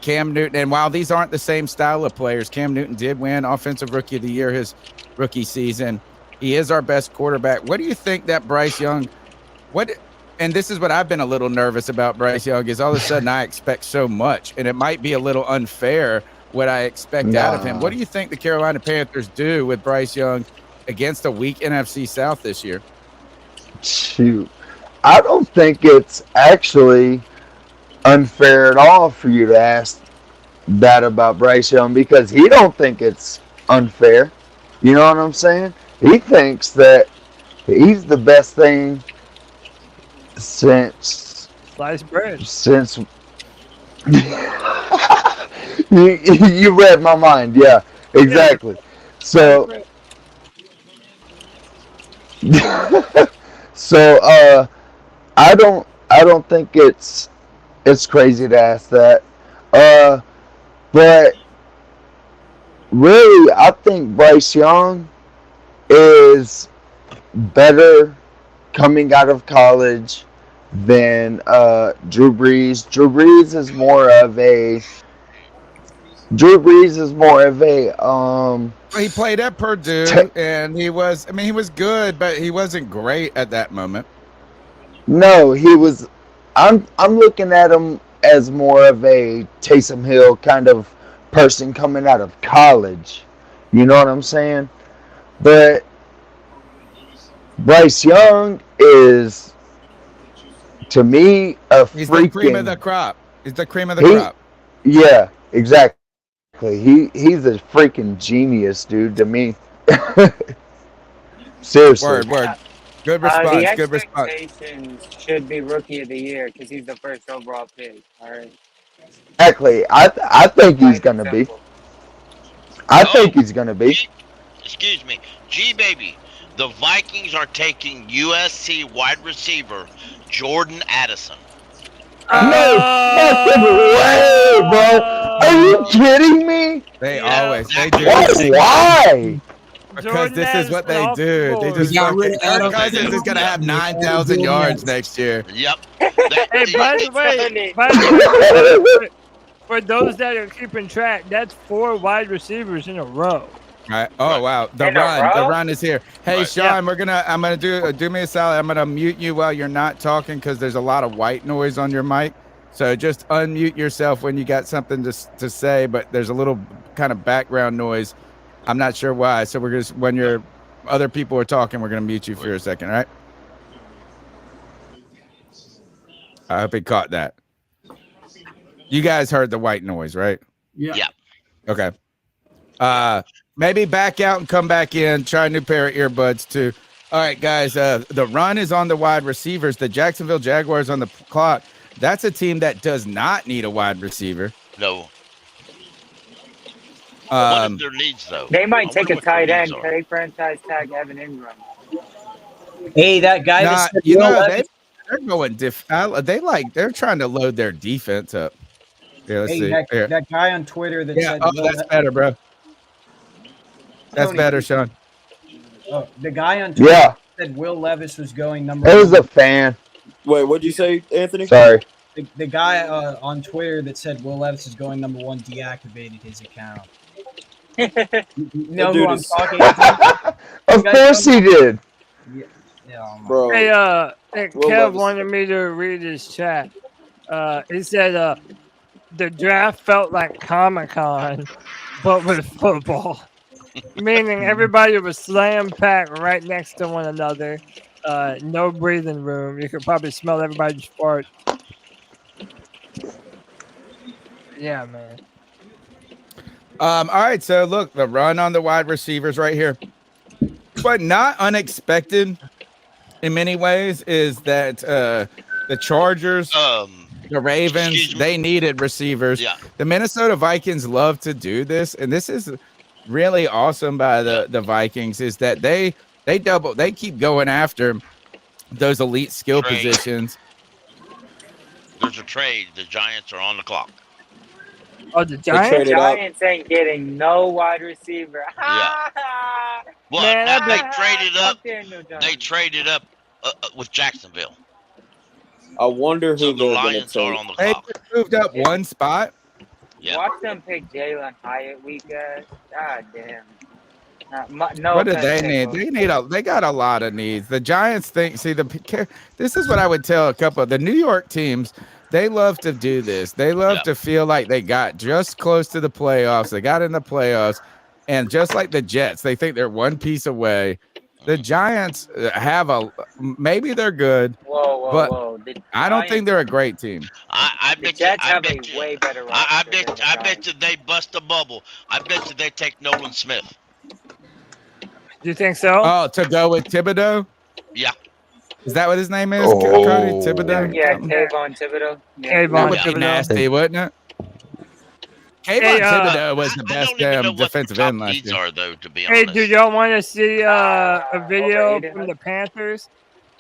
Cam Newton, and while these aren't the same style of players, Cam Newton did win Offensive Rookie of the Year his rookie season. He is our best quarterback. What do you think that Bryce Young, and this is what I've been a little nervous about Bryce Young, is all of a sudden I expect so much, and it might be a little unfair what I expect out of him. What do you think the Carolina Panthers do with Bryce Young against a weak NFC South this year? Shoot. I don't think it's actually unfair at all for you to ask that about Bryce Young, because he don't think it's unfair. You know what I'm saying? He thinks that he's the best thing since sliced bread. Since you read my mind, yeah, exactly. So, I don't think it's crazy to ask that. But really, I think Bryce Young is better coming out of college than Drew Brees. Drew Brees is more of a he played at Purdue and he was good, but he wasn't great at that moment. No, he was. I'm looking at him as more of a Taysom Hill kind of person coming out of college. You know what I'm saying? But Bryce Young is, to me, He's the cream of the crop. He's the cream of the crop. Yeah, exactly. He's a freaking genius, dude, to me. Seriously. Word. Good response. The Good response. expectations should be Rookie of the Year because he's the first overall pick. All right. Exactly. I think he's gonna be. I think he's gonna be. Excuse me, G-Baby. The Vikings are taking USC wide receiver Jordan Addison. No fucking way, bro. Are you kidding me? They do. Why? Because this is what they do. They just Kirk Cousins is gonna have 9,000 yards next year. Yep. Hey, by the way, for those that are keeping track, that's 4 wide receivers in a row. Right. Oh wow, the run is here. Hey Sean, I'm gonna do me a salad. I'm gonna mute you while you're not talking because there's a lot of white noise on your mic. So just unmute yourself when you got something to say, but there's a little kind of background noise. I'm not sure why. So we're just when your other people are talking, we're gonna mute you for a second, all right? I hope he caught that. You guys heard the white noise, right? Yeah. Okay. Maybe back out and come back in. Try a new pair of earbuds too. All right, guys. The run is on the wide receivers. The Jacksonville Jaguars on the clock. That's a team that does not need a wide receiver. No. What is their needs though? They might take a what their tight needs end. are. Could they franchise tag Evan Ingram? Hey, that guy Nah, that said you Will know Levis. they're going they're trying to load their defense up. Yeah, let's Hey, see. Here. that guy on Twitter that Yeah. said Oh, Will that's Le- better, bro. That's Tony, better, Sean. Oh, the guy on Twitter Yeah, said Will Levis was going number it was one. a fan. Wait, what'd you say, Anthony? Sorry. The guy on Twitter that said Will Levis is going number one deactivated his account. You know who I'm talking to? Of course he did. Yeah, Bro. Hey, Will Kev Levis- wanted me to read his chat. He said, the draft felt like Comic-Con, but with football. Meaning everybody was slam packed right next to one another. No breathing room. You could probably smell everybody's fart. Yeah, man. All right, so look, the run on the wide receivers right here, but not unexpected in many ways is that the Chargers, the Ravens, they needed receivers. Yeah. The Minnesota Vikings love to do this, and this is really awesome by the Vikings is that they keep going after those elite skill positions. There's a trade. The Giants are on the clock. Oh, the The Giants ain't getting no wide receiver. Yeah. Well, Man, they traded up. Daniel Jones. They traded up with Jacksonville. I wonder who So the they're going to Lions are take. on the They clock. just moved up one spot. Yeah. Watch them pick Jalen Hyatt week ass. God damn. No What do offense, they need? They got a lot of needs. The Giants think. See, this is what I would tell a couple of the New York teams. They love to do this. They love to feel like they got just close to the playoffs. They got in the playoffs, and just like the Jets, they think they're one piece away. The Giants maybe they're good, Whoa. I don't think they're a great team. I The bet Jets you. have a way better roster. I bet you they bust a bubble. I bet you they take Nolan Smith. Do you think so? Oh, to go with Thibodeau? Yeah. Is that what his name is? Cody Thibodeau? Yeah, Kayvon Thibodeau. Kayvon That would be nasty, wouldn't it? Kayvon Thibodeau was the best damn defensive end last year. Are though, to be Hey, honest. do y'all want to see a video from the Panthers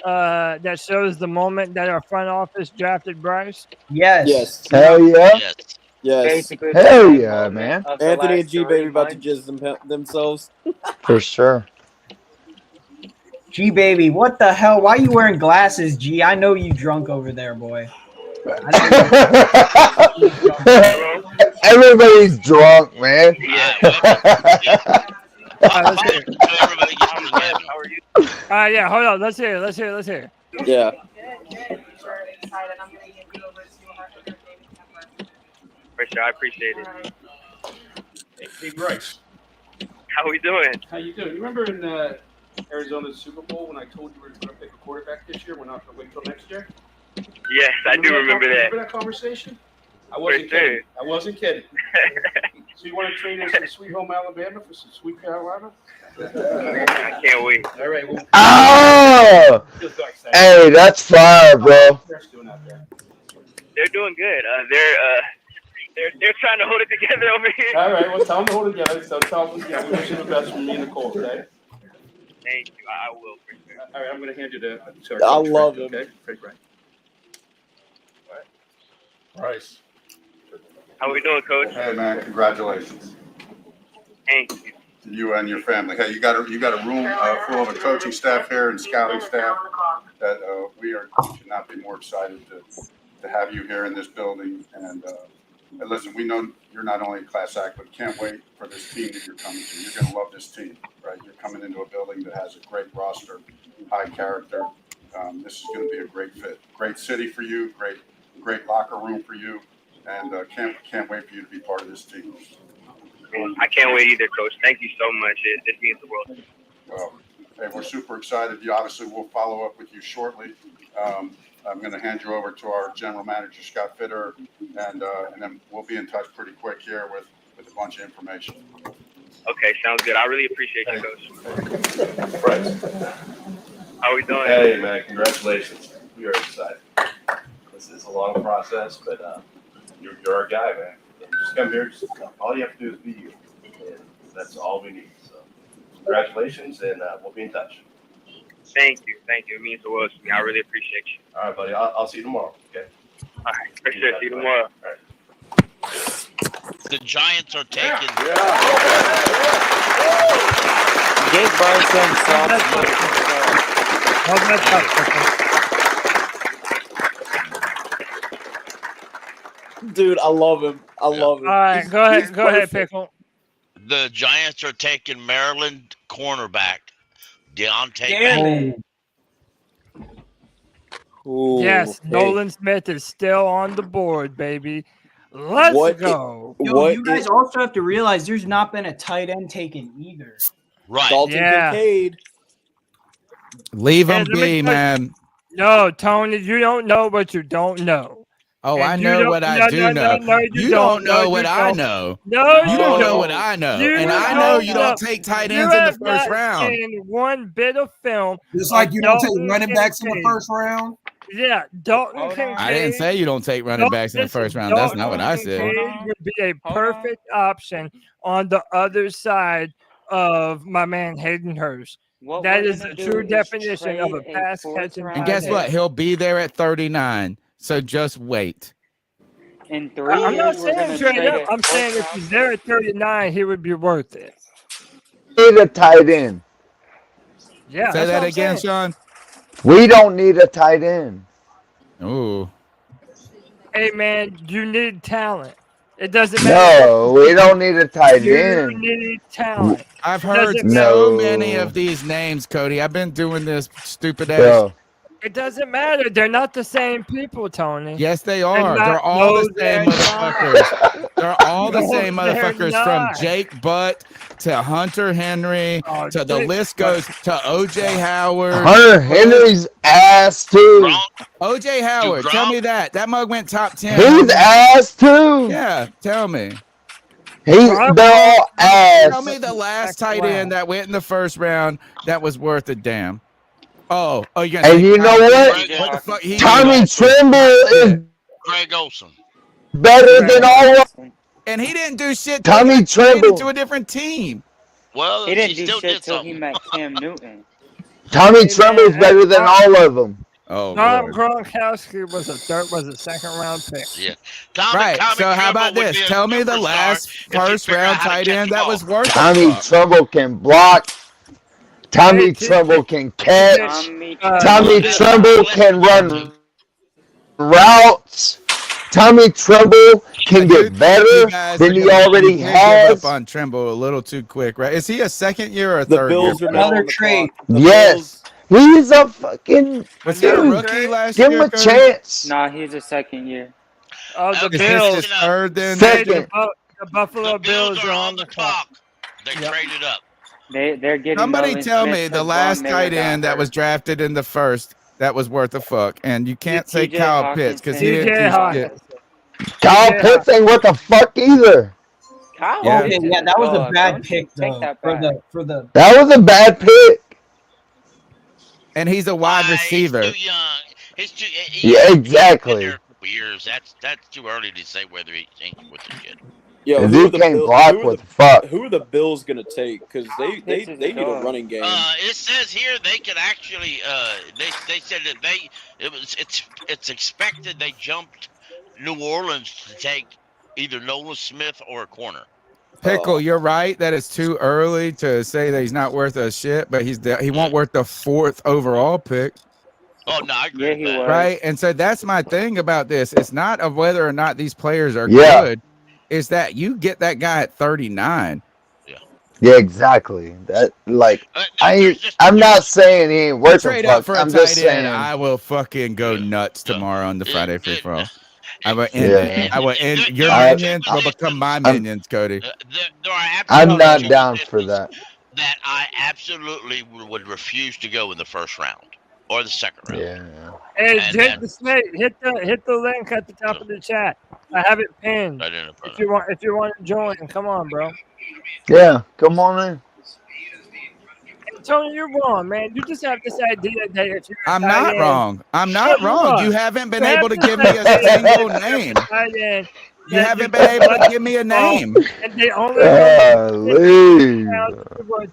that shows the moment that our front office drafted Bryce? Yes. Hell yeah. Yes. Basically, Hell yeah, man. Anthony and G Baby about to jizz themselves. For sure. G baby, what the hell? Why are you wearing glasses, G? I know you drunk over there, boy. Everybody's drunk, man. Yeah, hold on. Let's hear it. Yeah. For sure, I appreciate it. Hey, Bryce. How we doing? How you doing? You remember in Arizona's Super Bowl when I told you we were going to pick a quarterback this year? We're not going to wait till next year? Yes, I do remember that. Remember that conversation? I wasn't kidding. I wasn't kidding. So you want to trade us to Sweet Home Alabama for some Sweet Carolina? I can't wait. All right. Well, Oh! Hey, that's fire, bro. They're doing good. They're trying to hold it together over here. All right. Well, tell them to hold it together. So tell them, we wish you the best from me and Nicole, okay? Thank you. I will for sure. All right. I'm going to hand you to I Coach love Frank, him. Okay? Frank, right. Bryce. How we doing, Coach? Hey man, congratulations. Thank you. You and your family. Hey, you got a room full of a coaching staff here and scouting staff that we could not be more excited to have you here in this building. And listen, we know you're not only a class act, but can't wait for this team that you're coming to. You're going to love this team, right? You're coming into a building that has a great roster, high character. This is going to be a great fit. Great city for you. Great locker room for you. And can't wait for you to be part of this team. I can't wait either, Coach. Thank you so much. This means the world to me. Well, hey, we're super excited. You obviously will follow up with you shortly. I'm going to hand you over to our general manager, Scott Fitterer, and then we'll be in touch pretty quick here with a bunch of information. Okay, sounds good. I really appreciate you, Coach. Bryce. How we doing? Hey, man, congratulations. We are excited. This is a long process, but you're our guy, man. Just come here. All you have to do is be you. And that's all we need. So congratulations, and we'll be in touch. Thank you. It means the world to me. I really appreciate you. All right, buddy. I'll see you tomorrow, okay? All right, for sure. See you tomorrow. All right. The Giants are taking. Give Bryce Young Dude, I love him. I love him. All right, go ahead, Pickle. The Giants are taking Maryland cornerback Deontay. Damn Banks. it. Ooh, Yes, hey. Nolan Smith is still on the board, baby. Let's What go. Yo, you guys also have to realize there's not been a tight end taken either. Right. Dalton Kincaid. Leave Hey, him let me be, tell you- man. No, Tony, you don't know what you don't know. Oh, And I you know don't- what I no, do no, know. no, You don't. don't know No, what you I don't. know. No, You don't know what I know. You And I know you don't take tight You ends in the have first not round. seen one bit of film. Just like of you don't take Dalton running backs in the Kincaid. first round. Yeah, Dalton Kincaid. I didn't say you don't take running backs in the first round. That's not what I said. Kincaid would be a perfect option on the other side of my man Hayden Hurst. What That we're is gonna the do true is definition of a trade a pass fourth catching. round And guess tight what? end. He'll be there at 39. So just wait. In 3 I'm not years, we're saying gonna trade trade up. a I'm saying if he's there at 39, he would be worth it. Need a tight end. Yeah. Say that's that what I'm again, saying. Sean. We don't need a tight end. Ooh. Hey man, you need talent. It doesn't matter. No, we don't need a tight You end. need talent. I've It heard doesn't so No. many of these names, Cody. I've been doing this stupid ass. Bro, It doesn't matter. They're not the same people, Tony. Yes, they They're are. not- They're all no, the same they're motherfuckers. They're all the No, same they're motherfuckers not. from Jake Butt to Hunter Henry Oh, to the Jake list goes to OJ Howard. Hunter Henry's ass too. OJ Howard, tell me that. That mug went top 10. He's ass too. Yeah, tell me. They're all ass. Tell me the last tight end that went in the first round that was worth a damn. Oh, you gonna And take you know what? What the fuck? He Tommy Tremble is Greg Olson. better than all of them. And he didn't do shit. Tommy He got traded Tremble. to a different team. Well, He didn't he do still shit did till something. he met Cam Newton. Tommy Tremble is better than all of them. Oh, Tom Lord. Gronkowski was a second round pick. Yeah. Right. So how about this? Tell me the last first round tight end that was worth Tommy a fuck. Tremble can block. Tommy Hey, Tremble can catch. Tommy Tommy Tremble can run routes. Tommy Tremble can get better You guys than are he gonna- already you can't give has. up on Tremble a little too quick, right? Is he a second year or a The third Bills year? are now Another on the trade. clock. The Yes. He's a fucking Was he a dude. rookie last Give year? him a Cody? chance. Nah, he's a second year. Oh, the Okay, Is this Bills. his third then? Second. The Buffalo The Bills Bills are on the clock. They Yep. traded up. They're getting Somebody Nolan tell Smith me the because last Von Miller tight got end that hurt. was drafted in the first that was worth a fuck. And you can't say TJ Kyle Pitts because he Hawkinson. didn't TJ do Hawkins. shit. Kyle Yeah. Pitts ain't worth a fuck either. Kyle Yeah. Okay, Pitts is yeah, that was a dog. bad Don't pick take though. that For back. the That was a bad pick. And he's a wide receiver. He's too young. He's too. He, Yeah, He's been exactly. there a couple years. That's too early to say whether he thinks with the kid. Yo, The who are dude the can't Bill- block who are with the- fuck. Who are the Bills gonna take? Because they Pitts is need a dog. running game. It says here they could actually. They said that it's expected they jumped New Orleans to take either Nolan Smith or a corner. Pickle, you're right that it's too early to say that he's not worth a shit, but he won't worth the 4th overall pick. Oh no, I agree Yeah, with he that. was. Right. And so that's my thing about this. It's not of whether or not these players are Yeah. good. It's that you get that guy at 39. Yeah, exactly. That like There's just- I'm not saying he ain't worth a Trade up fuck. for a I'm just tight saying. end. I will fucking go nuts tomorrow on the Friday free for all. I will end Yeah. it. I will end your I- minions will become my I'm- minions, Cody. There are I'm not two down for positions that. that I absolutely would refuse to go in the first round. or the second round. Yeah. Hey, And Jake then- the Snake, hit the link at the top of the chat. I have it pinned. If you want to join, come on, bro. Yeah, come on in. Tony, you're wrong, man. You just have this idea that if you're a I'm tight not end- wrong. I'm Yeah, not you wrong. are. You haven't been You have able to this give me a idea that single if you're a name. tight end, You that haven't you been able to like give me a football, name. And they only Golly.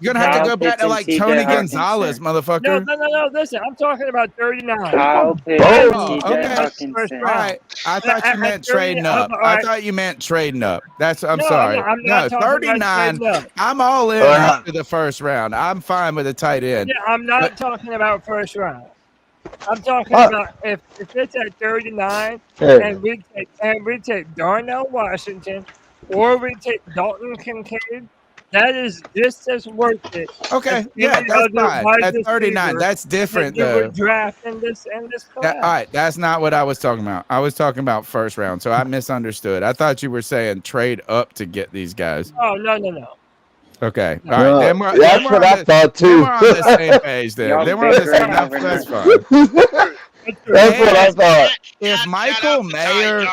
You're gonna have to go back to like Tony Gonzalez, motherfucker. No. Listen, I'm talking about 39. Kyle Pitts Oh, and TJ okay. Hawkinson. All right. I thought you meant trading up. all I right. thought you meant trading up. I'm No, sorry. I'm not talking about 39. trading up. I'm all in after the first round. I'm fine with a tight end. Yeah, I'm not talking about first round. I'm talking about if it's at 39 Hey. and we take Darnell Washington or we take Dalton Kincaid, that is just as worth it. Okay, as yeah, any that's other fine. wide At 39, receiver that's different, that you though. would draft in this class. All right, that's not what I was talking about. I was talking about first round, so I misunderstood. I thought you were saying trade up to get these guys. Oh no. Okay, all No, right. Then we're, that's what I thought too. Then we're on the same page. Then we're on the same. That's fine. That's what I thought. If Michael Mayer,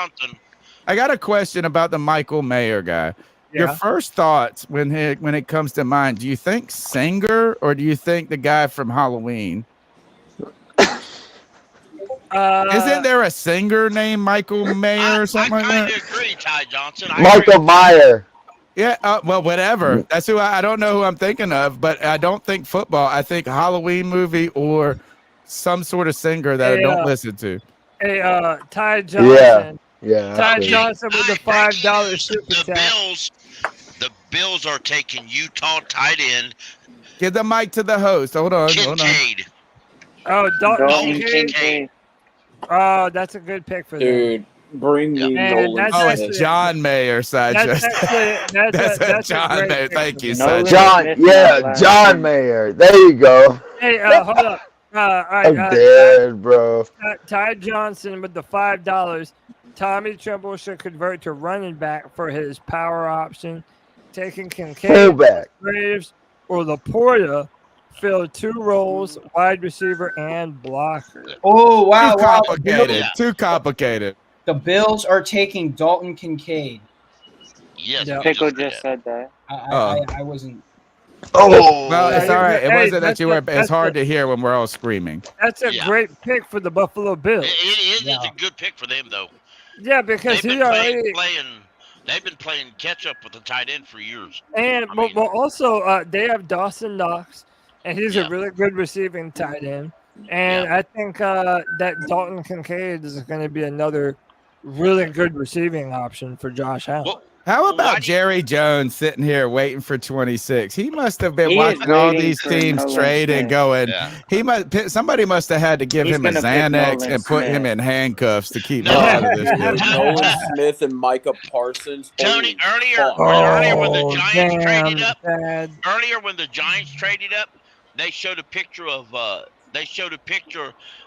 I got a question about the Michael Mayer guy. Your Yeah. first thoughts when it comes to mind, do you think singer or do you think the guy from Halloween? Isn't there a singer named Michael Mayer or something like that? I agree, Ty Johnson. Michael Meyer. Yeah, well, whatever. That's who I don't know who I'm thinking of, but I don't think football. I think Halloween movie or some sort of singer that I don't listen to. Hey, Ty Johnson. Yeah. Ty Johnson with the $5 super chat. The Bills are taking Utah tight end Give the mic to the host. Hold on. Kincaid. Oh, Dalton Dalton Kincaid. Kincaid. Oh, that's a good pick for them. Dude, bring me Man, Nolan that's Oh, Smith. it's John Mayer, Sideshow. That's a John great Mayer. pick Thank for you, them. Sideshow. John Mayer. There you go. Hey, hold up. All right, I'm dead, bro. Ty Johnson with the $5. Tommy Tremble should convert to running back for his power option. Taking Kincaid, Fullback. Graves, or Laporta fill two roles, wide receiver and blocker. Oh wow, Too wow. complicated. Too complicated. The Bills are taking Dalton Kincaid. Yes, Pickle just said that. I wasn't. Oh, well, it's all right. It Hey, wasn't that you were. It's that's hard to hear when we're all screaming. That's a great pick for the Buffalo Bills. It is a good pick for them, though. Yeah, because They've he been already They've been playing catch up with the tight end for years. and well, also they have Dawson Knox, and he's a really good receiving tight end. And I think that Dalton Kincaid is going to be another really good receiving option for Josh Allen. How about Jerry Jones sitting here waiting for 26? He must have been He is watching all waiting these for teams Nolan trade and Smith. going. Somebody must have had to give He's him a gonna pick Xanax Nolan and put Smith. him in handcuffs to keep him out of this bitch. Nolan Smith and Micah Parsons. Tony, Holy earlier fuck. when the Giants traded up, Dad. earlier when the Giants traded up, they showed a picture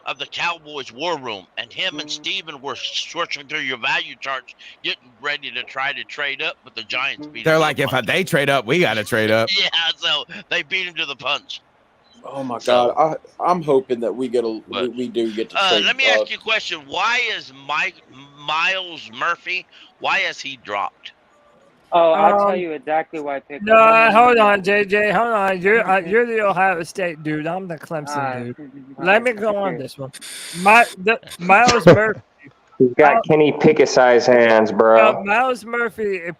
of the Cowboys war room, and him and Steven were searching through your value charts, getting ready to try to trade up, but the Giants beat They're him like, if they trade up, we got to trade up. Yeah, so they beat him to the punch. Oh my god, I'm hoping that we do get to trade. Let me ask you a question. Why is Miles Murphy, why has he dropped? Oh, I'll tell you exactly why I picked No, him. hold on, JJ. Hold on. You're the Ohio State dude. I'm the Clemson dude. Let me go on this one. Miles Murphy. He's got Kenny Pickett-sized hands, bro. Miles Murphy, it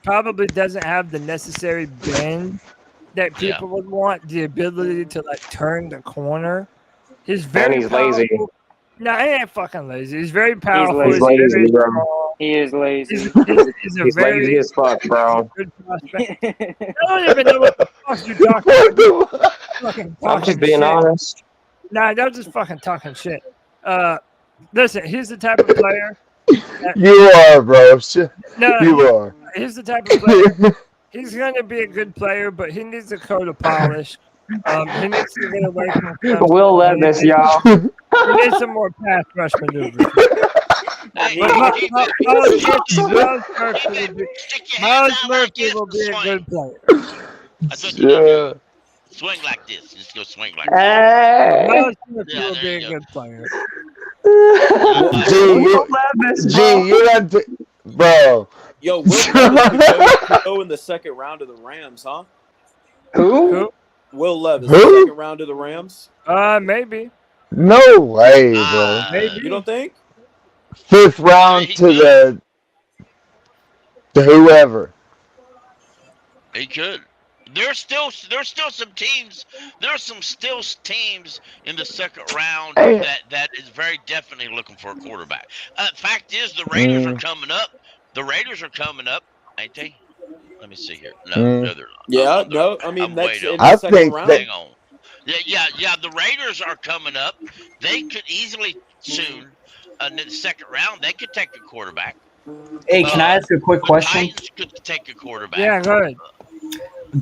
probably doesn't have the necessary bend that people would want, the ability to like turn the corner. He's very And he's lazy. powerful. No, he ain't fucking lazy. He's very powerful. He's lazy, very bro. strong. He is lazy. He's a He's very lazy as fuck, bro. good prospect. I don't even know what the fuck you're talking about. Fucking I'm talking just being shit. honest. Nah, they're just fucking talking shit. Listen, he's the type of player. You are, bro. No, You are. He's the type of player. He's going to be a good player, but he needs a coat of polish. He needs to get away from Clemson. We'll let this, y'all. He needs some more pass rush maneuvers. Miles Murphy will be a good player. Yeah. Swing like this. Just go swing like Hey. Miles Smith Yeah, will there be you a go. good player. You got to, bro. Yo, Will Levis could go in the second round of the Rams, huh? Who? Will Levis, the Who? second round of the Rams. Maybe. No way, bro. You don't think? Fifth round to whoever. He could. There's still some teams. There are some teams in the second round Hey. that is very definitely looking for a quarterback. Fact is, the Raiders are coming up. The Raiders are coming up, ain't they? Let me see here. No, they're not. Yeah, no. I mean, I'm that's way in off. the second round. Hang on. Yeah. The Raiders are coming up. They could easily soon in the second round. They could take a quarterback. Hey, can I ask a quick question? Titans could take a quarterback. Yeah, go ahead.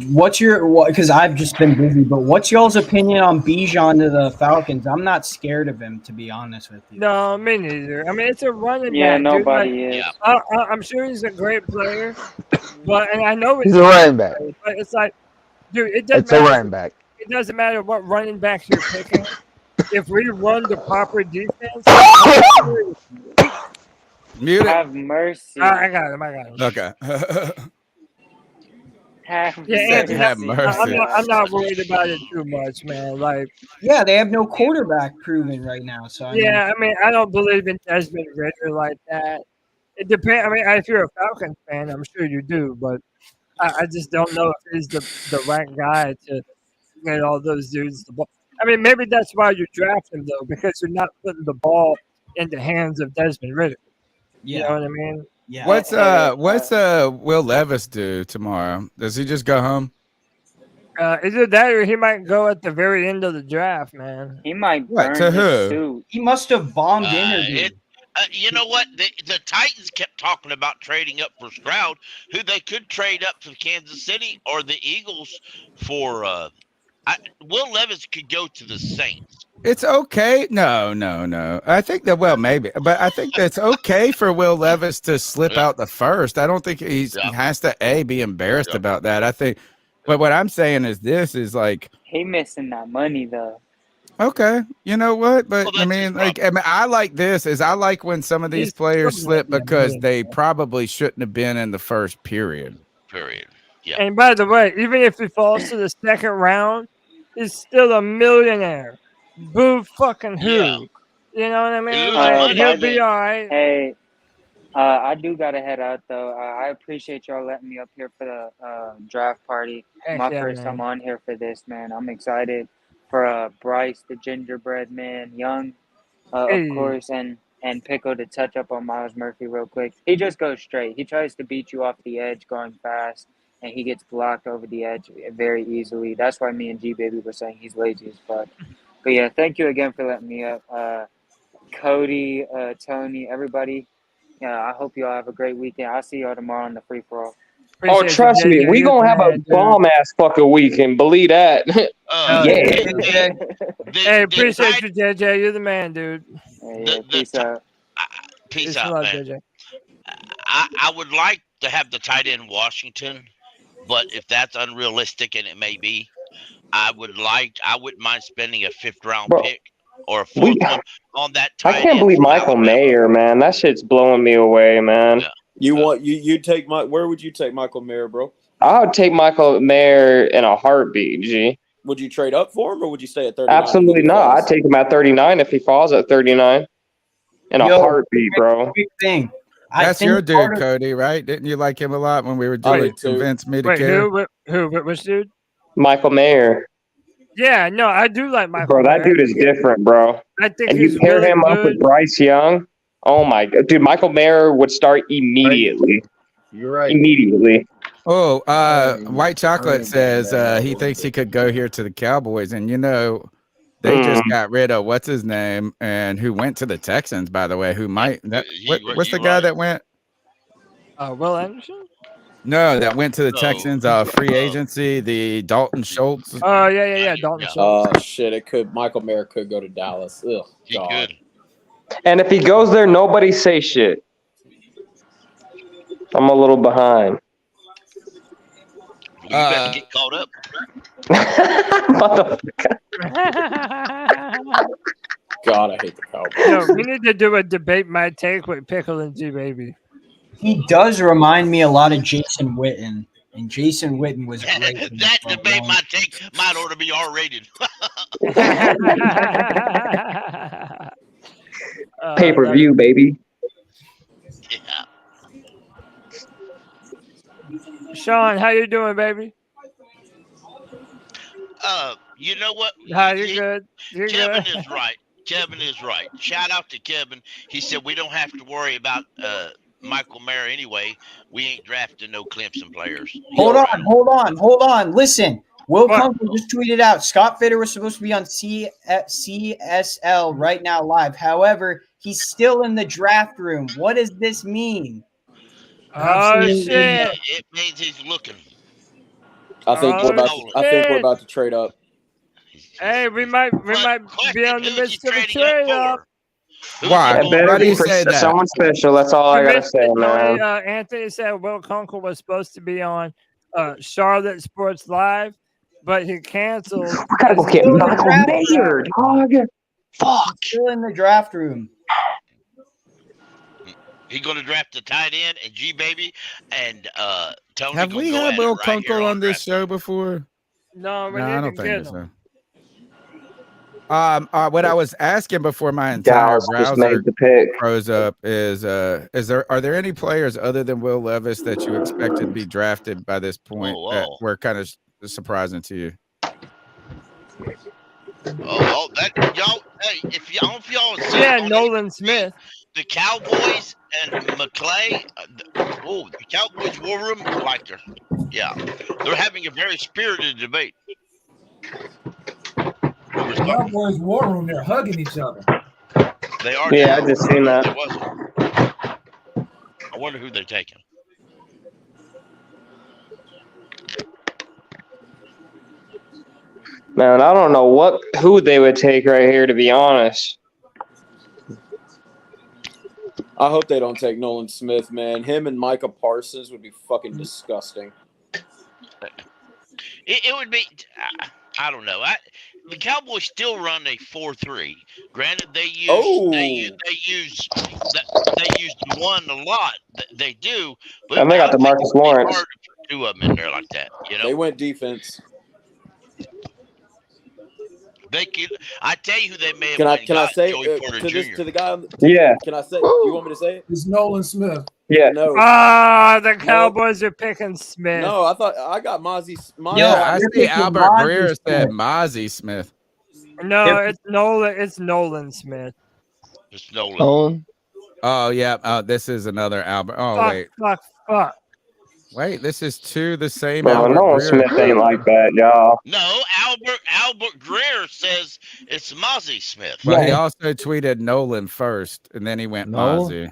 What's your because I've just been busy, but what's y'all's opinion on Bijan to the Falcons? I'm not scared of him, to be honest with you. No, me neither. I mean, it's a running Yeah, back. nobody dude. is. I'm sure he's a great player, but and I know He's a running back. But it's like, dude, it doesn't It's a matter. running back. It doesn't matter what running back you're picking. If we run the proper defense, Mute it. Have mercy. I got him. Okay. Have Anthony, Have mercy. I'm not worried about it too much, man. Like, Yeah, they have no quarterback proven right now. So I mean, I don't believe in Desmond Ritter like that. It depends. I mean, if you're a Falcons fan, I'm sure you do, but I just don't know if he's the right guy to get all those dudes the ball. I mean, maybe that's why you draft him though, because you're not putting the ball in the hands of Desmond Ritter. You know what I mean? Yeah. What's Will Levis do tomorrow? Does he just go home? Either that or he might go at the very end of the draft, man. He might What, burn to his who? suit. He must have bombed interview. You know what? The Titans kept talking about trading up for Stroud, who they could trade up to Kansas City or the Eagles for. Will Levis could go to the Saints. It's okay. No. I think that maybe, but I think that's okay for Will Levis to slip out the first. I don't think he has to be embarrassed about that. I think, but what I'm saying is this is like He missing that money though. okay, you know what? But I mean, I like this is I like when some of these players slip because they probably shouldn't have been in the first period. Yeah. And by the way, even if he falls to the second round, he's still a millionaire. Boo fucking who? Yeah. You know what I mean? Hey, He'll be all right. Hey, I do gotta head out though. I appreciate y'all letting me up here for the draft party. Heck My yeah, first man. time on here for this, man. I'm excited for Bryce, the gingerbread man, Young, Hey. of course, and Pickle to touch up on Miles Murphy real quick. He just goes straight. He tries to beat you off the edge going fast, and he gets blocked over the edge very easily. That's why me and G Baby were saying he's lazy as fuck. But yeah, thank you again for letting me up. Cody, Tony, everybody. Yeah, I hope y'all have a great weekend. I'll see y'all tomorrow on the free for all. Oh, trust me, we gonna have a bomb ass fucking weekend. Believe that. Hey, appreciate you, JJ. You're the man, dude. Peace out. Peace a out, lot, man. JJ. I would like to have the tight end Washington, but if that's unrealistic, and it may be, I wouldn't mind spending a 5th round pick or a 4th one on that tight I can't end believe from Michael Alabama. Mayer, man. That shit's blowing me away, man. You take where would you take Michael Mayer, bro? I would take Michael Mayer in a heartbeat, G. Would you trade up for him or would you stay at 39? Absolutely not. I'd take him at 39 if he falls at 39. In a heartbeat, bro. Thing. That's your dude, Cody, right? Didn't you like him a lot when we were doing Convince Me to Care? Who? Which dude? Michael Mayer. Yeah, no, I do like Michael. Bro, that dude is different, bro. I think and he's you pair really him up good. with Bryce Young. Oh my god, dude! Michael Mayer would start immediately. You're right. Immediately. Oh, White Chocolate says he thinks he could go here to the Cowboys, and they just got rid of what's his name, and who went to the Texans, by the way. Who might? What's the guy that went? Will Anderson. No, that went to the Texans. Free agency. The Dalton Schultz. Oh yeah. Dalton Schultz. Oh shit! Michael Mayer could go to Dallas. Ugh, God. And if he goes there, nobody say shit. I'm a little behind. You better get caught up. God, I hate the Cowboys. Yo, we need to do a debate my take with Pickle and G Baby. He does remind me a lot of Jason Witten, and Jason Witten was great. That debate my take might ought to be R-rated. Pay-per-view, baby. Sean, how you doing, baby? You know what? You're good. You're Kevin good. is right. Kevin is right. Shout out to Kevin. He said we don't have to worry about Michael Mayer anyway. We ain't drafting no Clemson players. Hold on. Listen, Will Kunkel just tweeted out Scott Fitterer was supposed to be on CSL right now live. However, he's still in the draft room. What does this mean? Oh shit! It means he's looking. I think we're about to trade up. Hey, we might be on the midst of a trade up. Why? It better Why do be you for say that? someone special. That's all I gotta say, man. Anthony said Will Kunkel was supposed to be on Charlotte Sports Live, but he canceled. We gotta go get Michael Mayer, dog. Fuck. He's still in the draft room. He's going to draft the tight end and G Baby and Tony. Have we had Will Kunkel on this show before? No, we I need don't to think get so. him. What I was asking before my entire Dallas just browser made the pick. froze up is are there any players other than Will Levis that you expected to be drafted by this point that were kind of surprising to you? That y'all. Hey, if y'all see Nolan Smith, the Cowboys and McClay. The Cowboys war room like they're having a very spirited debate. Cowboys war room, they're hugging each other. They are. Yeah, I just seen that. I wonder who they're taking. Man, I don't know who they would take right here, to be honest. I hope they don't take Nolan Smith, man. Him and Micah Parsons would be fucking disgusting. It would be. I don't know. The Cowboys still run a 4-3. Granted, they use one a lot. They do, but And they got DeMarcus Lawrence. It's hard to put two of them in there like that. You know, they went defense. They could. I tell you who they may have. Can I say Joey Porter Jr. to the guy? Yeah. Can I say? You want me to say it? It's Nolan Smith. Yeah. No. the Cowboys are picking Smith. No, I thought I got Mozzie. Yeah, I see Albert Greer said Mozzie Smith. No, it's Nolan. It's Nolan Smith. It's Nolan. Oh yeah. This is another Albert. Oh Fuck. Wait, this is the same. Bro, Albert Nolan Greer. Smith ain't like that, y'all. No, Albert Greer says it's Mozzie Smith. Well, he also tweeted Nolan first, and then he went Mozzie.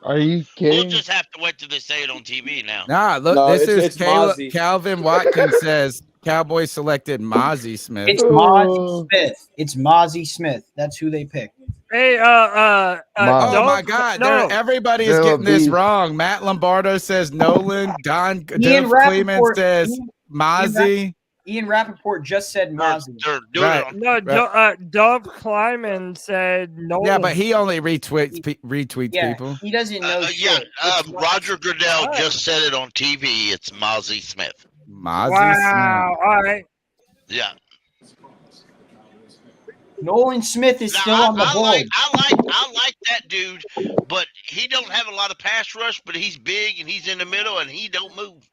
Are you kidding? We'll just have to wait till they say it on TV now. Nah, look, it's Mozzie. Calvin Watkins says Cowboys selected Mozzie Smith. It's Mozzie Smith. It's Mozzie Smith. That's who they picked. Hey, oh my God! No. Everybody is getting this wrong. Matt Lombardo says Nolan. Doug Kleeman says Mozzie. Ian Rappaport just said Mozzie. Dove Kleiman said Nolan. Yeah, but he only retweets people. He doesn't know. Roger Goodell just said it on TV. It's Mozzie Smith. Mozzie Smith. All right. Yeah. Nolan Smith is still on the board. I like that dude, but he don't have a lot of pass rush. But he's big and he's in the middle and he don't move.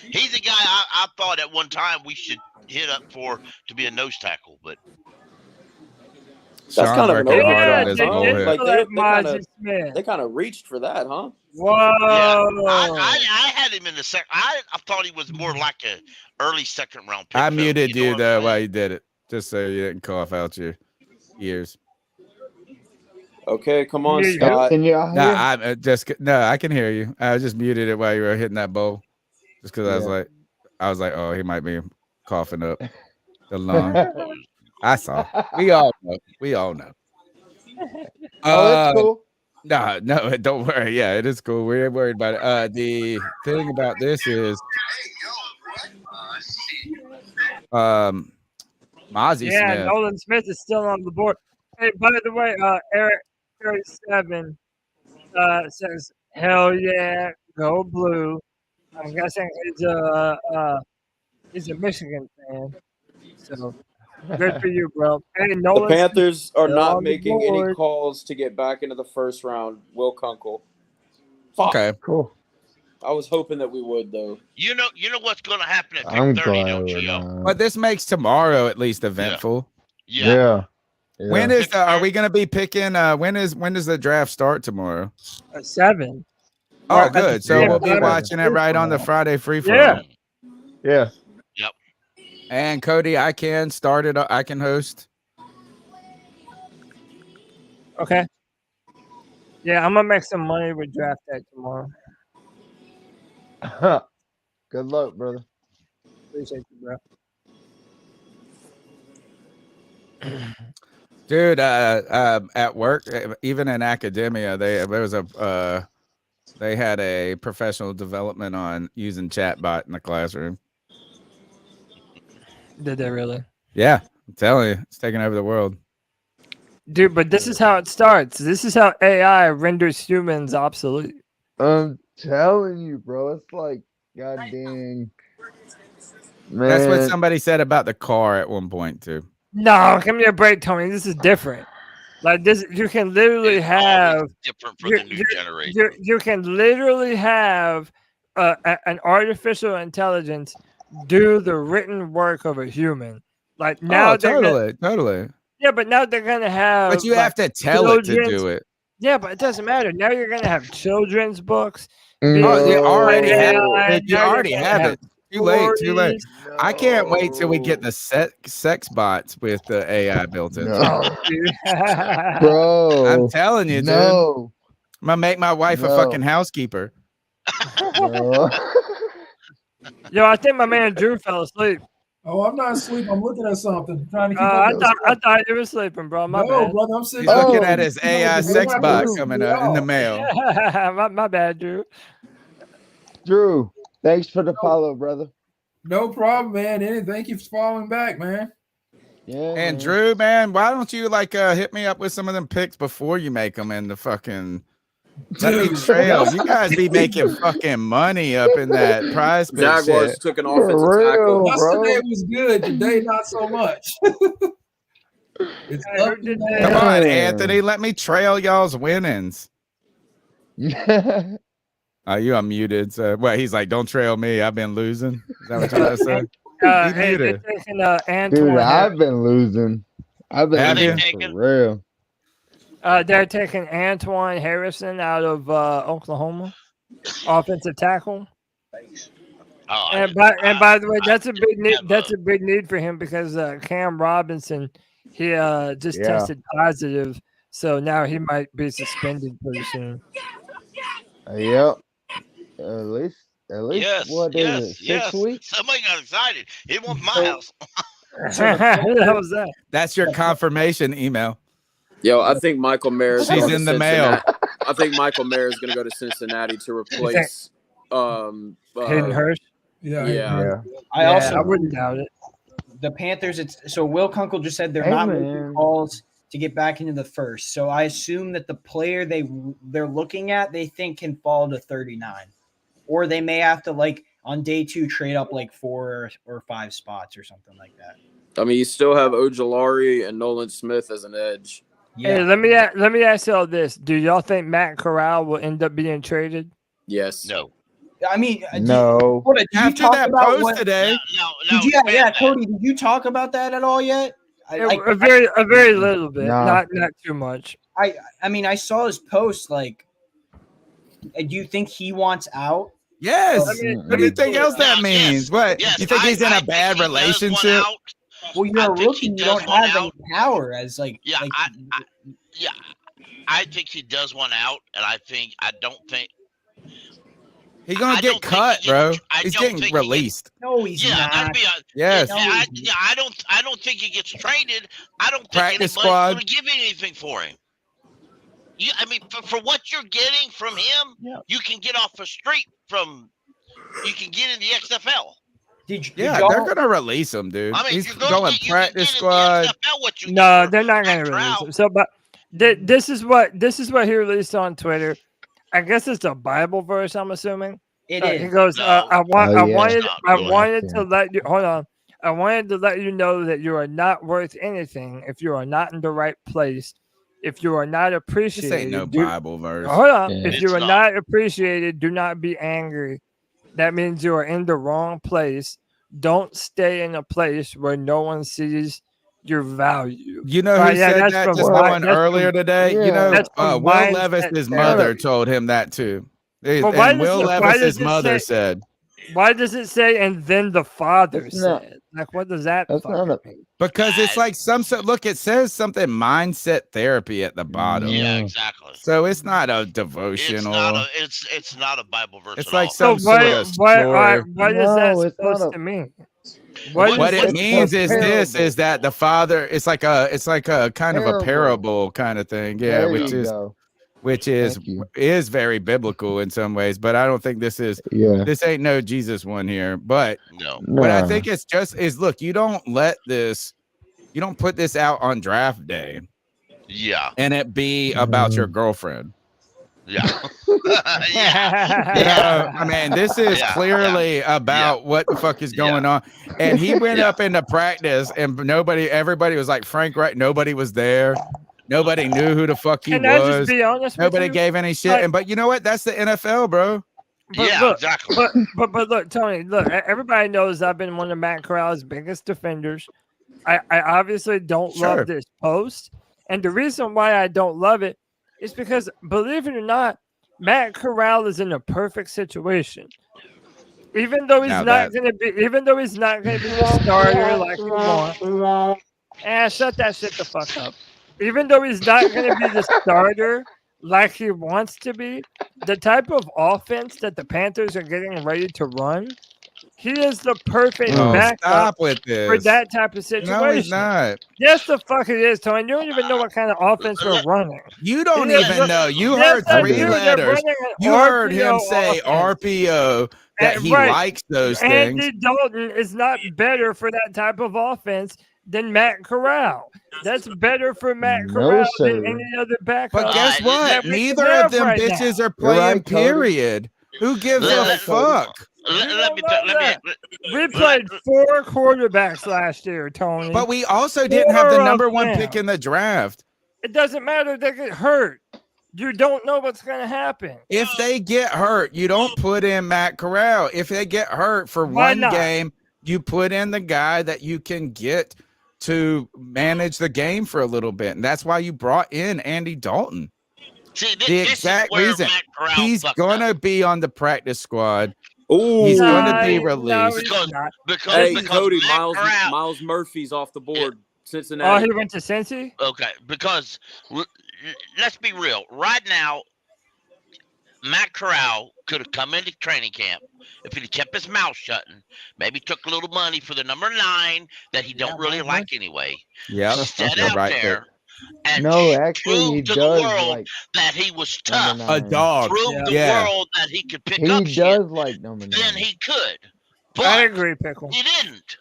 He's a guy I thought at one time we should hit up for to be a nose tackle, but that's kind of an they kind of reached for that, huh? Whoa! Yeah, I had him in the second. I thought he was more like a early second round pick. I muted you though while you did it, just so you didn't cough out your ears. Okay, come on, Scott. Can you I can hear you. I just muted it while you were hitting that bowl, just because I was like, oh, he might be coughing up the lung. I saw. We all know. Oh, that's cool. No, don't worry. Yeah, it is cool. We ain't worried about it. The thing about this is, Mozzie Yeah, Smith. Nolan Smith is still on the board. Hey, by the way, Eric 37 says, "Hell yeah, go blue." I'm guessing he's a Michigan fan. So good for you, bro. Hey, The Nolan Smith Panthers are still not on the making any board. calls to get back into the first round. Will Kunkel. Fuck. Okay, cool. I was hoping that we would though. You know what's going to happen at I'm 3:30, glad don't we're you, yo? not. but this makes tomorrow at least eventful. Yeah. When is are we going to be picking? When does the draft start tomorrow? 7. Oh, Well, at the good. So same we'll be time as watching it right on the free-for-all. Friday free for Yeah. all. Yeah. Yep. And Cody, I can start it. I can host. Okay. Yeah, I'm gonna make some money with draft day tomorrow. Good luck, brother. Appreciate you, bro. Dude, at work, even in academia, they had a professional development on using chatbot in the classroom. Did they really? Yeah, I'm telling you, it's taking over the world. Dude, but this is how it starts. This is how AI renders humans obsolete. I'm telling you, bro. It's like, god dang. Man. That's what somebody said about the car at one point too. No, give me a break, Tony. This is different. Like this, you can literally have different for the new generation. You can literally have an artificial intelligence do the written work of a human. Like now, totally. Yeah, but now they're gonna have. But you have to tell it to do it. Yeah, but it doesn't matter. Now you're gonna have children's books. Oh, they already have it. You Now you're already gonna have it. Too late. stories. I can't wait till we get the sex bots with the AI built in. Bro. I'm telling you, dude. No. I'm gonna make my wife a fucking housekeeper. Yo, I think my man Drew fell asleep. Oh, I'm not asleep. I'm looking at something, trying to keep I up. thought you were sleeping, bro. My No, bad. brother, I'm sitting. He's looking at his AI sex bot coming up in the mail. my bad, Drew. Drew, thanks for the follow, brother. No problem, man. Thank you for following back, man. Yeah. And Drew, man, why don't you hit me up with some of them picks before you make them in the fucking. Let me trail. You guys be making fucking money up in that prize pick Jaguars shit. took an offensive tackle. Yesterday was good. Today, not so much. It's up and down. Come on, Anthony. Let me trail y'all's winnings. You unmuted. So, he's like, don't trail me. I've been losing. Is that what you're trying to say? Hey, they're taking Antoine Dude, Harris. I've been losing. I've been losing for real. They're taking Antoine Harrison out of Oklahoma, offensive tackle. And by the way, that's a big need. That's a big need for him because Cam Robinson, he just tested positive, so now he might be suspended pretty soon. Yep. At least. Yes, What is it? 6 weeks? Somebody got excited. It was my house. Who the hell was that? That's your confirmation email. Yo, I think Michael Mayer is She's going to in the mail. I think Michael Mayer is going to go to Cincinnati to replace Hayden Hurst. Yeah. I wouldn't doubt it. The Panthers. So Will Kunkel just said they're Hey, not man. making calls to get back into the first. So I assume that the player they're looking at they think can fall to 39, or they may have to on day 2 trade up 4 or 5 spots or something like that. I mean, you still have Ojulari and Nolan Smith as an edge. Yeah. Hey, let me ask y'all this: do y'all think Matt Corral will end up being traded? Yes. No. I mean, No. Did you After talk that about post today, Cody, did you talk about that at all yet? A very little bit, Nah. not too much. I mean, I saw his post. Do you think he wants out? yes. I mean, What do you think else that means? What? Yes, You think he's in a bad relationship? Well, you're a I think rookie. he You does don't want have any out. power as I think he does want out, and I don't think He's gonna I get don't think cut, he bro. gets- I He's don't getting think he released. No, he's yeah, not. that'd be Yes. I don't think he gets traded. I don't think Practice anybody's squad. going to give anything for him. I mean, for what you're getting from him, you can get off the street you can get in the XFL. They're gonna release him, dude. I mean, He's going practice in squad. the XFL what you No, they're not going to release him. So, but this is what he released on Twitter. I guess it's a Bible verse. I'm assuming it is. He is. goes, I wanted Yeah. to let you hold on. I wanted to let you know that you are not worth anything if you are not in the right place. If you are not appreciated, This ain't no Bible verse. Hold on. Yeah. If you are not appreciated, do not be angry. That means you are in the wrong place. Don't stay in a place where no one sees your value. You know who said that just going earlier today? You know, Will Levis's mother told him that too. Well, why And does Will it- why Levis's does it mother say- said, Why does it say and then the father That's not- said? Like, what does that that's fucking mean? because it's like look, it says something mindset therapy at the bottom. Yeah, exactly. So it's not a devotional. It's not a Bible verse. It's at like all. some sort of story. What is that supposed to mean? What is it means is that the father, it's like a kind of a parable kind of thing. Yeah, There you go. which is very biblical in some ways, but I don't think this ain't no Jesus one here. But what I think it's just is look, you don't put this out on draft day. Yeah. And it be about your girlfriend. Yeah. You know, I mean, this is clearly about what the fuck is going on. And he went up into practice and everybody was like, Frank, right? Nobody was there. Nobody knew who the fuck he Can was. I just be honest with Nobody you? gave any shit. Like- But you know what? That's the NFL, bro. But look, But look, Tony, look, everybody knows I've been one of Matt Corral's biggest defenders. I obviously don't Sure. love this post. And the reason why I don't love it is because, believe it or not, Matt Corral is in a perfect situation. Even though he's Now not that- gonna be the starter like he wants. Shut that shit the fuck up. Even though he's not gonna be the starter like he wants to be, the type of offense that the Panthers are getting ready to run, he is the perfect backup Stop with this. for that type of situation. No, he's not. Yes, the fuck it is, Tony. You don't even know what kind of offense we're running. You don't He is even the- know. You Yes, heard I three do. They're letters. running an You heard him RPO say offense. RPO, that he Right. likes those Andy things. Dalton is not better for that type of offense than Matt Corral. That's better for Matt No, Corral sir. than any other backup. But guess that what? we Neither have of them right bitches now. are playing, right, Cody. period. Who gives a fuck? We played 4 quarterbacks last year, Tony. But we also didn't have the 4 number of one them. pick in the draft. It doesn't matter. They get hurt. You don't know what's going to happen. If they get hurt, you don't put in Matt Corral. If they get hurt for Why one not? game, you put in the guy that you can get to manage the game for a little bit. And that's why you brought in Andy Dalton. See, The exact reason. He's going to be on the practice squad. Ooh. He's going to be No, released. he's not. Hey, because Cody, Matt Miles Corral- Miles Murphy's off the board. Oh, Cincinnati. he went to Cincy? Okay, because let's be real. Right now, Matt Corral could have come into training camp if he'd kept his mouth shut and maybe took a little money for the number 9 that he don't really like anyway. Yeah, Set you're out right there and No, actually, prove he to does the world like that he was tough. number A 9. dog. Prove the Yeah. world that he could pick He up does shit. like number 9. Then he could. I But agree, Pickle. he didn't.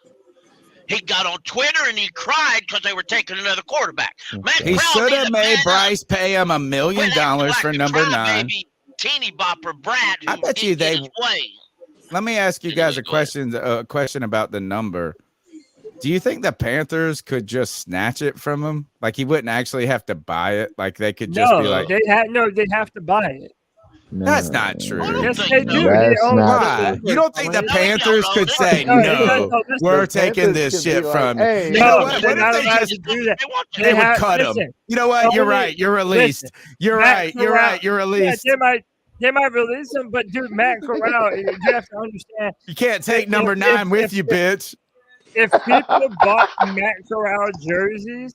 He got on Twitter and he cried because they were taking another quarterback. Matt He Corral should needs have to made man Bryce pay him $1 million for number 9. Baby, teeny bopper brat I who bet you didn't get they- his way. Let me ask you guys a question about the number. Do you think the Panthers could just snatch it from him? Like he wouldn't actually have to buy it. Like they could just be like, they'd have to buy it. that's not true. Yes, they do. That's They own not Why? true. You don't think the Panthers could say, No, no, listen. we're The taking Panthers this could be shit like, from you? hey, You know No, what? they're What not if they allowed just to do that. they would have- cut him? listen, You know what? You're Tony, right. You're released. listen, You're Matt right. You're Corral- right. You're released. Yeah, they might release him, but dude, Matt Corral, you have to understand. You can't take number 9 with you, bitch. If people bought Matt Corral jerseys,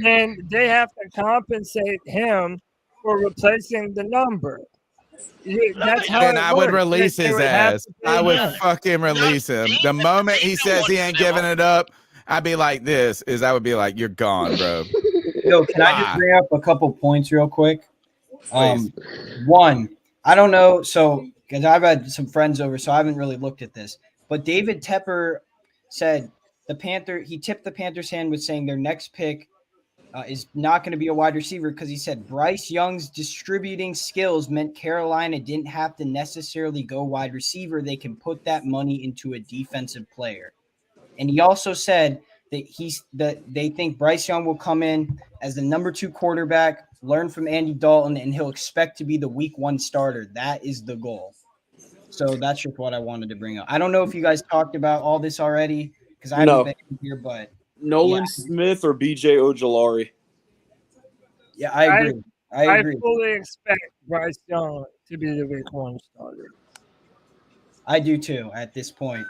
then they have to compensate him for replacing the number. That's how Then it I would works. release They his would have ass. to pay I would him. fucking release him. The moment he says he ain't giving it up, I'd be like this, I would be like, you're gone, bro. Yo, can I just Why? bring up a couple points real quick? One, I don't know. So, because I've had some friends over, so I haven't really looked at this. But David Tepper said he tipped the Panthers' hand with saying their next pick is not going to be a wide receiver because he said Bryce Young's distributing skills meant Carolina didn't have to necessarily go wide receiver. They can put that money into a defensive player. And he also said that they think Bryce Young will come in as the number 2 quarterback, learn from Andy Dalton, and he'll expect to be the week 1 starter. That is the goal. So that's just what I wanted to bring up. I don't know if you guys talked about all this already because I haven't been here, but Nolan Smith or BJ Ojolari? Yeah, I agree. I agree. I fully expect Bryce Young to be the week 1 starter. I do too at this point.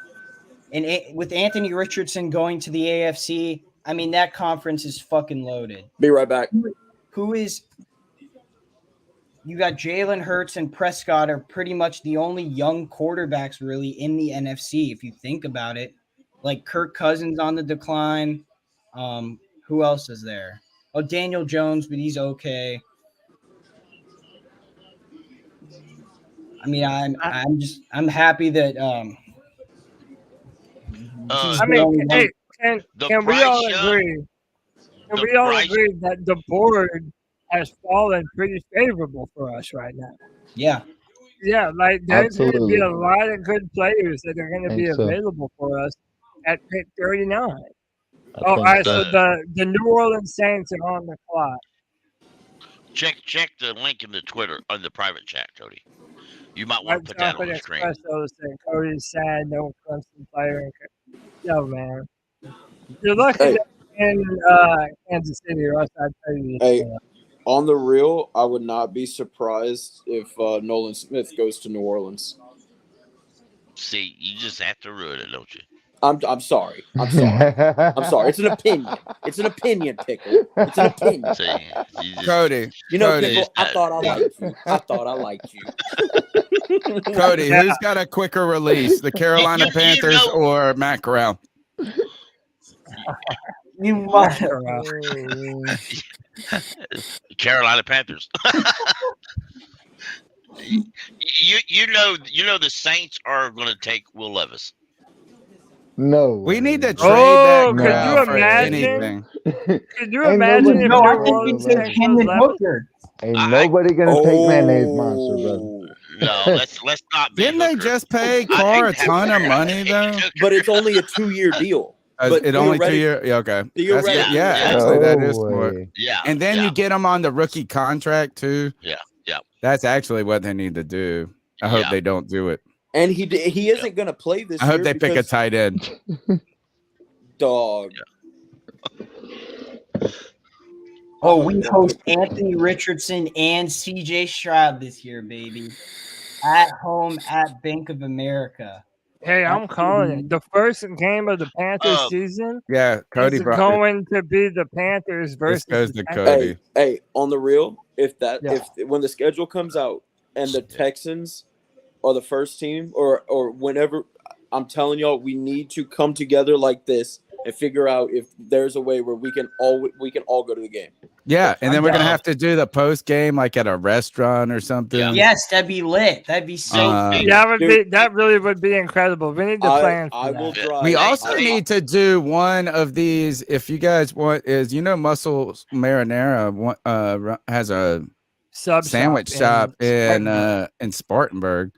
And with Anthony Richardson going to the AFC, I mean, that conference is fucking loaded. Be right back. You got Jalen Hurts and Prescott are pretty much the only young quarterbacks really in the NFC, if you think about it. Like Kirk Cousins on the decline. Who else is there? Oh, Daniel Jones, but he's okay. I mean, I'm happy that I mean, hey, can we all agree? Can we all agree that the board has fallen pretty favorable for us right now? Yeah. Yeah, like there's going to be Absolutely. a lot of good players that are going to be Think so. available for us at pick 39. I All think right, so. so the New Orleans Saints are on the clock. Check the link in the Twitter on the private chat, Cody. You might want to put that on the screen. Espresso saying Cody's sad, no Clemson player. Yo, man. You're lucky that in Kansas City, or else I'd tell you. Hey, on the real, I would not be surprised if Nolan Smith goes to New Orleans. See, you just have to ruin it, don't you? I'm sorry. I'm sorry. It's an opinion. It's an opinion, Pickle. It's an opinion. See, Cody. You know, Cody. Pickle, I thought I liked you. Cody, who's got a quicker release, the Carolina Panthers or Matt Corral? You must. Carolina Panthers. you know the Saints are going to take Will Levis. No. We need to trade Oh, that could crowd you for imagine? anything. Could you imagine if New Orleans takes Will Levis? Ain't nobody gonna take mayonnaise monster, brother. No, let's not be. Didn't they just pay Carr a ton of money though? But it's only a 2-year deal. But it only 2 years. Yeah, okay. That's good. Yeah, actually, that is smart. Yeah, and then you get them on the rookie contract too. Yeah. That's actually what they need to do. I hope they don't do it. And he isn't going to play this I year. hope they pick a tight end. Dog. Oh, we host Anthony Richardson and CJ Stroud this year, baby. At home at Bank of America. Hey, I'm calling it. The first game of the Panthers season. Yeah, Cody is going to be the Panthers versus goes the to Texans. Hey, on the real, if when the schedule comes out and the Texans are the first team or whenever, I'm telling y'all, we need to come together like this and figure out if there's a way where we can all go to the game. Yeah, and then we're gonna have to do the post game like at a restaurant or something. Yes, that'd be lit. That'd be so. That really would be incredible. We need to plan. For that. We also need to do one of these. If you guys want, Muscle Marinara has a sandwich shop in Spartanburg.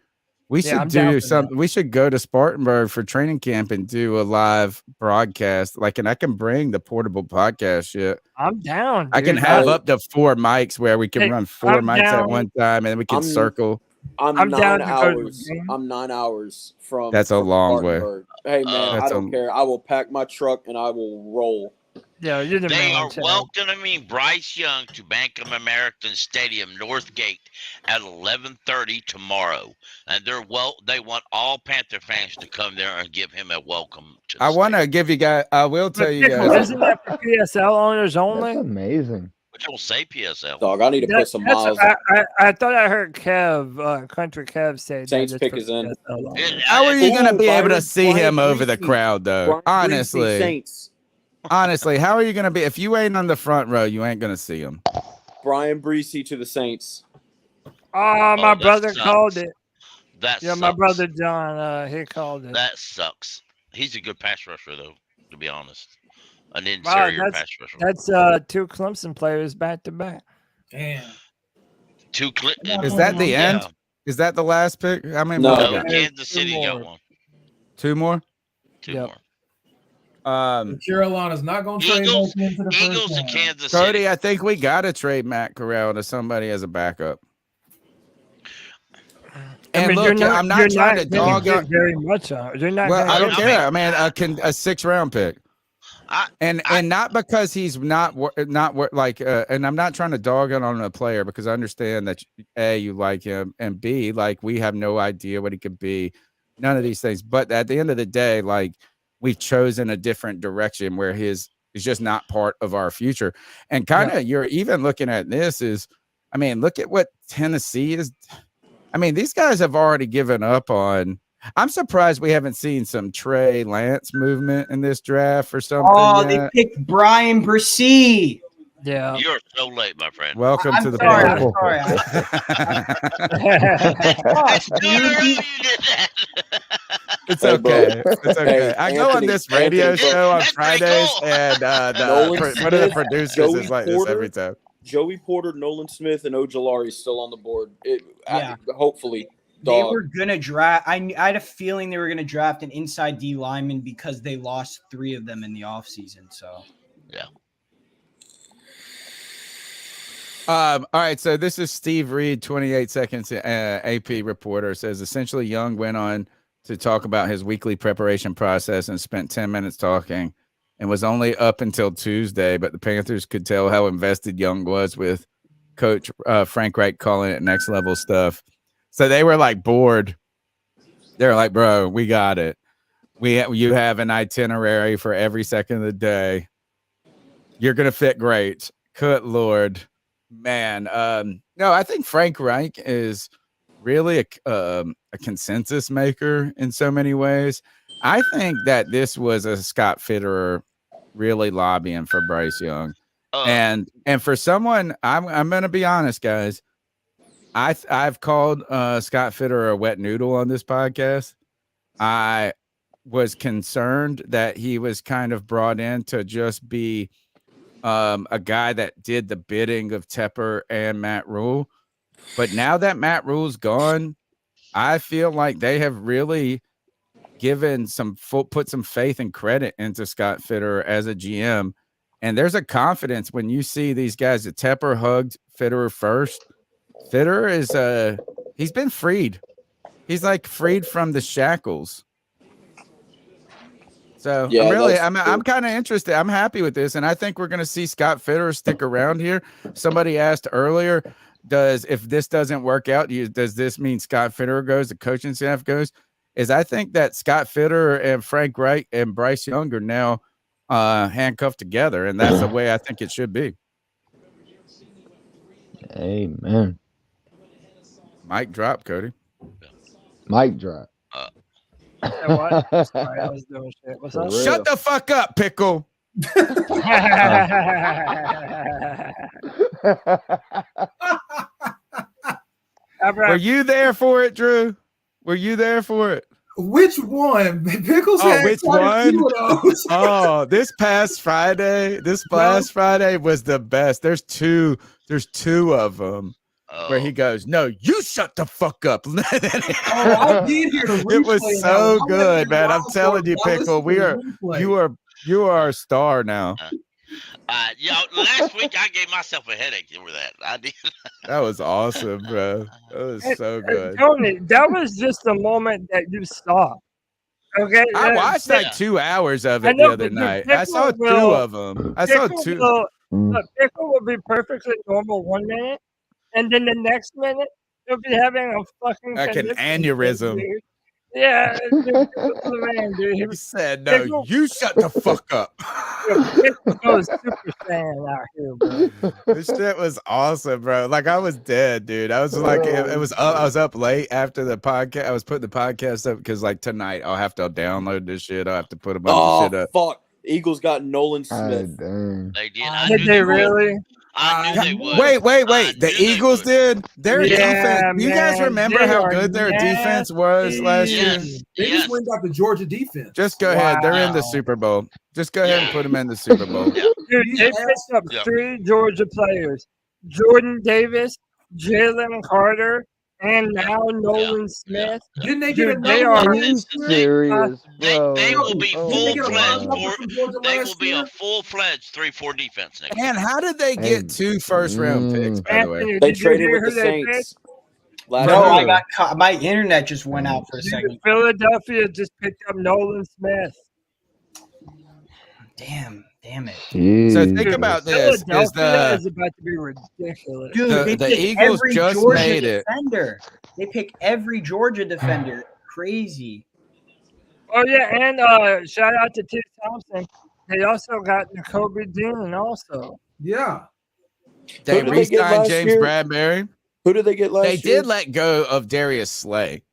We should do something. We should go to Spartanburg for training camp and do a live broadcast. And I can bring the portable podcast shit. I'm down. Dude. I can have up to 4 mics where we can run 4 mics at one time, and then we can circle. I'm 9 hours. I'm 9 hours from. That's a long way. Hey man, I don't care. I will pack my truck and I will roll. Yeah, you're the They man. are welcoming Bryce Young to Bank of America Stadium North Gate at 11:30 tomorrow, and they want all Panther fans to come there and give him a welcome. I want to give you guys. I will tell you guys. Isn't that for PSL owners only? That's amazing. But don't say PSL. Dog, I need to put some miles. I thought I heard Country Kev say Saints pick is in. How are you going to be able to see him over the crowd, though? Honestly. Saints. Honestly, how are you going to be? If you ain't on the front row, you ain't going to see him. Brian Breesy to the Saints. Oh, my that brother sucks. called it. That Yeah, sucks. my brother John, he called it. That sucks. He's a good pass rusher, though, to be honest. An Wow, interior pass rusher. that's 2 Clemson players back to back. Damn. Is that the end? Yeah. Is that the last pick? How many No, more? we got? Kansas City got one. 2 more. 2 more. Carolina's not going to trade Eagles, back into the first Eagles and round. Kansas Cody, City. I think we got to trade Matt Corral to somebody as a backup. And you're look, not, I'm not you're trying not to gonna dog get on. very much on it. You're not. Well, gonna I don't get care. I mean, a 6th round pick. And not because he's not like, and I'm not trying to dog it on a player because I understand that A, you like him, and B, like we have no idea what he could be. None of these things. But at the end of the day, like we've chosen a different direction where his is just not part of our future. And kind of you're even looking at this is, I mean, look at what Tennessee is. I mean, these guys have already given up on. I'm surprised we haven't seen some Trey Lance movement in this draft or something. Oh, yet. they picked Brian Brissy. Yeah. You're so late, my friend. Welcome I'm to the sorry. party. I'm sorry. It's Hey, bro. okay. It's okay. Hey, I go on Anthony- this radio Anthony, show on Fridays, and Nolan one of the Smith, producers Joey is like this Porter, every time. Joey Porter, Nolan Smith, and Ojolari still on the board. Yeah. Hopefully, They dog. were gonna draft. I had a feeling they were gonna draft an inside D lineman because they lost 3 of them in the offseason. So yeah. All right, so this is Steve Reed, 28 seconds. AP reporter says essentially Young went on to talk about his weekly preparation process and spent 10 minutes talking, and was only up until Tuesday. But the Panthers could tell how invested Young was with Coach Frank Reich calling it next level stuff. So they were like bored. They're like, bro, we got it. You have an itinerary for every second of the day. You're gonna fit great. Good Lord. Man, no, I think Frank Reich is really a consensus maker in so many ways. I think that this was a Scott Fitterer really lobbying for Bryce Young, and for someone, I'm gonna be honest, guys. I've called Scott Fitterer a wet noodle on this podcast. I was concerned that he was kind of brought in to just be a guy that did the bidding of Tepper and Matt Rule. But now that Matt Rule's gone, I feel like they have really given put some faith and credit into Scott Fitterer as a GM. And there's a confidence when you see these guys that Tepper hugged Fitterer first. Fitterer is he's been freed. He's like freed from the shackles. So Yeah, I'm kind of interested. I'm happy with this, and I think we're going to see Scott Fitterer stick around here. Somebody asked earlier, if this doesn't work out, does this mean Scott Fitterer goes, the coaching staff goes? I think that Scott Fitterer and Frank Reich and Bryce Young are now handcuffed together, and that's the way I think it should be. Amen. Mic drop, Cody. Mic drop. What? Sorry, I was doing shit. What's up? Shut the fuck up, Pickle. Were you there for it, Drew? Were you there for it? Which one? Pickles Oh, had which quite a few one? of those. Oh, this past Friday was the best. There's two of them where he goes, "No, you shut the fuck up." Oh, I did hear the It was replay of that so one. good, man. I'm Wild telling for you, it. I Pickle, listened to the replay. you are a star now. Last week I gave myself a headache over that. I did. That was awesome, bro. That was so good. Tony, that was just a moment that you saw. Okay, I watched like 2 hours of it the other night. I saw two of them. I saw two. Pickle will be perfectly normal 1 minute, and then the next minute he'll be having a fucking Like an condition, aneurysm. dude. Yeah, man, dude. He said, "No, you shut the fuck up." Pickle goes Super Saiyan out here, bro. This shit was awesome, bro. Like I was dead, dude. I was like, it was. I was up late after the podcast. I was putting the podcast up because like tonight I'll have to download this shit. I'll have to put a bunch of shit up. Fuck. Eagles got Nolan Smith. They did. Did they really? I knew they would. Wait. The Eagles did? Their defense. Do you guys man, remember they how are good their defense was last year? They just went out the Georgia defense. Just go ahead. They're in the Super Bowl. Just go ahead and put them in the Super Bowl. Dude, they picked up 3 Georgia players: Jordan Davis, Jalen Carter, and now Nolan Smith. Didn't they get Dude, another they one? are Serious, bro. They will be Oh, full-fledged. They will be a full-fledged 3-4 defense next year. And how did they get 2 first-round picks, by the way? Anthony, They did you traded hear with who the they Saints. picked? Last No, year. I got caught. My internet just went out for a Dude, second. Philadelphia just picked up Nolan Smith. Damn it. So think Dude, about this: Philadelphia is about to be ridiculous. Dude, they the pick Eagles every just Georgia made it. defender. They pick every Georgia defender. Crazy. Oh yeah, and shout out to T. Thompson. They also got Nakobe Dean also. Yeah. They Who did they get re-signed last James year? Bradbury. Who did they get last They year? did let go of Darius Slay.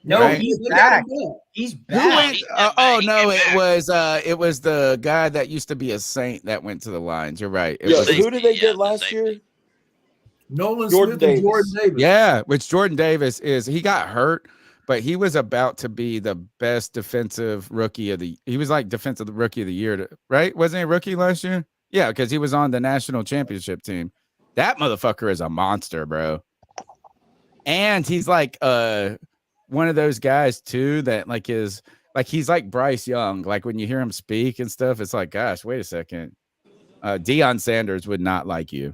No, right? he's back. He's Who back. went? It was the guy that used to be a Saint that went to the Lions. You're right. It was Who did they get last year? Nolan Jordan Smith and Davis. Jordan Davis. Yeah, which Jordan Davis is. He got hurt, but he was about to be the best defensive rookie of the. He was like defensive rookie of the year, right? Wasn't he a rookie last year? Yeah, because he was on the national championship team. That motherfucker is a monster, bro. And he's like one of those guys too that like is like he's like Bryce Young. Like when you hear him speak and stuff, it's like, gosh, wait a second. Deion Sanders would not like you.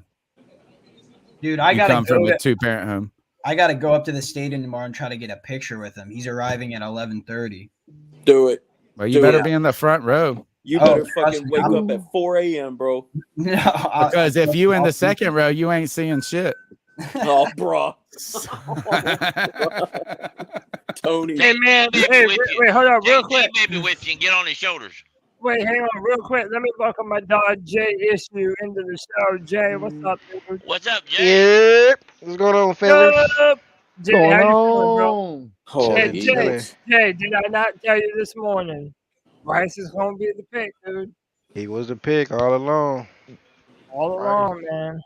Dude, I You gotta come go from to, a 2-parent home. I gotta go up to the stadium tomorrow and try to get a picture with him. He's arriving at 11:30. Do it. Well, you Do better it. be in the front row. You Oh, better trust fucking me, wake I'm- up at 4 a.m., bro. No, Because if you in the second row, you ain't seeing shit. Oh, bro. Tony. Hey man, hey, wait, hold on, real quick. Maybe with you and get on his shoulders. Wait, hang on, real quick. Let me welcome my dog Jay Issue into the show. Jay, what's up, dude? What's up, Jay? Yep. What's going on, fellas? Up? Jay, going how you feeling, on? bro? Hey, Chilling, Jay, chilling. Jay, did I not tell you this morning? Bryce is gonna be the pick, dude. He was the pick all along. All along, man.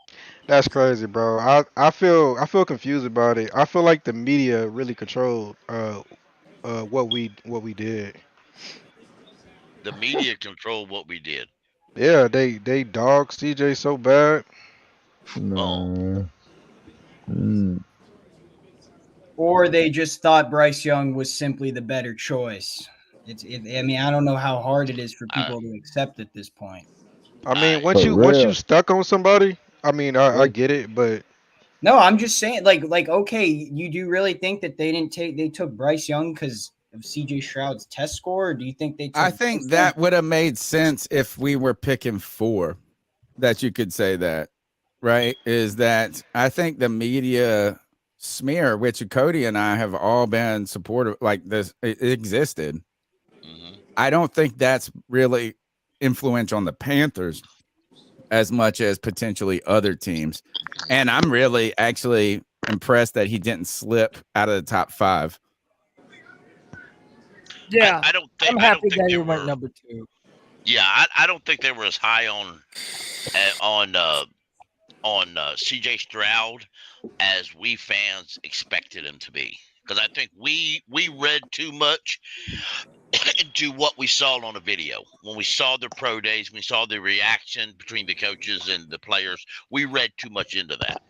That's crazy, bro. I feel confused about it. I feel like the media really controlled what we did. The media controlled what we did. Yeah, they dogged CJ so bad. No. or they just thought Bryce Young was simply the better choice. I mean, I don't know how hard it is for people to accept at this point. I mean, once you stuck on somebody, I mean, I get it, but no, I'm just saying, like, okay, you do really think that they took Bryce Young because of CJ Stroud's test score, or do you think they took I think that would have made sense if we were picking 4, that you could say that, right? Is that I think the media smear, which Cody and I have all been supportive, like this, it existed. I don't think that's really influential on the Panthers as much as potentially other teams. And I'm really actually impressed that he didn't slip out of the top 5. Yeah, I don't think, I'm happy that he went number 2. Yeah, I don't think they were as high on CJ Stroud as we fans expected him to be, because I think we read too much into what we saw on a video. When we saw the pro days, we saw the reaction between the coaches and the players. We read too much into that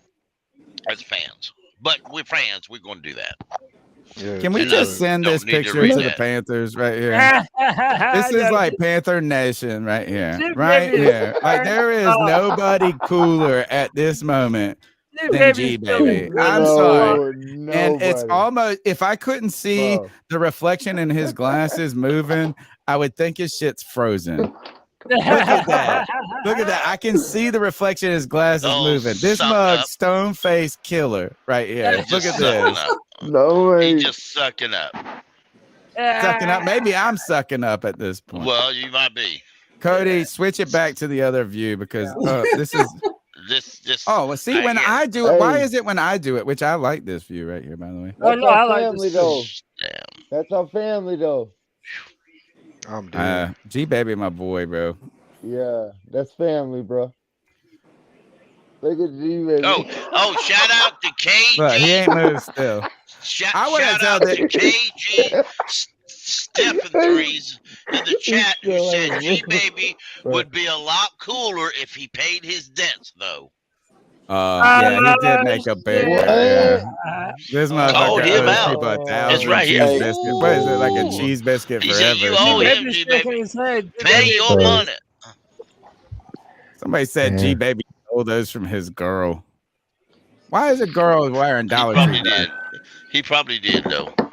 as fans. But we're fans. We're going to do that. Yeah, Can we just send this picture to the Panthers right here? This is like Panther Nation right here. Right here. Like there is nobody cooler at this moment than G Baby. I'm sorry. And it's almost, if I couldn't see the reflection in his glasses moving, I would think his shit's frozen. Look at that. Look at that. I can see the reflection in his glasses moving. This mug, stone face killer right here. Look at this. No way. He's just sucking up. Sucking up. Maybe I'm sucking up at this point. Well, you might be. Cody, switch it back to the other view because this is. This. Oh, well, see, when I do it, why is it when I do it? Which I like this view right here, by the way. That's our family, though. That's our family, though. I'm dead. G Baby, my boy, bro. Yeah, that's family, bro. Look at G baby. Oh, shout out to KG. Look, he ain't moved still. Shout out to KG Stephen Threes in the chat who said G Baby would be a lot cooler if he paid his debts, though. Yeah, he did make a big. Yeah. This Called motherfucker him owes out. people It's 1,000 right cheese here. biscuits. What is it, like a cheese biscuit He said, forever? "You owe him, G Baby. Pay your money." Somebody said G Baby stole those from his girl. Why is a girl wearing Dollar Probably Tree? did. He probably did, though. G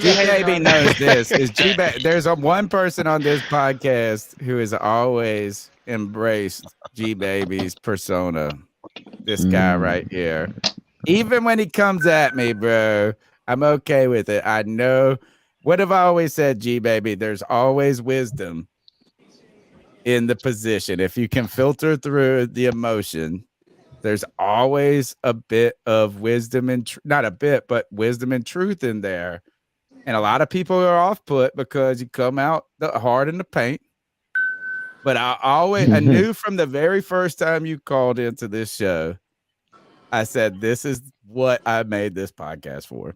Baby knows this. Is G Baby? There's one person on this podcast who has always embraced G Baby's persona. This guy right here. Even when he comes at me, bro, I'm okay with it. I know. What have I always said, G Baby? There's always wisdom in the position. If you can filter through the emotion, there's always a bit of wisdom and not a bit, but wisdom and truth in there. And a lot of people are off put because you come out hard in the paint. But I knew from the very first time you called into this show, I said, this is what I made this podcast for.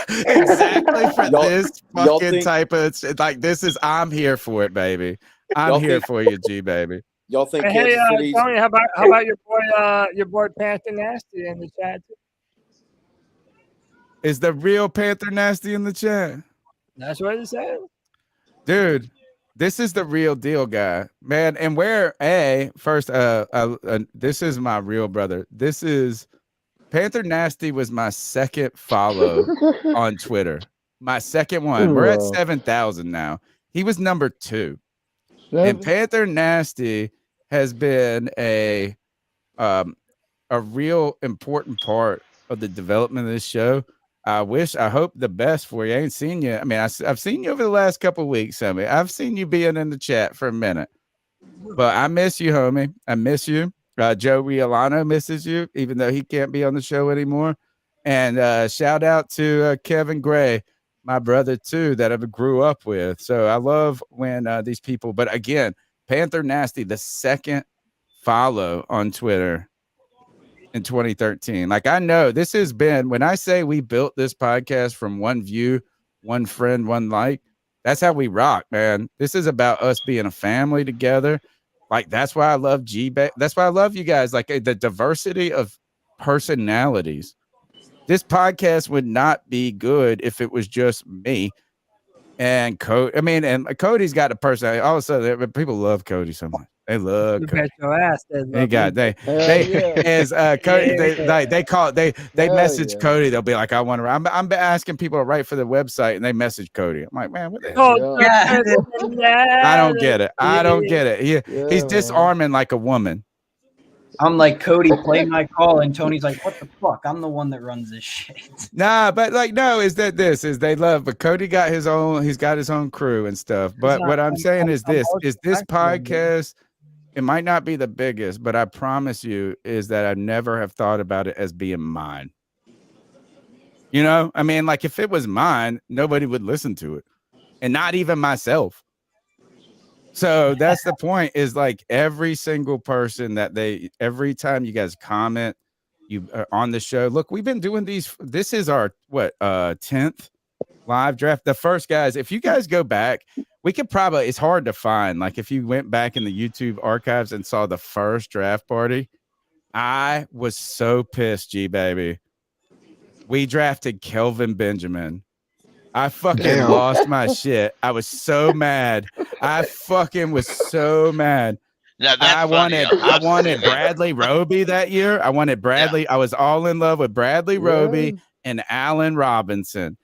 Exactly for this fucking type of, like, this is, I'm here for it, baby. I'm here for you, G baby. Y'all think Hey, Kansas City's Tony, how about your boy Panther Nasty in the chat too? Is the real Panther Nasty in the chat? That's what it said. Dude, this is the real deal, guy, man. And first, this is my real brother. This is Panther Nasty was my second follow on Twitter. My second one. We're at 7,000 now. He was number 2. And Panther Nasty has been a real important part of the development of this show. I hope the best for you. I ain't seen you. I mean, I've seen you over the last couple of weeks, homie. I've seen you being in the chat for a minute. But I miss you, homie. I miss you. Joe Riolano misses you, even though he can't be on the show anymore. And shout out to Kevin Gray, my brother, too, that I grew up with. So I love when these people, but again, Panther Nasty, the second follow on Twitter in 2013. Like, I know this has been, when I say we built this podcast from one view, one friend, one like, that's how we rock, man. This is about us being a family together. Like, that's why I love that's why I love you guys. Like, the diversity of personalities. This podcast would not be good if it was just me and Cody. I mean, and Cody's got a personality. All of a sudden, people love Cody so much. They love Cody. Your ass, Cody. They message Cody. They'll be like, I'm asking people to write for the website, and they message Cody. I'm like, man, what the hell? I don't get it. I don't get it. He's disarming like a woman. I'm like, Cody, play my call, and Tony's like, what the fuck? I'm the one that runs this shit. Nah, but like, no, they love, but Cody got his own, he's got his own crew and stuff. But what I'm saying is this podcast, it might not be the biggest, but I promise you is that I never have thought about it as being mine. You know, I mean, like, if it was mine, nobody would listen to it, and not even myself. So that's the point, is like every single person every time you guys comment, you are on the show. Look, we've been doing these. This is our 10th live draft. The first, guys, if you guys go back, we could probably, it's hard to find. Like, if you went back in the YouTube archives and saw the first draft party, I was so pissed, G baby. We drafted Kelvin Benjamin. I fucking lost my shit. I was so mad. I fucking was so mad. I wanted Bradley Roby that year. I wanted Bradley. Yeah. I was all in love with Bradley Roby and Allen Robinson.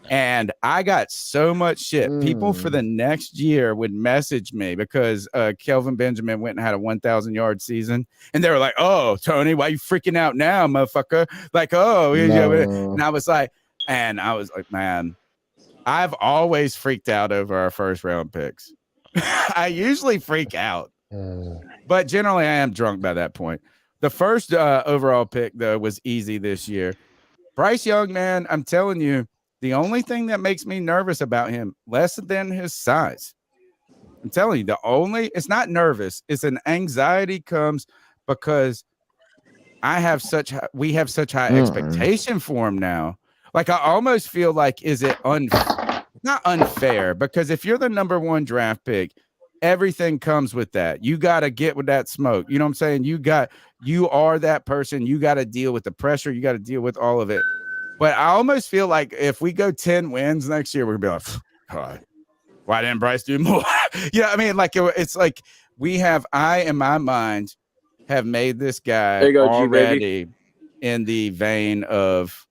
And I got so much shit. People for the next year would message me because Kelvin Benjamin went and had a 1,000-yard season. And they were like, oh, Tony, why you freaking out now, motherfucker? Like, oh. No. And I was like, man, I've always freaked out over our first round picks. I usually freak out, but generally I am drunk by that point. The first overall pick, though, was easy this year. Bryce Young, man, I'm telling you, the only thing that makes me nervous about him, less than his size, I'm telling you, it's not nervous. It's an anxiety comes because we have such high expectation for him now. Like I almost feel like, is it not unfair? Because if you're the number 1 draft pick, everything comes with that. You got to get with that smoke. You know what I'm saying? You are that person. You got to deal with the pressure. You got to deal with all of it. But I almost feel like if we go 10 wins next year, we're going to be like, God, why didn't Bryce do more? I mean, like it's like I, in my mind, have made this guy already in the vein of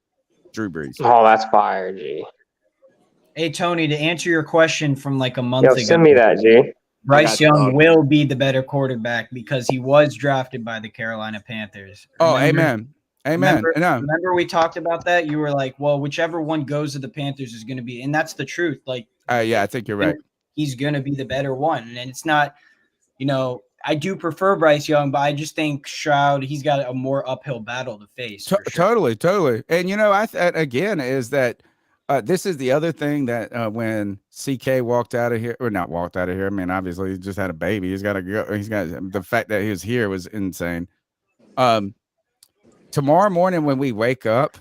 Drew Brees. Oh, that's fire, G. Hey, Tony, to answer your question from like a month ago. Send me that, G. Bryce Young will be the better quarterback because he was drafted by the Carolina Panthers. Amen. Remember we talked about that? You were like, well, whichever one goes to the Panthers is going to be, and that's the truth. Like, yeah, I think you're right. He's going to be the better one. And it's not, I do prefer Bryce Young, but I just think Stroud, he's got a more uphill battle to face. Totally. And, again, is that this is the other thing that when CK walked out of here, or not walked out of here, I mean, obviously he just had a baby. He's got to go. The fact that he was here was insane. Tomorrow morning when we wake up,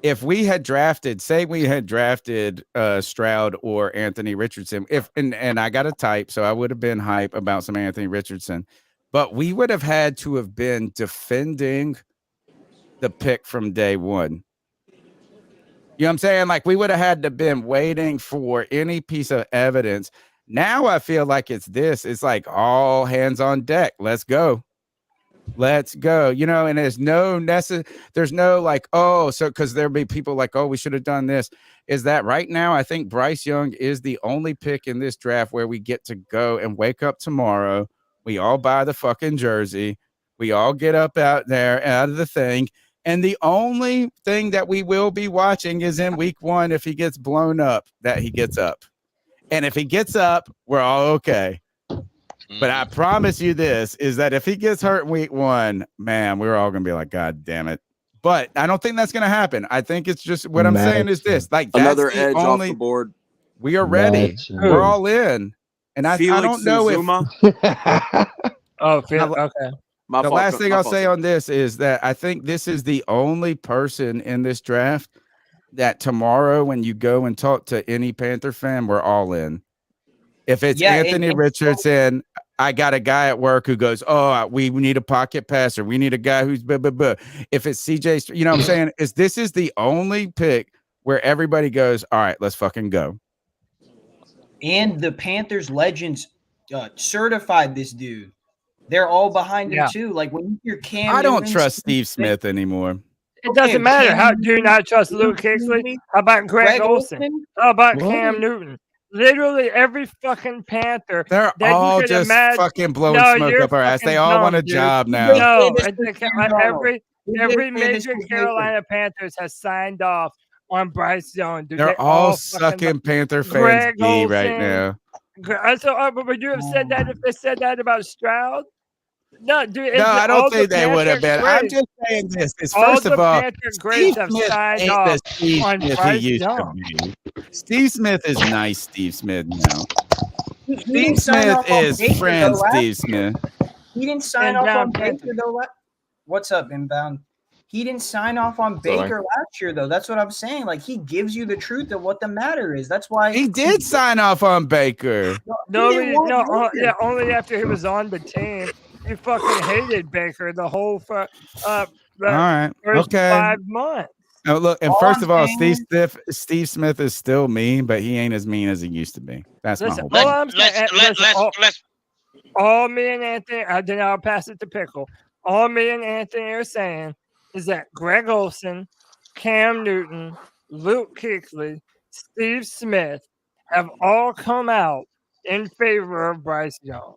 if we had drafted Stroud or Anthony Richardson, and I got a type, so I would have been hype about some Anthony Richardson, but we would have had to have been defending the pick from day one. You know what I'm saying? Like we would have had to been waiting for any piece of evidence. Now I feel like it's like all hands on deck. Let's go. And there's no like, because there'll be people like, we should have done this. Is that right now? I think Bryce Young is the only pick in this draft where we get to go and wake up tomorrow. We all buy the fucking jersey. We all get up out of the thing. And the only thing that we will be watching is in week 1, if he gets blown up, that he gets up. And if he gets up, we're all okay. But I promise you this, is that if he gets hurt in week 1, man, we're all going to be like, God damn it. But I don't think that's going to happen. I think it's just what I'm saying is this. Like that's another edge off the board. We are ready. We're all in. And I don't know if... okay. The last thing I'll say on this is that I think this is the only person in this draft that tomorrow when you go and talk to any Panther fan, we're all in. If it's Anthony Richardson, I got a guy at work who goes, we need a pocket passer. We need a guy who's blah, blah, blah. If it's CJ, you know what I'm saying? This is the only pick where everybody goes, all right, let's fucking go. And the Panthers legends certified this dude. They're all behind him too. Like when you hear Cam, I don't trust Steve Smith anymore. It doesn't matter. How do you not trust Luke Kuechly? How about Greg Olsen? How about Cam Newton? Literally every fucking Panther. They're all just fucking blowing smoke up our ass. They all want a job now. No, every major Carolina Panthers has signed off on Bryce Young. Dude. They're all sucking Panther fans D right now. But would you have said that if they said that about Stroud? No, dude. No, I don't think they would have been. I'm just saying this. First of all, Steve Smith ain't the Steve Smith he used to be. Steve Smith is nice Steve Smith now. Steve Smith is friend Steve Smith. He didn't sign off on Baker, though. What's up, Inbound? He didn't sign off on Baker last year, though. That's what I'm saying. Like, he gives you the truth of what the matter is. That's why he did sign off on Baker. Only after he was on the team. He fucking hated Baker the whole first 5 months. Oh, look, and first of all, Steve Smith is still mean, but he ain't as mean as he used to be. That's my whole point. All me and Anthony, then I'll pass it to Pickle. All me and Anthony are saying is that Greg Olsen, Cam Newton, Luke Kuechly, Steve Smith have all come out in favor of Bryce Young.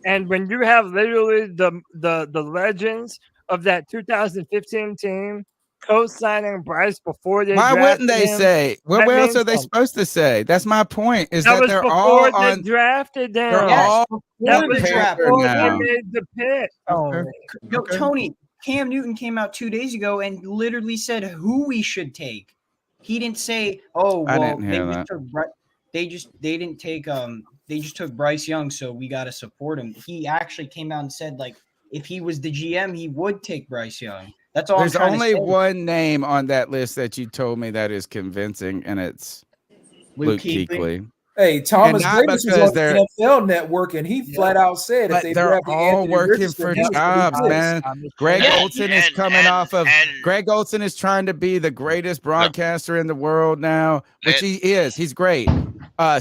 And when you have literally the legends of that 2015 team co-signing Bryce before they why wouldn't they say? What else are they supposed to say? That's my point. Is that they're all on drafted them. They're all that was before now. they made the pick. Yo, Tony, Cam Newton came out 2 days ago and literally said who we should take. He didn't say, I didn't hear that. They didn't take they just took Bryce Young, so we got to support him. He actually came out and said, like, if he was the GM, he would take Bryce Young. That's all There's I'm trying only to say. one name on that list that you told me that is convincing, and it's Luke Kuechly. Hey, Thomas And not Davis was because on they're- the NFL Network, and he flat out said if But they they're drafted all Anthony working Richardson, for he was jobs, gonna be man. pissed. Greg Yeah, Olson is coming off of. Greg Olson is trying to be the greatest broadcaster in the world now, which he is. He's great.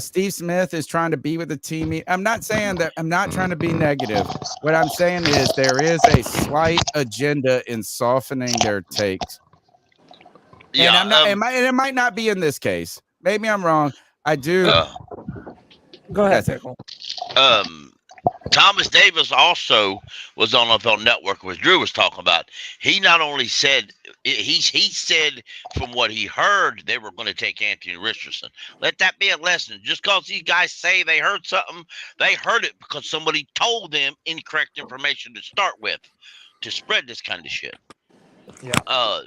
Steve Smith is trying to be with the team. I'm not saying that. I'm not trying to be negative. What I'm saying is there is a slight agenda in softening their takes. Yeah, and I'm not. It might not be in this case. Maybe I'm wrong. I do. Go ahead, That's it. Pickle. Thomas Davis also was on NFL Network, which Drew was talking about. He not only said he said from what he heard they were going to take Anthony Richardson. Let that be a lesson. Just because these guys say they heard something, they heard it because somebody told them incorrect information to start with, to spread this kind of shit. Yeah. I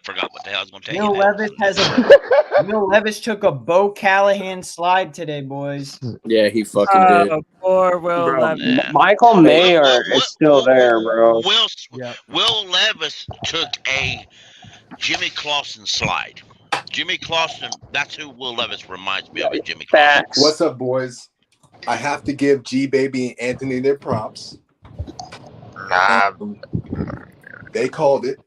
forgot what the hell I was going to tell Will you. Will Levis took a Bo Callahan slide today, boys. Yeah, he fucking did. Poor Will Bro, Levis. Michael Mayer is still there, bro. Will Levis took a Jimmy Clausen slide. Jimmy Clausen, that's who Will Levis reminds me of. Jimmy Clausen. What's up, boys? I have to give G Baby and Anthony their props. They called it.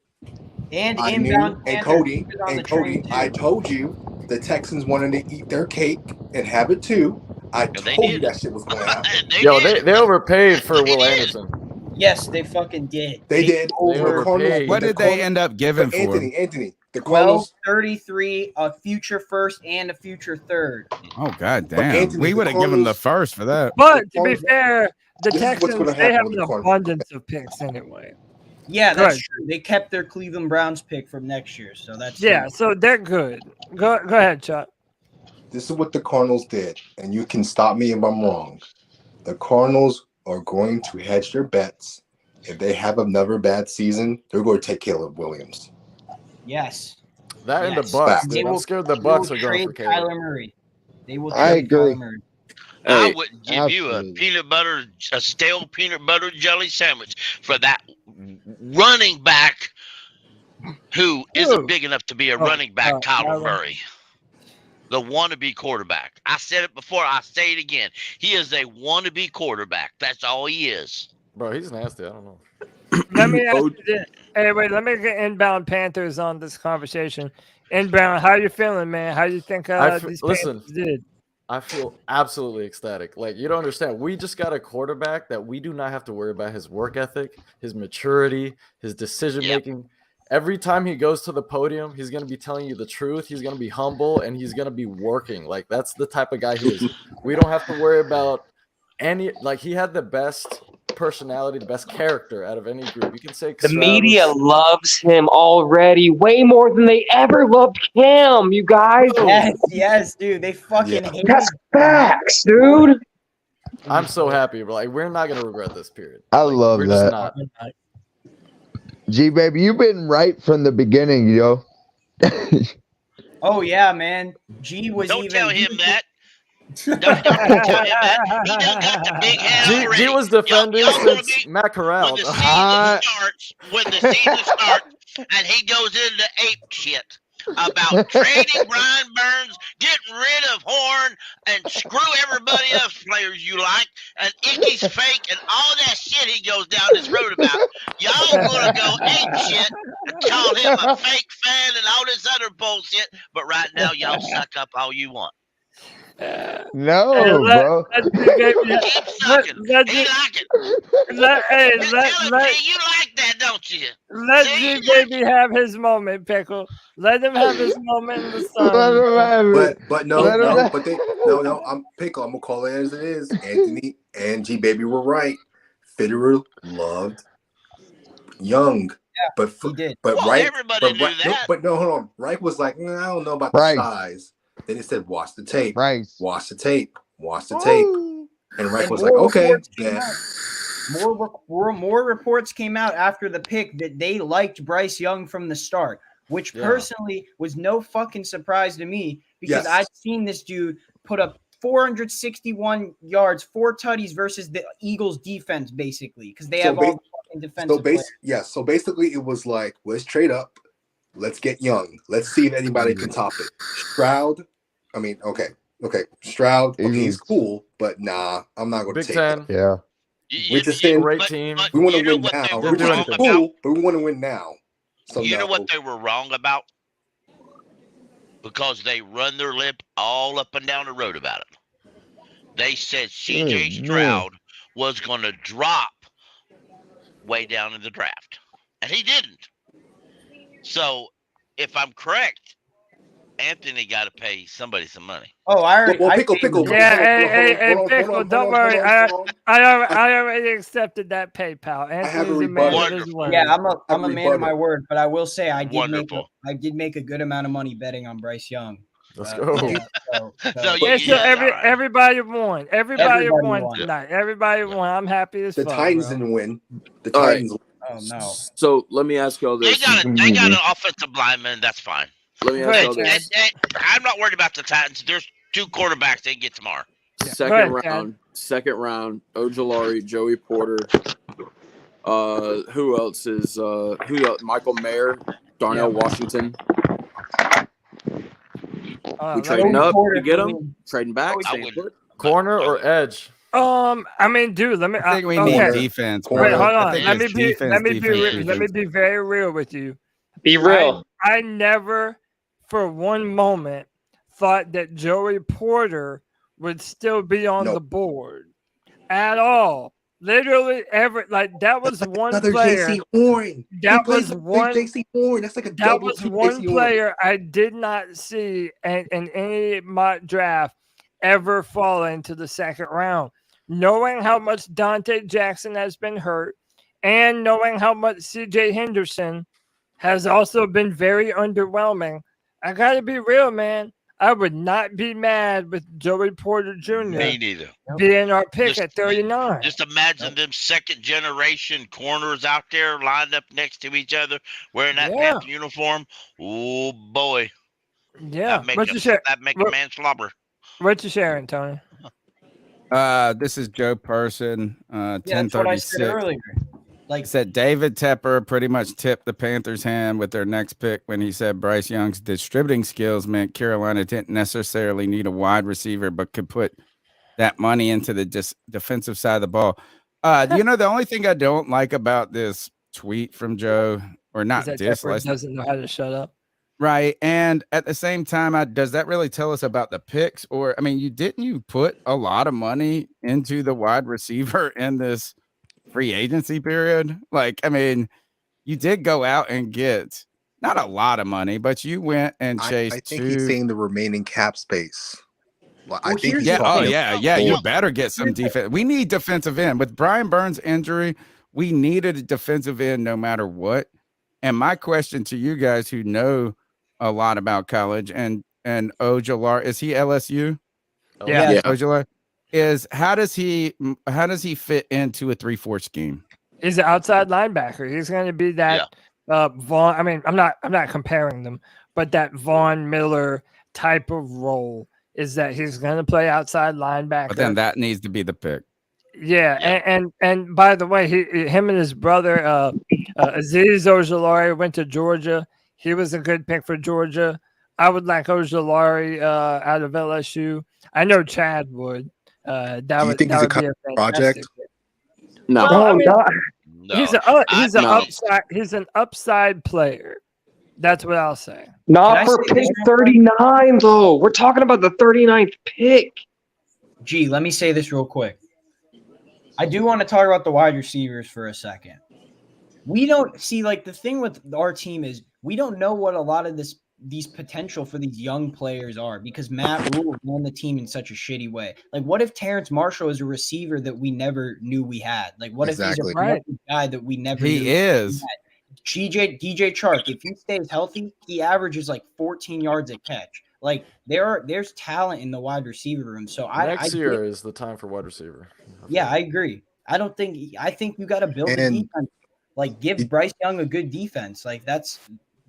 And I inbound knew, and Panthers Cody, I told you the Texans wanted to eat their cake and have it too. I told you that shit was going to happen. Yo, they overpaid for Will Anderson. Yes, they fucking did. They did. overpaid. What did they end up giving for? Anthony, the Cardinals. 12-33, a future first and a future third. Oh god But damn! Anthony, We the would have given the Cardinals- first for that. But to be fair, the This is what's Texans, gonna they happen have with an the Cardinals. abundance of picks anyway. Yeah, that's Good. true. They kept their Cleveland Browns pick from next year, so that's Yeah, so they're good. Go ahead, Chuck. This is what the Cardinals did, and you can stop me if I'm wrong. The Cardinals are going to hedge their bets. If they have another bad season, they're going to take Caleb Williams. Yes. That and the Yes. Bucks. They Dude. I'm will- scared the they Bucks will are going trade for Caleb. Kyler Murray. They will I trade agree. Kyler Murray. I wouldn't give you a stale peanut butter jelly sandwich for that running back who isn't big enough to be a running back, Kyler Murray. The wannabe quarterback. I said it before. I say it again. He is a wannabe quarterback. That's all he is. Bro, he's nasty. I don't know. Let me ask you this. Hey, wait, let me get inbound Panthers on this conversation. Inbound, how you feeling, man? How you think these Listen, Panthers did? I feel absolutely ecstatic. Like, you don't understand. We just got a quarterback that we do not have to worry about his work ethic, his maturity, his decision making. Every time he goes to the podium, he's going to be telling you the truth. He's going to be humble, and he's going to be working. Like, that's the type of guy he is. We don't have to worry about any – like, he had the best personality, the best character out of any group. You can say The media loves him already way more than they ever loved him, you guys. Yes, dude. They fucking hate That's him. facts, dude. I'm so happy, bro. Like, we're not going to regret this period. I love We're just that. not. G Baby, you've been right from the beginning, yo. Oh, yeah, man. G was Don't even. tell him that. Don't tell him that. He done got the big head already. G was defending since Matt Corral. When the season starts and he goes into ape shit about trading Brian Burns, getting rid of Horn, and screw everybody else players you like, and Icky's fake, and all that shit he goes down this road about. Y'all gonna go ape shit and call him a fake fan and all this other bullshit, but right now y'all suck up all you want. No, Hey, bro. Keep sucking. He like it. You like that, don't you? Let G Baby have his moment, Pickle. Let him have his moment in the sun. But no, I'm Pickle. I'm gonna call it as it is. Anthony and G Baby were right. Fitterer loved Young. But Reich, everybody knew that. But no, hold on. Reich was like, I don't know about the size. Then he said, watch the tape. Watch the tape. Watch the tape. And Reich was like, okay. More reports came out after the pick that they liked Bryce Young from the start. which personally was no fucking surprise to me because I've seen this dude put up 461 yards, 4 tutties versus the Eagles defense, basically, because they have all the fucking defensive players. So basically it was like, let's trade up, let's get Young, let's see if anybody can top it. Stroud, Stroud, he's cool, but nah, I'm not going to take it. Yeah. Richardson, great team. we want to win now. Richardson's cool, but we want to win now. So You know what they were wrong about? Because they run their lip all up and down the road about it. They said C.J. Stroud was going to drop way down in the draft, and he didn't. So, if I'm correct, Anthony got to pay somebody some money. Oh, I already. Pickle. Yeah, hey, Pickle, don't worry. I already accepted that PayPal. Anthony's a man of his word. Yeah, I'm a man of my word, but I will say I did make a good amount of money betting on Bryce Young. Let's go. Everybody won. Everybody won tonight. Everybody won. I'm happy as fuck. The Titans didn't win. The Titans. Oh no. So let me ask y'all this. They got an offensive lineman. That's fine. Let me ask y'all this. I'm not worried about the Titans. There's 2 quarterbacks they can get tomorrow. Second round, Ojolari, Joey Porter. Who else is Michael Mayer, Darnell Washington. We trading up to get him? Trading back? Corner or edge? I mean, dude, let me. I think we need defense. Wait, hold on. Let me be very real with you. Be real. I never, for one moment, thought that Joey Porter would still be on the board at all. Literally, that was one player. JC Horn. That was one. JC Horn. That's like a that was one player I did not see in any mock draft ever fall into the second round. Knowing how much Dante Jackson has been hurt, and knowing how much CJ Henderson has also been very underwhelming, I gotta be real, man. I would not be mad with Joey Porter Jr. Me neither. Being our pick at 39. Just imagine them second generation corners out there lined up next to each other wearing that Panther uniform. Oh boy. Yeah. That make a man slobber. What you sharing, Tony? This is Joe Person. 1036. That's what I said earlier. Said David Tepper pretty much tipped the Panthers' hand with their next pick when he said Bryce Young's distributing skills meant Carolina didn't necessarily need a wide receiver, but could put that money into the defensive side of the ball. The only thing I don't like about this tweet from Joe, or not Tepper doesn't know how to shut up. Right. And at the same time, does that really tell us about the picks? Or, I mean, you put a lot of money into the wide receiver in this free agency period? Like, I mean, you did go out and get not a lot of money, but you went and chased I think he's saying the remaining cap space. Well, I think you better get some defense. We need defensive end. With Brian Burns' injury, we needed a defensive end no matter what. And my question to you guys who know a lot about college and Ojolari, is he LSU? Yeah. Ojolari is how does he fit into a 3-4 scheme? He's an outside linebacker. He's going to be that Vaughn. I mean, I'm not comparing them, but that Vaughn Miller type of role is that he's going to play outside linebacker. But then that needs to be the pick. Yeah. And by the way, him and his brother Azeez Ojolari went to Georgia. He was a good pick for Georgia. I would like Ojolari out of LSU. I know Chad would. Do you think he's a project? No. Well, I mean, he's an upside player. That's what I'll say. Not for pick 39, though. We're talking about the 39th pick. Gee, let me say this real quick. I do want to talk about the wide receivers for a second. We don't see, the thing with our team is we don't know what a lot of these potential for these young players are because Matt Rule ran the team in such a shitty way. Like, what if Terrence Marshall is a receiver that we never knew we had? Like, what if he's a guy that we never knew he is? DJ Chark, if he stays healthy, he averages 14 yards a catch. Like, there's talent in the wide receiver room. So next year is the time for wide receiver. Yeah, I agree. I think you got to build a defense. Give Bryce Young a good defense.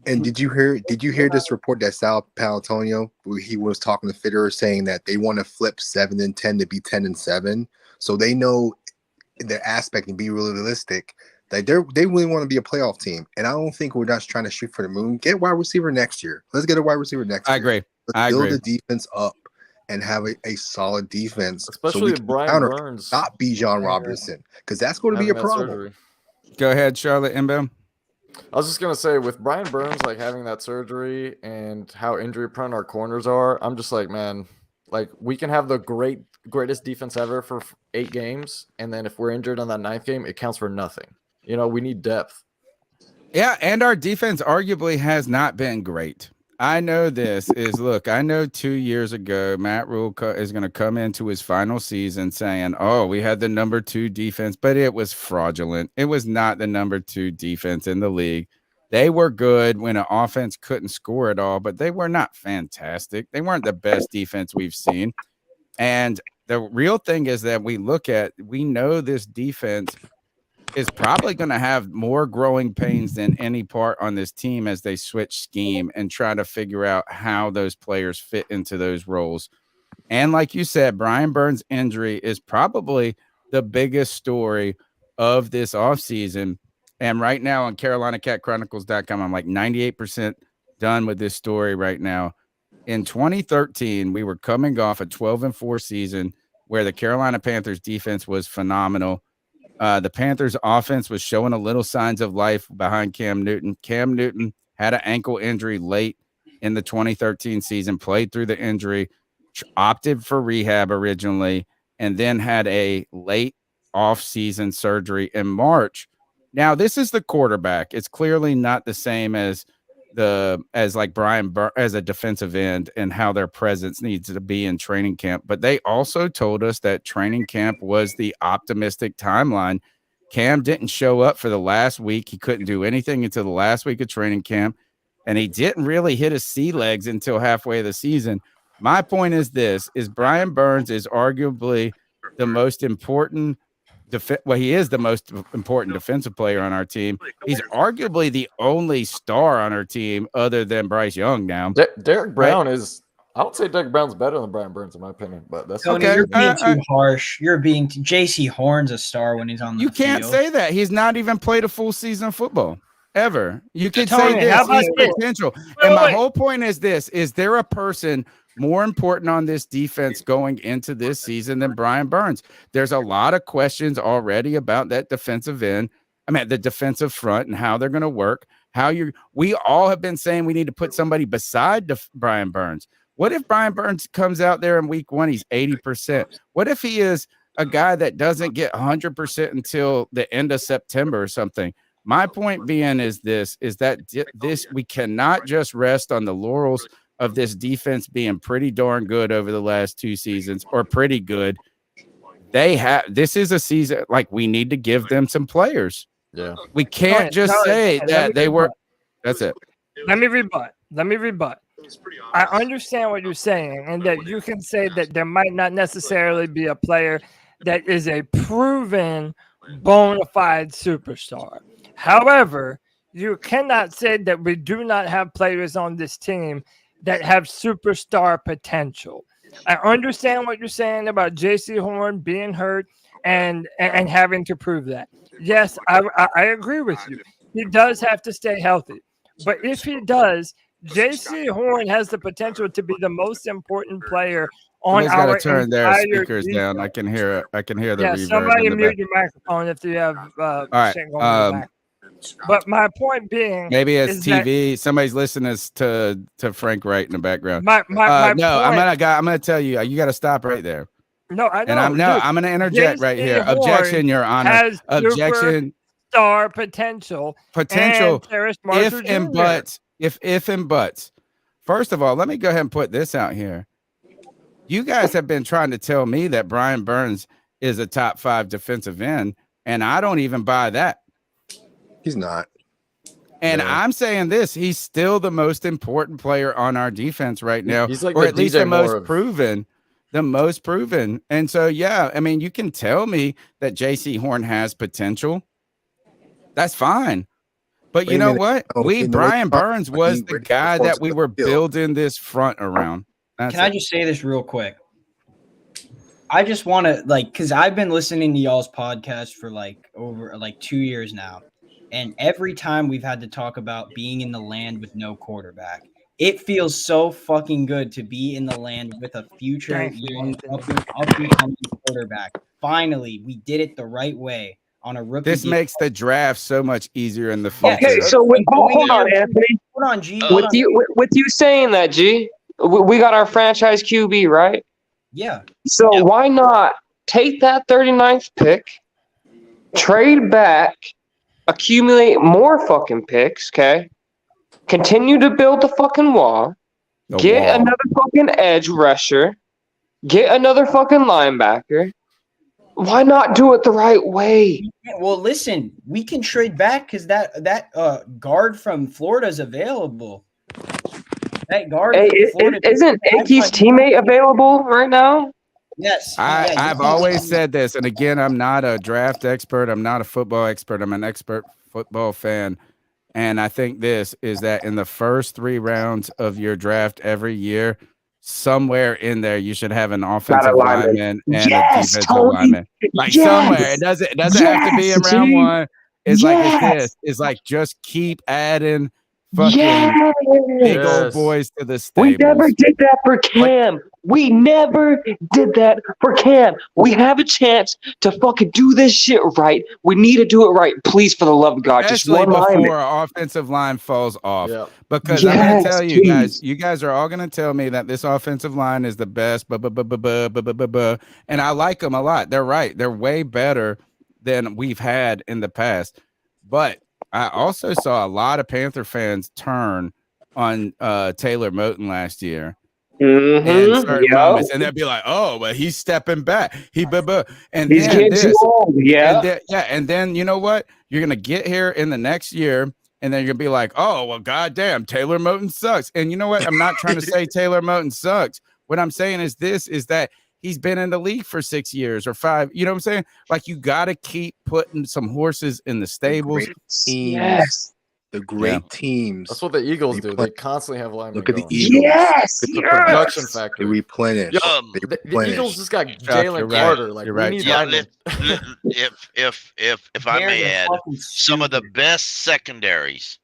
And did you hear this report that Sal Palantonio, where he was talking to Fitterer, saying that they want to flip 7-10 to be 10-7, so they know their aspect and be realistic. Like they really want to be a playoff team, and I don't think we're just trying to shoot for the moon. Get wide receiver next year. Let's get a wide receiver next year. I agree. Let's build the defense up and have a solid defense, especially if Brian Burns not Bijan Robinson, because that's going to be a problem. Surgery. Go ahead, Charlotte Inbound. I was just gonna say, with Brian Burns like having that surgery and how injury prone our corners are, I'm just like, man, like we can have the greatest defense ever for 8 games, and then if we're injured on that 9th game, it counts for nothing. You know, we need depth. Yeah, and our defense arguably has not been great. I know this is, look, I know 2 years ago, Matt Rule is going to come into his final season saying, oh, we had the number 2 defense, but it was fraudulent. It was not the number 2 defense in the league. They were good when an offense couldn't score at all, but they were not fantastic. They weren't the best defense we've seen. And the real thing is that we know this defense is probably going to have more growing pains than any part on this team as they switch scheme and try to figure out how those players fit into those roles. And like you said, Brian Burns' injury is probably the biggest story of this offseason. And right now on CarolinaCatChronicles.com, I'm like 98% done with this story right now. In 2013, we were coming off a 12-4 season where the Carolina Panthers defense was phenomenal. The Panthers offense was showing a little signs of life behind Cam Newton. Cam Newton had an ankle injury late in the 2013 season, played through the injury, opted for rehab originally, and then had a late off-season surgery in March. Now, this is the quarterback. It's clearly not the same as like Brian as a defensive end and how their presence needs to be in training camp. But they also told us that training camp was the optimistic timeline. Cam didn't show up for the last week. He couldn't do anything until the last week of training camp, and he didn't really hit his sea legs until halfway of the season. My point is this, is Brian Burns is arguably the most important he is the most important defensive player on our team. He's arguably the only star on our team other than Bryce Young now. Derek Brown is, I would say Derek Brown's better than Brian Burns in my opinion, but that's Tony, okay. You're being too harsh. You're being J.C. Horn's a star when he's on the field. You can't say that. He's not even played a full season of football ever. You could say this, he's potential. And my whole point is this, is there a person more important on this defense going into this season than Brian Burns? There's a lot of questions already about that defensive end. I mean, the defensive front and how they're going to work. We all have been saying we need to put somebody beside Brian Burns. What if Brian Burns comes out there in week 1, he's 80%? What if he is a guy that doesn't get 100% until the end of September or something? My point being is that we cannot just rest on the laurels of this defense being pretty darn good over the last 2 seasons, or pretty good. This is a season, like, we need to give them some players. Yeah. We can't just say that they were. That's it. Let me rebut. I understand what you're saying, and that you can say that there might not necessarily be a player that is a proven bona fide superstar. However, you cannot say that we do not have players on this team that have superstar potential. I understand what you're saying about J.C. Horn being hurt and having to prove that. Yes, I agree with you. He does have to stay healthy. But if he does, J.C. Horn has the potential to be the most important player on Somebody's our got to turn their entire speakers defense. down. I can hear the reverb. Somebody in the mute back. your microphone if you have All right. shit going on in the back. But my point being, Maybe it's is TV. Somebody's listening to Frank Wright in the background. My no, point, I'm gonna tell you. You got to stop right there. No, I know. And I'm gonna interject right here. Objection, Your Honor. Has Objection. Star potential. Potential. And If and buts. First of all, let me go ahead and put this out here. You guys have been trying to tell me that Brian Burns is a top 5 defensive end, and I don't even buy that. He's not. And I'm saying this, he's still the most important player on our defense right now, He's like or the at least DJ the most Moore of- proven. The most proven. And so, yeah, I mean, you can tell me that J.C. Horn has potential. That's fine. But you know what? Brian Burns was the guy that we were building this front around. Can I just say this real quick? I just want to because I've been listening to y'all's podcast for over 2 years now, and every time we've had to talk about being in the land with no quarterback, it feels so fucking good to be in the land with a future young up-and-coming quarterback. Finally, we did it the right way on a rookie. This makes the draft so much easier in the future. Okay, so hold on, Anthony. Hold on, G. With you saying that, G, we got our franchise QB, right? Yeah. So why not take that 39th pick, trade back, accumulate more fucking picks, okay? Continue to build the fucking wall, get another fucking edge rusher, get another fucking linebacker. Why not do it the right way? Well, listen, we can trade back because that guard from Florida is available. That guard from Florida isn't Enke's teammate available right now? Yes. I've always said this, and again, I'm not a draft expert. I'm not a football expert. I'm an expert football fan. And I think this is that in the first 3 rounds of your draft every year, somewhere in there you should have an offensive lineman and a defensive lineman. Somewhere. It doesn't have to be in round 1. It's it's like just keep adding fucking big old boys to the stables. We never did that for Cam. We never did that for Cam. We have a chance to fucking do this shit right. We need to do it right. Please, for the love of God, just one lineman. Before our offensive line falls off. Yep. Because I'm going to tell you guys are all going to tell me that this offensive line is the best, and I like them a lot. They're right. They're way better than we've had in the past. But I also saw a lot of Panther fans turn on Taylor Moton last year. In certain moments, and they'll be like, "Oh, but he's stepping back. He's getting too old." And then you know what? You're gonna get here in the next year, and then you're gonna be like, "Oh, well, goddamn, Taylor Moton sucks." And you know what? I'm not trying to say Taylor Moton sucks. What I'm saying is that he's been in the league for 6 years or 5. You know what I'm saying? Like, you got to keep putting some horses in the stables. Yes. The great teams. That's what the Eagles do. They constantly have linemen. Look at the Eagles. Yes. It's a production factor. They replenish. The Eagles just got Jalen Carter. Like, we need linemen. If I may add, some of the best secondaries,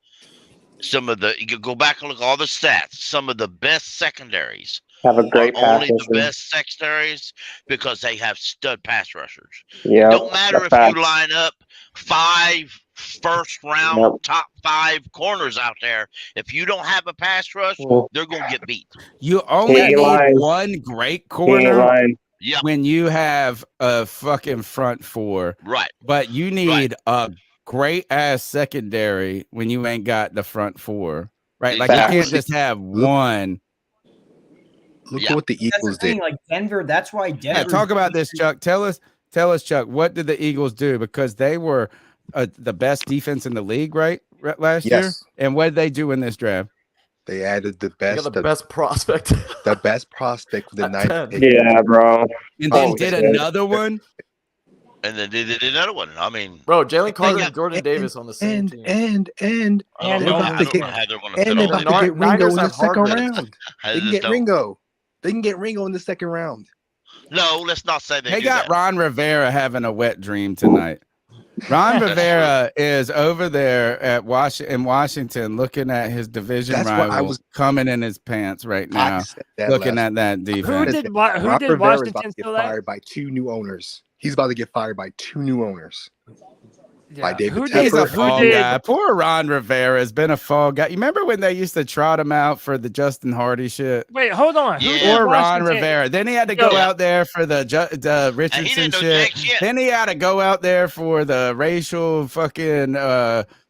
you can go back and look at all the stats. Some of the best secondaries have a great pass only rusher. The best secondaries because they have stud pass rushers. Yeah, don't matter if you line up 5 first-round top 5 corners out there. If you don't have a pass rush, they're going to get beat. You only need one great corner when you have a fucking front 4. Right. But you need a great-ass secondary when you ain't got the front 4. Right? Like, you can't just have one. Look at what the Eagles did. Like Denver, that's why Denver. Yeah, talk about this, Chuck. Tell us, Chuck, what did the Eagles do? Because they were the best defense in the league, right? Last year? And what did they do in this draft? They added the best. The best prospect. The best prospect for the 9th pick. Yeah, bro. And then did another one. And then they did another one. I mean, bro, Jalen Carter and Jordan Davis on the same team. And they're about to get Ringo in the second round. They can get Ringo. They can get Ringo in the second round. No, let's not say they got Ron Rivera having a wet dream tonight. Ron Rivera is over there at Washington looking at his division rival coming in his pants right now, looking at that defense. Who did Washington select? Fired by 2 new owners. He's about to get fired by 2 new owners. By David Tepper. He's a fall guy. Poor Ron Rivera has been a fall guy. You remember when they used to trot him out for the Justin Hardy shit? Wait, hold on. Poor Ron Rivera. Then he had to go out there for the Richardson shit. Then he had to go out there for the racial fucking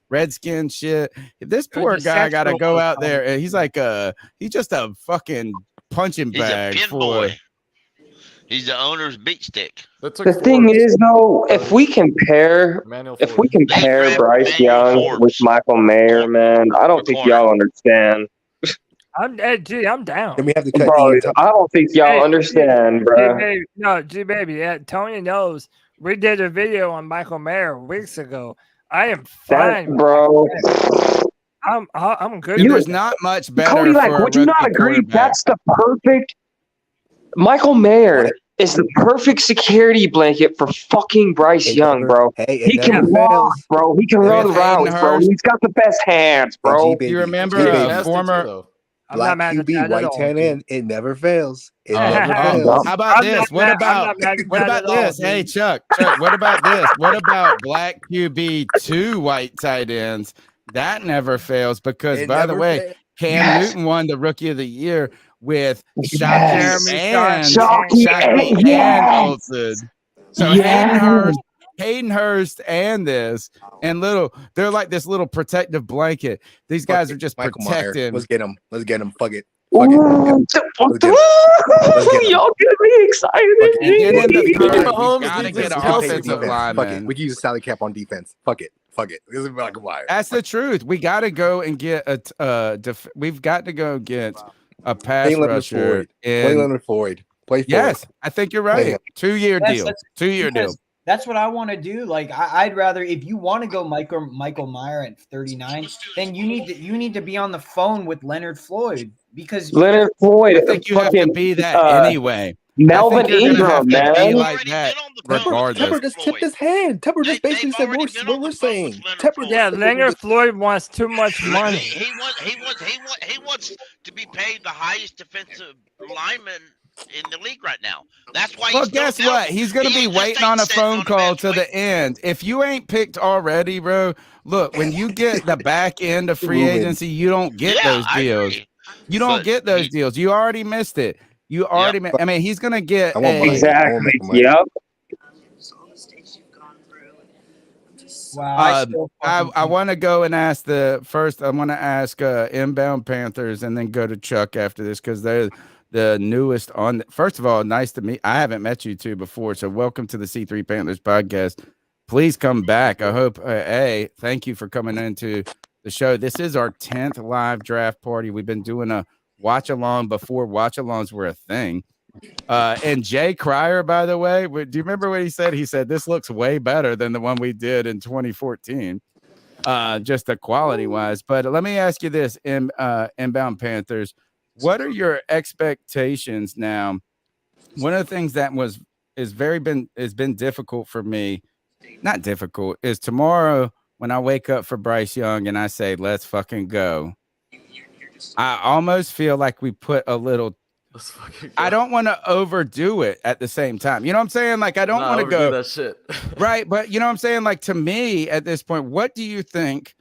Redskin shit. This poor guy got to go out there, and he's just a fucking punching bag for. Boy. He's the owner's beat stick. The thing is, though, if we compare Bryce Young with Michael Mayer, man, I don't think y'all understand. I'm down. And we have to bro, I don't think y'all understand, bro. G baby. Tony knows. We did a video on Michael Mayer weeks ago. I am fine, bro. I'm good. There's not much better. Cody, like, for would you not agree? That's the perfect. Michael Mayer is the perfect security blanket for fucking Bryce Young, bro. He can walk, bro. He can run routes, bro. He's got the best hands, bro. You remember a former Black QB, white tight end. It never fails. It never Oh, fails. how about this? What about this? Hey, Chuck, what about this? What about black QB 2 white tight ends? That never fails because, It by the never way, fails. Cam Newton won the Rookie of the Year with Yes. Shockey and Olsen. So Yes. Hayden Hurst and this and they're like this little protective blanket. These guys are just Michael Meyer. protecting. Let's get him. Let's get him. Fuck it. Ooh, Let's get him. y'all get me excited. And get in the third, you Mahomes gotta needs get his an Kelsey offensive defense. Fuck it. lineman. We can use a salary cap on defense. Fuck it. This is Michael Meyer. That's the truth. We got to go and get we've got to go get a pass Play Leonard rusher. Floyd. Play Leonard Floyd. Play Floyd. Yes, I think you're right. him. 2-year Yes, deal. that's- 2-year deal. because That's what I want to do. Like I'd rather, if you want to go Michael Meyer at 39, then you need to be on the phone with Leonard Floyd because Leonard Floyd. I think you have to be that anyway. Melvin Ingram, man. Be like that regardless. Tepper just tipped his hand. Tepper just basically said what we're saying. Tepper, Yeah, Leonard Floyd wants too much money. He wants to be paid the highest defensive lineman in the league right now. That's why. Well, guess what? He's going to be waiting on a phone call to the end. If you ain't picked already, bro, look, when you get the back end of free agency, you don't get those deals. You don't get those deals. You already missed it. You already I mean, he's going to get exactly. Yep. Wow. I want to go and ask I want to ask Inbound Panthers and then go to Chuck after this because they're the newest on. First of all, nice to meet. I haven't met you two before, so welcome to the C3 Panthers podcast. Please come back. I hope. Thank you for coming into the show. This is our 10th live draft party. We've been doing a watch along before watch alongs were a thing. And Jay Cryer, by the way, do you remember what he said? He said this looks way better than the one we did in 2014, just the quality wise. But let me ask you this: Inbound Panthers, what are your expectations now? One of the things that has been difficult for me, not difficult, is tomorrow when I wake up for Bryce Young and I say, let's fucking go. I almost feel like we put a little, I don't want to overdo it at the same time. You know what I'm saying? Like, I don't want to go that shit. right. But you know what I'm saying? Like, to me at this point, what do you think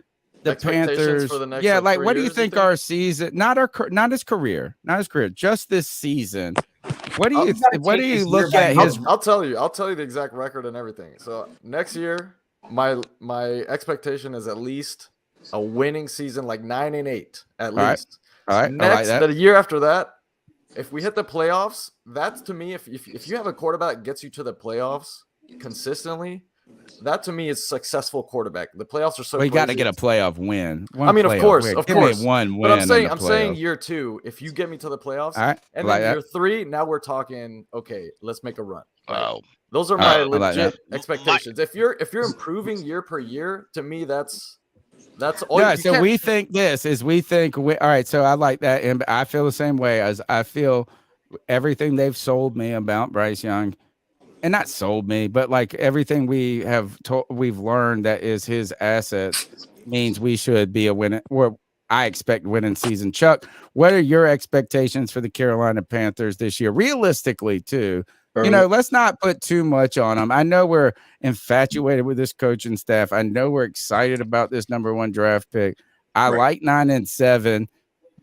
the Panthers, for the next, like, 3 what do you years, think our season, not his career, just this season? What do you look at his? I'll tell you the exact record and everything. So next year, my expectation is at least a winning season, like 9-8 at least. All right. Next, I like that. the year after that, if we hit the playoffs, that's to me. If you have a quarterback that gets you to the playoffs consistently, that to me is successful quarterback. The playoffs are so. We got to get a playoff win. Of course. Give me one win. But I'm saying year 2. If you get me to the playoffs, all right. And then year 3, now we're talking. Okay, let's make a run. Wow. Those are my legit expectations. If you're improving year per year, to me that's all. Yeah. So we think all right. So I like that, and I feel the same way as I feel everything they've sold me about Bryce Young. And not sold me, but like everything we've learned that is his assets means we should be a winner. Or I expect winning season. Chuck, what are your expectations for the Carolina Panthers this year? Realistically, too, let's not put too much on them. I know we're infatuated with this coaching staff. I know we're excited about this number 1 draft pick. I like 9-7.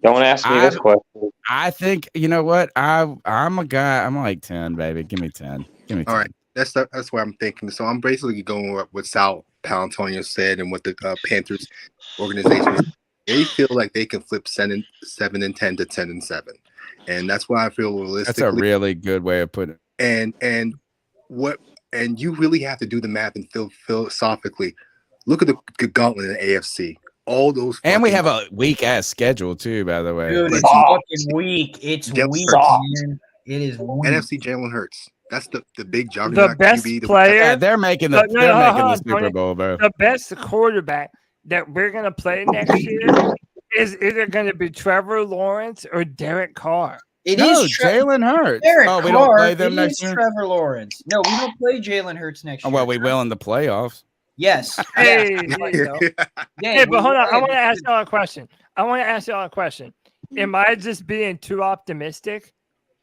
Don't ask me this question. I think you know what I'm a guy. I'm like 10, baby. Give me 10. All right, that's what I'm thinking. So I'm basically going with what Sal Palantonio said and what the Panthers organization. They feel like they can flip 7-10 to 10-7, and that's why I feel realistically. That's a really good way of putting it. And you really have to do the math and feel philosophically. Look at the gauntlet in the AFC. All those, and we have a weak ass schedule too. By the way, dude, it's fucking weak. It's weak, man. It is weak. NFC Jalen Hurts. That's the big The juggernaut best QB. player. They're making No, the no, they're no, making hold the on, Super Tony. Bowl, bro. The best quarterback that we're gonna play next year is either gonna be Trevor Lawrence or Derek Carr. It No, is Jalen Hurts. Derek Oh, we Carr. don't play them It next is year? Trevor Lawrence. No, we don't play Jalen Hurts next Oh, year. well, we will in the playoffs. Yes. Hey, yes. there you go. Yeah, Hey, we but hold on. I would. want to ask y'all a question. Am I just being too optimistic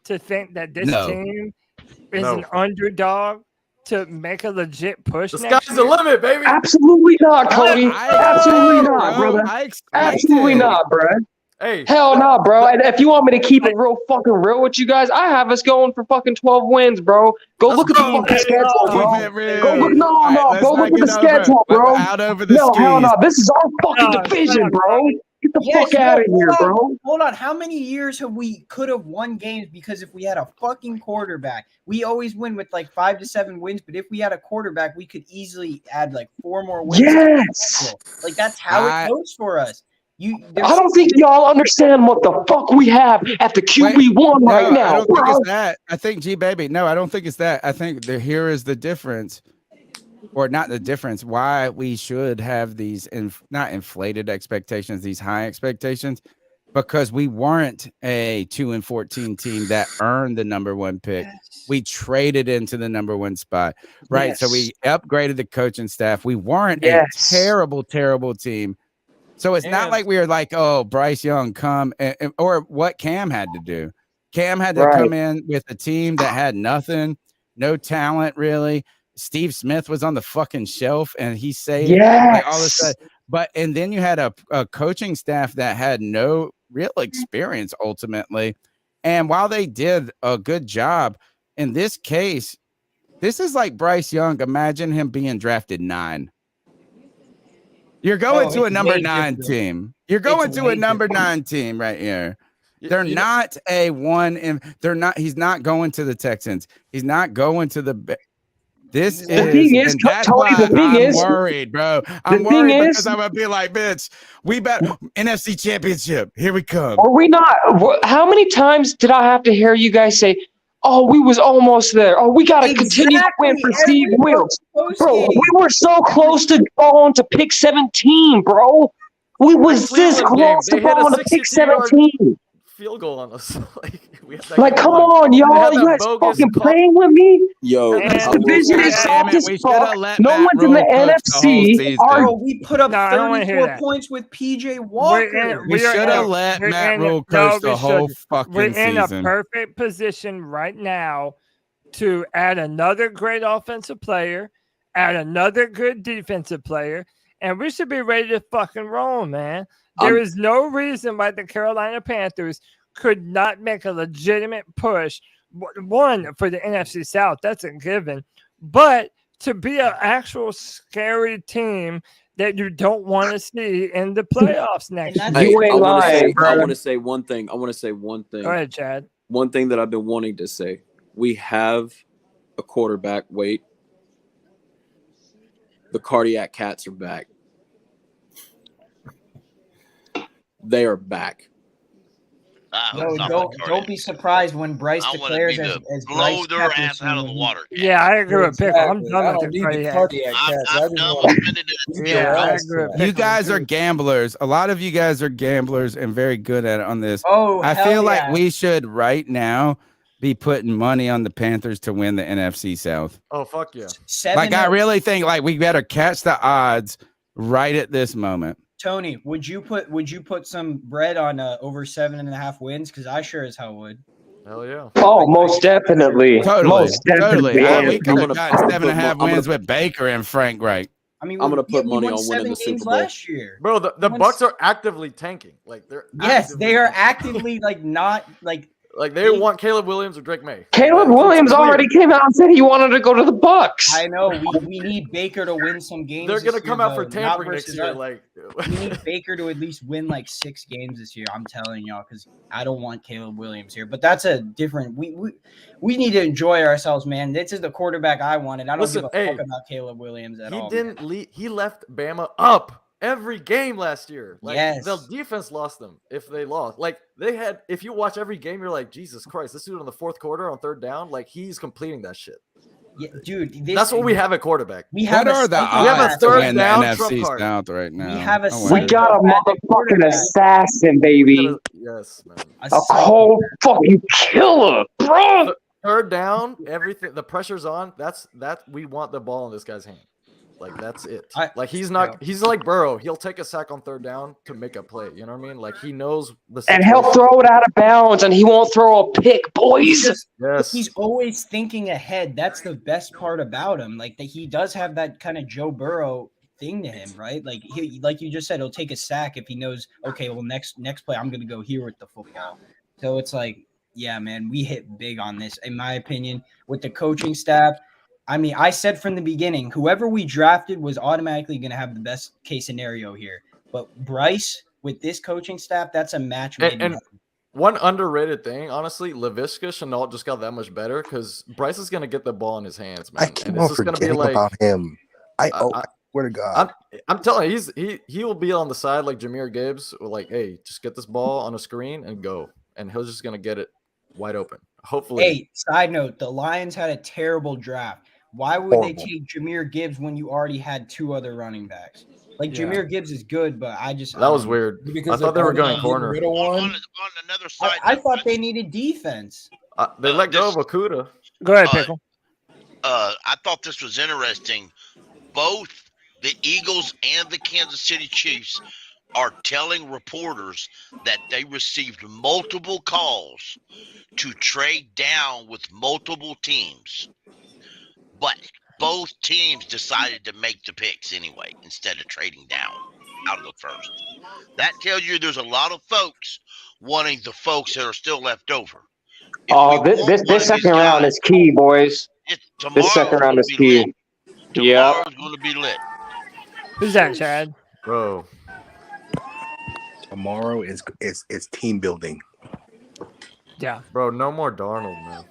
to think that this No. team is No. an underdog to make a legit push The next sky's the year? limit, baby. Absolutely not, Cody. Absolutely bro. not, brother. I expect Absolutely it. not, bro. Hey, Hell no, bro. And if you want me to keep it real fucking real with you guys, I have us going for fucking 12 wins, bro. Go look at the go. fucking schedule, bro. Keep it real. Go look, no, All right, no, let's go not look at the get over- schedule, bro. out over the No, hell no. skis. This is our fucking division, bro. Get the fuck out of here, bro. Hold on. How many years have we could have won games because if we had a fucking quarterback, we always win with like 5 to 7 wins. But if we had a quarterback, we could easily add like 4 more wins. Yes. Like that's how it goes for us. I don't think y'all understand what the fuck we have at the QB1 right now, I don't think bro. it's that. I think G baby. No, I don't think it's that. I think here is the difference, or not the difference. Why we should have these not inflated expectations, these high expectations, because we weren't a 2-14 team that earned the #1 pick. We traded into the #1 spot, right? So we upgraded the coaching staff. We weren't a terrible team. So it's not like we were like, oh, Bryce Young come or what Cam had to do. Cam had to come in with a team that had nothing, no talent really. Steve Smith was on the fucking shelf and he saved like, all this stuff. But and then you had a coaching staff that had no real experience ultimately. And while they did a good job, in this case, this is like Bryce Young. Imagine him being drafted 9. You're going to a number 9 team. You're going to a number 9 team right here. They're not a 1 and they're not. He's not going to the Texans. He's not going to the. This is and that's Tony, why the thing I'm is- worried, bro. I'm the thing worried is- because I'm gonna be like, bitch, we bet NFC Championship. Here we come. Are we not? How many times did I have to hear you guys say, oh, we was almost there. Oh, we got to continue to win for Steve Wilkes. Bro, we were so close to falling to pick 17, bro. We was this close to falling to pick 17. Field goal on us. We had that Like, game come won. on, They y'all. had You that guys bogus fucking call. playing with me? Yo, This I will division say- is soft as we fuck. shoulda let No Matt one's in the Rule coach the whole NFC. season. Bro, we put up No, I don't wanna hear 34 that. points with PJ Walker. We should have let Matt Rule coach the whole fucking We're in a season. perfect position right now to add another great offensive player, add another good defensive player, and we should be ready to fucking roll, man. There is no reason why the Carolina Panthers could not make a legitimate push. One, for the NFC South, that's a given. But to be an actual scary team that you don't want to see in the playoffs next year. Hey, I want to say one thing. Go ahead, Chad. One thing that I've been wanting to say. We have a quarterback. Wait. The cardiac cats are back. They are back. No, don't be surprised when Bryce declares as blow Bryce their Pepper ass out of the soon. water. Yeah, I agree with Pickle. I'm I done don't with the need the cardiac. cats. I just want Yeah, I agree with You Pickle. guys are gamblers. A lot of you guys are gamblers and very good at it on this. Oh, I hell feel like yeah. we should right now be putting money on the Panthers to win the NFC South. Oh, fuck yeah. Like I really think like we better catch the odds right at this moment. Tony, would you put some bread on over 7.5 wins? Because I sure as hell would. Hell yeah. Oh, most definitely. Totally. Most definitely. We could have gotten 7.5 wins with Baker and Frank Wright. I mean, I'm gonna put we money won on winning 7 the Super games Bowl. last year. Bro, the Won Bucks are actively tanking. Like they're Yes, they are actively not like they want Caleb Williams or Drake May. Caleb Williams already came out and said he wanted to go to the Bucks. I know we need Baker to win some games. They're gonna this come year, out for though, tampering not next versus year. us. Like We need Baker to at least win like 6 games this year. I'm telling y'all, because I don't want Caleb Williams here. But that's a different. We need to enjoy ourselves, man. This is the quarterback I wanted. I don't Listen, give a hey, fuck about Caleb Williams at all. he didn't leave. He left Bama up. every game last year. Like the defense lost them if they lost. Like they had, if you watch every game, you're like, Jesus Christ, this dude on the fourth quarter on third down, like he's completing that shit. Yeah, dude, that's what we have at quarterback. We have What are the odds to win the NFC South right now? We have a We got a motherfucking assassin, baby. Yes, man. A cold fucking killer, bro. Third down, everything. The pressure's on. That's we want the ball in this guy's hand. Like that's it. Like he's not. He's like Burrow. He'll take a sack on third down to make a play. You know what I mean? Like he knows the. And he'll throw it out of bounds, and he won't throw a pick, boys. He's always thinking ahead. That's the best part about him. Like that, he does have that kind of Joe Burrow thing to him, right? Like he, like you just said, he'll take a sack if he knows. Okay, well next play, I'm gonna go here with the football. So it's like, yeah, man, we hit big on this, in my opinion, with the coaching staff. I mean, I said from the beginning, whoever we drafted was automatically going to have the best case scenario here. But Bryce, with this coaching staff, that's a match made in And heaven. one underrated thing, honestly, Laviska Shenault just got that much better because Bryce is going to get the ball in his hands, man. I keep And on it's just going to be forgetting like about him. I swear to God. I'm telling you, he will be on the side like Jahmyr Gibbs, like, hey, just get this ball on a screen and go, and he's just going to get it wide open. Hopefully. Hey, side note, the Lions had a terrible draft. Why would they take Jahmyr Gibbs when you already had two other running backs? Like Jahmyr Gibbs is good, but that was weird. I thought they were going corner. On another side, I thought they needed defense. They let go of Okuda. Go ahead, Pickle. I thought this was interesting. Both the Eagles and the Kansas City Chiefs are telling reporters that they received multiple calls to trade down with multiple teams. But both teams decided to make the picks anyway instead of trading down out of the first. That tells you there's a lot of folks wanting the folks that are still left over. This second round is key, boys. This second round is key. Yeah. Tomorrow's going to be lit. Who's that, Chad? Bro. Tomorrow is team building. Yeah. Bro, no more Darnold, man.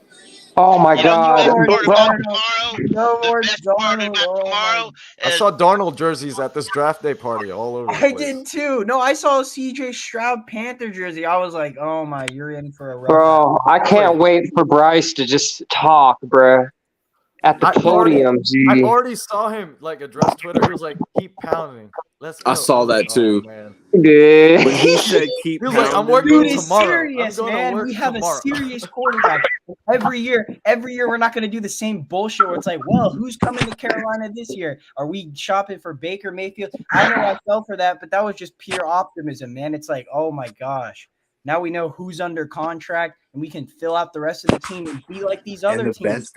Oh my God! No more Darnold. I saw Darnold jerseys at this draft day party all over. I did too. No, I saw a C3 Stroud Panther jersey. I was like, "Oh my, you're in for a rough." Bro, I can't wait for Bryce to just talk, bro. At the podium, I already saw him like address Twitter. He was like, "Keep pounding." Let's go. I saw that too. Man. Yeah. When he said keep he was like, "I'm pounding. working Dude, tomorrow. serious, I'm going man. to work We have tomorrow." a serious quarterback. Every year, we're not going to do the same bullshit where it's like, well, who's coming to Carolina this year? Are we shopping for Baker Mayfield? I know I fell for that, but that was just pure optimism, man. It's like, oh my gosh. Now we know who's under contract, and we can fill out the rest of the team and be like these other teams.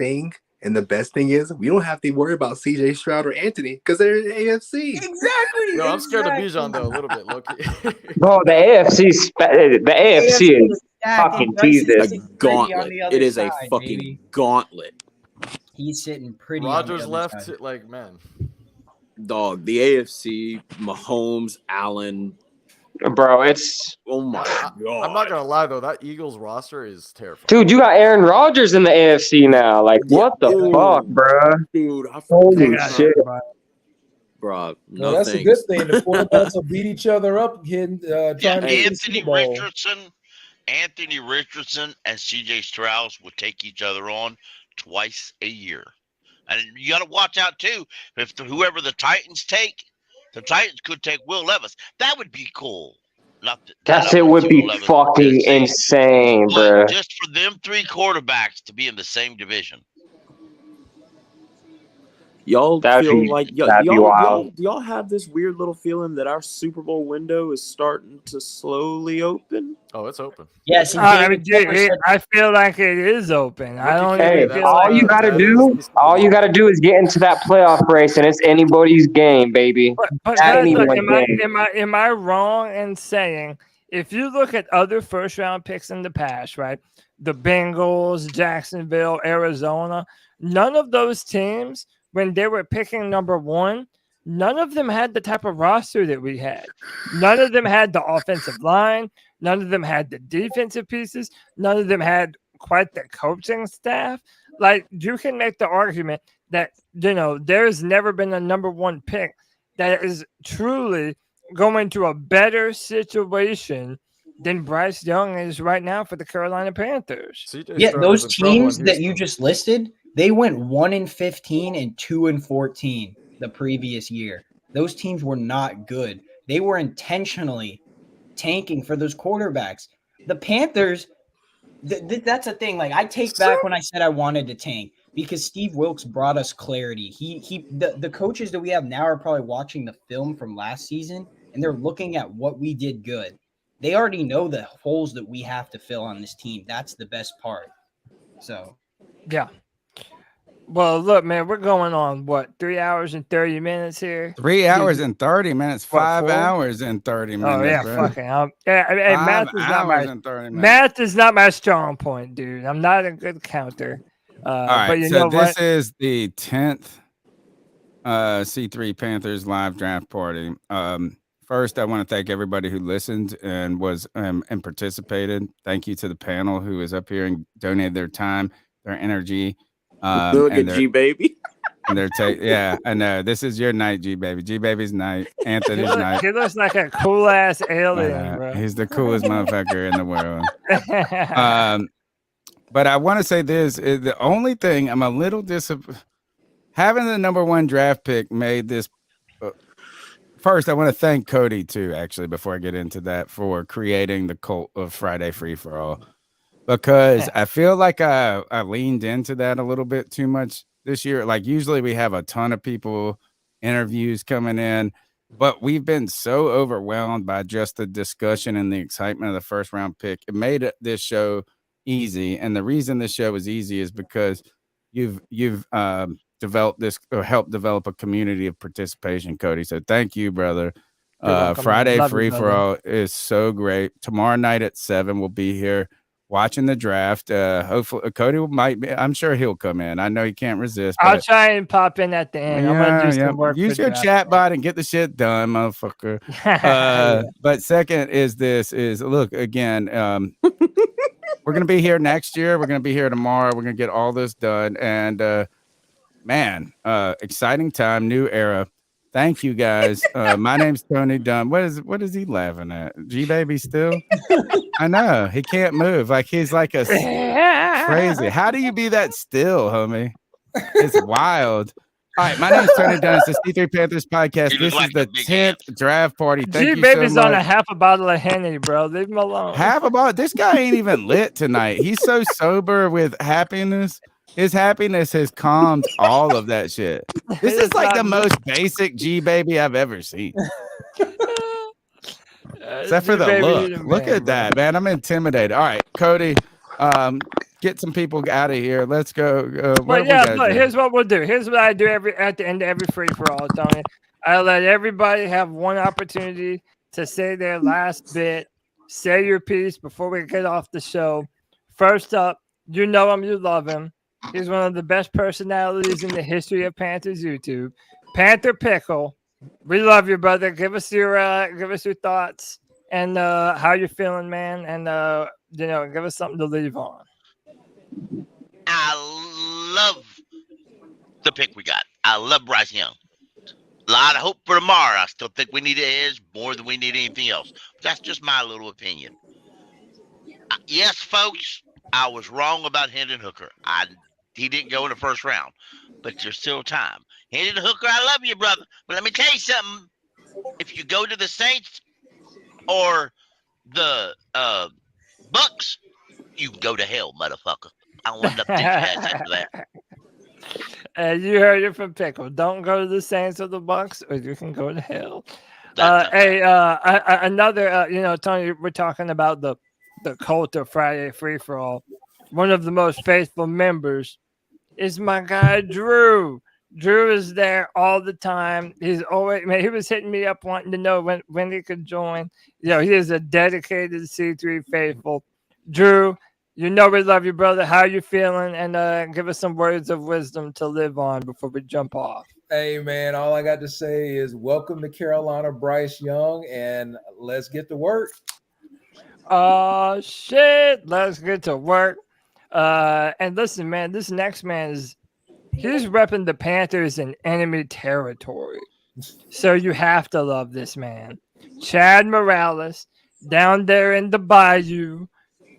And the best thing is we don't have to worry about CJ Stroud or Anthony because they're in the AFC. Exactly. Yo, I'm scared of Bijan though a little bit, Loki. Bro, the AFC is fucking Jesus. A gauntlet. It is a fucking gauntlet. He's sitting pretty. Rodgers on the other left, side. like man. Dog, the AFC, Mahomes, Allen. Bro, it's oh my God. I'm not gonna lie though, that Eagles roster is terrifying. Dude, you got Aaron Rodgers in the AFC now. Like, what the fuck, bro? Dude, I holy shit, bro. No, that's a good thing. The quarterbacks will beat each other up, trying to get the Super Bowl. Anthony Richardson and CJ Stroud will take each other on twice a year. And you got to watch out too. If whoever the Titans take, the Titans could take Will Levis. That would be cool. That shit would be fucking insane, bro. Just for them three quarterbacks to be in the same division. Y'all feel like be wild. do y'all have this weird little feeling that our Super Bowl window is starting to slowly open? Oh, it's open. Yes, I feel like it is open. I don't even feel all like you gotta do is get into that playoff race, and it's anybody's game, baby. But guys, look, am I wrong in saying if you look at other first round picks in the past, right? The Bengals, Jacksonville, Arizona, none of those teams, when they were picking number one, none of them had the type of roster that we had. None of them had the offensive line. None of them had the defensive pieces. None of them had quite the coaching staff. Like, you can make the argument that, there's never been a number one pick that is truly going to a better situation than Bryce Young is right now for the Carolina Panthers. Yeah, those teams that you just listed, they went 1-15 and 2-14 the previous year. Those teams were not good. They were intentionally tanking for those quarterbacks. The Panthers, that's a thing. Like, I take back when I said I wanted to tank because Steve Wilkes brought us clarity. The coaches that we have now are probably watching the film from last season and they're looking at what we did good. They already know the holes that we have to fill on this team. That's the best part. So, yeah. Well, look, man, we're going on what 3 hours and 30 minutes here. 3 hours and 30 minutes. What, 5 4? hours and 30 minutes. Oh yeah, bro. fucking. Hey, math is not my and 30 minutes. math is not my strong point, dude. I'm not a good counter. All right, but you so know this what? is the 10th C3 Panthers live draft party. First, I want to thank everybody who listened and was and participated. Thank you to the panel who is up here and donated their time, their energy. Look at G baby. And they're yeah, I know. This is your night, G baby. G baby's night. Anthony's night. He looks like a cool ass alien, bro. He's the coolest motherfucker in the world. But I want to say this is the only thing I'm a little disappointed. Having the number 1 draft pick made this. First, I want to thank Cody too, actually, before I get into that, for creating the cult of Friday Free for All. Because I feel like I leaned into that a little bit too much this year. Like, usually we have a ton of people, interviews coming in, but we've been so overwhelmed by just the discussion and the excitement of the first round pick. It made this show easy. And the reason this show is easy is because you've developed this or helped develop a community of participation, Cody. So thank you, brother. Friday Free for All is so great. Tomorrow night at 7, we'll be here watching the draft. Hopefully Cody might be, I'm sure he'll come in. I know he can't resist. I'll try and pop in at the end. I'm gonna do some work. Use your chat bot and get the shit done, motherfucker. But second is look again. We're gonna be here next year. We're gonna be here tomorrow. We're gonna get all this done. And man, exciting time, new era. Thank you guys. My name's Tony Dunn. What is he laughing at? G baby still? I know he can't move. Like he's like a crazy. How do you be that still, homie? It's wild. All right, my name's Tony Dunn. It's the C3 Panthers Podcast. This is the 10th draft party. Thank you baby's so much. on a half a bottle of Henny, bro. Leave him alone. Half a bottle. This guy ain't even lit tonight. He's so sober with happiness. His happiness has calmed all of that shit. This is like the most basic G baby I've ever seen. Except for the look. Look at that, man. I'm intimidated. All right, Cody, get some people out of here. Let's go. Well, yeah, look, here's what we'll do. Here's what I do at the end of every free for all, Tony. I let everybody have one opportunity to say their last bit, say your piece before we get off the show. First up, you know him, you love him. He's one of the best personalities in the history of Panthers YouTube. Panther Pickle. We love you, brother. Give us your thoughts and how you're feeling, man. And give us something to leave on. I love the pick we got. I love Bryce Young. A lot of hope for tomorrow. I still think we need an edge more than we need anything else. That's just my little opinion. Yes, folks, I was wrong about Hendon Hooker. He didn't go in the first round, but there's still time. Hendon Hooker, I love you, brother. But let me tell you something. If you go to the Saints or the Bucks, you can go to hell, motherfucker. I don't want nothing to after that. You heard it from Pickle. Don't go to the Saints or the Bucks, or you can go to hell. Another, Tony, we're talking about the cult of Friday Free for All. One of the most faithful members is my guy Drew. Drew is there all the time. He's always, man, he was hitting me up wanting to know when he could join. He is a dedicated C3 faithful. Drew, we love you, brother. How you feeling? And give us some words of wisdom to live on before we jump off. Hey, man, all I got to say is welcome to Carolina, Bryce Young, and let's get to work. Oh, shit. Let's get to work. And listen, man, this next man he's repping the Panthers in enemy territory. So you have to love this man, Chad Morales, down there in the bayou.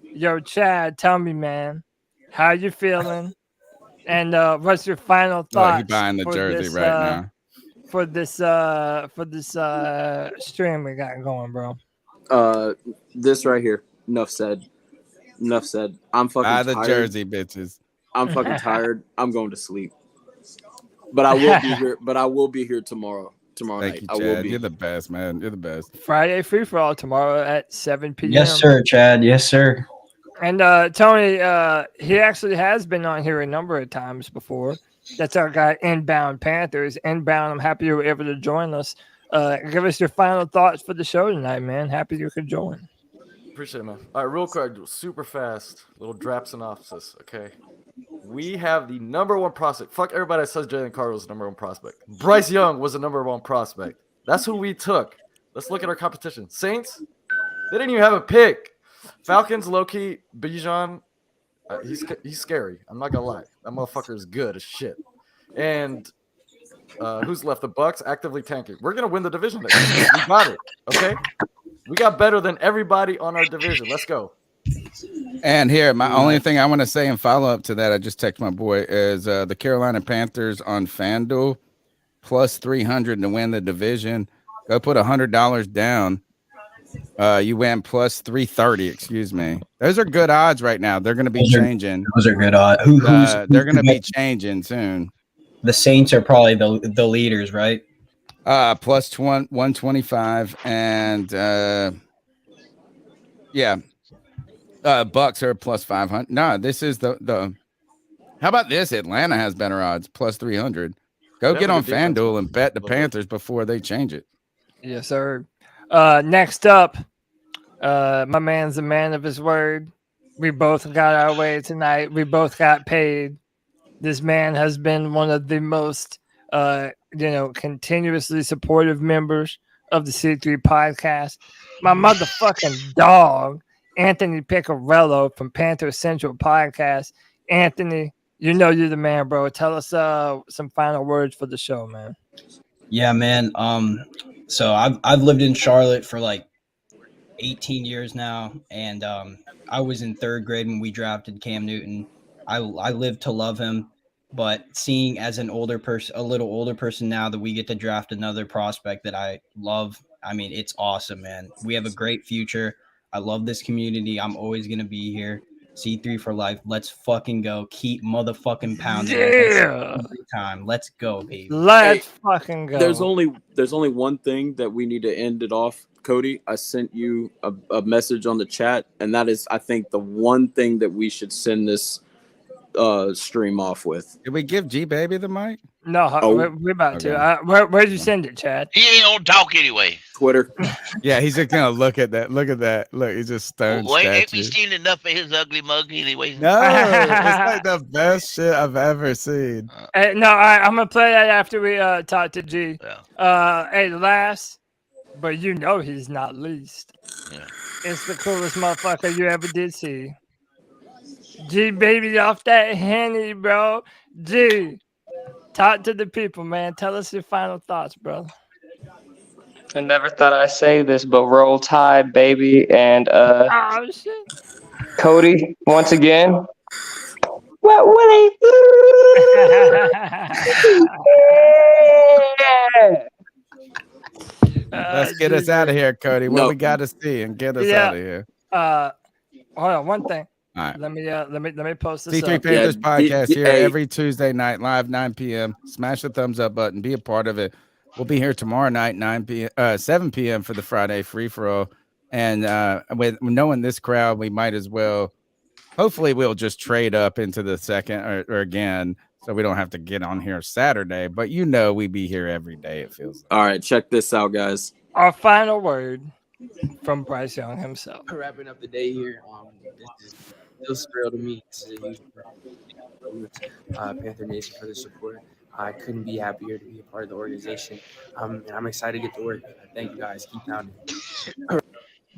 Yo, Chad, tell me, man, how you feeling? And what's your final Look, he thoughts buying the for jersey this right now. for this stream we got going, bro? This right here. Enough said. Enough said. I'm fucking Buy the tired. jersey, bitches. I'm fucking tired. I'm going to sleep. But I will be here. But I will be here tomorrow. Tomorrow Thank night. you, I will Chad. be. You're the best, man. You're the best. Friday free for all tomorrow at 7 p.m. Yes, sir, Chad. Yes, sir. And Tony, he actually has been on here a number of times before. That's our guy, Inbound Panthers. Inbound, I'm happy you were able to join us. Give us your final thoughts for the show tonight, man. Happy you could join. Appreciate it, man. All right, real quick, super fast, little draft synopsis, okay? We have the number one prospect. Fuck everybody that says Jalen Carter was the number one prospect. Bryce Young was the number one prospect. That's who we took. Let's look at our competition. Saints, they didn't even have a pick. Falcons, low-key, Bijan, he's scary. I'm not going to lie. That motherfucker is good as shit. And who's left? The Bucks actively tanking. We're going to win the division. We got it, okay? We got better than everybody on our division. Let's go. And here, my only thing I want to say in follow up to that, I just texted my boy, is the Carolina Panthers on FanDuel plus 300 to win the division. Go put $100 down. You win plus 330. Excuse me. Those are good odds right now. They're going to be changing. Those are good odds. They're going to be changing soon. The Saints are probably the leaders, right? Plus 125 and yeah. Bucks are plus 500. No, this is the. How about this? Atlanta has better odds, plus 300. Go get on FanDuel and bet the Panthers before they change it. Yes, sir. Next up, my man's a man of his word. We both got our way tonight. We both got paid. This man has been one of the most, continuously supportive members of the C3 podcast. My motherfucking dog, Anthony Piccarello from Panther Central Podcast. Anthony, you know you're the man, bro. Tell us some final words for the show, man. Yeah, man. So I've lived in Charlotte for like 18 years now, and I was in third grade when we drafted Cam Newton. I lived to love him, but seeing as a little older person now that we get to draft another prospect that I love, I mean, it's awesome, man. We have a great future. I love this community. I'm always gonna be here. C3 for life. Let's fucking go. Keep motherfucking pounding. Yeah. Every time. Let's go, baby. Let's fucking go. There's only one thing that we need to end it off, Cody. I sent you a message on the chat, and that is, I think, the one thing that we should send this stream off with. Did we give G Baby the mic? No, we're about to. Where'd you send it, Chad? He ain't on talk anyway. Twitter. Yeah, he's just gonna look at that. Look at that. Look, he's just stone Well, ain't statue. we seen enough of his ugly mug anyway? No, it's like the best shit I've ever seen. No, I'm gonna play that after we talk to G. Hey, last, but you know he's not least. Yeah. It's the coolest motherfucker you ever did see. G baby off that Henny, bro. G, talk to the people, man. Tell us your final thoughts, bro. I never thought I'd say this, but roll tide, baby, and Oh shit. Cody once again. What Willie? Let's get us out of here, Cody. What we got to see and get us out of here. Hold on, one thing. All right. Let me post this C3 up. Panthers podcast here every Tuesday night, live 9 p.m. Smash the thumbs up button. Be a part of it. We'll be here tomorrow night, 7 p.m. for the Friday free for all. And with knowing this crowd, we might as well. Hopefully, we'll just trade up into the second or again, so we don't have to get on here Saturday. But we be here every day. It feels like. All right, check this out, guys. Our final word from Bryce Young himself. Wrapping up the day here. It was surreal to me. This is a huge Panther Nation for the support. I couldn't be happier to be a part of the organization. And I'm excited to get to work. Thank you guys. Keep pounding.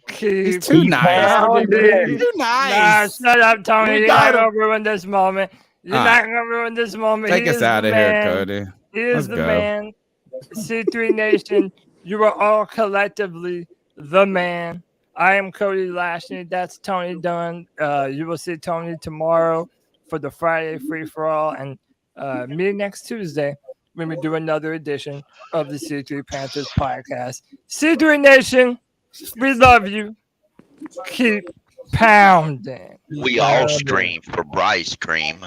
He's too nice. He's too nice. Nah, shut up, Tony. You're got not him. gonna ruin this moment. You're All not right. gonna ruin this moment. Take He us is out the of here, man. Cody. He is Let's the go. man. C3 Nation, you are all collectively the man. I am Cody Lashney. That's Tony Dunn. You will see Tony tomorrow for the Friday Free For All, and me next Tuesday when we do another edition of the C3 Panthers Podcast. C3 Nation, we love you. Keep pounding. We all stream for Bryce Cream.